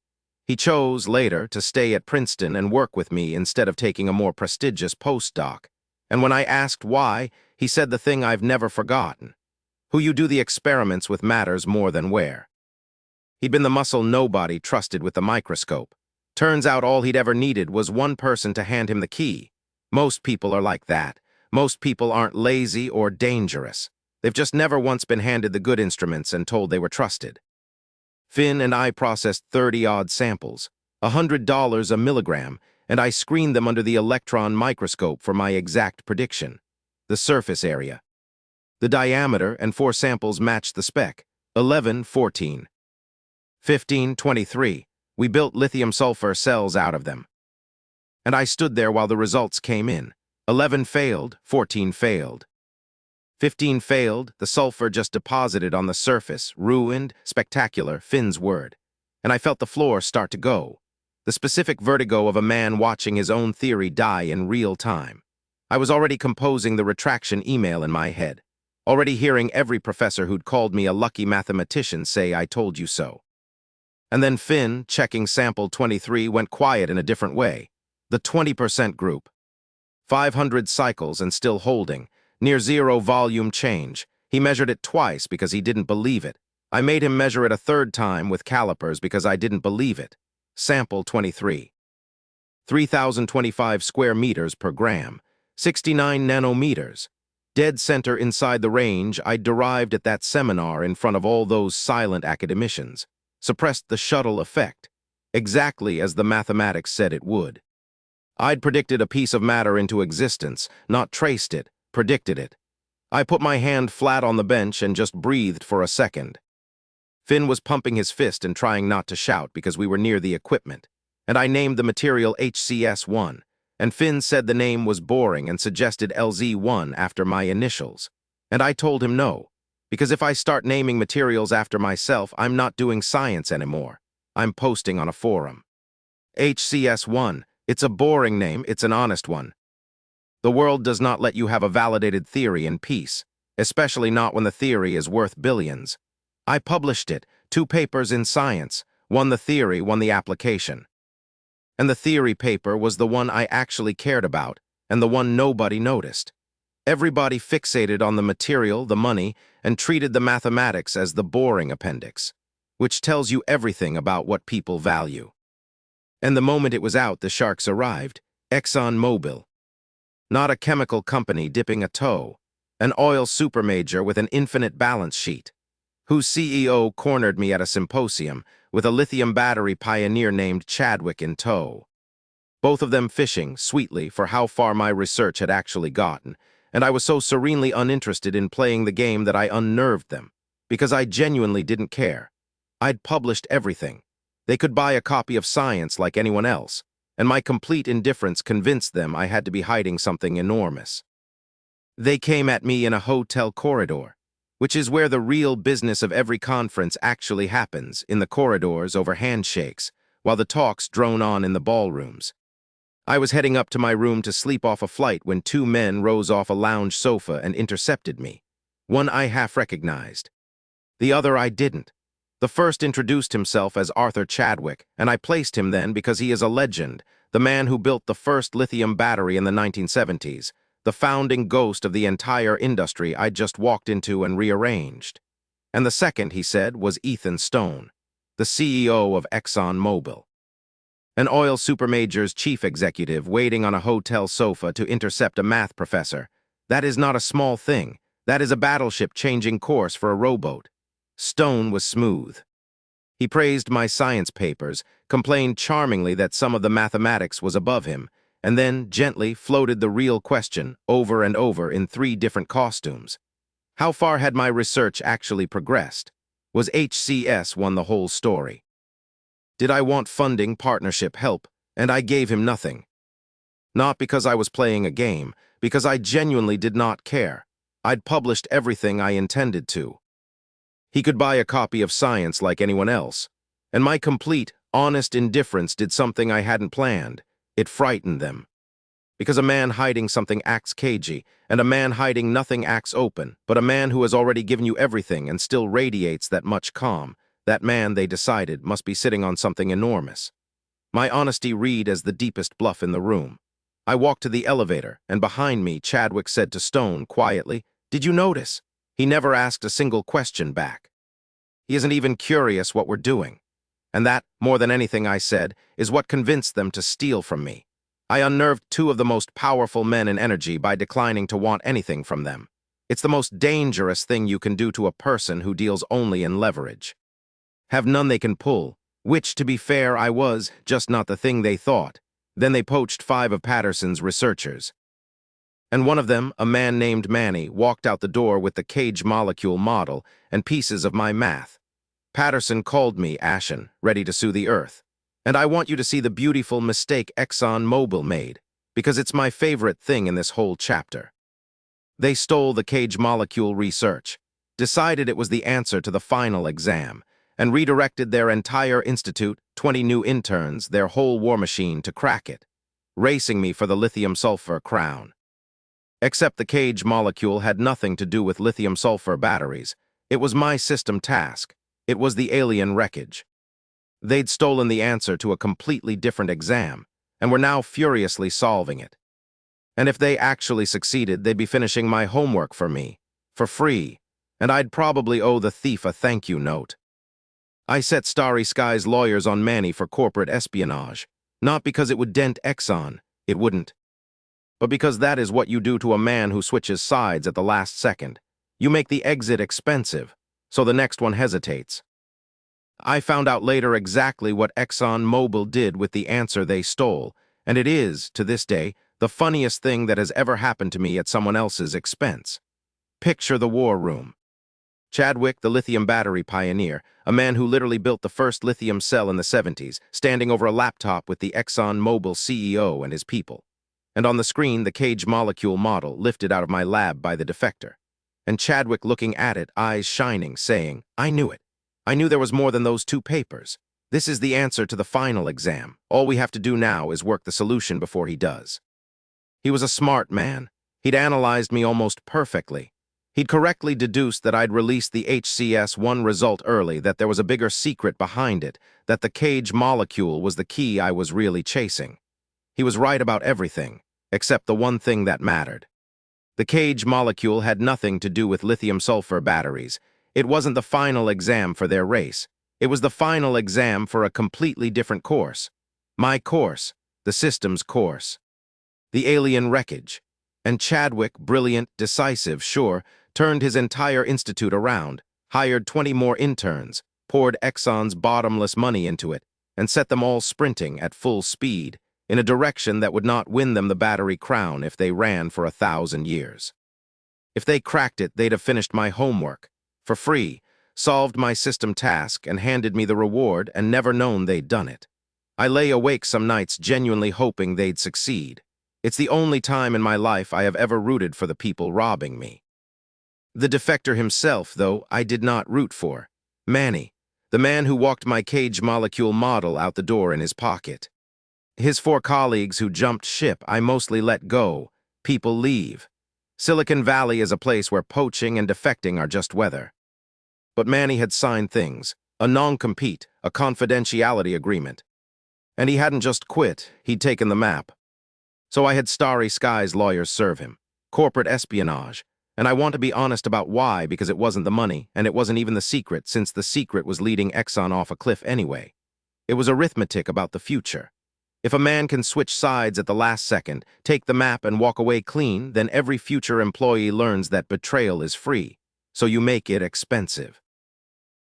Speaker 1: He chose, later, to stay at Princeton and work with me instead of taking a more prestigious postdoc. And when I asked why, he said the thing I've never forgotten. Who you do the experiments with matters more than where. He'd been the muscle nobody trusted with the microscope. Turns out all he'd ever needed was one person to hand him the key. Most people are like that. Most people aren't lazy or dangerous. They've just never once been handed the good instruments and told they were trusted. Finn and I processed 30-odd samples, $100 a milligram, and I screened them under the electron microscope for my exact prediction. The surface area. The diameter and 4 samples matched the spec, 11, 14. 15, 23. We built lithium-sulfur cells out of them. And I stood there while the results came in. 11 failed, 14 failed. 15 failed, the sulfur just deposited on the surface, ruined, spectacular, Finn's word. And I felt the floor start to go. The specific vertigo of a man watching his own theory die in real time. I was already composing the retraction email in my head, already hearing every professor who'd called me a lucky mathematician say I told you so. And then Finn, checking sample 23, went quiet in a different way. The 20% group. 500 cycles and still holding. Near 0 volume change. He measured it twice because he didn't believe it. I made him measure it a 3rd time with calipers because I didn't believe it. Sample 23. 3,025 square meters per gram. 69 nanometers. Dead center inside the range I'd derived at that seminar in front of all those silent academicians. Suppressed the shuttle effect, exactly as the mathematics said it would. I'd predicted a piece of matter into existence, not traced it, predicted it. I put my hand flat on the bench and just breathed for a second. Finn was pumping his fist and trying not to shout because we were near the equipment, and I named the material HCS1, and Finn said the name was boring and suggested LZ1 after my initials, and I told him no. Because if I start naming materials after myself, I'm not doing science anymore. I'm posting on a forum. HCS1, it's a boring name, it's an honest one. The world does not let you have a validated theory in peace, especially not when the theory is worth billions. I published it, 2 papers in Science, one the theory, one the application. And the theory paper was the one I actually cared about, and the one nobody noticed. Everybody fixated on the material, the money, and treated the mathematics as the boring appendix, which tells you everything about what people value. And the moment it was out, the sharks arrived. ExxonMobil. Not a chemical company dipping a toe. An oil supermajor with an infinite balance sheet, whose CEO cornered me at a symposium with a lithium battery pioneer named Chadwick in tow. Both of them fishing, sweetly, for how far my research had actually gotten, and I was so serenely uninterested in playing the game that I unnerved them, because I genuinely didn't care. I'd published everything. They could buy a copy of Science like anyone else, and my complete indifference convinced them I had to be hiding something enormous. They came at me in a hotel corridor, which is where the real business of every conference actually happens, in the corridors over handshakes, while the talks drone on in the ballrooms. I was heading up to my room to sleep off a flight when two men rose off a lounge sofa and intercepted me. One I half recognized. The other I didn't. The first introduced himself as Arthur Chadwick, and I placed him then because he is a legend, the man who built the first lithium battery in the 1970s, the founding ghost of the entire industry I'd just walked into and rearranged. And the second, he said, was Ethan Stone, the CEO of ExxonMobil. An oil supermajor's chief executive waiting on a hotel sofa to intercept a math professor. That is not a small thing. That is a battleship changing course for a rowboat. Stone was smooth. He praised my science papers, complained charmingly that some of the mathematics was above him, and then gently floated the real question over and over in 3 different costumes. How far had my research actually progressed? Was HCS won the whole story? Did I want funding, partnership, help, and I gave him nothing? Not because I was playing a game, because I genuinely did not care. I'd published everything I intended to. He could buy a copy of Science like anyone else, and my complete, honest indifference did something I hadn't planned. It frightened them. Because a man hiding something acts cagey, and a man hiding nothing acts open, but a man who has already given you everything and still radiates that much calm, that man, they decided, must be sitting on something enormous. My honesty read as the deepest bluff in the room. I walked to the elevator, and behind me, Chadwick said to Stone quietly, "Did you notice?" He never asked a single question back. He isn't even curious what we're doing. And that, more than anything I said, is what convinced them to steal from me. I unnerved 2 of the most powerful men in energy by declining to want anything from them. It's the most dangerous thing you can do to a person who deals only in leverage. Have none they can pull, which, to be fair, I was, just not the thing they thought. Then they poached 5 of Patterson's researchers. And one of them, a man named Manny, walked out the door with the cage molecule model and pieces of my math. Patterson called me ashen, ready to sue the earth. And I want you to see the beautiful mistake ExxonMobil made, because it's my favorite thing in this whole chapter. They stole the cage molecule research, decided it was the answer to the final exam, and redirected their entire institute, 20 new interns, their whole war machine to crack it, racing me for the lithium-sulfur crown. Except the cage molecule had nothing to do with lithium-sulfur batteries. It was my system task. It was the alien wreckage. They'd stolen the answer to a completely different exam, and were now furiously solving it. And if they actually succeeded, they'd be finishing my homework for me, for free, and I'd probably owe the thief a thank-you note. I set Starry Sky's lawyers on Manny for corporate espionage, not because it would dent Exxon, it wouldn't, but because that is what you do to a man who switches sides at the last second. You make the exit expensive, so the next one hesitates. I found out later exactly what ExxonMobil did with the answer they stole, and it is, to this day, the funniest thing that has ever happened to me at someone else's expense. Picture the war room. Chadwick, the lithium battery pioneer, a man who literally built the first lithium cell in the 70s, standing over a laptop with the ExxonMobil CEO and his people. And on the screen, the cage molecule model lifted out of my lab by the defector. And Chadwick looking at it, eyes shining, saying, "I knew it. I knew there was more than those 2 papers. This is the answer to the final exam. All we have to do now is work the solution before he does." He was a smart man. He'd analyzed me almost perfectly. He'd correctly deduced that I'd released the HCS1 result early, that there was a bigger secret behind it, that the cage molecule was the key I was really chasing. He was right about everything, except the one thing that mattered. The cage molecule had nothing to do with lithium-sulfur batteries. It wasn't the final exam for their race. It was the final exam for a completely different course. My course, the system's course. The alien wreckage. And Chadwick, brilliant, decisive, sure, turned his entire institute around, hired 20 more interns, poured Exxon's bottomless money into it, and set them all sprinting at full speed, in a direction that would not win them the battery crown if they ran for 1,000 years. If they cracked it, they'd have finished my homework. For free, solved my system task, and handed me the reward, and never known they'd done it. I lay awake some nights genuinely hoping they'd succeed. It's the only time in my life I have ever rooted for the people robbing me. The defector himself, though, I did not root for. Manny, the man who walked my cage molecule model out the door in his pocket. His 4 colleagues who jumped ship, I mostly let go. People leave. Silicon Valley is a place where poaching and defecting are just weather. But Manny had signed things, a non-compete, a confidentiality agreement. And he hadn't just quit, he'd taken the map. So I had Starry Sky's lawyers serve him. Corporate espionage. And I want to be honest about why, because it wasn't the money, and it wasn't even the secret, since the secret was leading Exxon off a cliff anyway. It was arithmetic about the future. If a man can switch sides at the last second, take the map and walk away clean, then every future employee learns that betrayal is free. So you make it expensive.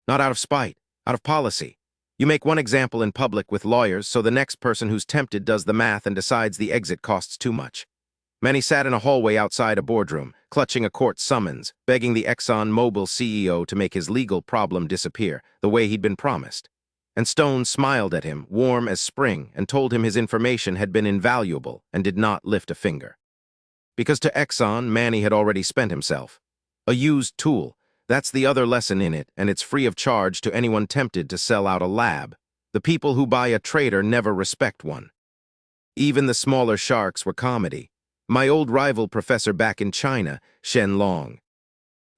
Speaker 1: Not out of spite, out of policy. You make one example in public with lawyers, so the next person who's tempted does the math and decides the exit costs too much. Manny sat in a hallway outside a boardroom, clutching a court summons, begging the ExxonMobil CEO to make his legal problem disappear, the way he'd been promised. And Stone smiled at him, warm as spring, and told him his information had been invaluable and did not lift a finger. Because to Exxon, Manny had already spent himself. A used tool, that's the other lesson in it, and it's free of charge to anyone tempted to sell out a lab. The people who buy a traitor never respect one. Even the smaller sharks were comedy. My old rival professor back in China, Shen Long,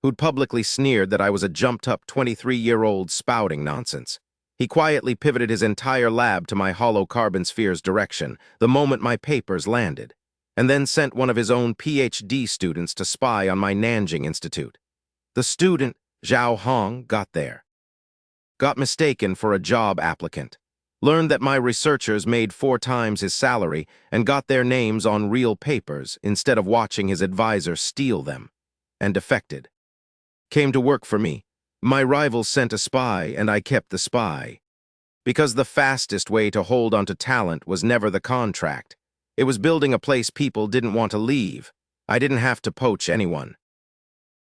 Speaker 1: who'd publicly sneered that I was a jumped-up 23-year-old spouting nonsense. He quietly pivoted his entire lab to my hollow carbon sphere's direction the moment my papers landed, and then sent one of his own PhD students to spy on my Nanjing Institute. The student, Zhao Hong, got there. Got mistaken for a job applicant. Learned that my researchers made 4 times his salary and got their names on real papers instead of watching his advisor steal them, and defected. Came to work for me. My rivals sent a spy, and I kept the spy. Because the fastest way to hold onto talent was never the contract. It was building a place people didn't want to leave. I didn't have to poach anyone.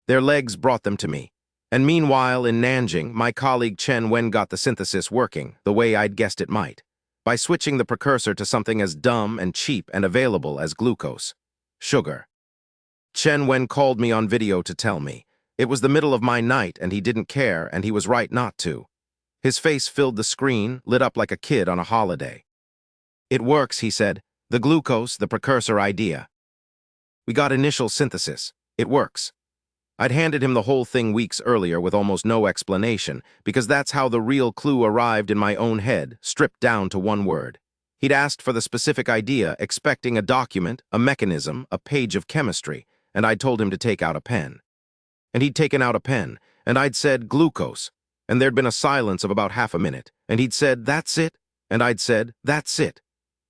Speaker 1: Their legs brought them to me. And meanwhile, in Nanjing, my colleague Chen Wen got the synthesis working, the way I'd guessed it might, by switching the precursor to something as dumb and cheap and available as glucose. Sugar. Chen Wen called me on video to tell me. It was the middle of my night, and he didn't care, and he was right not to. His face filled the screen, lit up like a kid on a holiday. It works, he said. The glucose, the precursor idea. We got initial synthesis. It works. I'd handed him the whole thing weeks earlier with almost no explanation, because that's how the real clue arrived in my own head, stripped down to one word. He'd asked for the specific idea, expecting a document, a mechanism, a page of chemistry, and I'd told him to take out a pen. And he'd taken out a pen, and I'd said, glucose, and there'd been a silence of about half a minute, and he'd said, that's it, and I'd said, that's it.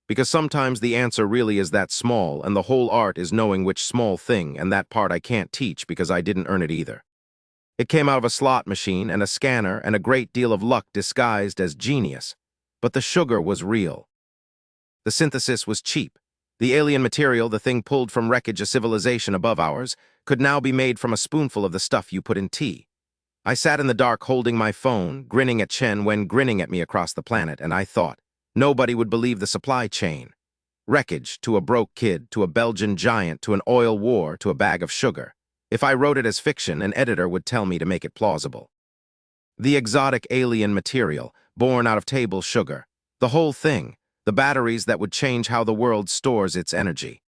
Speaker 1: Because sometimes the answer really is that small, and the whole art is knowing which small thing, and that part I can't teach because I didn't earn it either. It came out of a slot machine and a scanner and a great deal of luck disguised as genius. But the sugar was real. The synthesis was cheap. The alien material, the thing pulled from wreckage of civilization above ours, could now be made from a spoonful of the stuff you put in tea. I sat in the dark holding my phone, grinning at Chen Wen grinning at me across the planet, and I thought, nobody would believe the supply chain. Wreckage, to a broke kid, to a Belgian giant, to an oil war, to a bag of sugar. If I wrote it as fiction, an editor would tell me to make it plausible. The exotic alien material, born out of table sugar. The whole thing, the batteries that would change how the world stores its energy.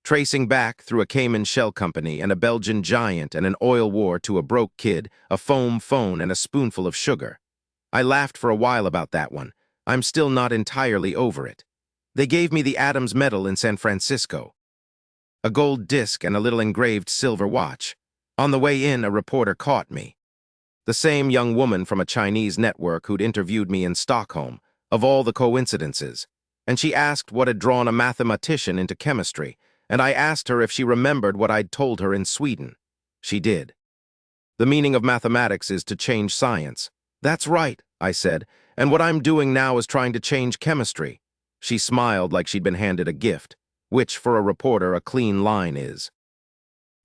Speaker 1: Tracing back through a Cayman shell company and a Belgian giant and an oil war to a broke kid, a foam phone and a spoonful of sugar. I laughed for a while about that one. I'm still not entirely over it. They gave me the Adams Medal in San Francisco. A gold disc and a little engraved silver watch. On the way in, a reporter caught me. The same young woman from a Chinese network who'd interviewed me in Stockholm, of all the coincidences. And she asked what had drawn a mathematician into chemistry, and I asked her if she remembered what I'd told her in Sweden. She did. The meaning of mathematics is to change science. That's right, I said. And what I'm doing now is trying to change chemistry. She smiled like she'd been handed a gift, which, for a reporter, a clean line is.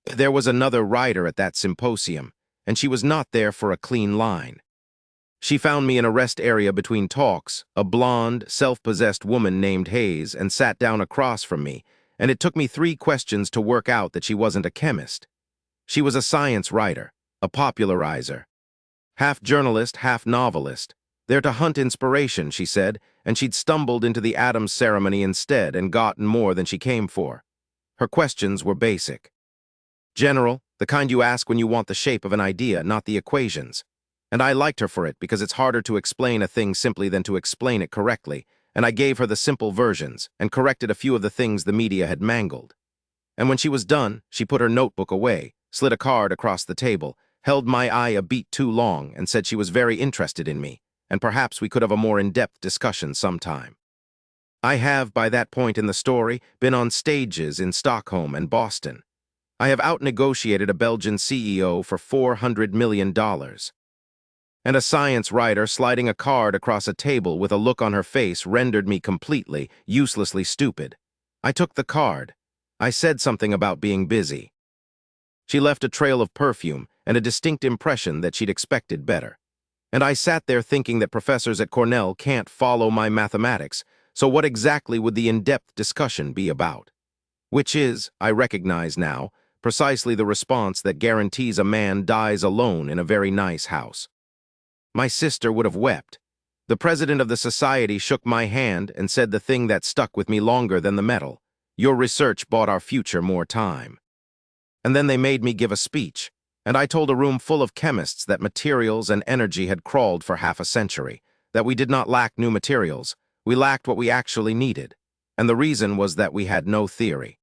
Speaker 1: There was another writer at that symposium, and she was not there for a clean line. She found me in a rest area between talks, a blonde, self-possessed woman named Hayes, and sat down across from me, and it took me 3 questions to work out that she wasn't a chemist. She was a science writer, a popularizer. Half journalist, half novelist. There to hunt inspiration, she said, and she'd stumbled into the atoms ceremony instead and gotten more than she came for. Her questions were basic. General, the kind you ask when you want the shape of an idea, not the equations. And I liked her for it because it's harder to explain a thing simply than to explain it correctly, and I gave her the simple versions and corrected a few of the things the media had mangled. And when she was done, she put her notebook away, slid a card across the table, held my eye a beat too long, and said she was very interested in me, and perhaps we could have a more in-depth discussion sometime. I have, by that point in the story, been on stages in Stockholm and Boston. I have out-negotiated a Belgian CEO for $400 million. And a science writer sliding a card across a table with a look on her face rendered me completely, uselessly stupid. I took the card. I said something about being busy. She left a trail of perfume and a distinct impression that she'd expected better. And I sat there thinking that professors at Cornell can't follow my mathematics, so what exactly would the in-depth discussion be about? Which is, I recognize now, precisely the response that guarantees a man dies alone in a very nice house. My sister would have wept. The president of the society shook my hand and said the thing that stuck with me longer than the medal. Your research bought our future more time. And then they made me give a speech, and I told a room full of chemists that materials and energy had crawled for half a century, that we did not lack new materials, we lacked what we actually needed, and the reason was that we had no theory.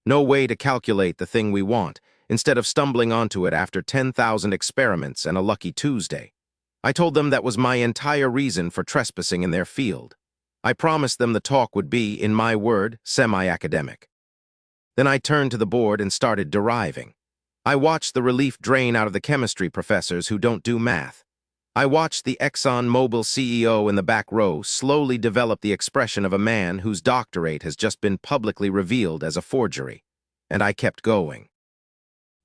Speaker 1: No way to calculate the thing we want, instead of stumbling onto it after 10,000 experiments and a lucky Tuesday. I told them that was my entire reason for trespassing in their field. I promised them the talk would be, in my word, semi-academic. Then I turned to the board and started deriving. I watched the relief drain out of the chemistry professors who don't do math. I watched the ExxonMobil CEO in the back row slowly develop the expression of a man whose doctorate has just been publicly revealed as a forgery. And I kept going.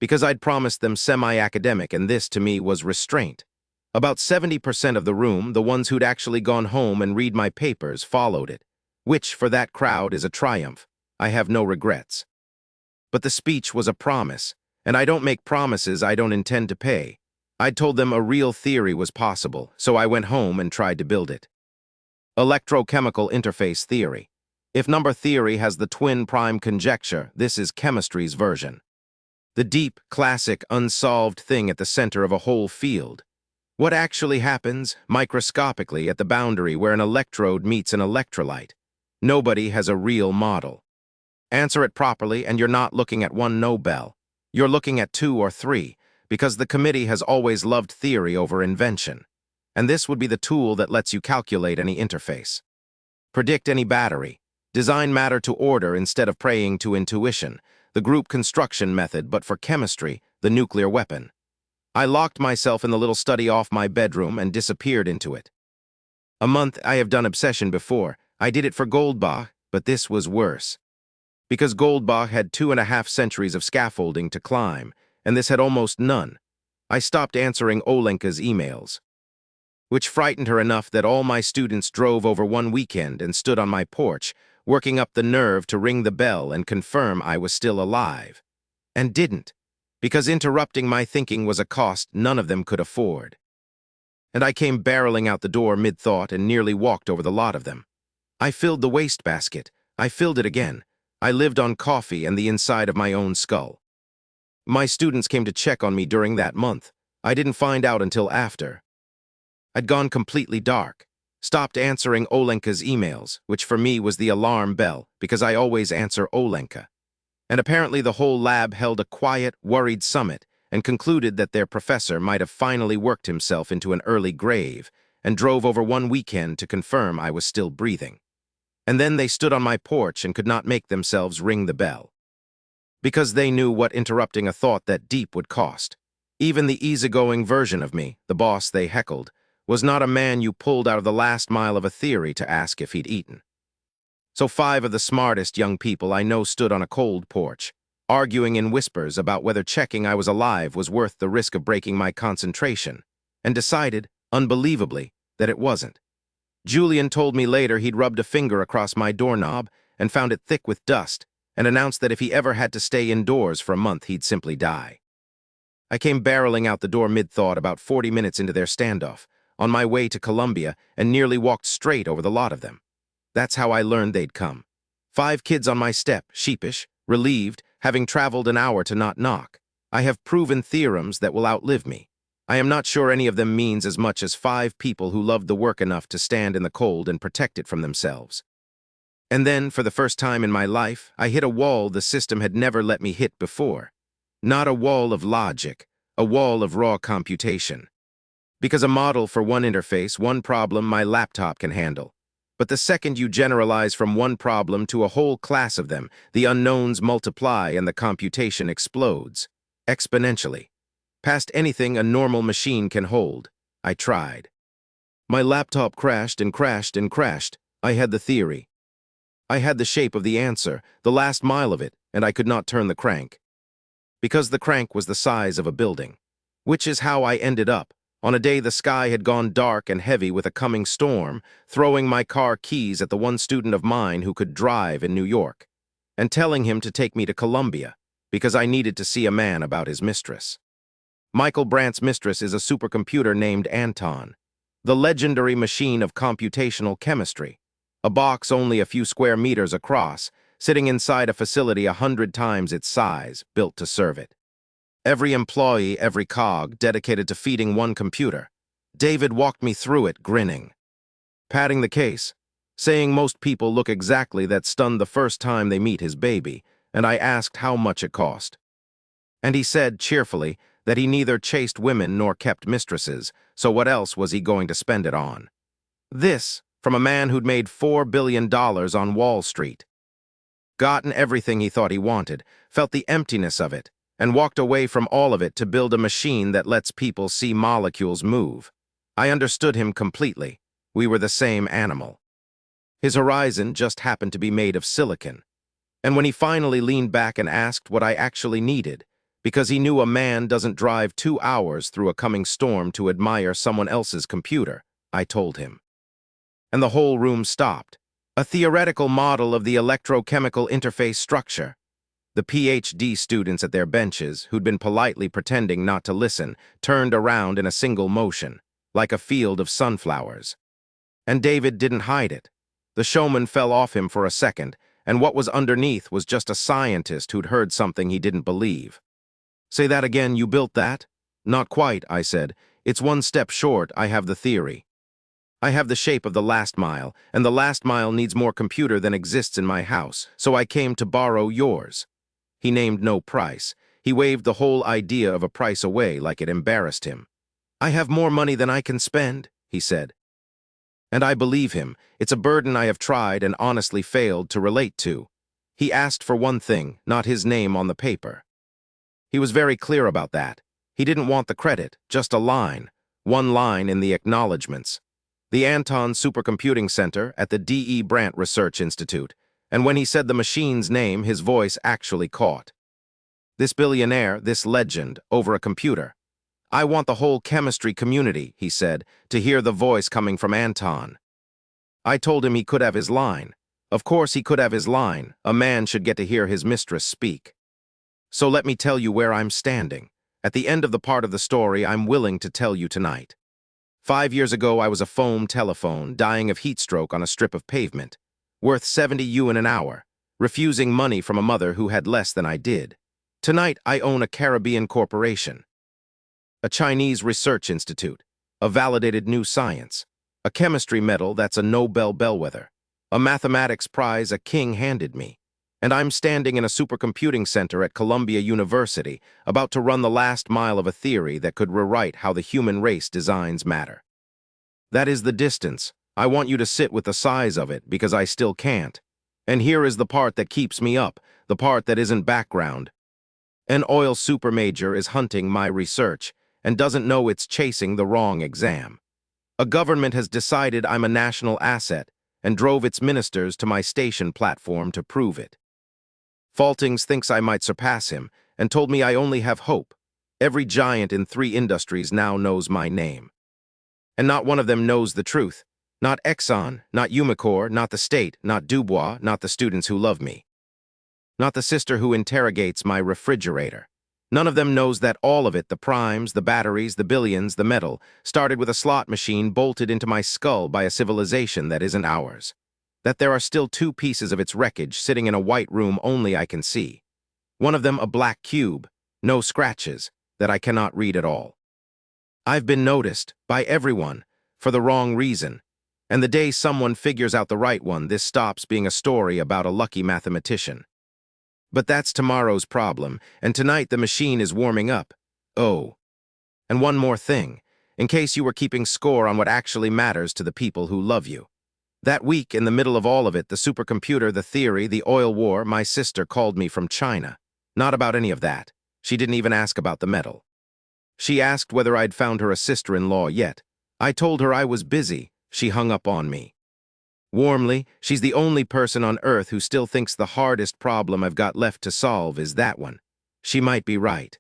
Speaker 1: Because I'd promised them semi-academic, and this to me was restraint. About 70% of the room, the ones who'd actually gone home and read my papers, followed it, which for that crowd is a triumph. I have no regrets. But the speech was a promise, and I don't make promises I don't intend to pay. I'd told them a real theory was possible, so I went home and tried to build it. Electrochemical interface theory. If number theory has the twin prime conjecture, this is chemistry's version. The deep, classic, unsolved thing at the center of a whole field. What actually happens, microscopically, at the boundary where an electrode meets an electrolyte? Nobody has a real model. Answer it properly, and you're not looking at one Nobel. You're looking at 2 or 3, because the committee has always loved theory over invention. And this would be the tool that lets you calculate any interface. Predict any battery. Design matter to order instead of praying to intuition. The group construction method, but for chemistry, the nuclear weapon. I locked myself in the little study off my bedroom and disappeared into it. A month I have done obsession before. I did it for Goldbach, but this was worse. Because Goldbach had 2.5 centuries of scaffolding to climb, and this had almost none. I stopped answering Olenka's emails, which frightened her enough that all my students drove over one weekend and stood on my porch, working up the nerve to ring the bell and confirm I was still alive. And didn't. Because interrupting my thinking was a cost none of them could afford. And I came barreling out the door mid-thought and nearly walked over the lot of them. I filled the wastebasket. I filled it again. I lived on coffee and the inside of my own skull. My students came to check on me during that month. I didn't find out until after. I'd gone completely dark. Stopped answering Olenka's emails, which for me was the alarm bell, because I always answer Olenka. And apparently the whole lab held a quiet, worried summit and concluded that their professor might have finally worked himself into an early grave and drove over one weekend to confirm I was still breathing. And then they stood on my porch and could not make themselves ring the bell. Because they knew what interrupting a thought that deep would cost. Even the easygoing version of me, the boss they heckled, was not a man you pulled out of the last mile of a theory to ask if he'd eaten. So 5 of the smartest young people I know stood on a cold porch, arguing in whispers about whether checking I was alive was worth the risk of breaking my concentration, and decided, unbelievably, that it wasn't. Julian told me later he'd rubbed a finger across my doorknob and found it thick with dust, and announced that if he ever had to stay indoors for a month, he'd simply die. I came barreling out the door mid-thought about 40 minutes into their standoff, on my way to Columbia, and nearly walked straight over the lot of them. That's how I learned they'd come. 5 kids on my step, sheepish, relieved, having traveled an hour to not knock. I have proven theorems that will outlive me. I am not sure any of them means as much as 5 people who loved the work enough to stand in the cold and protect it from themselves. And then, for the first time in my life, I hit a wall the system had never let me hit before. Not a wall of logic, a wall of raw computation. Because a model for one interface, one problem my laptop can handle. But the second you generalize from one problem to a whole class of them, the unknowns multiply and the computation explodes. Exponentially. Past anything a normal machine can hold. I tried. My laptop crashed and crashed and crashed. I had the theory. I had the shape of the answer, the last mile of it, and I could not turn the crank. Because the crank was the size of a building. Which is how I ended up, on a day the sky had gone dark and heavy with a coming storm, throwing my car keys at the one student of mine who could drive in New York, and telling him to take me to Columbia, because I needed to see a man about his mistress. Michael Brandt's mistress is a supercomputer named Anton, the legendary machine of computational chemistry, a box only a few square meters across, sitting inside a facility 100 times its size, built to serve it. Every employee, every cog, dedicated to feeding one computer. David walked me through it, grinning. Patting the case, saying most people look exactly that stunned the first time they meet his baby, and I asked how much it cost. And he said, cheerfully, that he neither chased women nor kept mistresses, so what else was he going to spend it on? This, from a man who'd made $4 billion on Wall Street. Gotten everything he thought he wanted, felt the emptiness of it, and walked away from all of it to build a machine that lets people see molecules move. I understood him completely. We were the same animal. His horizon just happened to be made of silicon. And when he finally leaned back and asked what I actually needed, because he knew a man doesn't drive 2 hours through a coming storm to admire someone else's computer, I told him. And the whole room stopped. A theoretical model of the electrochemical interface structure. The PhD students at their benches, who'd been politely pretending not to listen, turned around in a single motion, like a field of sunflowers. And David didn't hide it. The showman fell off him for a second, and what was underneath was just a scientist who'd heard something he didn't believe. Say that again, you built that? Not quite, I said. It's one step short, I have the theory. I have the shape of the last mile, and the last mile needs more computer than exists in my house, so I came to borrow yours. He named no price. He waved the whole idea of a price away like it embarrassed him. I have more money than I can spend, he said. And I believe him. It's a burden I have tried and honestly failed to relate to. He asked for one thing, not his name on the paper. He was very clear about that. He didn't want the credit, just a line. One line in the acknowledgments. The Anton Supercomputing Center at the D.E. Brandt Research Institute, and when he said the machine's name, his voice actually caught. This billionaire, this legend, over a computer. I want the whole chemistry community, he said, to hear the voice coming from Anton. I told him he could have his line. Of course he could have his line. A man should get to hear his mistress speak. So let me tell you where I'm standing. At the end of the part of the story I'm willing to tell you tonight. 5 years ago, I was a foam telephone, dying of heat stroke on a strip of pavement, worth 70 yuan an hour, refusing money from a mother who had less than I did. Tonight, I own a Caribbean corporation, a Chinese research institute, a validated new science, a chemistry medal that's a Nobel bellwether, a mathematics prize a king handed me, and I'm standing in a supercomputing center at Columbia University, about to run the last mile of a theory that could rewrite how the human race designs matter. That is the distance. I want you to sit with the size of it, because I still can't. And here is the part that keeps me up, the part that isn't background. An oil supermajor is hunting my research, and doesn't know it's chasing the wrong exam. A government has decided I'm a national asset, and drove its ministers to my station platform to prove it. Faltings thinks I might surpass him, and told me I only have hope. Every giant in 3 industries now knows my name. And not one of them knows the truth. Not Exxon, not Umicore, not the state, not Dubois, not the students who love me. Not the sister who interrogates my refrigerator. None of them knows that all of it, the primes, the batteries, the billions, the metal, started with a slot machine bolted into my skull by a civilization that isn't ours. That there are still 2 pieces of its wreckage sitting in a white room only I can see. One of them a black cube, no scratches, that I cannot read at all. I've been noticed, by everyone, for the wrong reason. And the day someone figures out the right one, this stops being a story about a lucky mathematician. But that's tomorrow's problem, and tonight the machine is warming up. Oh. And one more thing, in case you were keeping score on what actually matters to the people who love you. That week, in the middle of all of it, the supercomputer, the theory, the oil war, my sister called me from China. Not about any of that. She didn't even ask about the metal. She asked whether I'd found her a sister-in-law yet. I told her I was busy. She hung up on me. Warmly, she's the only person on Earth who still thinks the hardest problem I've got left to solve is that one. She might be right.